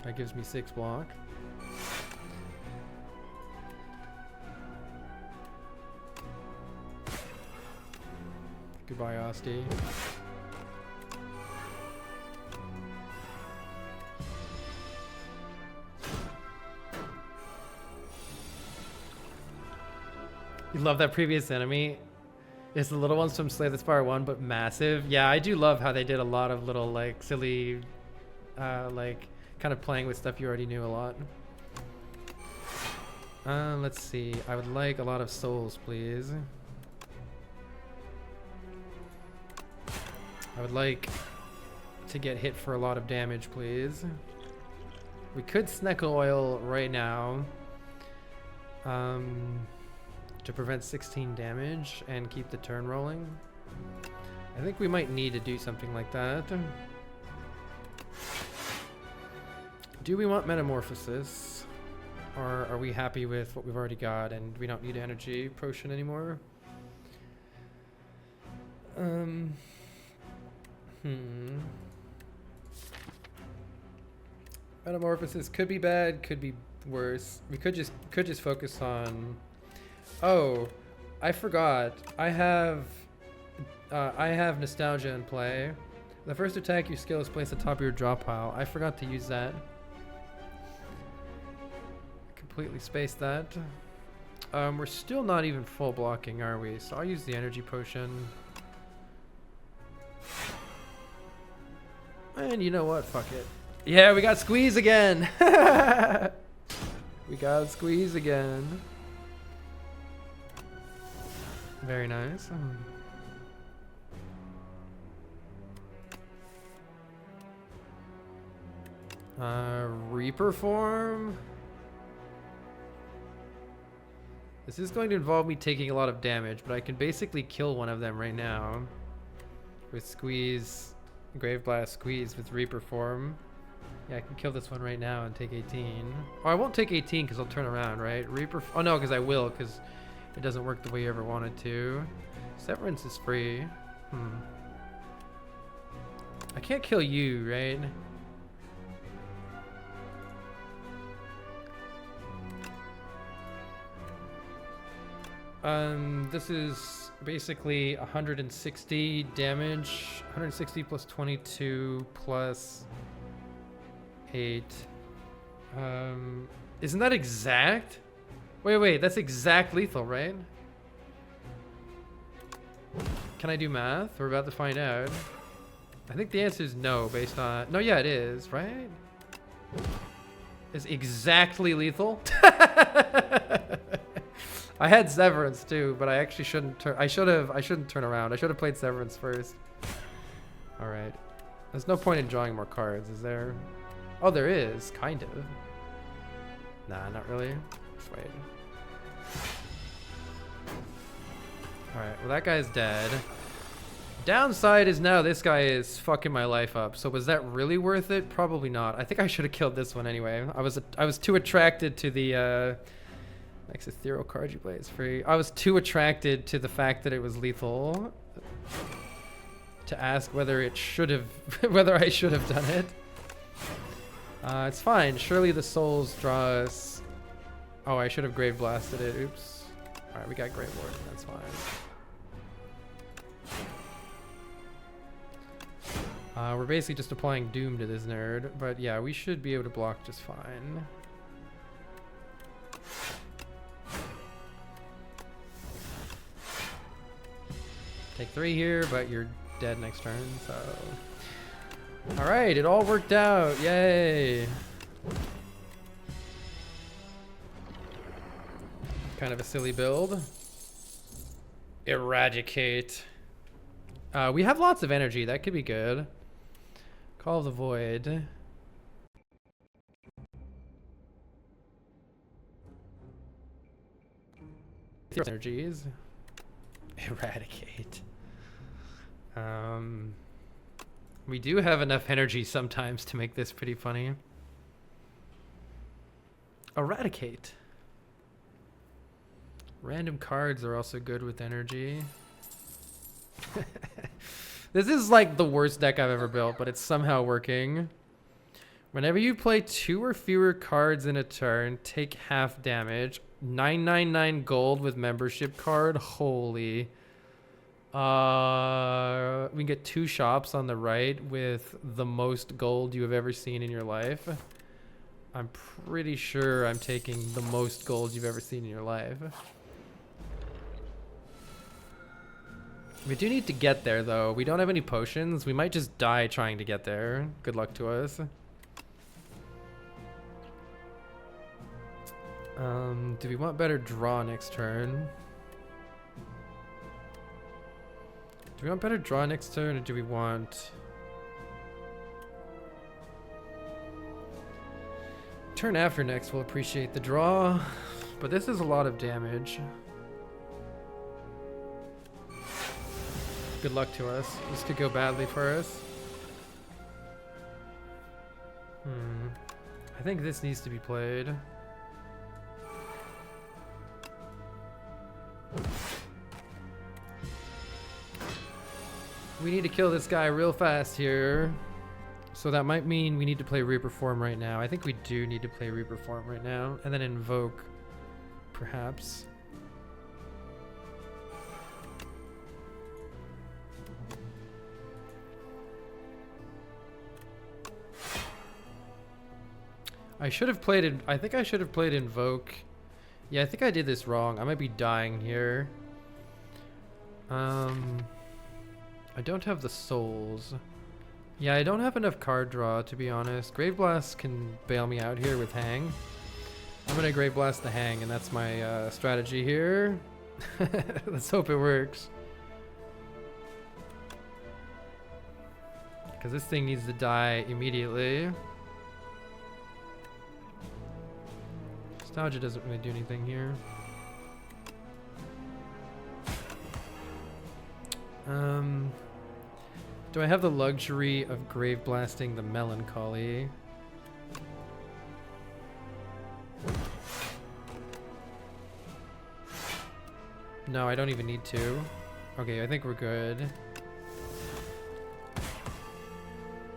That gives me 6 block. Goodbye, Asti. You love that previous enemy? It's the little ones from Slay the Spire 1, but massive. Yeah, I do love how they did a lot of little, like, silly, like, kind of playing with stuff you already knew a lot. Let's see. I would like a lot of souls, please. I would like to get hit for a lot of damage, please. We could Sneckle Oil right now. To prevent 16 damage and keep the turn rolling. I think we might need to do something like that. Do we want Metamorphosis? Or are we happy with what we've already got and we don't need energy potion anymore? Metamorphosis could be bad, could be worse. We could just focus on... Oh, I forgot. I have Nostalgia in play. The first attack your skill is placed at the top of your draw pile. I forgot to use that. Completely spaced that. We're still not even full blocking, are we? So I'll use the energy potion. And you know what? Fuck it. Yeah, we got squeeze again. We got squeeze again. Very nice. Reaper form. This is going to involve me taking a lot of damage, but I can basically kill one of them right now with squeeze, Grave Blast squeeze with Reaper form. Yeah, I can kill this one right now and take 18. Oh, I won't take 18 because I'll turn around, right? Reaper. Oh no, because I will, because it doesn't work the way you ever wanted to. Severance is free. I can't kill you, right? This is basically 160 damage. 160 plus 22 plus 8. Isn't that exact? Wait, that's exact lethal, right? Can I do math? We're about to find out. I think the answer is no, based on... No, yeah, it is, right? It's exactly lethal? I had Severance too, but I actually shouldn't turn. I shouldn't turn around. I should have played Severance first. All right. There's no point in drawing more cards, is there? Oh, there is, kind of. Nah, not really. Just wait. All right. Well, that guy's dead. Downside is now this guy is fucking my life up. So was that really worth it? Probably not. I think I should have killed this one anyway. I was too attracted to the next ethereal card you play is free. I was too attracted to the fact that it was lethal to ask whether it should have whether I should have done it. It's fine. Surely the souls draw us. Oh, I should have grave blasted it. Oops. All right, we got Grave Warden. That's fine. We're basically just applying Doom to this nerd, but yeah, we should be able to block just fine. Take 3 here, but you're dead next turn, so... Alright, it all worked out, yay! Kind of a silly build. Eradicate. We have lots of energy, that could be good. Call of the Void. Energies. Eradicate. We do have enough energy sometimes to make this pretty funny. Eradicate. Random cards are also good with energy. This is like the worst deck I've ever built, but it's somehow working. Whenever you play 2 or fewer cards in a turn, take half damage. 999 gold with membership card. Holy. We can get 2 shops on the right with the most gold you have ever seen in your life. I'm pretty sure I'm taking the most gold you've ever seen in your life. We do need to get there, though. We don't have any potions. We might just die trying to get there. Good luck to us. Do we want better draw next turn? Do we want better draw next turn, or do we want... Turn after next, we'll appreciate the draw. But this is a lot of damage. Good luck to us. This could go badly for us. I think this needs to be played. We need to kill this guy real fast here. So that might mean we need to play Reaper Form right now. I think we do need to play Reaper Form right now. And then Invoke, perhaps. I should have played it. I think I should have played Invoke. Yeah, I think I did this wrong. I might be dying here. I don't have the souls. Yeah, I don't have enough card draw, to be honest. Grave Blast can bail me out here with Hang. I'm gonna Grave Blast the Hang, and that's my strategy here. Let's hope it works. Because this thing needs to die immediately. Nostalgia doesn't really do anything here. Do I have the luxury of Grave Blasting the Melancholy? No, I don't even need to. Okay, I think we're good.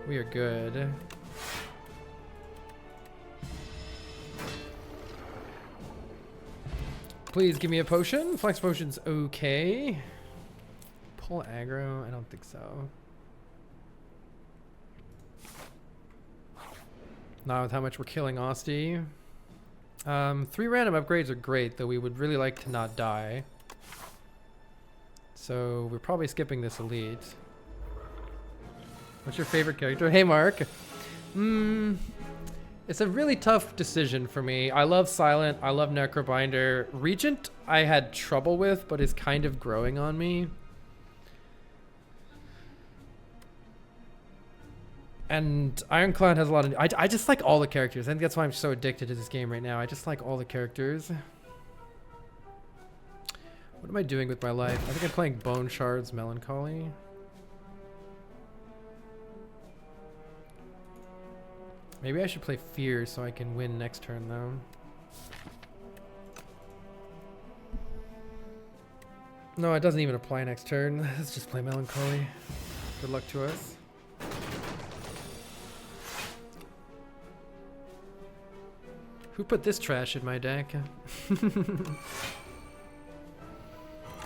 We are good. Please give me a potion. Flex potion's okay. Pull aggro? I don't think so. Not with how much we're killing Osti. 3 random upgrades are great, though we would really like to not die. So we're probably skipping this elite. What's your favorite character? Hey, Mark. It's a really tough decision for me. I love Silent. I love Necrobinder. Regent I had trouble with, but is kind of growing on me. And Ironclad has a lot of... I just like all the characters. I think that's why I'm so addicted to this game right now. I just like all the characters. What am I doing with my life? I think I'm playing Bone Shards Melancholy. Maybe I should play Fear so I can win next turn, though. No, it doesn't even apply next turn. Let's just play Melancholy. Good luck to us. Who put this trash in my deck?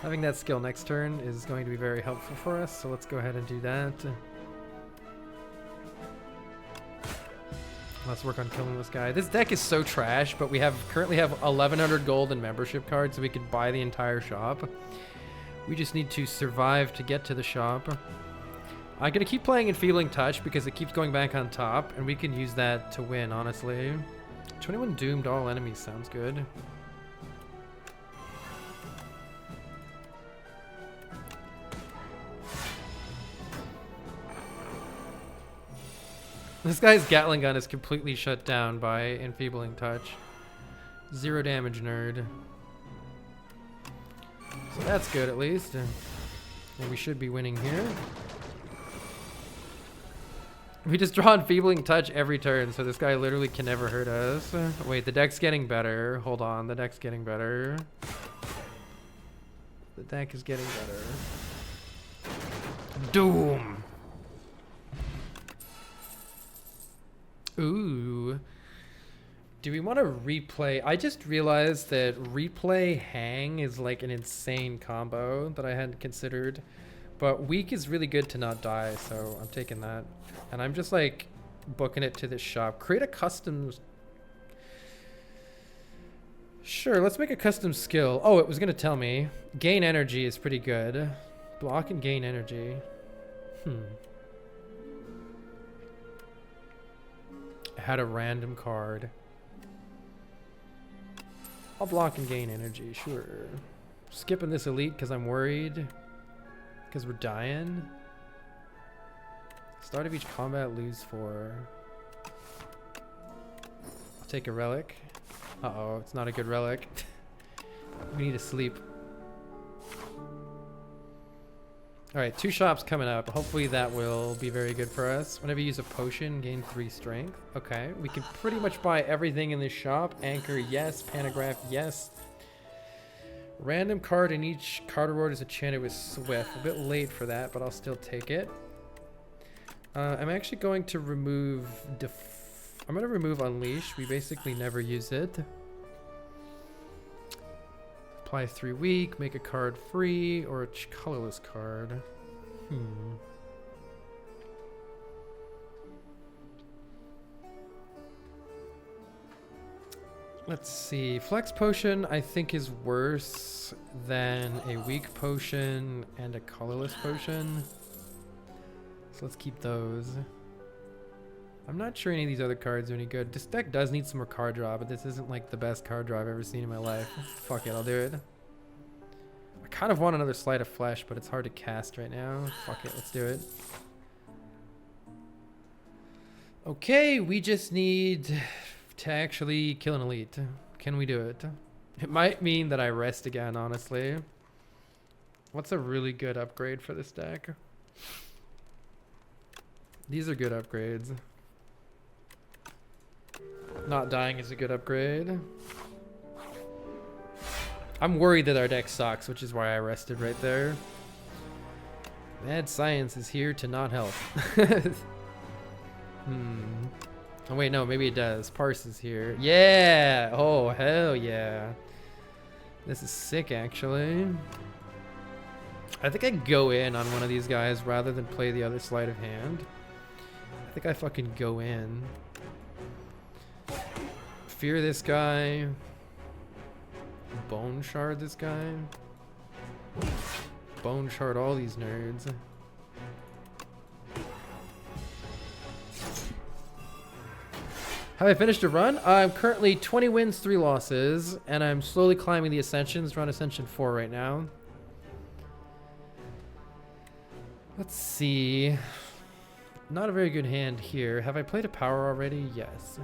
Having that skill next turn is going to be very helpful for us, so let's go ahead and do that. Let's work on killing this guy. This deck is so trash, but we currently have 1,100 gold and membership cards, so we could buy the entire shop. We just need to survive to get to the shop. I'm gonna keep playing Enfeebling Touch because it keeps going back on top, and we can use that to win, honestly. 21 doomed all enemies sounds good. This guy's Gatling gun is completely shut down by Enfeebling Touch. 0 damage, nerd. So that's good at least. And we should be winning here. We just draw Enfeebling Touch every turn, so this guy literally can never hurt us. Wait, the deck's getting better. Hold on, the deck's getting better. The deck is getting better. Doom! Ooh. Do we want to replay? I just realized that replay hang is like an insane combo that I hadn't considered. But weak is really good to not die, so I'm taking that. And I'm just like booking it to this shop. Create a custom... Sure, let's make a custom skill. Oh, it was going to tell me. Gain energy is pretty good. Block and gain energy. Had a random card. I'll block and gain energy, sure. Skipping this elite because I'm worried. Because we're dying. Start of each combat, lose 4. I'll take a relic. Uh-oh, it's not a good relic. We need to sleep. Alright, 2 shops coming up. Hopefully that will be very good for us. Whenever you use a potion, gain 3 strength. Okay, we can pretty much buy everything in this shop. Anchor, yes. Pantograph, yes. Random card in each card reward is enchanted with Swift. A bit late for that, but I'll still take it. I'm actually going to remove... I'm going to remove Unleash. We basically never use it. Apply 3 weak, make a card free, or a colorless card. Let's see. Flex Potion, I think, is worse than a weak potion and a colorless potion. So let's keep those. I'm not sure any of these other cards are any good. This deck does need some more card draw, but this isn't like the best card draw I've ever seen in my life. Fuck it, I'll do it. I kind of want another Sleight of Flesh, but it's hard to cast right now. Fuck it, let's do it. Okay, we just need to actually kill an elite. Can we do it? It might mean that I rest again, honestly. What's a really good upgrade for this deck? These are good upgrades. Not dying is a good upgrade. I'm worried that our deck sucks, which is why I rested right there. Mad Science is here to not help. Oh wait, no, maybe it does. Parse is here. Yeah! Oh, hell yeah. This is sick, actually. I think I go in on one of these guys rather than play the other sleight of hand. I think I fucking go in. Fear this guy. Bone Shard this guy. Bone Shard all these nerds. Have I finished a run? I'm currently 20 wins, 3 losses, and I'm slowly climbing the Ascensions. We're on Ascension 4 right now. Let's see. Not a very good hand here. Have I played a power already? Yes.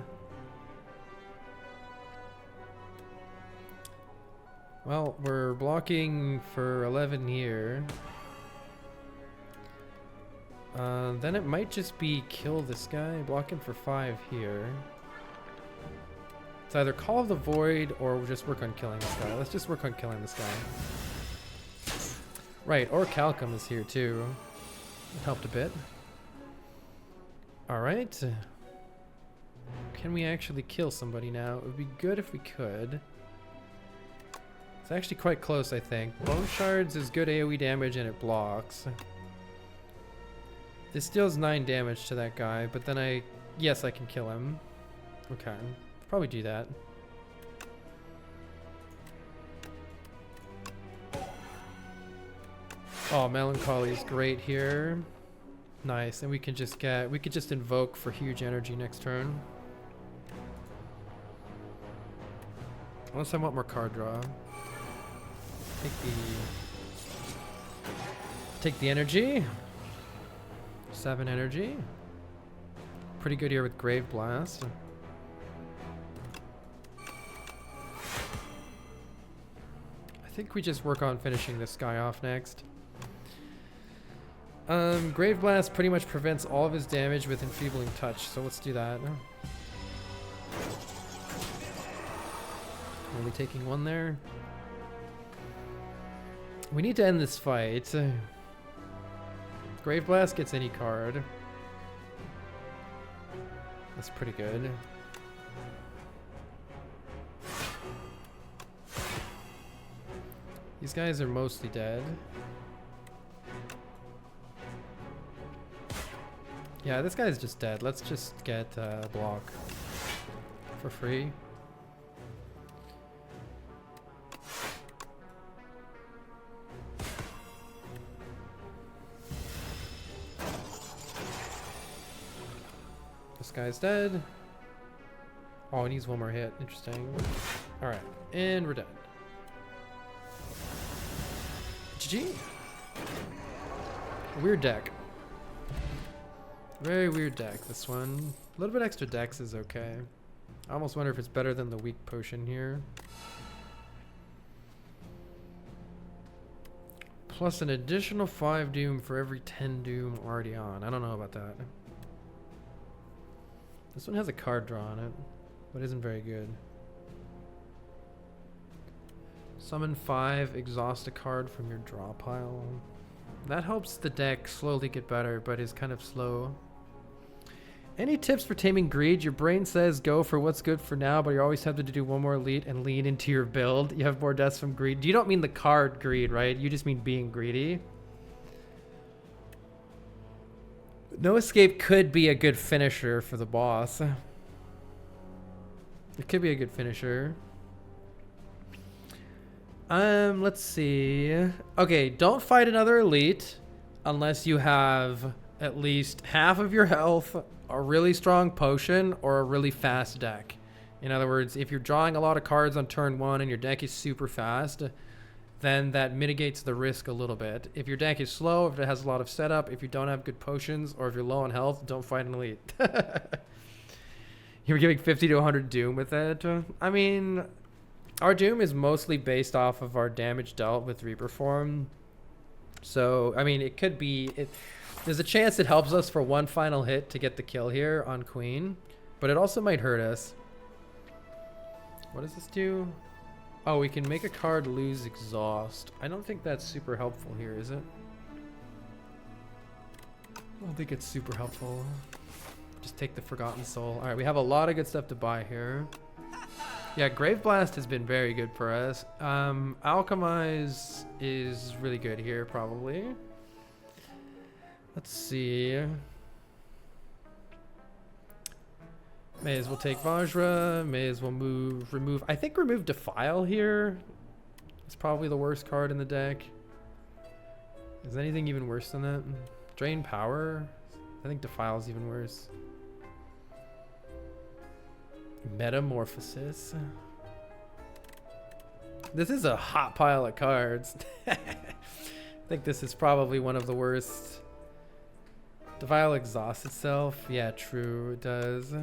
Well, we're blocking for 11 here. Then it might just be kill this guy, blocking for 5 here. It's either Call of the Void or we'll just work on killing this guy. Let's just work on killing this guy. Right, or Calcum is here too. It helped a bit. Alright. Can we actually kill somebody now? It would be good if we could. It's actually quite close, I think. Bone Shards is good AoE damage and it blocks. This deals 9 damage to that guy, but then yes, I can kill him. Okay, probably do that. Oh, Melancholy is great here. Nice, and we could just invoke for huge energy next turn. Unless I want more card draw. Take the energy. 7 energy. Pretty good here with Grave Blast. I think we just work on finishing this guy off next. Grave Blast pretty much prevents all of his damage with Enfeebling Touch, so let's do that. Only taking 1 there. We need to end this fight. Grave Blast gets any card. That's pretty good. These guys are mostly dead. Yeah, this guy's just dead. Let's just get block for free. This guy's dead. Oh, he needs 1 more hit. Interesting. Alright, and we're dead. GG. Weird deck. Very weird deck, this one. A little bit extra dex is okay. I almost wonder if it's better than the weak potion here. Plus an additional 5 doom for every 10 doom already on. I don't know about that. This one has a card draw on it, but isn't very good. Summon 5, exhaust a card from your draw pile. That helps the deck slowly get better, but is kind of slow. Any tips for taming greed? Your brain says go for what's good for now, but you always have to do 1 more elite and lean into your build. You have more deaths from greed. You don't mean the card greed, right? You just mean being greedy. No Escape could be a good finisher for the boss. It could be a good finisher. Let's see. Okay, don't fight another elite unless you have at least half of your health, a really strong potion, or a really fast deck. In other words, if you're drawing a lot of cards on turn 1 and your deck is super fast, then that mitigates the risk a little bit. If your deck is slow, if it has a lot of setup, if you don't have good potions, or if you're low on health, don't fight an elite. You're giving 50 to 100 doom with it. I mean, our doom is mostly based off of our damage dealt with Reaper form. So, I mean, it could be... There's a chance it helps us for 1 final hit to get the kill here on Queen, but it also might hurt us. What does this do? Oh, we can make a card lose exhaust. I don't think that's super helpful here, is it? I don't think it's super helpful. Just take the Forgotten Soul. Alright, we have a lot of good stuff to buy here. Yeah, Grave Blast has been very good for us. Alchemize is really good here, probably. Let's see. May as well take Vajra. May as well remove. I think remove Defile here. It's probably the worst card in the deck. Is anything even worse than that? Drain Power. I think Defile's even worse. Metamorphosis. This is a hot pile of cards. I think this is probably one of the worst. The vial exhausts itself. Yeah, true, it does.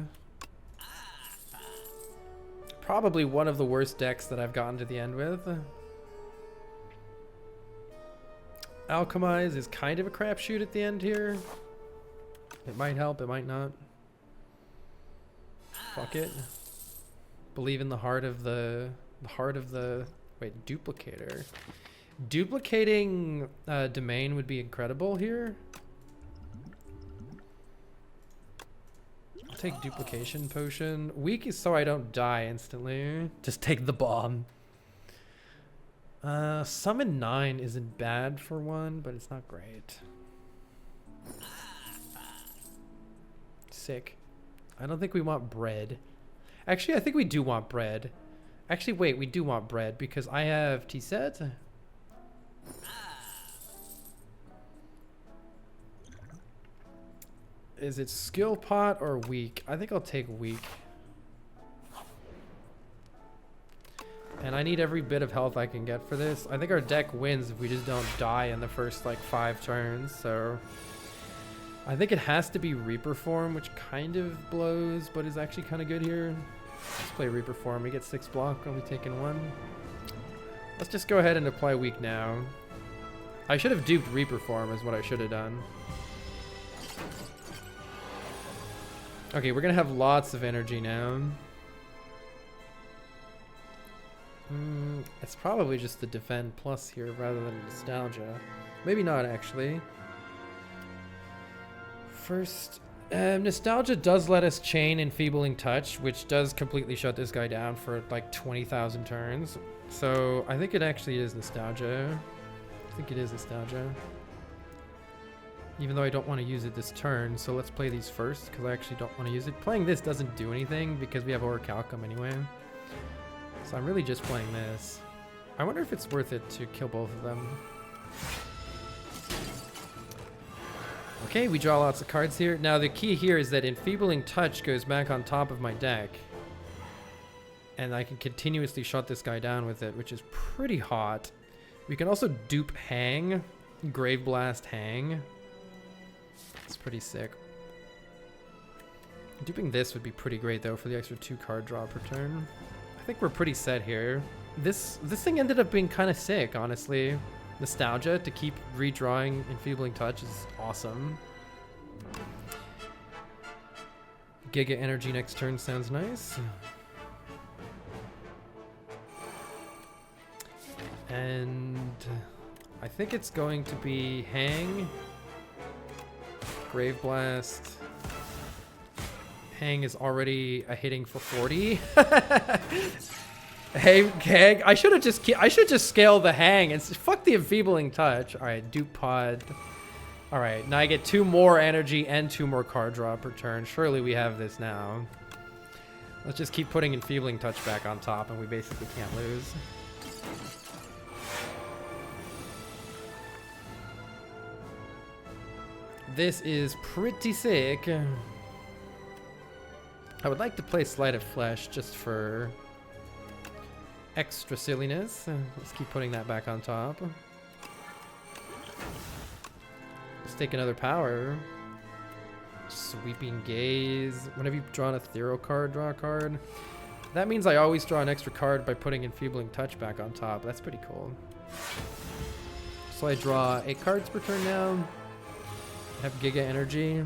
Probably one of the worst decks that I've gotten to the end with. Alchemize is kind of a crapshoot at the end here. It might help, it might not. Fuck it. Believe in the heart of the wait, duplicator. Duplicating domain would be incredible here. I'll take duplication potion. Weak is so I don't die instantly. Just take the bomb. Summon 9 isn't bad for one, but it's not great. Sick. I don't think we want bread. Actually, I think we do want bread. Actually, wait, we do want bread because I have T-set. Is it skill pot or weak? I think I'll take weak. And I need every bit of health I can get for this. I think our deck wins if we just don't die in the first like 5 turns. So I think it has to be Reaper form, which kind of blows, but is actually kind of good here. Let's play Reaper form. We get 6 block, only taking 1. Let's just go ahead and apply weak now. I should have duped Reaper form is what I should have done. Okay, we're gonna have lots of energy now. It's probably just the defend plus here rather than nostalgia. Maybe not actually. First, nostalgia does let us chain enfeebling touch, which does completely shut this guy down for like 20,000 turns. So I think it actually is nostalgia. I think it is nostalgia. Even though I don't want to use it this turn, so let's play these first because I actually don't want to use it. Playing this doesn't do anything because we have Orichalcum anyway. So I'm really just playing this. I wonder if it's worth it to kill both of them. Okay, we draw lots of cards here. Now the key here is that Enfeebling Touch goes back on top of my deck. And I can continuously shut this guy down with it, which is pretty hot. We can also dupe Hang. Grave Blast Hang. It's pretty sick. Duping this would be pretty great though for the extra 2 card draw per turn. I think we're pretty set here. This thing ended up being kind of sick, honestly. Nostalgia to keep redrawing Enfeebling Touch is awesome. Giga Energy next turn sounds nice. And I think it's going to be Hang, Grave Blast. Hang is already a hitting for 40. Hey, Hang, I should just scale the Hang and fuck the Enfeebling Touch. All right, dupe pod. All right, now I get 2 more energy and 2 more card draw per turn. Surely we have this now. Let's just keep putting Enfeebling Touch back on top and we basically can't lose. This is pretty sick. I would like to play Sleight of Flesh just for extra silliness. Let's keep putting that back on top. Let's take another power. Sweeping Gaze. Whenever you've drawn a Thero card, draw a card. That means I always draw an extra card by putting Enfeebling Touch back on top. That's pretty cool. So I draw 8 cards per turn now. Have Giga Energy.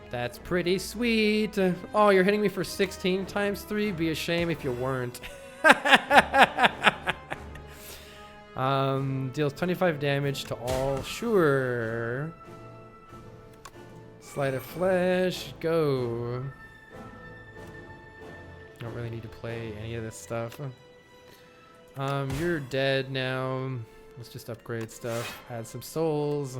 That's pretty sweet. Oh, you're hitting me for 16 times 3? Be a shame if you weren't. Deals 25 damage to all. Sure. Sleight of Flesh. Go. Don't really need to play any of this stuff. You're dead now. Let's just upgrade stuff. Add some souls.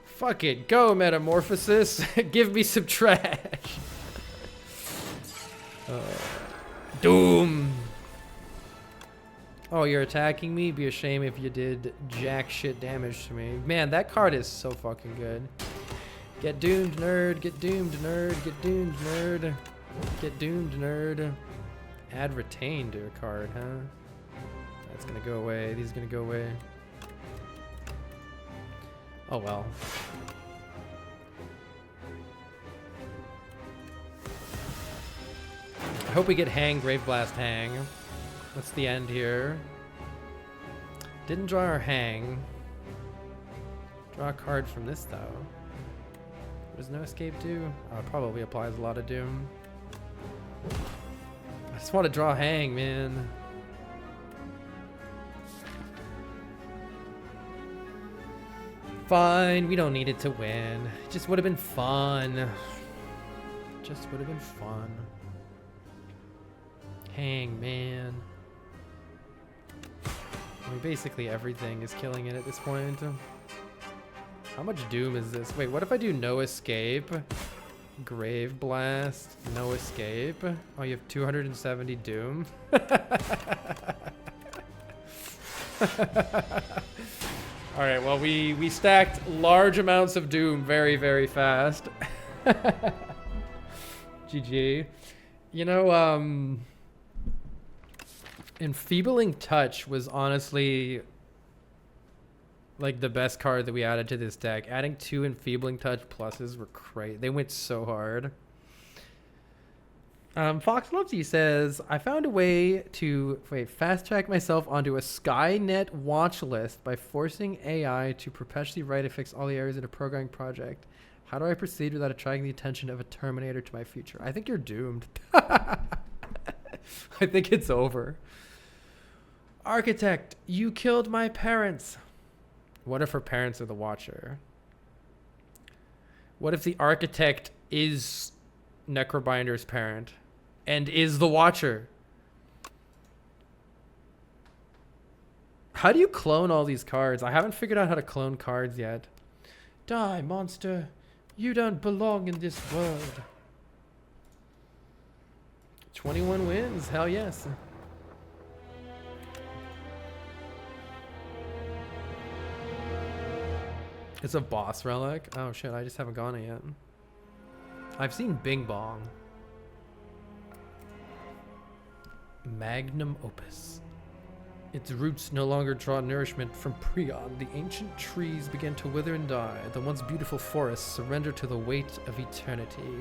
Fuck it. Go, Metamorphosis. Give me some trash. Doom. Oh, you're attacking me? Be a shame if you did jack shit damage to me. Man, that card is so fucking good. Get doomed, nerd. Get doomed, nerd. Get doomed, nerd. Get doomed, nerd. Add retain to a card, huh? That's gonna go away. These are gonna go away. Oh well. I hope we get Hang, Grave Blast, Hang. What's the end here? Didn't draw our Hang. Draw a card from this though. What does No Escape do? Oh, it probably applies a lot of Doom. I just want to draw Hang, man. Fine, we don't need it to win. It just would have been fun. Just would have been fun. Hang, man. I mean, basically everything is killing it at this point. How much Doom is this? Wait, what if I do No Escape? Grave Blast, No Escape. Oh, you have 270 Doom. All right, well, we stacked large amounts of Doom very, very fast. GG. You know, Enfeebling Touch was honestly like the best card that we added to this deck. Adding 2 Enfeebling Touch pluses were crazy. They went so hard. Fox Loves You says, I found a way to fast track myself onto a Skynet watch list by forcing AI to perpetually write and fix all the errors in a programming project. How do I proceed without attracting the attention of a Terminator to my future? I think you're doomed. I think it's over. Architect, you killed my parents. What if her parents are the Watcher? What if the Architect is Necrobinder's parent and is the Watcher? How do you clone all these cards? I haven't figured out how to clone cards yet. Die, monster. You don't belong in this world. 21 wins. Hell yes. It's a boss relic. Oh shit, I just haven't gone it yet. I've seen Bing Bong. Magnum Opus. Its roots no longer draw nourishment from Prion. The ancient trees begin to wither and die. The once beautiful forests surrender to the weight of eternity.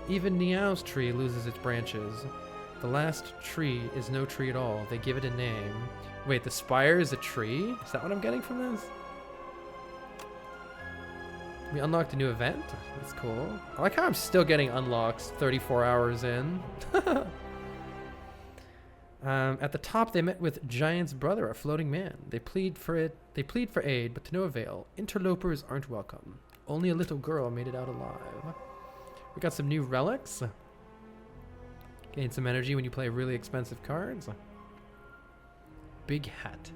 Even Niao's tree loses its branches. The last tree is no tree at all. They give it a name. Wait, the Spire is a tree? Is that what I'm getting from this? We unlocked a new event. That's cool. I like how I'm still getting unlocks 34 hours in. At the top, they met with Giant's brother, a floating man. They plead for aid, but to no avail. Interlopers aren't welcome. Only a little girl made it out alive. We got some new relics. Gain some energy when you play really expensive cards. Big Hat.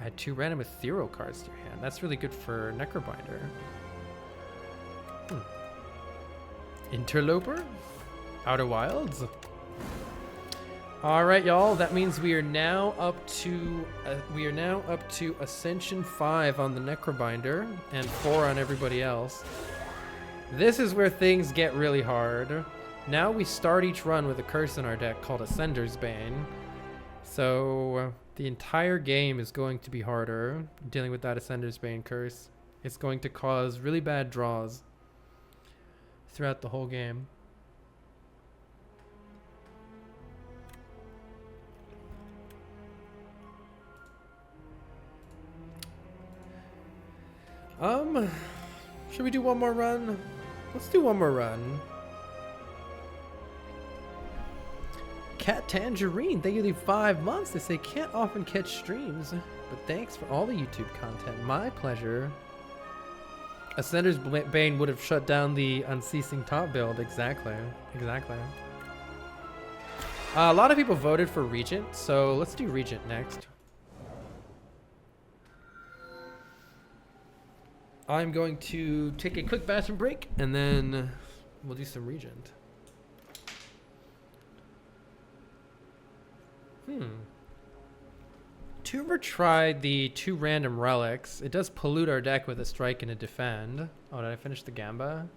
Add 2 random ethereal cards to your hand. That's really good for Necrobinder. Interloper? Outer Wilds? All right, y'all. That means we are now up to Ascension 5 on the Necrobinder and 4 on everybody else. This is where things get really hard. Now we start each run with a curse in our deck called Ascender's Bane. So the entire game is going to be harder dealing with that Ascender's Bane curse. It's going to cause really bad draws throughout the whole game. Should we do one more run? Let's do one more run. Cat Tangerine, thank you for the 5 months. They say can't often catch streams, but thanks for all the YouTube content. My pleasure. Ascender's Bane would have shut down the Unceasing top build. Exactly. A lot of people voted for Regent, so let's do Regent next. I'm going to take a quick bathroom break, and then we'll do some Regent. Tumor tried the 2 random relics. It does pollute our deck with a strike and a defend. Oh, did I finish the Gamba?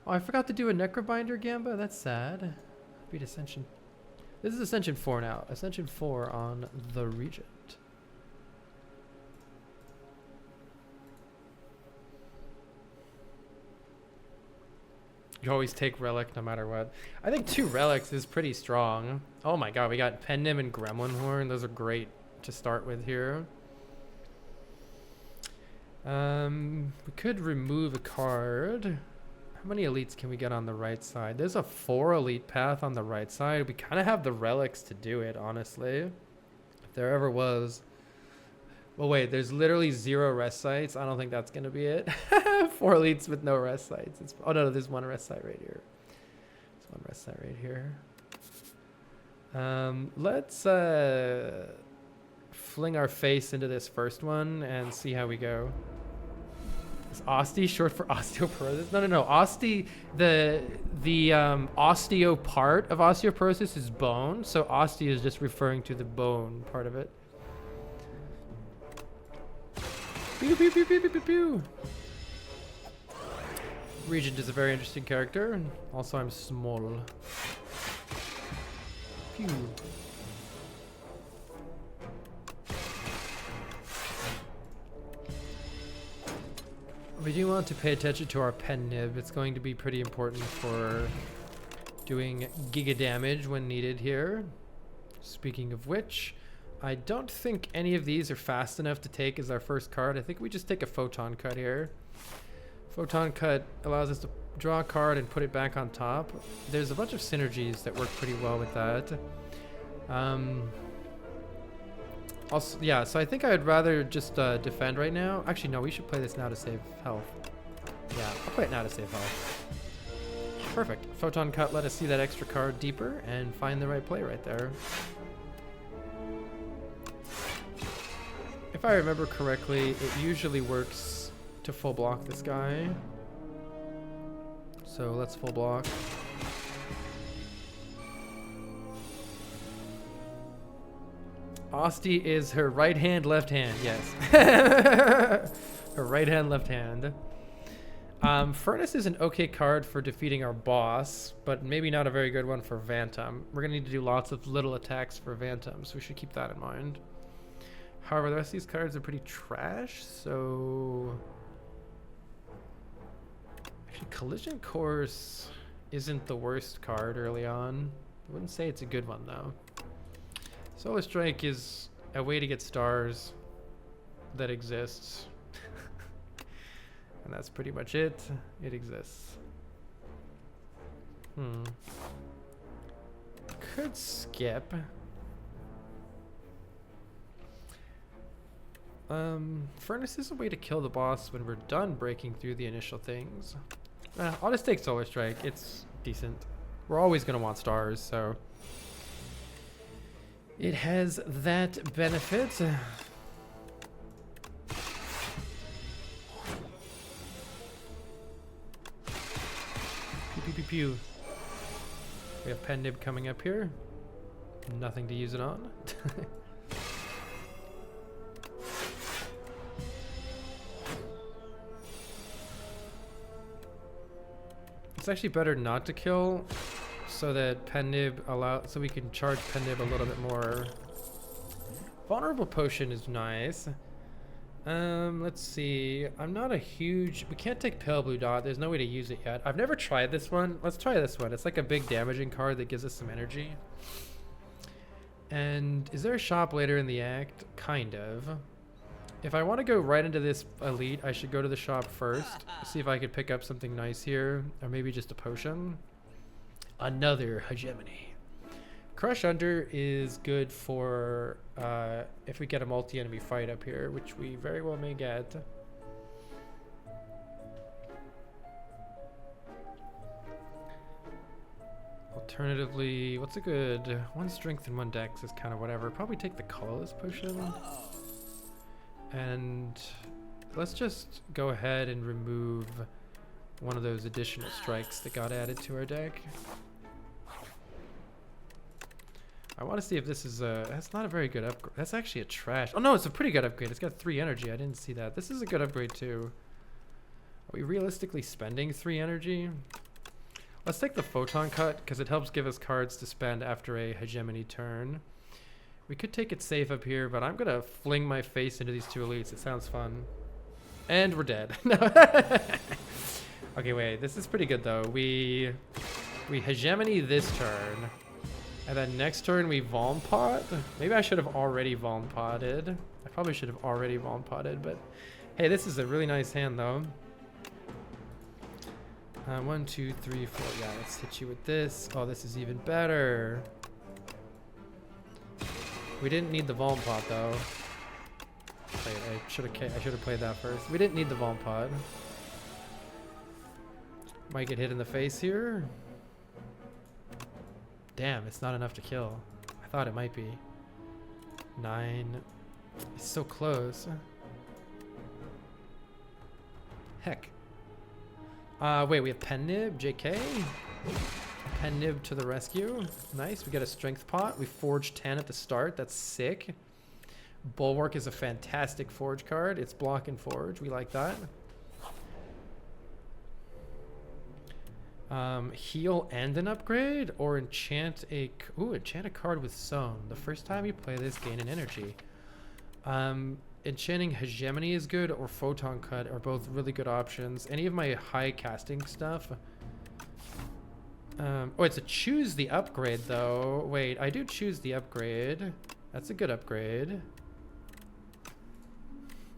Oh, I forgot to do a Necrobinder Gamba. That's sad. Beat Ascension. This is Ascension 4 now. Ascension 4 on the Regent. You always take Relic no matter what. I think 2 Relics is pretty strong. Oh my god, we got Pendim and Gremlin Horn. Those are great to start with here. We could remove a card. How many elites can we get on the right side? There's a 4 elite path on the right side. We kind of have the relics to do it, honestly. If there ever was. Well, wait, there's literally 0 rest sites. I don't think that's going to be it. 4 elites with no rest sites. Oh, no, there's 1 rest site right here. There's 1 rest site right here. Let's fling our face into this first one and see how we go. Is Osti short for osteoporosis? No. Osti, the osteo part of osteoporosis is bone. So Osti is just referring to the bone part of it. Pew, pew, pew, pew, pew, pew, pew. Regent is a very interesting character. And also, I'm small. Pew. We do want to pay attention to our pen nib. It's going to be pretty important for doing giga damage when needed here. Speaking of which, I don't think any of these are fast enough to take as our first card. I think we just take a photon cut here. Photon cut allows us to draw a card and put it back on top. There's a bunch of synergies that work pretty well with that. Also, yeah, so I think I would rather just defend right now. Actually, no, we should play this now to save health. Yeah, I'll play it now to save health. Perfect. Photon cut let us see that extra card deeper and find the right play right there. If I remember correctly, it usually works to full block this guy. So let's full block. Osti is her right hand, left hand, yes. Her right hand, left hand. Furnace is an okay card for defeating our boss, but maybe not a very good one for Vantum. We're going to need to do lots of little attacks for Vantum, so we should keep that in mind. However, the rest of these cards are pretty trash, so... Actually, Collision Course isn't the worst card early on. I wouldn't say it's a good one, though. Solar Strike is a way to get stars that exists. And that's pretty much it. It exists. Could skip. Furnace is a way to kill the boss when we're done breaking through the initial things. I'll just take Solar Strike. It's decent. We're always going to want stars, so... It has that benefit. Pew, pew, pew, pew. We have Pen Nib coming up here. Nothing to use it on. It's actually better not to kill, so that Pen Nib so we can charge Pen Nib a little bit more. Vulnerable Potion is nice. Let's see. I'm not a huge... We can't take Pale Blue Dot. There's no way to use it yet. I've never tried this one. Let's try this one. It's like a big damaging card that gives us some energy. And is there a shop later in the act? Kind of. If I want to go right into this elite, I should go to the shop first. See if I could pick up something nice here. Or maybe just a potion. Another hegemony. Crush Under is good for if we get a multi-enemy fight up here, which we very well may get. Alternatively, what's a good... 1 strength and 1 dex is kind of whatever. Probably take the colorless potion. And let's just go ahead and remove one of those additional strikes that got added to our deck. I want to see if this is a... That's not a very good upgrade. That's actually a trash... Oh, no, it's a pretty good upgrade. It's got 3 energy. I didn't see that. This is a good upgrade, too. Are we realistically spending 3 energy? Let's take the Photon Cut, because it helps give us cards to spend after a hegemony turn. We could take it safe up here, but I'm going to fling my face into these 2 elites. It sounds fun. And we're dead. No. Okay, wait. This is pretty good, though. We hegemony this turn. And then next turn we Valm Pot. Maybe I should have already Valm Potted. I probably should have already Valm Potted, but hey, this is a really nice hand though. 1, 2, 3, 4. Yeah, let's hit you with this. Oh, this is even better. We didn't need the Valm Pot though. Wait, I should have played that first. We didn't need the Valm Pot. Might get hit in the face here. Damn, it's not enough to kill. I thought it might be. 9. It's so close. Heck. Wait, we have Pen Nib, JK. Pen Nib to the rescue. Nice, we get a strength pot. We forge 10 at the start. That's sick. Bulwark is a fantastic forge card. It's block and forge. We like that. Heal and an upgrade, or enchant a card with Sown. The first time you play this, gain an energy. Enchanting Hegemony is good, or Photon Cut are both really good options. Any of my high casting stuff. Oh, it's a choose the upgrade though. Wait, I do choose the upgrade. That's a good upgrade.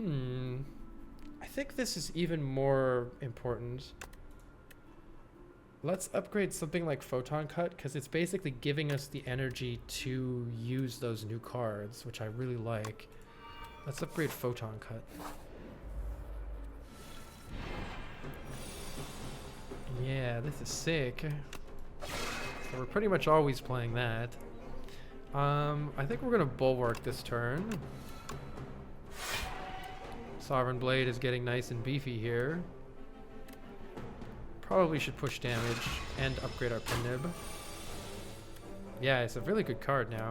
I think this is even more important. Let's upgrade something like Photon Cut, because it's basically giving us the energy to use those new cards, which I really like. Let's upgrade Photon Cut. Yeah, this is sick. So we're pretty much always playing that. I think we're going to Bulwark this turn. Sovereign Blade is getting nice and beefy here. Probably should push damage and upgrade our Pen Nib. Yeah, it's a really good card now.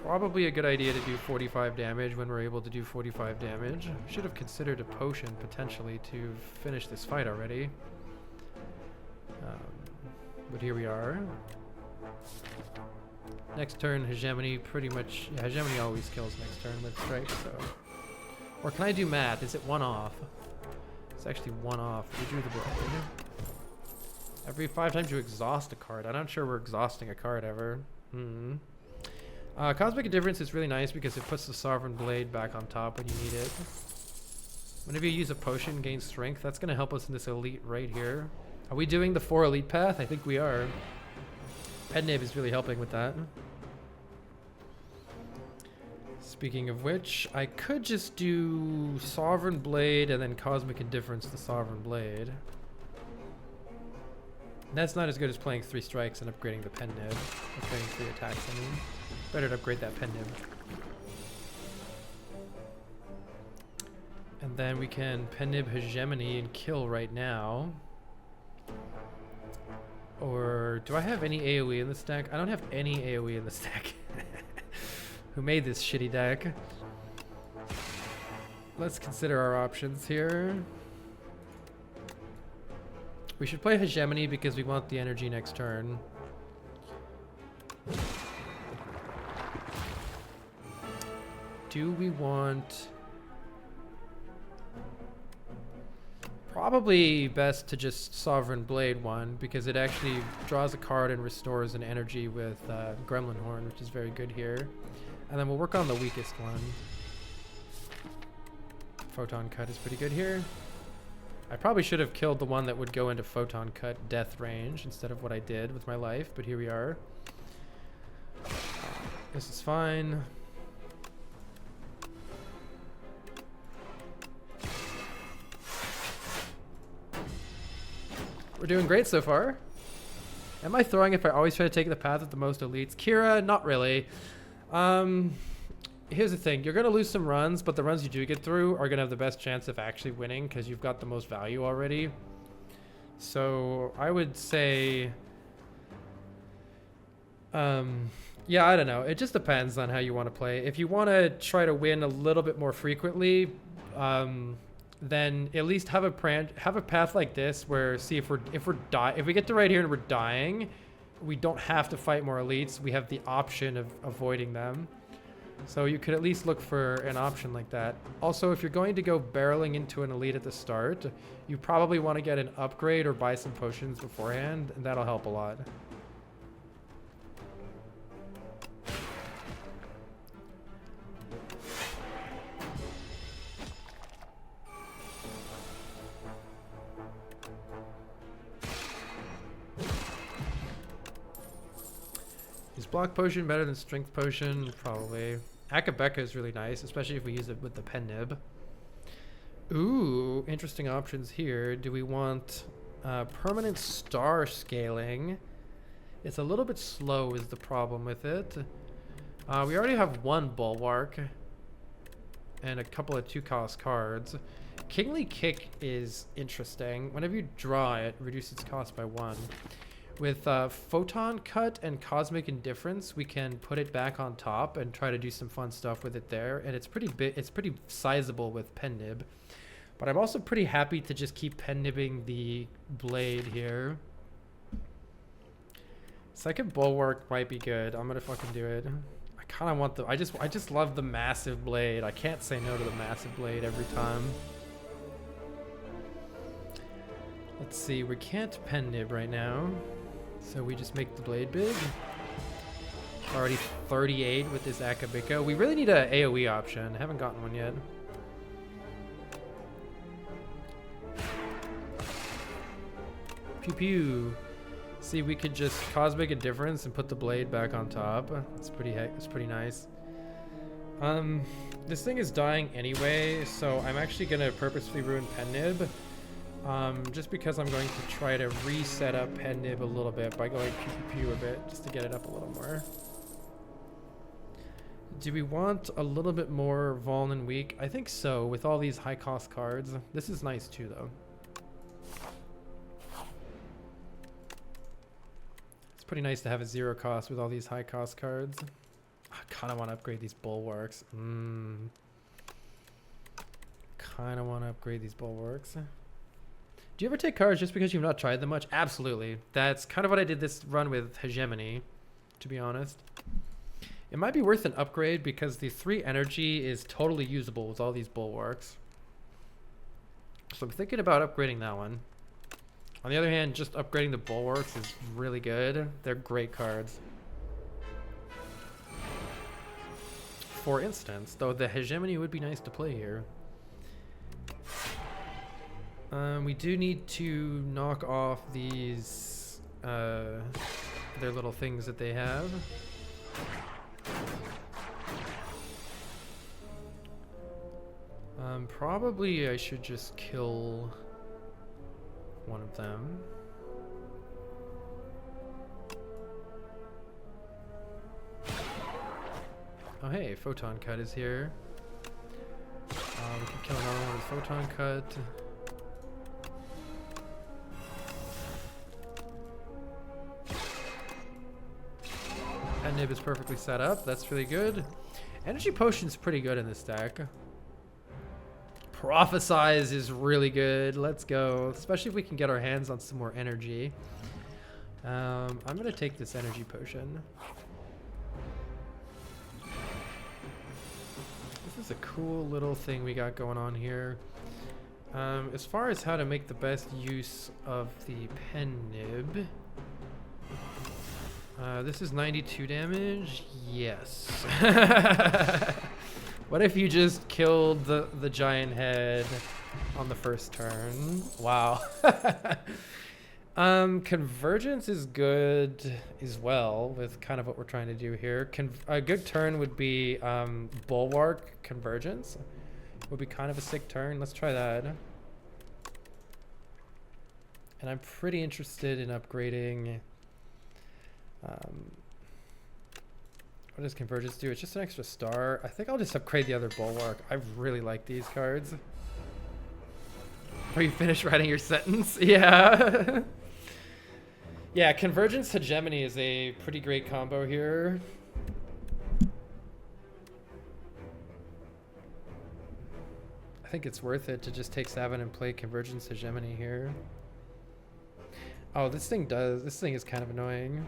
Probably a good idea to do 45 damage when we're able to do 45 damage. Should have considered a potion potentially to finish this fight already. But here we are. Next turn, Hegemony pretty much... Yeah, Hegemony always kills next turn with Strike, so... Or can I do math? Is it 1 off? It's actually 1 off. We drew the blade. Every 5 times you exhaust a card. I'm not sure we're exhausting a card ever. Cosmic Indifference is really nice because it puts the Sovereign Blade back on top when you need it. Whenever you use a potion, gain strength. That's going to help us in this elite right here. Are we doing the 4 elite path? I think we are. Pen Nib is really helping with that. Speaking of which, I could just do Sovereign Blade and then Cosmic Indifference to Sovereign Blade. That's not as good as playing 3 strikes and upgrading the Pen Nib. Upgrading 3 attacks, I mean. Better to upgrade that Pen Nib. And then we can Pen Nib Hegemony and kill right now. Or do I have any AoE in the stack? I don't have any AoE in the stack. Who made this shitty deck? Let's consider our options here. We should play Hegemony because we want the energy next turn. Do we want... Probably best to just Sovereign Blade one because it actually draws a card and restores an energy with Gremlin Horn, which is very good here. And then we'll work on the weakest one. Photon Cut is pretty good here. I probably should have killed the one that would go into Photon Cut death range instead of what I did with my life, but here we are. This is fine. We're doing great so far. Am I throwing if I always try to take the path with the most elites? Kira, not really. Here's the thing. You're going to lose some runs, but the runs you do get through are going to have the best chance of actually winning because you've got the most value already. So I would say... Yeah, I don't know. It just depends on how you want to play. If you want to try to win a little bit more frequently, then at least have a path like this where, see, if we get to right here and we're dying, we don't have to fight more elites. We have the option of avoiding them. So you could at least look for an option like that. Also, if you're going to go barreling into an elite at the start, you probably want to get an upgrade or buy some potions beforehand, and that'll help a lot. Is block potion better than strength potion? Probably. Akabeka is really nice, especially if we use it with the pen nib. Ooh, interesting options here. Do we want permanent star scaling? It's a little bit slow is the problem with it. We already have one bulwark and a couple of 2-cost cards. Kingly Kick is interesting. Whenever you draw it, reduce its cost by 1. With Photon Cut and Cosmic Indifference, we can put it back on top and try to do some fun stuff with it there. And it's pretty big. It's pretty sizable with Pen Nib. But I'm also pretty happy to just keep Pen Nibbing the blade here. Second Bulwark might be good. I'm gonna fucking do it. I kind of want the. I just love the massive blade. I can't say no to the massive blade every time. Let's see. We can't Pen Nib right now. So we just make the blade big. Already 38 with this Akabeko. We really need a AoE option. I haven't gotten one yet. Pew pew. See, we could just Cosmic Indifference and put the blade back on top. It's pretty nice. This thing is dying anyway, so I'm actually gonna purposefully ruin Pen Nib. Just because I'm going to try to reset up Pen Nib a little bit by going pew pew pew a bit, just to get it up a little more. Do we want a little bit more Vuln and Weak? I think so, with all these high cost cards. This is nice too, though. It's pretty nice to have a 0 cost with all these high cost cards. I kind of want to upgrade these Bulwarks. Kind of want to upgrade these Bulwarks. Do you ever take cards just because you've not tried them much? Absolutely. That's kind of what I did this run with Hegemony, to be honest. It might be worth an upgrade because the 3 energy is totally usable with all these Bulwarks. So I'm thinking about upgrading that one. On the other hand, just upgrading the Bulwarks is really good. They're great cards. For instance, though the Hegemony would be nice to play here. We do need to knock off these their little things that they have. Probably I should just kill one of them. Oh hey, Photon Cut is here. We can kill another one with Photon Cut. Pen Nib is perfectly set up. That's really good. Energy Potion's pretty good in this deck. Prophesize is really good. Let's go. Especially if we can get our hands on some more energy. I'm going to take this Energy Potion. This is a cool little thing we got going on here. As far as how to make the best use of the Pen Nib... this is 92 damage. Yes. What if you just killed the giant head on the first turn? Wow. Convergence is good as well with kind of what we're trying to do here. A good turn would be Bulwark Convergence. Would be kind of a sick turn. Let's try that. And I'm pretty interested in upgrading... what does Convergence do? It's just an extra star. I think I'll just upgrade the other Bulwark. I really like these cards. Are you finished writing your sentence? Yeah. Yeah, Convergence Hegemony is a pretty great combo here. I think it's worth it to just take 7 and play Convergence Hegemony here. Oh, this thing is kind of annoying.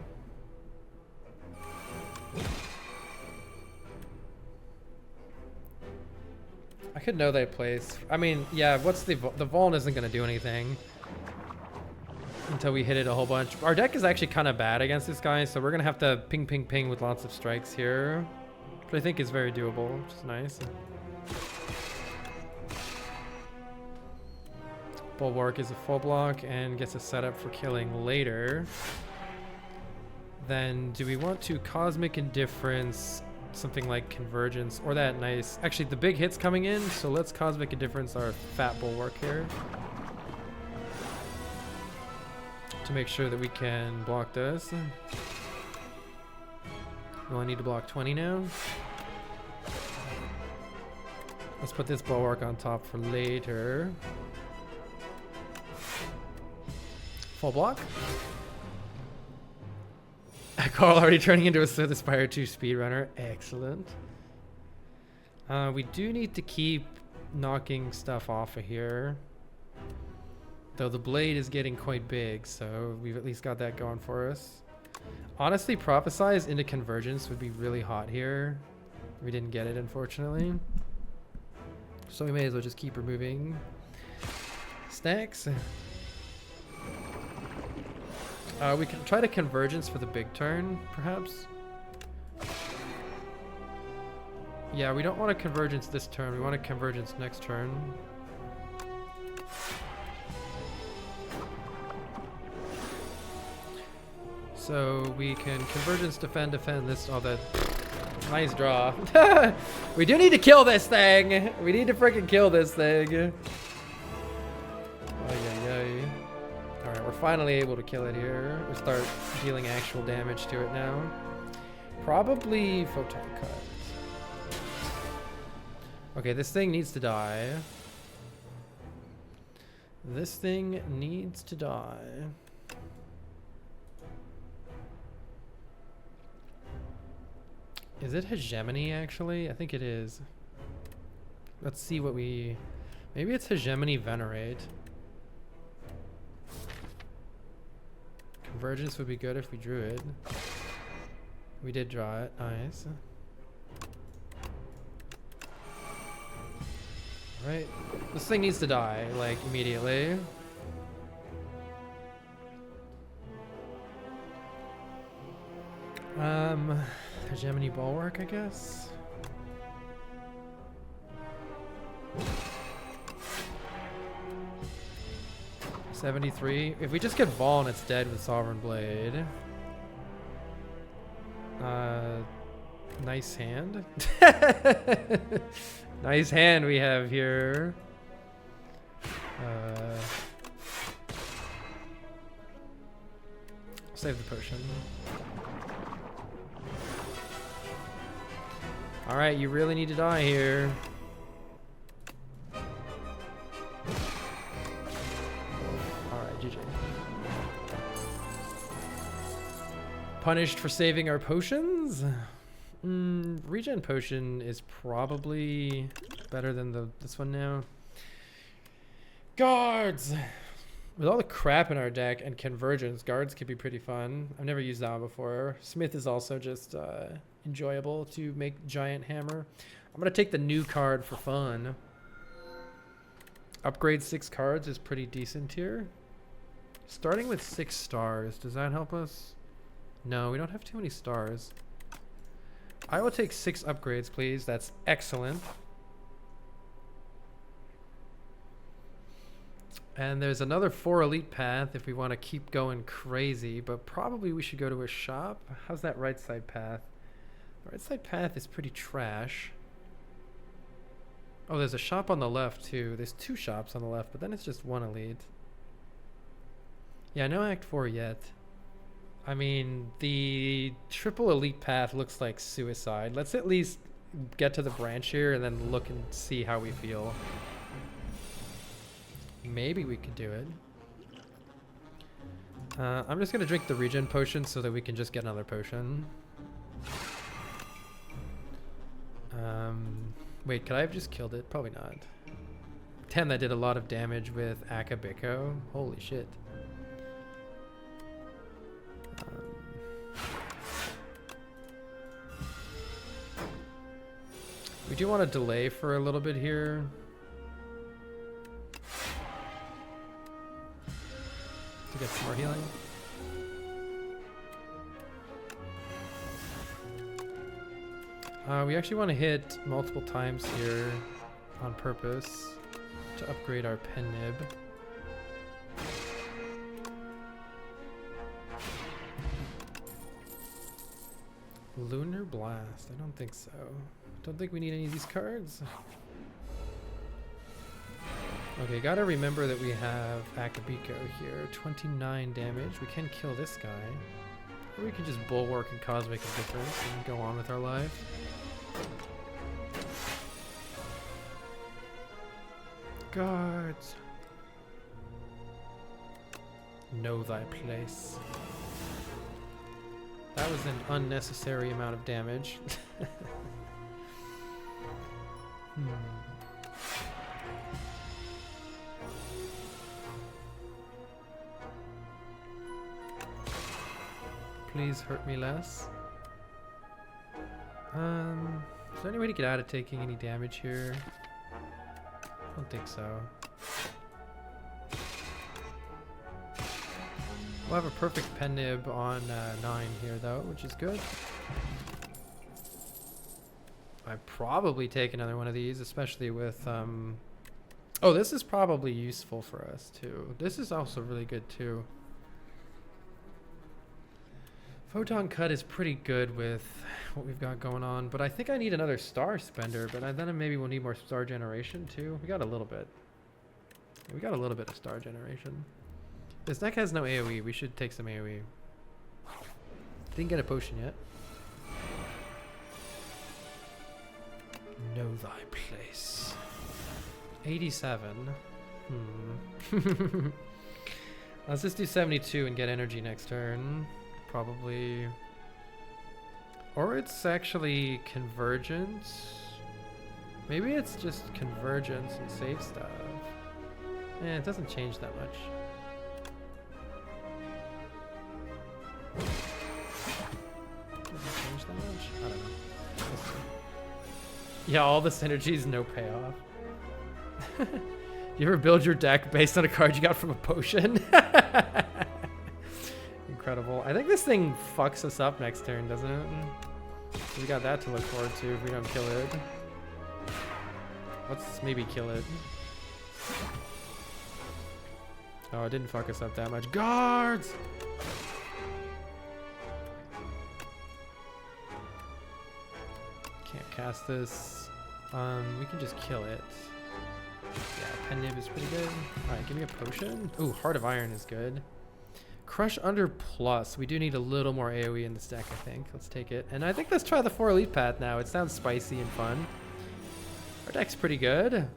I could know that place. I mean, yeah, what's the Vuln isn't going to do anything until we hit it a whole bunch. Our deck is actually kind of bad against this guy, so we're going to have to ping, ping, ping with lots of strikes here. But I think is very doable, which is nice. Bulwark is a full block and gets a setup for killing later. Then do we want to Cosmic Indifference something like Convergence or that nice... Actually, the big hit's coming in, so let's Cosmic Indifference our fat Bulwark here. To make sure that we can block this. We only need to block 20 now. Let's put this Bulwark on top for later. Full block. Carl already turning into a Spire 2 speedrunner. Excellent. We do need to keep knocking stuff off of here. Though the blade is getting quite big, so we've at least got that going for us. Honestly, Prophesize into Convergence would be really hot here. We didn't get it, unfortunately. So we may as well just keep removing stacks. We can try to Convergence for the big turn, perhaps. Yeah, we don't want to Convergence this turn. We want to Convergence next turn. So we can Convergence, defend, this, all that. Nice draw. We do need to kill this thing. We need to freaking kill this thing. Alright, we're finally able to kill it here. We'll start dealing actual damage to it now. Probably Photon Cut. Okay, this thing needs to die. This thing needs to die. Is it Hegemony, actually? I think it is. Let's see what we... Maybe it's Hegemony Venerate. Convergence would be good if we drew it. We did draw it. Nice. Alright. This thing needs to die, like, immediately. Hegemony Bulwark, I guess. $73. If we just get Vol and it's dead with Sovereign Blade. Nice hand. Nice hand we have here. Save the potion. Alright, you really need to die here. Alright, GG. Punished for saving our potions? Regen potion is probably better than this one now. Guards! With all the crap in our deck and Convergence, guards could be pretty fun. I've never used that one before. Smith is also just enjoyable to make giant hammer. I'm gonna take the new card for fun. Upgrade 6 cards is pretty decent here. Starting with 6 stars, does that help us? No, we don't have too many stars. I will take 6 upgrades, please. That's excellent. And there's another 4 elite path if we want to keep going crazy, but probably we should go to a shop. How's that right side path? The right side path is pretty trash. Oh, there's a shop on the left too. There's 2 shops on the left, but then it's just 1 elite. Yeah, no Act 4 yet. I mean, the triple elite path looks like suicide. Let's at least get to the branch here and then look and see how we feel. Maybe we could do it. I'm just gonna drink the regen potion so that we can just get another potion. Wait, could I have just killed it? Probably not. 10, that did a lot of damage with Akabeko. Holy shit. We do want to delay for a little bit here. To get some more healing. We actually want to hit multiple times here on purpose to upgrade our pen nib. Lunar Blast. I don't think so. Don't think we need any of these cards. Okay, gotta remember that we have Akabeko here. 29 damage. We can kill this guy. Or we can just Bulwark and Cosmic Indifference and go on with our life. Guards. Know thy place. That was an unnecessary amount of damage. Please hurt me less. Is there any way to get out of taking any damage here? I don't think so. We'll have a perfect pen nib on 9 here though, which is good. I'd probably take another one of these, especially with oh, this is probably useful for us too. This is also really good too. Photon Cut is pretty good with what we've got going on, but I think I need another Star Spender, but then maybe we'll need more Star Generation too. We got a little bit. We got a little bit of Star Generation. This deck has no AoE. We should take some AoE. Didn't get a potion yet. Know thy place. 87. Let's just do 72 and get energy next turn. Probably. Or it's actually Convergence. Maybe it's just Convergence and save stuff. Eh, it doesn't change that much. Doesn't change that much? I don't know. We'll see. Yeah, all the synergies, no payoff. You ever build your deck based on a card you got from a potion? Incredible. I think this thing fucks us up next turn, doesn't it? We got that to look forward to if we don't kill it. Let's maybe kill it. Oh, it didn't fuck us up that much. Guards! Can't cast this. We can just kill it. Yeah, Pen Nib is pretty good. Alright, give me a potion. Ooh, Heart of Iron is good. Crush Under Plus. We do need a little more AoE in this deck, I think. Let's take it. And I think let's try the 4 Elite Path now. It sounds spicy and fun. Our deck's pretty good.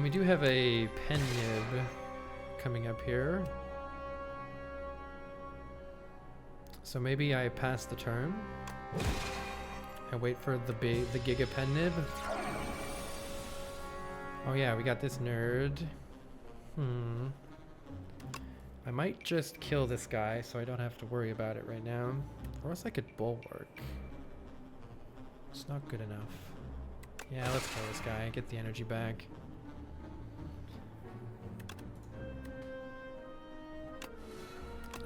We do have a Pen Nib coming up here. So maybe I pass the turn. I wait for the Giga Pen Nib. Oh yeah, we got this nerd. I might just kill this guy so I don't have to worry about it right now. Or else I could Bulwark. It's not good enough. Yeah, let's kill this guy, get the energy back.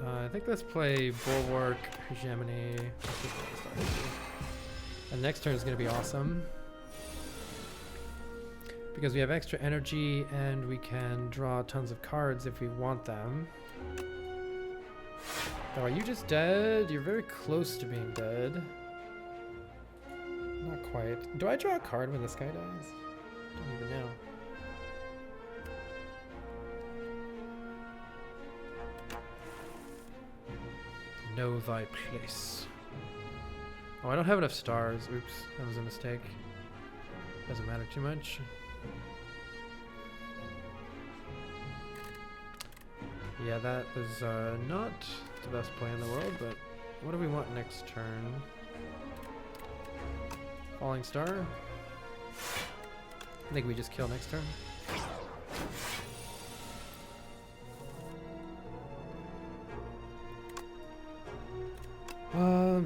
I think let's play Bulwark, Hegemony. And next turn is going to be awesome. Because we have extra energy and we can draw tons of cards if we want them. Oh, are you just dead? You're very close to being dead. Not quite. Do I draw a card when this guy dies? Don't even know. Know thy place. Oh, I don't have enough stars. Oops, that was a mistake. Doesn't matter too much. Yeah, that is not the best play in the world, but what do we want next turn? Falling Star? I think we just kill next turn.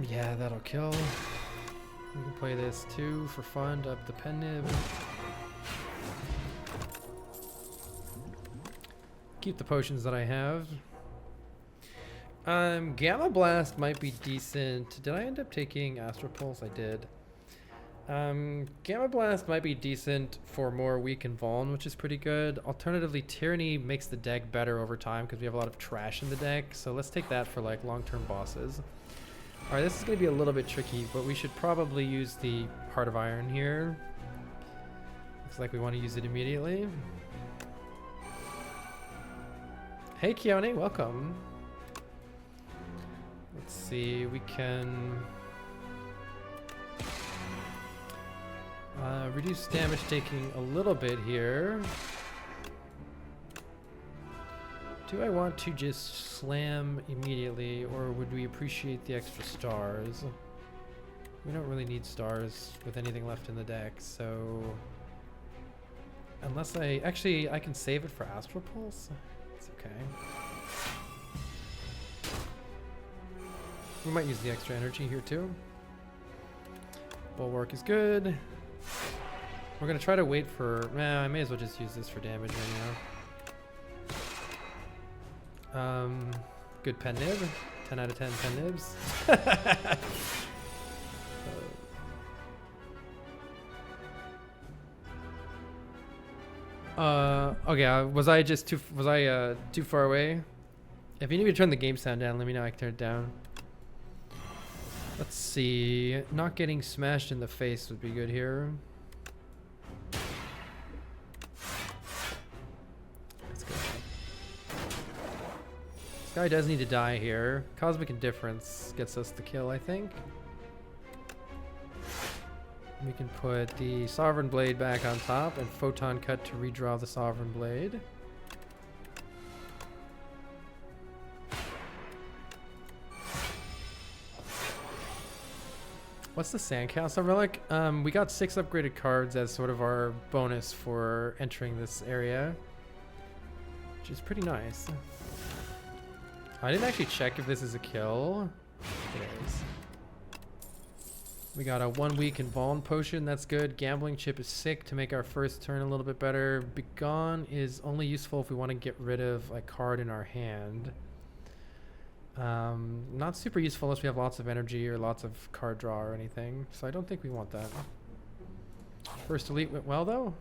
Yeah, that'll kill. We can play this too for fun to up the pen nib. Keep the potions that I have. Gamma Blast might be decent. Did I end up taking Astral Pulse? I did. Gamma Blast might be decent for more weak and vuln, which is pretty good. Alternatively, Tyranny makes the deck better over time because we have a lot of trash in the deck. So let's take that for like long-term bosses. Alright, this is going to be a little bit tricky, but we should probably use the Heart of Iron here. Looks like we want to use it immediately. Hey Keone, welcome. Let's see, we can reduce damage taking a little bit here. Do I want to just slam immediately, or would we appreciate the extra stars? We don't really need stars with anything left in the deck, so unless I can save it for Astral Pulse. It's okay. We might use the extra energy here too. Bulwark is good. We're gonna try to wait for. I may as well just use this for damage right now. Good pen nib. 10 out of 10 pen nibs. Okay, was I too far away? If you need me to turn the game sound down, let me know. I can turn it down. Let's see. Not getting smashed in the face would be good here. Let's go. This guy does need to die here. Cosmic Indifference gets us the kill, I think. We can put the Sovereign Blade back on top and Photon Cut to redraw the Sovereign Blade. What's the Sandcastle Relic? We got 6 upgraded cards as sort of our bonus for entering this area, which is pretty nice. I didn't actually check if this is a kill. It is. We got a 1 week in Vuln potion, that's good. Gambling Chip is sick to make our first turn a little bit better. Begone is only useful if we want to get rid of a card in our hand. Not super useful unless we have lots of energy or lots of card draw or anything, so I don't think we want that. First Elite went well though.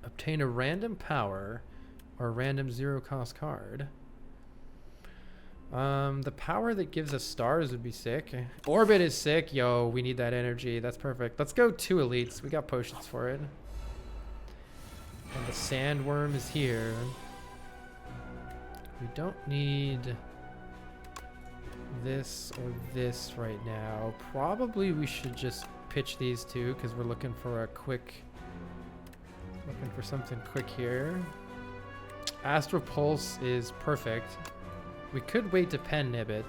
Obtain a random power or a random 0 cost card. The power that gives us stars would be sick. Orbit is sick. Yo, we need that energy. That's perfect. Let's go 2 elites. We got potions for it. And the sandworm is here. We don't need this or this right now. Probably we should just pitch these 2 because we're looking for something quick here. Astral Pulse is perfect. We could wait to pen nib it,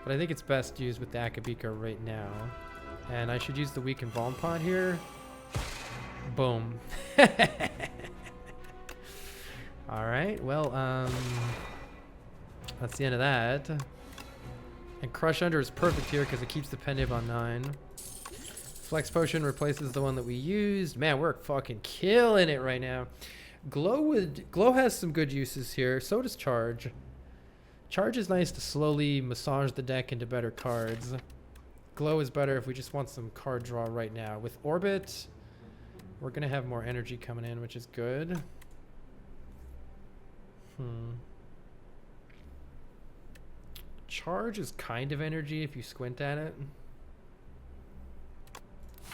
but I think it's best used with the Akabika right now. And I should use the weak and Vuln Pod here. Boom. Alright, well, that's the end of that. And Crush Under is perfect here because it keeps the pen nib on 9. Flex Potion replaces the one that we used. Man, we're fucking killing it right now. Glow has some good uses here. So does Charge. Charge is nice to slowly massage the deck into better cards. Glow is better if we just want some card draw right now. With Orbit, we're going to have more energy coming in, which is good. Charge is kind of energy if you squint at it.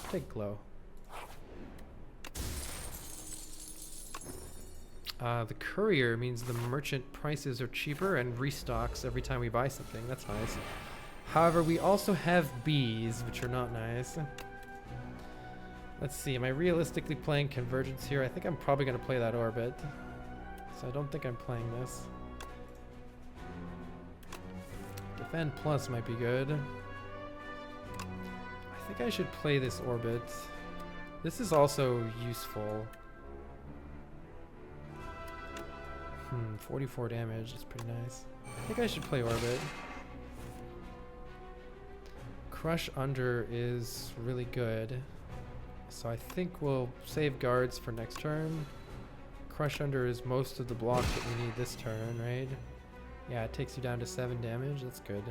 Take Glow. The Courier means the merchant prices are cheaper and restocks every time we buy something. That's nice. However, we also have bees, which are not nice. Let's see. Am I realistically playing Convergence here? I think I'm probably going to play that Orbit. so I don't think I'm playing this. Defend plus might be good. I think I should play this orbit. This is also useful. 44 damage is pretty nice. I think I should play orbit. Crush under is really good. So I think we'll save guards for next turn. Crush under is most of the block that we need this turn, right? Yeah, it takes you down to 7 damage. That's good.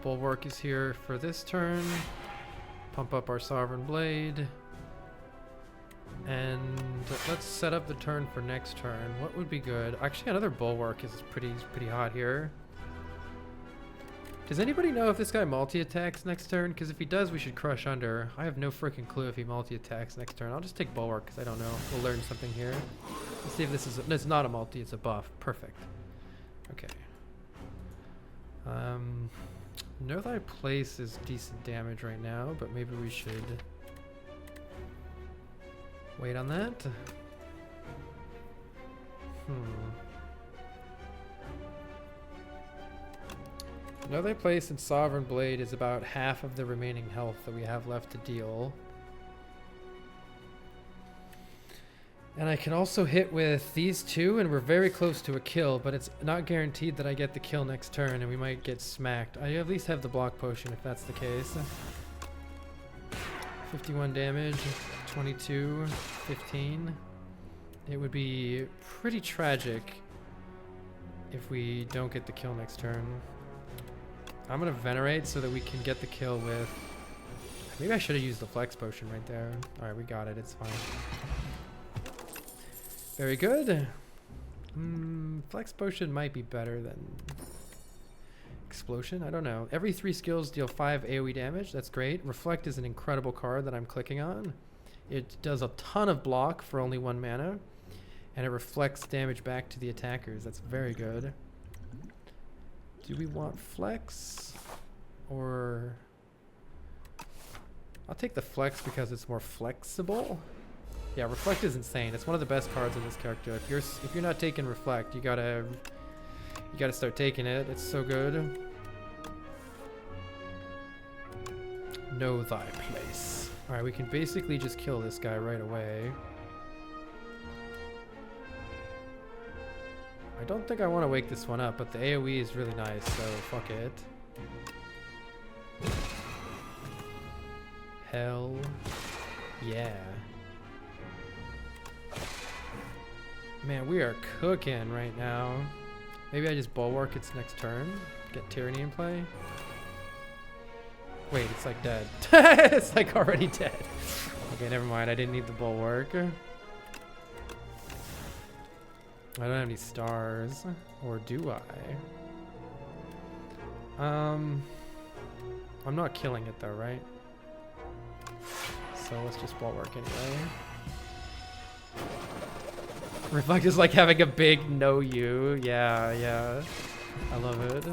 Bulwark is here for this turn. Pump up our Sovereign Blade. And let's set up the turn for next turn. What would be good? Actually, another Bulwark is pretty hot here. Does anybody know if this guy multi-attacks next turn? Because if he does, we should crush under. I have no freaking clue if he multi-attacks next turn. I'll just take Bulwark because I don't know. We'll learn something here. Let's see if this is... No, it's not a multi, it's a buff. Perfect. Okay. Know Thy Place is decent damage right now, but maybe we should wait on that. Know Thy Place and Sovereign Blade is about half of the remaining health that we have left to deal. And I can also hit with these two, and we're very close to a kill, but it's not guaranteed that I get the kill next turn, and we might get smacked. I at least have the block potion if that's the case. 51 damage, 22, 15. It would be pretty tragic if we don't get the kill next turn. I'm gonna Venerate so that we can get the kill with... Maybe I should have used the flex potion right there. Alright, we got it, it's fine. Very good. Flex potion might be better than explosion. I don't know. Every 3 skills deal 5 AoE damage. That's great. Reflect is an incredible card that I'm clicking on. It does a ton of block for only 1 mana, and it reflects damage back to the attackers. That's very good. Do we want flex or... I'll take the flex because it's more flexible. Yeah, Reflect is insane. It's one of the best cards in this character. If you're not taking Reflect, you gotta start taking it. It's so good. Know Thy Place. All right, we can basically just kill this guy right away. I don't think I want to wake this one up, but the AoE is really nice, so fuck it. Hell yeah. Man, we are cooking right now. Maybe I just Bulwark its next turn. Get Tyranny in play. Wait, it's like dead. It's like already dead. Okay, never mind. I didn't need the Bulwark. I don't have any stars. Or do I? I'm not killing it though, right? So let's just Bulwark anyway. Reflect is like having a big know you. Yeah. I love it.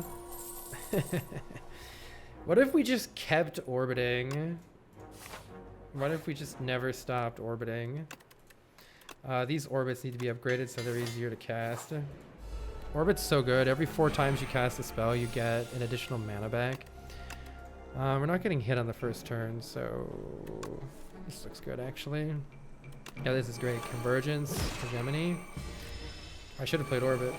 What if we just kept orbiting? What if we just never stopped orbiting? These orbits need to be upgraded so they're easier to cast. Orbit's so good. Every 4 times you cast a spell, you get an additional mana back. We're not getting hit on the first turn, so this looks good actually. Yeah, this is great. Convergence, Hegemony. I should have played Orbit.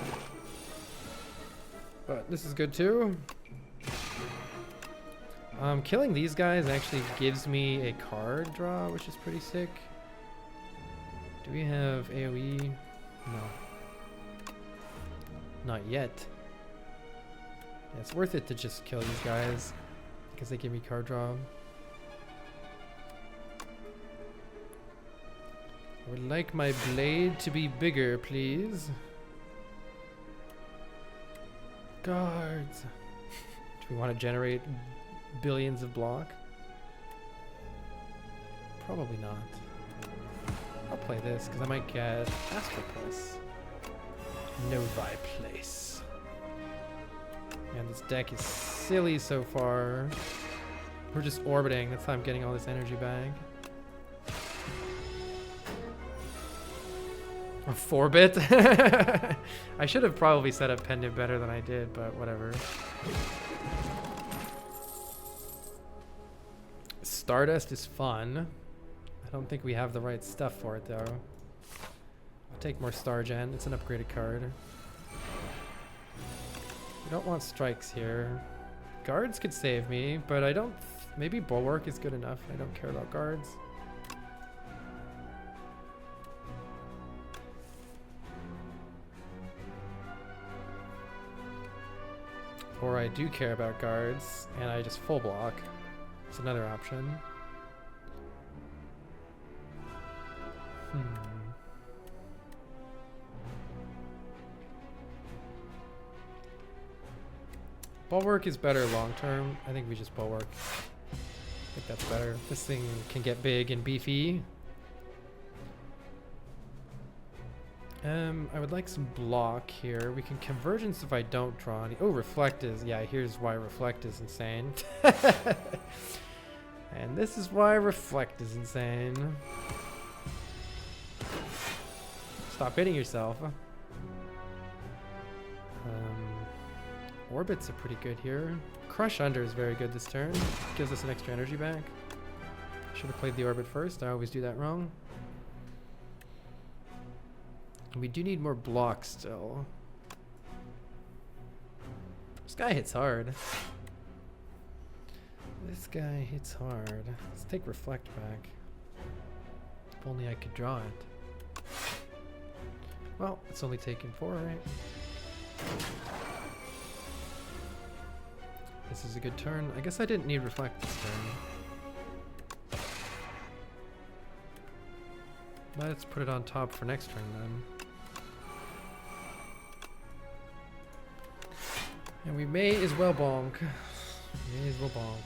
But this is good too. Killing these guys actually gives me a card draw, which is pretty sick. Do we have AoE? No. Not yet. Yeah, it's worth it to just kill these guys because they give me card draw. I would like my blade to be bigger, please. Guards. Do we want to generate billions of block? Probably not. I'll play this because I might get Astral Plus. Know Thy Place. Man, this deck is silly so far. We're just orbiting. That's how I'm getting all this energy back. A 4-bit? I should have probably set up Pendant better than I did, but whatever. Stardust is fun. I don't think we have the right stuff for it, though. I'll take more Star Gen. It's an upgraded card. We don't want strikes here. Guards could save me, but I don't... Maybe Bulwark is good enough. I don't care about guards. Or I do care about guards, and I just full block. It's another option. Bulwark is better long term. I think we just Bulwark. I think that's better. This thing can get big and beefy. I would like some block here. We can Convergence if I don't draw any. Oh, Reflect is... Yeah, here's why Reflect is insane. And this is why Reflect is insane. Stop hitting yourself. Orbits are pretty good here. Crush Under is very good this turn. Gives us an extra energy back. Should have played the Orbit first. I always do that wrong. We do need more blocks still. This guy hits hard. This guy hits hard. Let's take Reflect back. If only I could draw it. Well, it's only taken 4, right? This is a good turn. I guess I didn't need Reflect this turn. Let's put it on top for next turn then. And we may as well bonk. May as well bonk.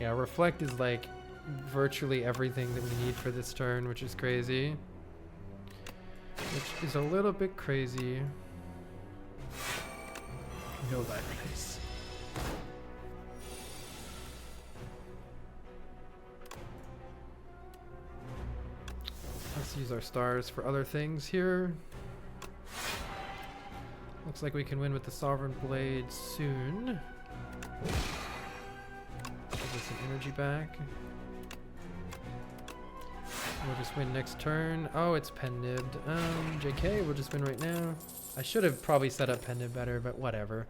Yeah, Reflect is like virtually everything that we need for this turn, which is crazy. Which is a little bit crazy. Know that place. Let's use our stars for other things here. Looks like we can win with the Sovereign Blade soon. Give us some energy back. We'll just win next turn. Oh, it's pen-nibbed. JK, we'll just win right now. I should have probably set up pen-nib better, but whatever.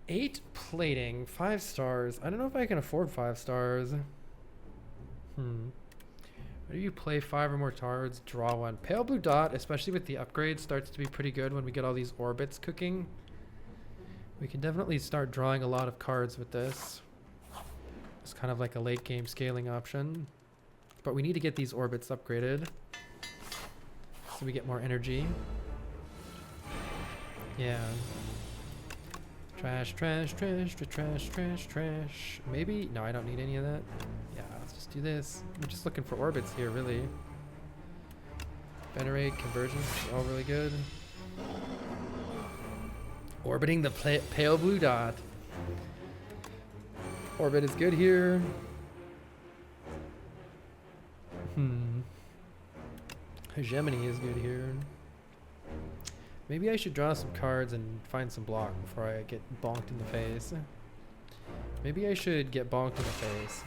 8 plating, 5 stars. I don't know if I can afford 5 stars. What do you play 5 or more cards, draw 1. Pale Blue Dot, especially with the upgrade, starts to be pretty good when we get all these orbits cooking. We can definitely start drawing a lot of cards with this. It's kind of like a late game scaling option. But we need to get these orbits upgraded so we get more energy. Yeah. Trash, trash, trash, trash, trash, trash. Maybe? No, I don't need any of that. Yeah, let's just do this. We're just looking for orbits here, really. Venerate, Convergence, all really good. Orbiting the Pale Blue Dot. Orbit is good here. Hegemony is good here. Maybe I should draw some cards and find some block before I get bonked in the face. Maybe I should get bonked in the face.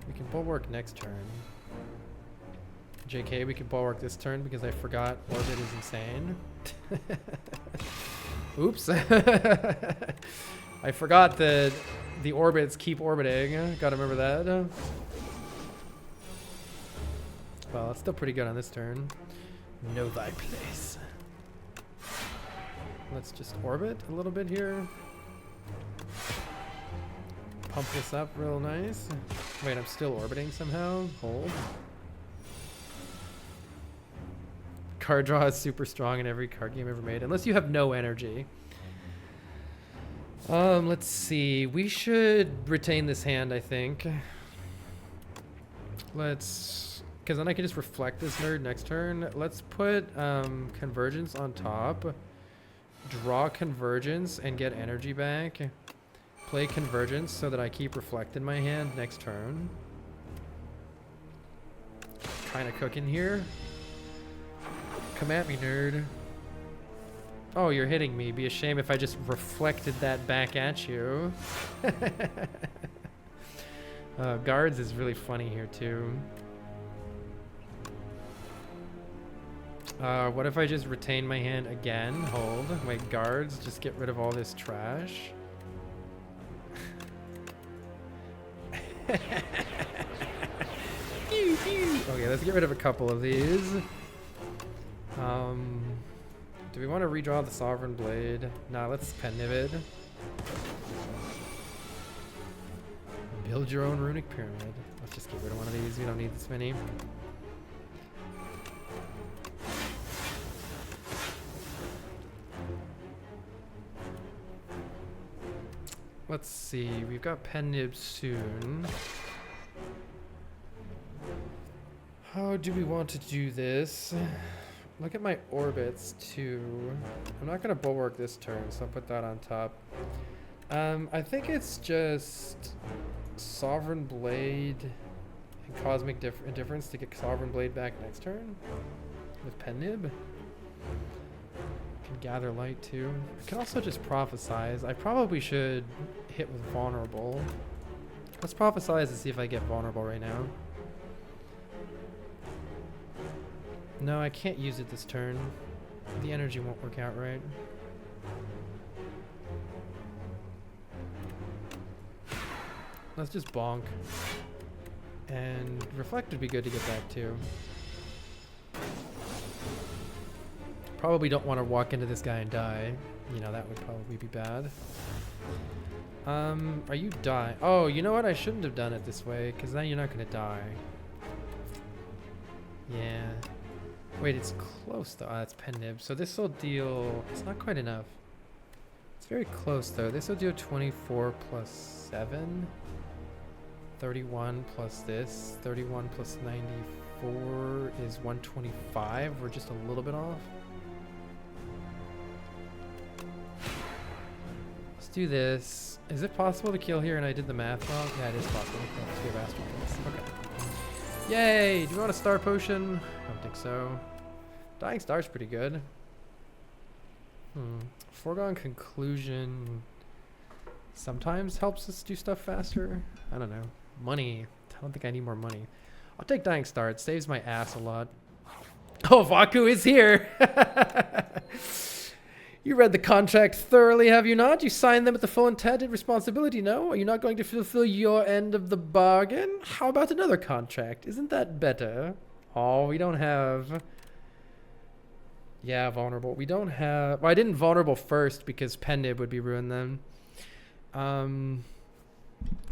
We can bulwark next turn. JK, we can bulwark this turn because I forgot Orbit is insane. Oops. I forgot that the orbits keep orbiting. Gotta remember that. Well, it's still pretty good on this turn. Know thy place. Let's just orbit a little bit here. Pump this up real nice. Wait, I'm still orbiting somehow. Hold. Card draw is super strong in every card game ever made, unless you have no energy. Let's see. We should retain this hand, I think. Because then I can just reflect this nerd next turn. Let's put Convergence on top. draw Convergence and get energy back. Play Convergence so that I keep Reflect in my hand next turn. Kind of cooking here. Come at me, nerd. Oh, you're hitting me. Be a shame if I just reflected that back at you. Guards is really funny here, too. What if I just retain my hand again? Hold. Wait, guards, just get rid of all this trash. Okay, let's get rid of a couple of these. Do we want to redraw the Sovereign Blade? Nah, let's Pennivid. Build your own Runic Pyramid. Let's just get rid of one of these. We don't need this many. Let's see. We've got Pennib soon. How do we want to do this? Look at my orbits too. I'm not gonna bulwark this turn, so I'll put that on top. I think it's just Sovereign Blade and Cosmic Indifference to get Sovereign Blade back next turn with Pennib. Can gather light too. I can also just prophesize. I probably should hit with vulnerable. Let's prophesize and see if I get vulnerable right now. No, I can't use it this turn. The energy won't work out right. Let's just bonk. And Reflect would be good to get that too. Probably don't want to walk into this guy and die. You know, that would probably be bad. Are you dying? Oh, you know what? I shouldn't have done it this way, because then you're not going to die. Yeah. Wait, it's close though. That's Pennib. So this will deal... It's not quite enough. It's very close though. This will deal 24 plus 7. 31 plus this. 31 plus 94 is 125. We're just a little bit off. Let's do this. Is it possible to kill here and I did the math wrong? Yeah, it is possible. Okay. Yay! Do you want a star potion? I don't think so. Dying Star's pretty good. Foregone Conclusion sometimes helps us do stuff faster. I don't know. Money. I don't think I need more money. I'll take Dying Star. It saves my ass a lot. Oh, Vaku is here! You read the contract thoroughly, have you not? You signed them with the full intent and responsibility, no? Are you not going to fulfill your end of the bargain? How about another contract? Isn't that better? Oh, we don't have... Yeah, vulnerable. We don't have... Well, I didn't vulnerable first because Pennib would be ruined then.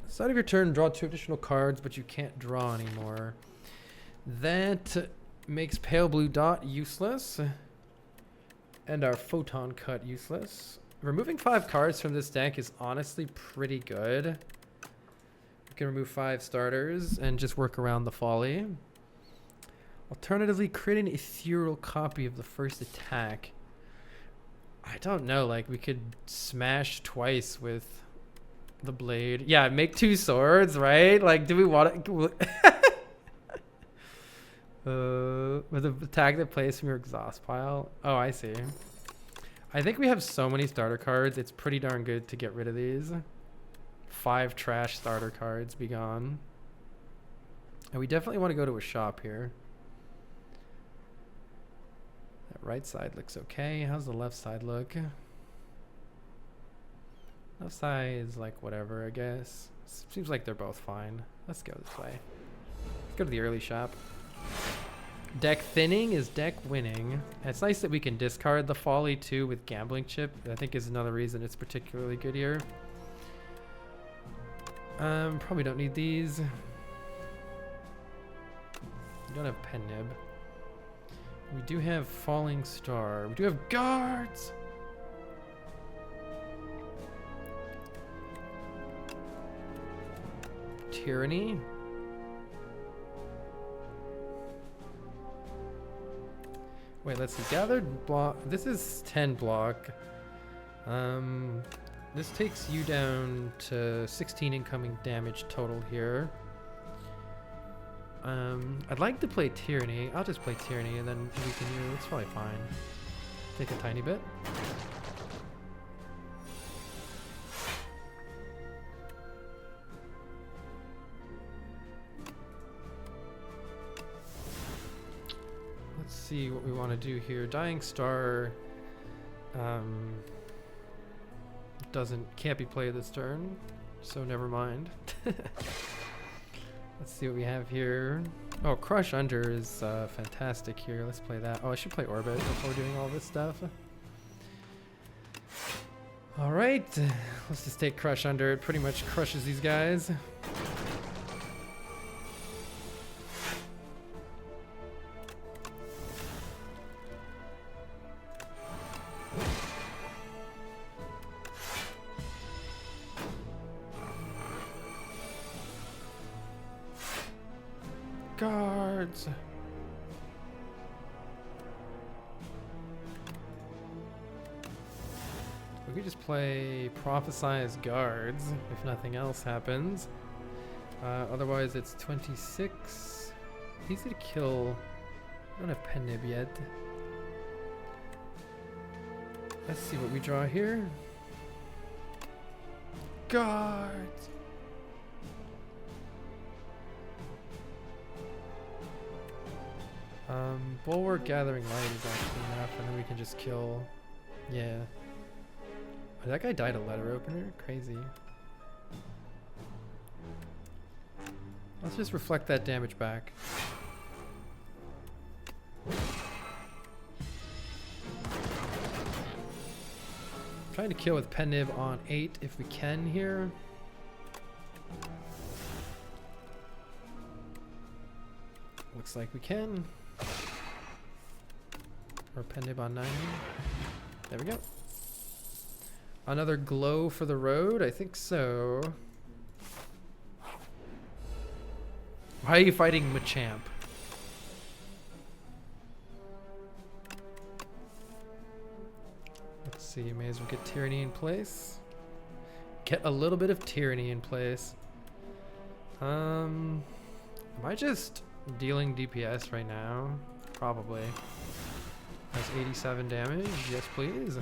Start of your turn, draw 2 additional cards, but you can't draw anymore. That makes Pale Blue Dot useless. And our Photon Cut useless. Removing 5 cards from this deck is honestly pretty good. We can remove 5 starters and just work around the folly. Alternatively, create an ethereal copy of the first attack. I don't know, like we could smash twice with the blade. Yeah, make 2 swords, right? Like, do we want to... with an attack that plays from your exhaust pile. Oh, I see. I think we have so many starter cards. It's pretty darn good to get rid of these. 5 trash starter cards be gone. And we definitely want to go to a shop here. That right side looks okay. How's the left side look? Left side is like whatever, I guess. Seems like they're both fine. Let's go this way. Let's go to the early shop. Deck thinning is deck winning. And it's nice that we can discard the folly too with gambling chip. I think is another reason it's particularly good here. Probably don't need these. We don't have Pennib. We do have Falling Star. We do have guards. Tyranny. Wait, let's see. Gathered block. This is 10 block. This takes you down to 16 incoming damage total here. I'd like to play Tyranny. I'll just play Tyranny and then weaken you. It's probably fine. Take a tiny bit. Let's see what we want to do here. Dying Star can't be played this turn, so never mind. Let's see what we have here. Oh, Crush Under is fantastic here. Let's play that. Oh, I should play Orbit before doing all this stuff. Alright, let's just take Crush Under. It pretty much crushes these guys. Guards. We could just play Prophesize Guards if nothing else happens. Otherwise it's 26. Easy to kill. I don't have Pen Nib yet. Let's see what we draw here. Guards. Bulwark Gathering Light is actually enough, and then we can just kill. Yeah. Oh, that guy died a letter opener? Crazy. Let's just reflect that damage back. Trying to kill with Pen Nib on 8 if we can here. Looks like we can. Or Pen Nib on 9. There we go. Another glow for the road? I think so. Why are you fighting Machamp? Let's see, may as well get Tyranny in place. Get a little bit of Tyranny in place. Am I just dealing DPS right now? Probably. That's 87 damage. Yes, please.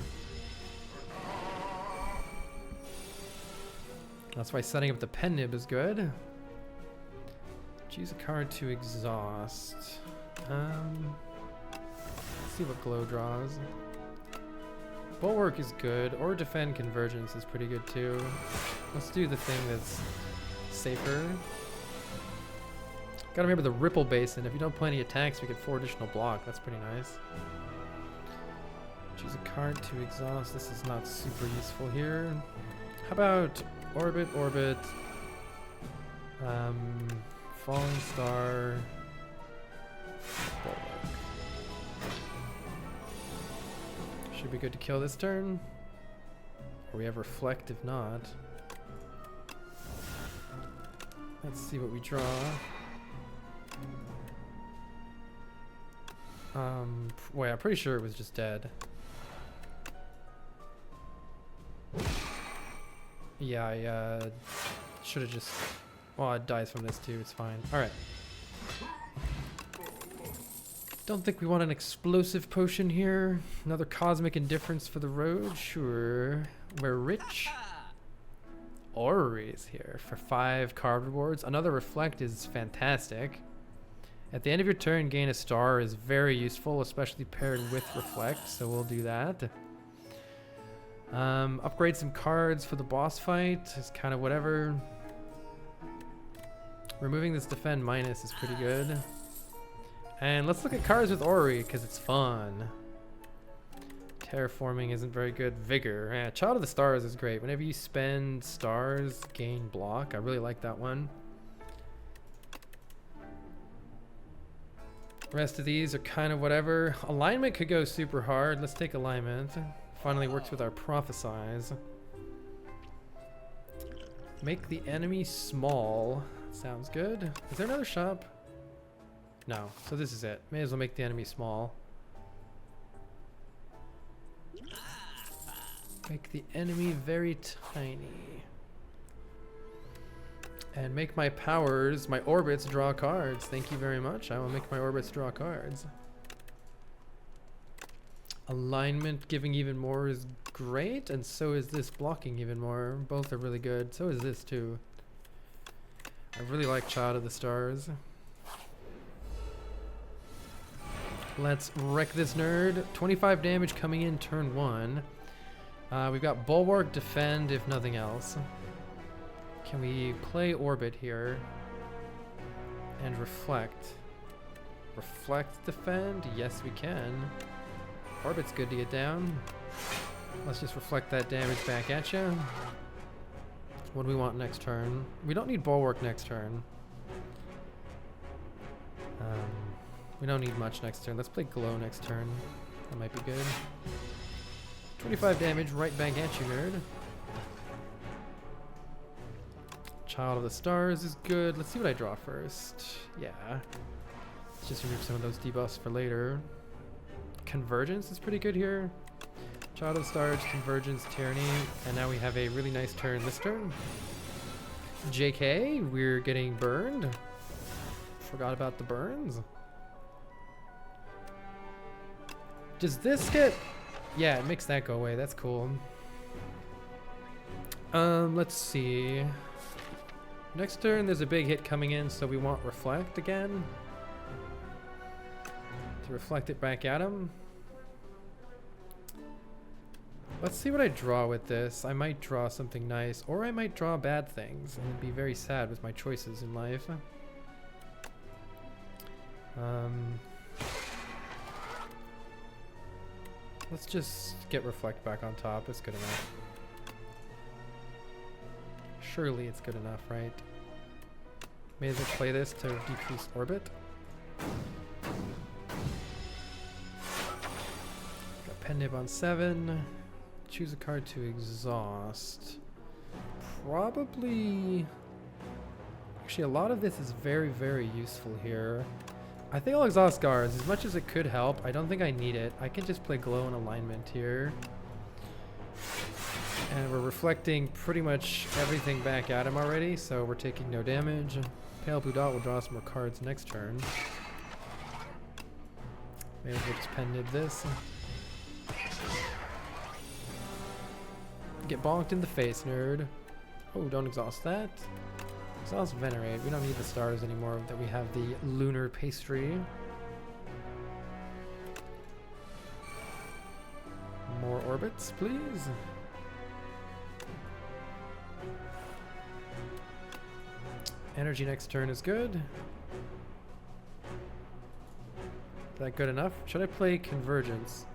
That's why setting up the Pen Nib is good. Choose a card to exhaust. Let's see what Glow draws. Bulwark is good, or Defend Convergence is pretty good too. Let's do the thing that's safer. Gotta remember the Ripple Basin. If you don't play any attacks, we get 4 additional block. That's pretty nice. Choose a card to exhaust. This is not super useful here. How about Orbit, Orbit, Falling Star, Bulwark. Should be good to kill this turn. Or we have Reflect if not. Let's see what we draw. Wait, I'm pretty sure it was just dead. Yeah, I should have just... Well, it dies from this too, it's fine. Alright. Don't think we want an explosive potion here. Another Cosmic Indifference for the road? Sure. We're rich. Orrery is here for 5 card rewards. Another Reflect is fantastic. At the end of your turn, gain a star is very useful, especially paired with Reflect, so we'll do that. Upgrade some cards for the boss fight is kind of whatever. Removing this Defend minus is pretty good. And let's look at cards with Orrery because it's fun. Terraforming isn't very good. Vigor. Yeah, Child of the Stars is great. Whenever you spend stars, gain block. I really like that one. The rest of these are kind of whatever. Alignment could go super hard. Let's take Alignment. Finally works with our Prophesize. Make the enemy small. Sounds good. Is there another shop? No. So this is it. May as well make the enemy small. Make the enemy very tiny. And make my powers, my orbits, draw cards. Thank you very much. I will make my orbits draw cards. Alignment giving even more is great, and so is this blocking even more. Both are really good. So is this too. I really like Child of the Stars. Let's wreck this nerd. 25 damage coming in turn 1. We've got Bulwark, Defend, if nothing else. Can we play Orbit here? And Reflect. Reflect, Defend? Yes, we can. Orbit's good to get down. Let's just reflect that damage back at you. What do we want next turn? We don't need Bulwark next turn. We don't need much next turn. Let's play Glow next turn. That might be good. 25 damage right back at you, nerd. Child of the Stars is good. Let's see what I draw first. Yeah. Let's just remove some of those debuffs for later. Convergence is pretty good here. Child of the Stars, Convergence, Tyranny, and now we have a really nice turn this turn. JK, we're getting burned. Forgot about the burns. Does this get... Yeah, it makes that go away. That's cool. Let's see. Next turn, there's a big hit coming in, so we want Reflect again. To reflect it back at him. Let's see what I draw with this. I might draw something nice, or I might draw bad things and be very sad with my choices in life. Let's just get Reflect back on top. It's good enough. Surely it's good enough, right? May as well play this to decrease orbit. Got Pen Nib on 7. Choose a card to exhaust. Probably... Actually, a lot of this is very, very useful here. I think I'll exhaust guards. As much as it could help, I don't think I need it. I can just play Glow and Alignment here. And we're reflecting pretty much everything back at him already, so we're taking no damage. Pale Blue Dot will draw some more cards next turn. Maybe we'll just Pen Nib this. Get bonked in the face, nerd. Oh, don't exhaust that. Exhaust Venerate. We don't need the stars anymore, that we have the Lunar Pastry. More orbits, please. Energy next turn is good. Is that good enough? Should I play Convergence?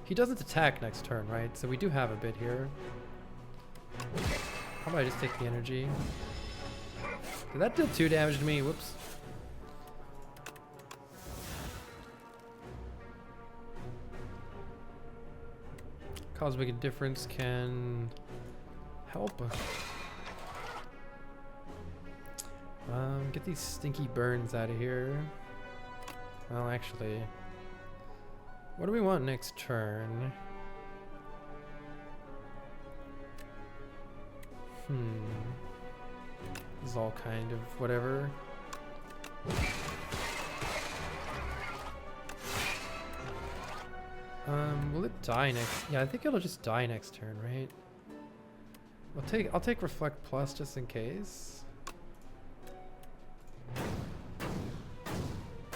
He doesn't attack next turn, right? So we do have a bit here. How about I just take the energy? Did that deal 2 damage to me? Whoops. Cosmic Indifference can help. Get these stinky burns out of here. Well, actually, what do we want next turn? This is all kind of whatever. Will it die next? Yeah, I think it'll just die next turn, right? I'll take Reflect Plus just in case.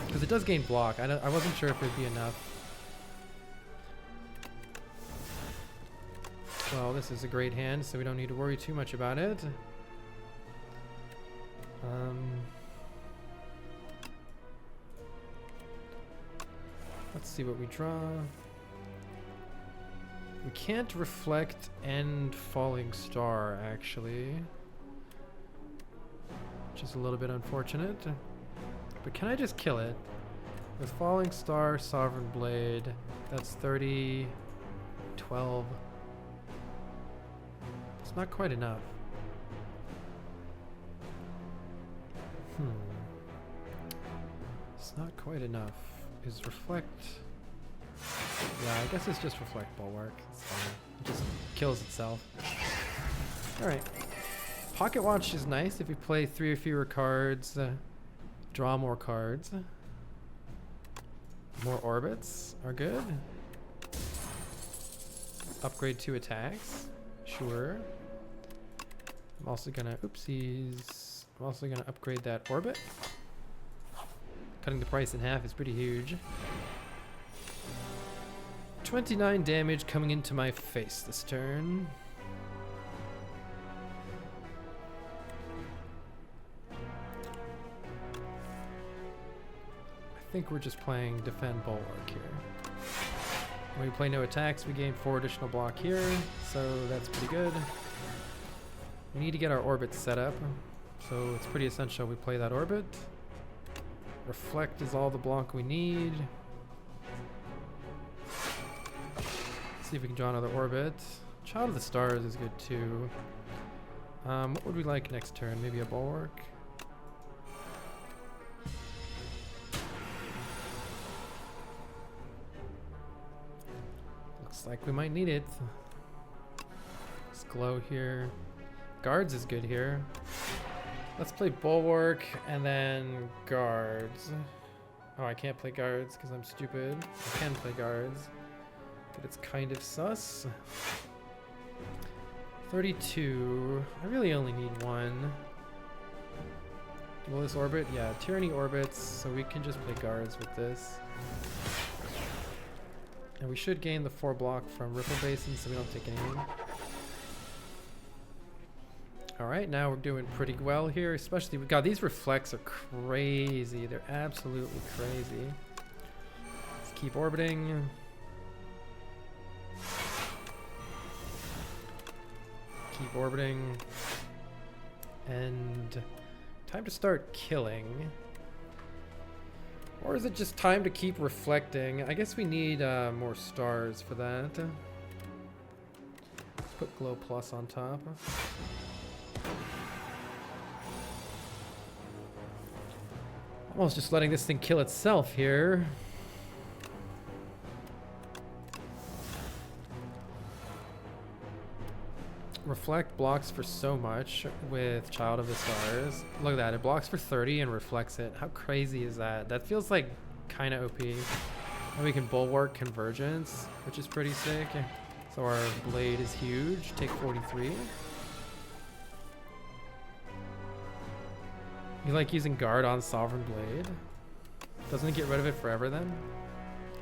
Because it does gain block. I wasn't sure if it'd be enough. Well, this is a great hand, so we don't need to worry too much about it. Let's see what we draw. We can't Reflect and Falling Star, actually. Which is a little bit unfortunate. But can I just kill it? With Falling Star, Sovereign Blade, that's 30, 12. It's not quite enough. It's not quite enough. Is Reflect... Yeah, I guess it's just Reflect Bulwark. It's fine. kills itself. Alright. Pocket Watch is nice if you play 3 or fewer cards. Draw more cards. More orbits are good. Upgrade 2 attacks. Sure. I'm also gonna, oopsies. I'm also gonna upgrade that orbit. Cutting the price in half is pretty huge. 29 damage coming into my face this turn. I think we're just playing Defend Bulwark here. When we play no attacks, we gain 4 additional block here, so that's pretty good. We need to get our orbit set up, so it's pretty essential we play that orbit. Reflect is all the block we need. See if we can draw another orbit. Child of the Stars is good too. What would we like next turn? Maybe a Bulwark? Looks like we might need it. Let's glow here. Guards is good here. Let's play Bulwark and then Guards. Oh, I can't play Guards because I'm stupid. I can play Guards, but it's kind of sus. 32. I really only need 1. Will this orbit? Yeah, Tyranny orbits, so we can just play Guards with this. And we should gain the 4 block from Ripple Basin so we don't take anything. Alright, now we're doing pretty well here, especially, God, these reflects are crazy. They're absolutely crazy. Let's keep orbiting. Keep orbiting. And time to start killing. Or is it just time to keep reflecting? I guess we need more stars for that. Let's put Glow Plus on top. Almost just letting this thing kill itself here. Reflect blocks for so much with Child of the Stars. Look at that, it blocks for 30 and reflects it. How crazy is that? That feels like kind of OP. And we can Bulwark Convergence, which is pretty sick. So our blade is huge. Take 43. You like using Guard on Sovereign Blade? Doesn't it get rid of it forever then?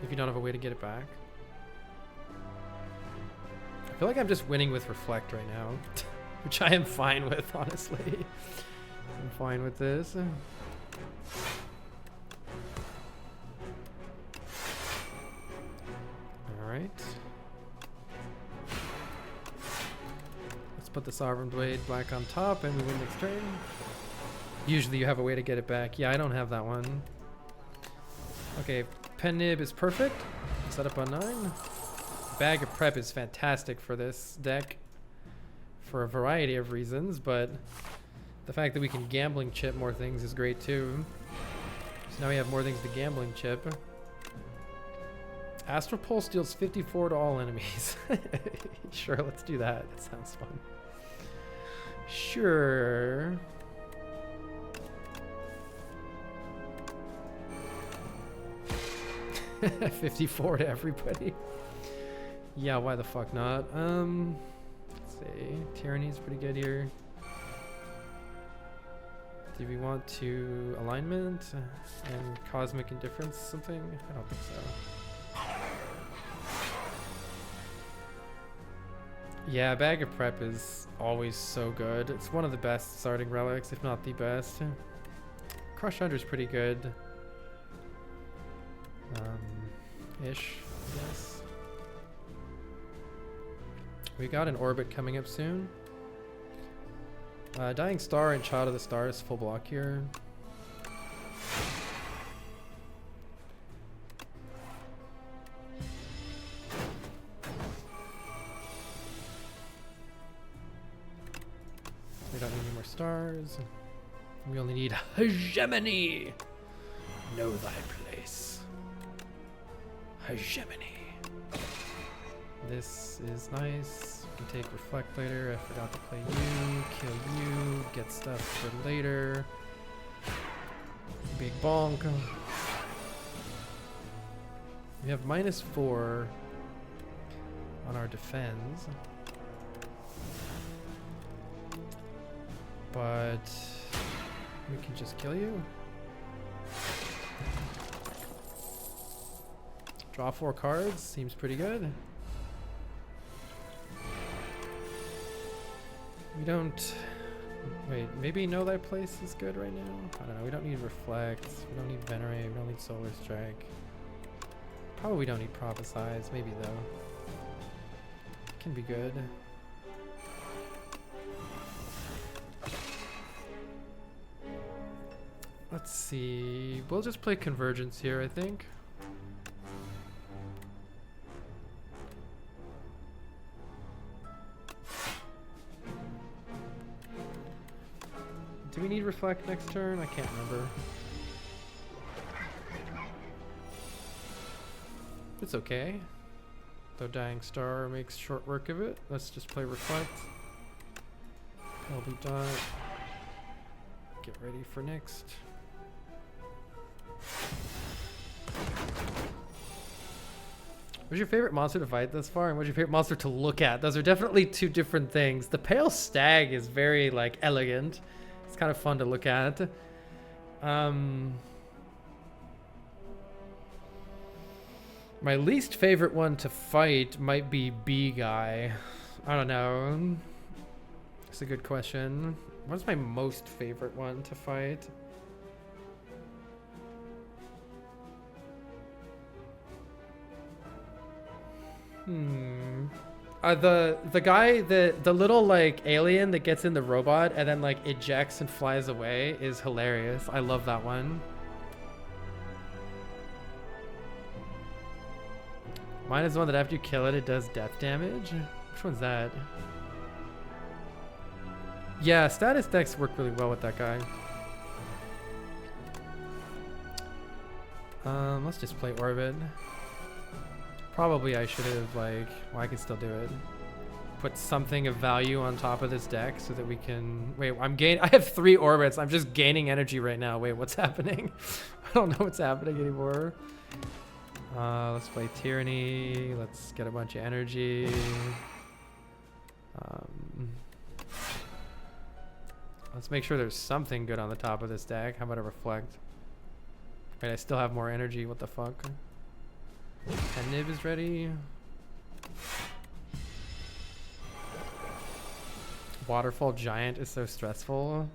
If you don't have a way to get it back? I feel like I'm just winning with Reflect right now. Which I am fine with, honestly. I'm fine with this. Alright. Let's put the Sovereign Blade black on top and we win next turn. Usually you have a way to get it back. Yeah, I don't have that one. Okay, Pen Nib is perfect. Set up on 9. Bag of Prep is fantastic for this deck for a variety of reasons, but the fact that we can Gambling Chip more things is great too. So now we have more things to Gambling Chip. Astral Pulse deals 54 to all enemies. Sure, let's do that. That sounds fun. Sure. $54 to everybody. Yeah, why the fuck not? Let's see. Tyranny's pretty good here. Do we want to Alignment and Cosmic Indifference something? I don't think so. Yeah, Bag of Prep is always so good. It's one of the best starting relics, if not the best. Crush Under is pretty good. Ish, I guess. We got an orbit coming up soon. Dying Star and Child of the Stars full block here. We don't need any more stars. We only need Hegemony. Know thy place. Hegemony. This is nice. can take reflect later. I forgot to play you. Kill you. Get stuff for later. Big bonk. We have -4 on our defense. But we can just kill you. Draw 4 cards. Seems pretty good. We don't... Wait, maybe Know Thy Place is good right now? I don't know. We don't need Reflect. We don't need Venerate. We don't need Solar Strike. Probably don't need Prophesize. Maybe though. Can be good. Let's see. We'll just play Convergence here, I think. Do we need Reflect next turn? I can't remember. It's okay. Though Dying Star makes short work of it. Let's just play Reflect. Pelby Dot. Get ready for next. What's your favorite monster to fight thus far, and what's your favorite monster to look at? Those are definitely two different things. The Pale Stag is very like elegant. It's kind of fun to look at. My least favorite one to fight might be Bee Guy. I don't know. It's a good question. What's my most favorite one to fight? The guy, the little like alien that gets in the robot and then like ejects and flies away is hilarious. I love that one. Mine is the one that after you kill it, it does death damage. Which one's that? Yeah, status decks work really well with that guy. Let's just play Orbit. Probably I should have like, well, I can still do it. Put something of value on top of this deck so that we can, wait, I have 3 orbits. I'm just gaining energy right now. Wait, what's happening? I don't know what's happening anymore. Let's play Tyranny. Let's get a bunch of energy. Let's make sure there's something good on the top of this deck. How about a Reflect? Wait, I still have more energy. What the fuck? And Nib is ready. Waterfall Giant is so stressful.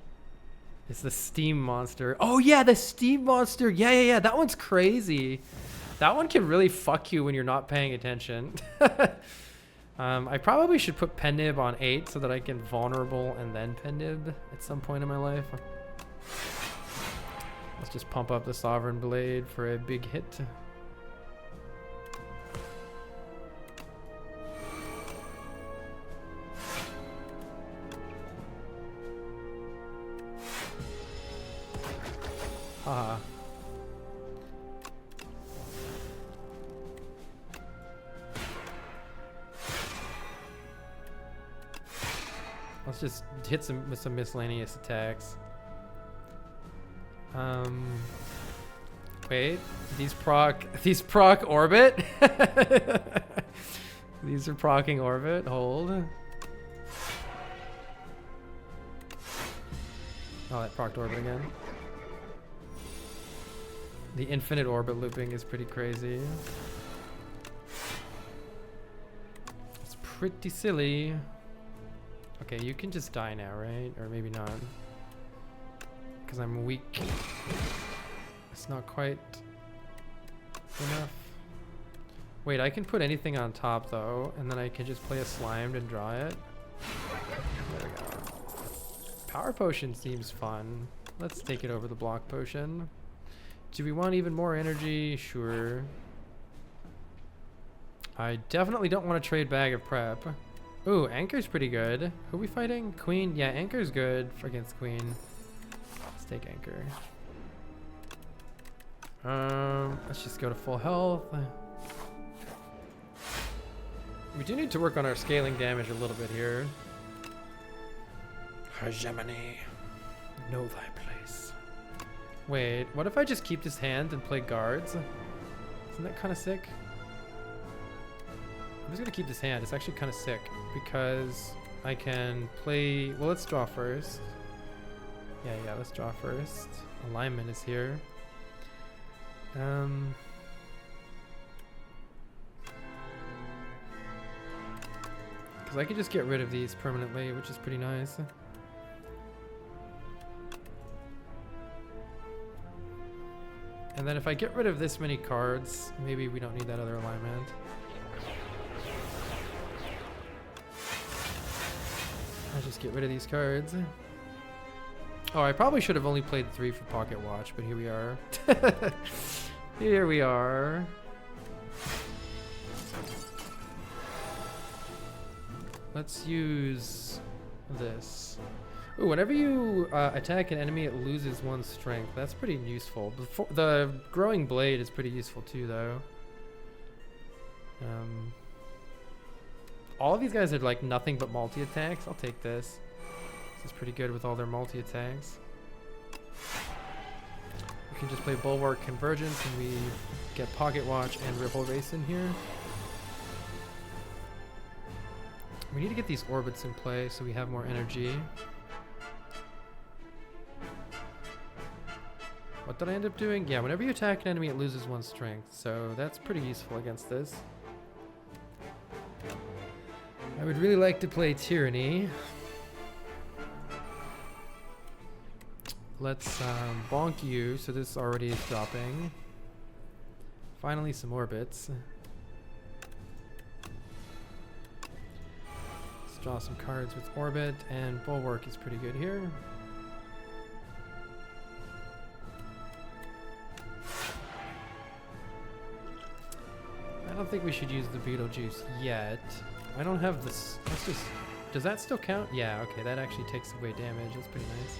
It's the Steam Monster. Oh yeah, the Steam Monster. Yeah. That one's crazy. That one can really fuck you when you're not paying attention. I probably should put Pen Nib on 8 so that I can vulnerable and then Pen Nib at some point in my life. Let's just pump up the Sovereign Blade for a big hit. Haha. Let's just hit some miscellaneous attacks. Wait, these proc Orbit? These are procking Orbit. Hold. Oh, that procced Orbit again. The infinite orbit looping is pretty crazy. It's pretty silly. Okay, you can just die now, right? Or maybe not. Because I'm weak. It's not quite enough. Wait, I can put anything on top though, and then I can just play a Slimed and draw it. There we go. Power Potion seems fun. Let's take it over the Block Potion. Do we want even more energy? Sure. I definitely don't want to trade Bag of Prep. Ooh, Anchor's pretty good. Who are we fighting? Queen? Yeah, Anchor's good against Queen. Let's take Anchor. Let's just go to full health. We do need to work on our scaling damage a little bit here. Hegemony. Know thy place. Wait, what if I just keep this hand and play guards? Isn't that kind of sick? I'm just gonna keep this hand. It's actually kind of sick because I can play. Well, let's draw first. Yeah, let's draw first. Alignment is here. Because I can just get rid of these permanently, which is pretty nice. And then if I get rid of this many cards, maybe we don't need that other alignment. I'll just get rid of these cards. Oh, I probably should have only played 3 for Pocket Watch, but here we are. Here we are. Let's use this. Ooh, whenever you attack an enemy, it loses 1 strength. That's pretty useful. The Growing Blade is pretty useful too, though. All of these guys are like nothing but multi-attacks. I'll take this. This is pretty good with all their multi-attacks. We can just play Bulwark Convergence and we get Pocket Watch and Ripple Race in here. We need to get these orbits in play so we have more energy. What did I end up doing? Yeah, whenever you attack an enemy, it loses 1 strength. So that's pretty useful against this. I would really like to play Tyranny. Let's bonk you, so this already is dropping. Finally some orbits. Let's draw some cards with orbit, and Bulwark is pretty good here. I don't think we should use the Beetlejuice yet. I don't have this. Let's just. Does that still count? Yeah, okay, that actually takes away damage. That's pretty nice.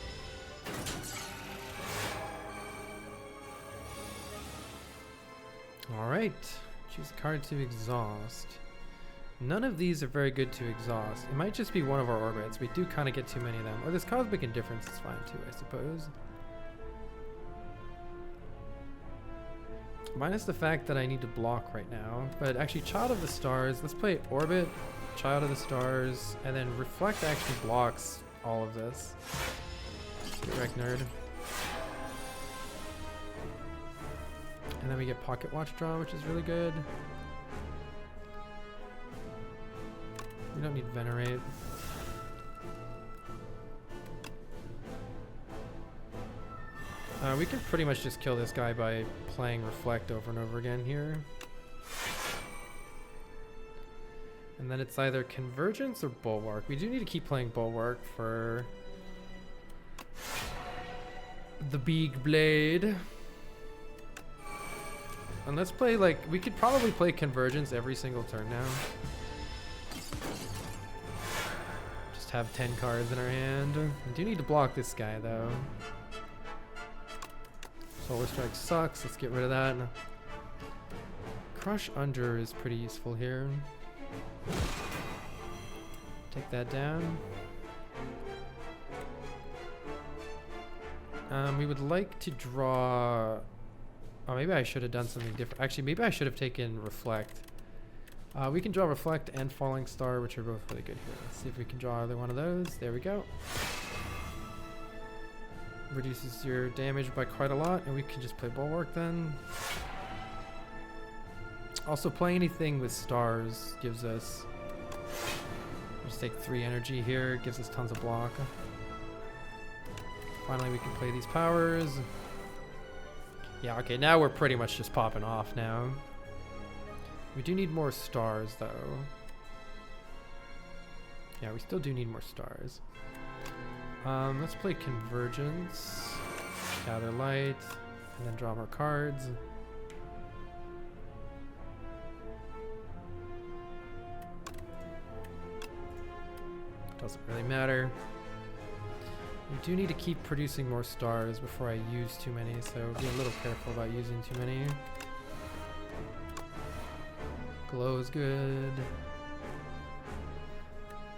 Alright. Choose a card to exhaust. None of these are very good to exhaust. It might just be one of our orbits. We do kind of get too many of them. Or this Cosmic Indifference is fine too, I suppose. Minus the fact that I need to block right now. But actually, Child of the Stars. Let's play Orbit, Child of the Stars, and then Reflect actually blocks all of this. Get wrecked, nerd. And then we get Pocket Watch draw, which is really good. We don't need Venerate. We can pretty much just kill this guy by playing Reflect over and over again here. And then it's either Convergence or Bulwark. We do need to keep playing Bulwark for the big blade. And let's play, like, we could probably play Convergence every single turn now. Just have 10 cards in our hand. We do need to block this guy, though. Solar Strike sucks. Let's get rid of that. Crush Under is pretty useful here. Take that down. We would like to draw... Oh, maybe I should have done something different. Actually, maybe I should have taken Reflect. We can draw Reflect and Falling Star, which are both really good here. Let's see if we can draw either one of those. There we go. Reduces your damage by quite a lot, and we can just play Bulwark then. Also, playing anything with stars gives us... Just take 3 energy here, gives us tons of block. Finally, we can play these powers. Yeah, okay, now we're pretty much just popping off now. We do need more stars, though. Yeah, we still do need more stars. Let's play Convergence, Gather Light, and then draw more cards. Doesn't really matter. We do need to keep producing more stars before I use too many, so be a little careful about using too many. Glow is good.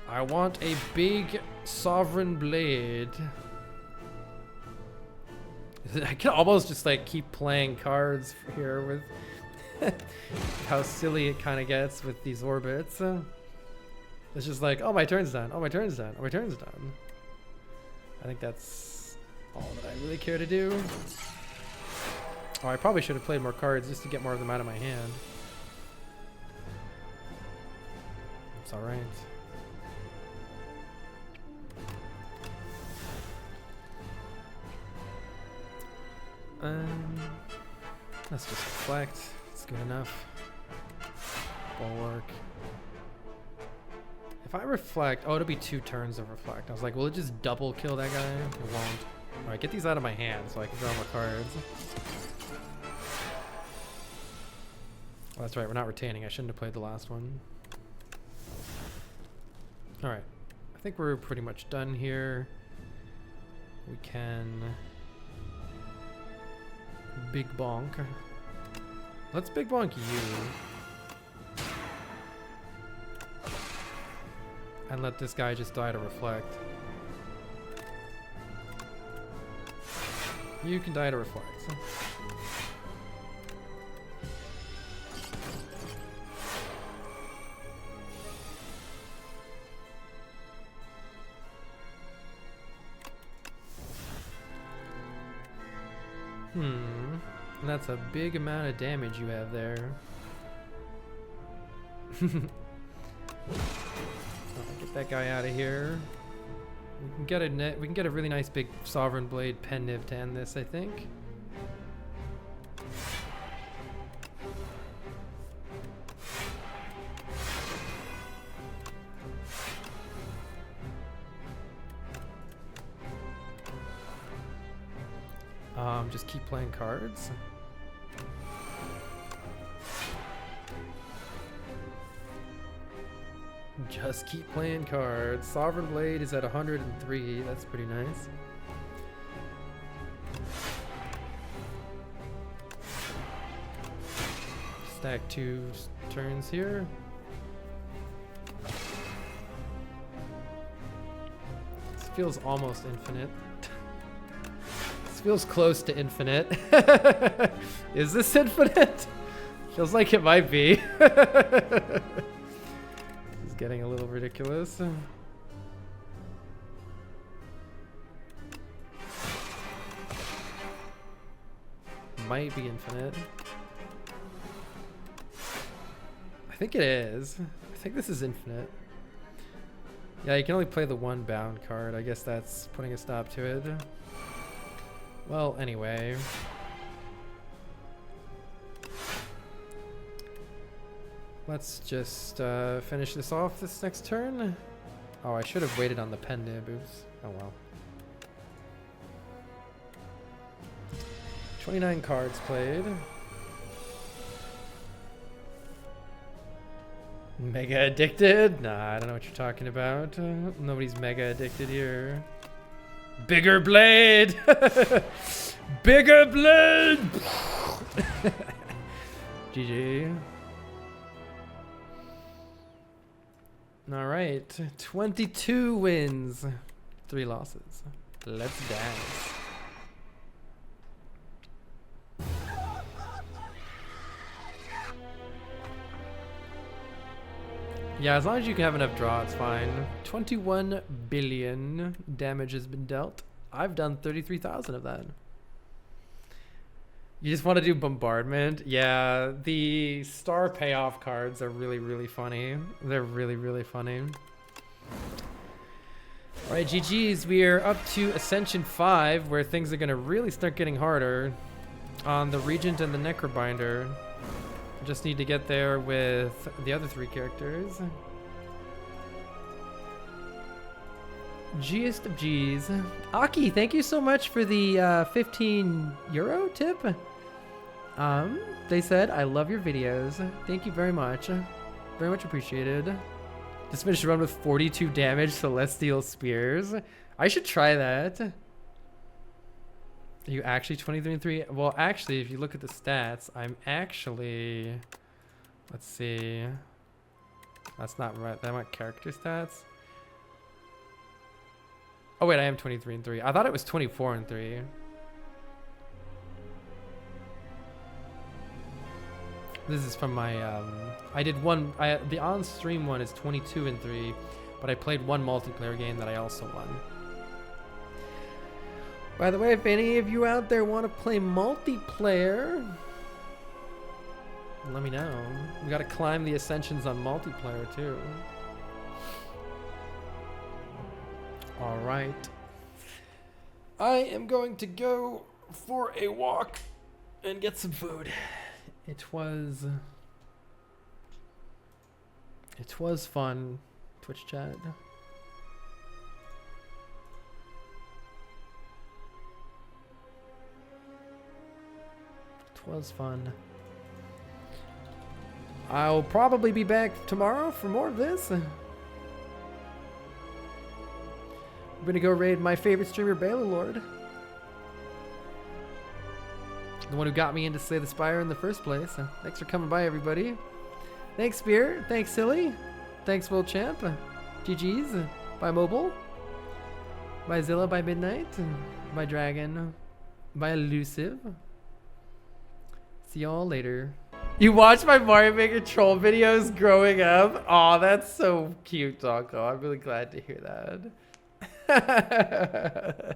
I want a big sovereign blade. I can almost just like keep playing cards here with how silly it kind of gets with these orbits. It's just like, oh, my turn's done. Oh, my turn's done. Oh, my turn's done. I think that's all that I really care to do. Oh, I probably should have played more cards just to get more of them out of my hand. It's all right. Let's just reflect. It's good enough. Bulwark. If I reflect, oh, it'll be 2 turns of reflect. I was like, will it just double kill that guy? It won't. All right, get these out of my hand so I can draw more cards. Oh, that's right, we're not retaining. I shouldn't have played the last one. All right, I think we're pretty much done here. We can big bonk. Let's big bonk you. And let this guy just die to reflect. You can die to reflect. And that's a big amount of damage you have there. Get that guy out of here. We can get a really nice big Sovereign Blade Penniv to end this, I think. Just keep playing cards. Just keep playing cards. Sovereign Blade is at 103. That's pretty nice. Stack 2 turns here. This feels almost infinite. This feels close to infinite. Is this infinite? Feels like it might be. Getting a little ridiculous. Might be infinite. I think it is. I think this is infinite. Yeah, you can only play the 1 bound card. I guess that's putting a stop to it. Well, anyway. Let's just finish this off this next turn. Oh, I should have waited on the Penniv. Oops. Oh well. 29 cards played. Mega addicted? Nah, I don't know what you're talking about. Nobody's mega addicted here. Bigger blade! Bigger blade! GG. All right, 22 wins, 3 losses. Let's dance. Yeah, as long as you can have enough draw, it's fine. 21 billion damage has been dealt. I've done 33,000 of that. You just want to do bombardment? Yeah, the star payoff cards are really, really funny. They're really, really funny. All right, GG's. We are up to Ascension 5, where things are going to really start getting harder on the Regent and the Necrobinder. Just need to get there with the other 3 characters. Gist of G's. Aki, thank you so much for the 15 euro tip. They said, I love your videos. Thank you very much. Very much appreciated. Just finished a run with 42 damage Celestial Spears. I should try that. Are you actually 23-3? Well, actually, if you look at the stats, I'm actually... Let's see. That's not right. That might character stats. Oh wait, I am 23 and 3. I thought it was 24 and 3. This is from my I did one the on stream one is 22 and 3, but I played one multiplayer game that I also won. By the way, if any of you out there want to play multiplayer, let me know. We got to climb the Ascensions on multiplayer too. All right. I am going to go for a walk and get some food. It was fun, Twitch chat. It was fun. I'll probably be back tomorrow for more of this. I'm gonna go raid my favorite streamer, Baylor Lord. The one who got me into Slay the Spire in the first place. Thanks for coming by, everybody. Thanks, Spear. Thanks, Silly. Thanks, World Champ. GG's. Bye, Mobile. Bye, Zilla. Bye, Midnight. Bye, Dragon. Bye, Elusive. See y'all later. You watched my Mario Maker troll videos growing up? Aw, that's so cute, Taco. I'm really glad to hear that.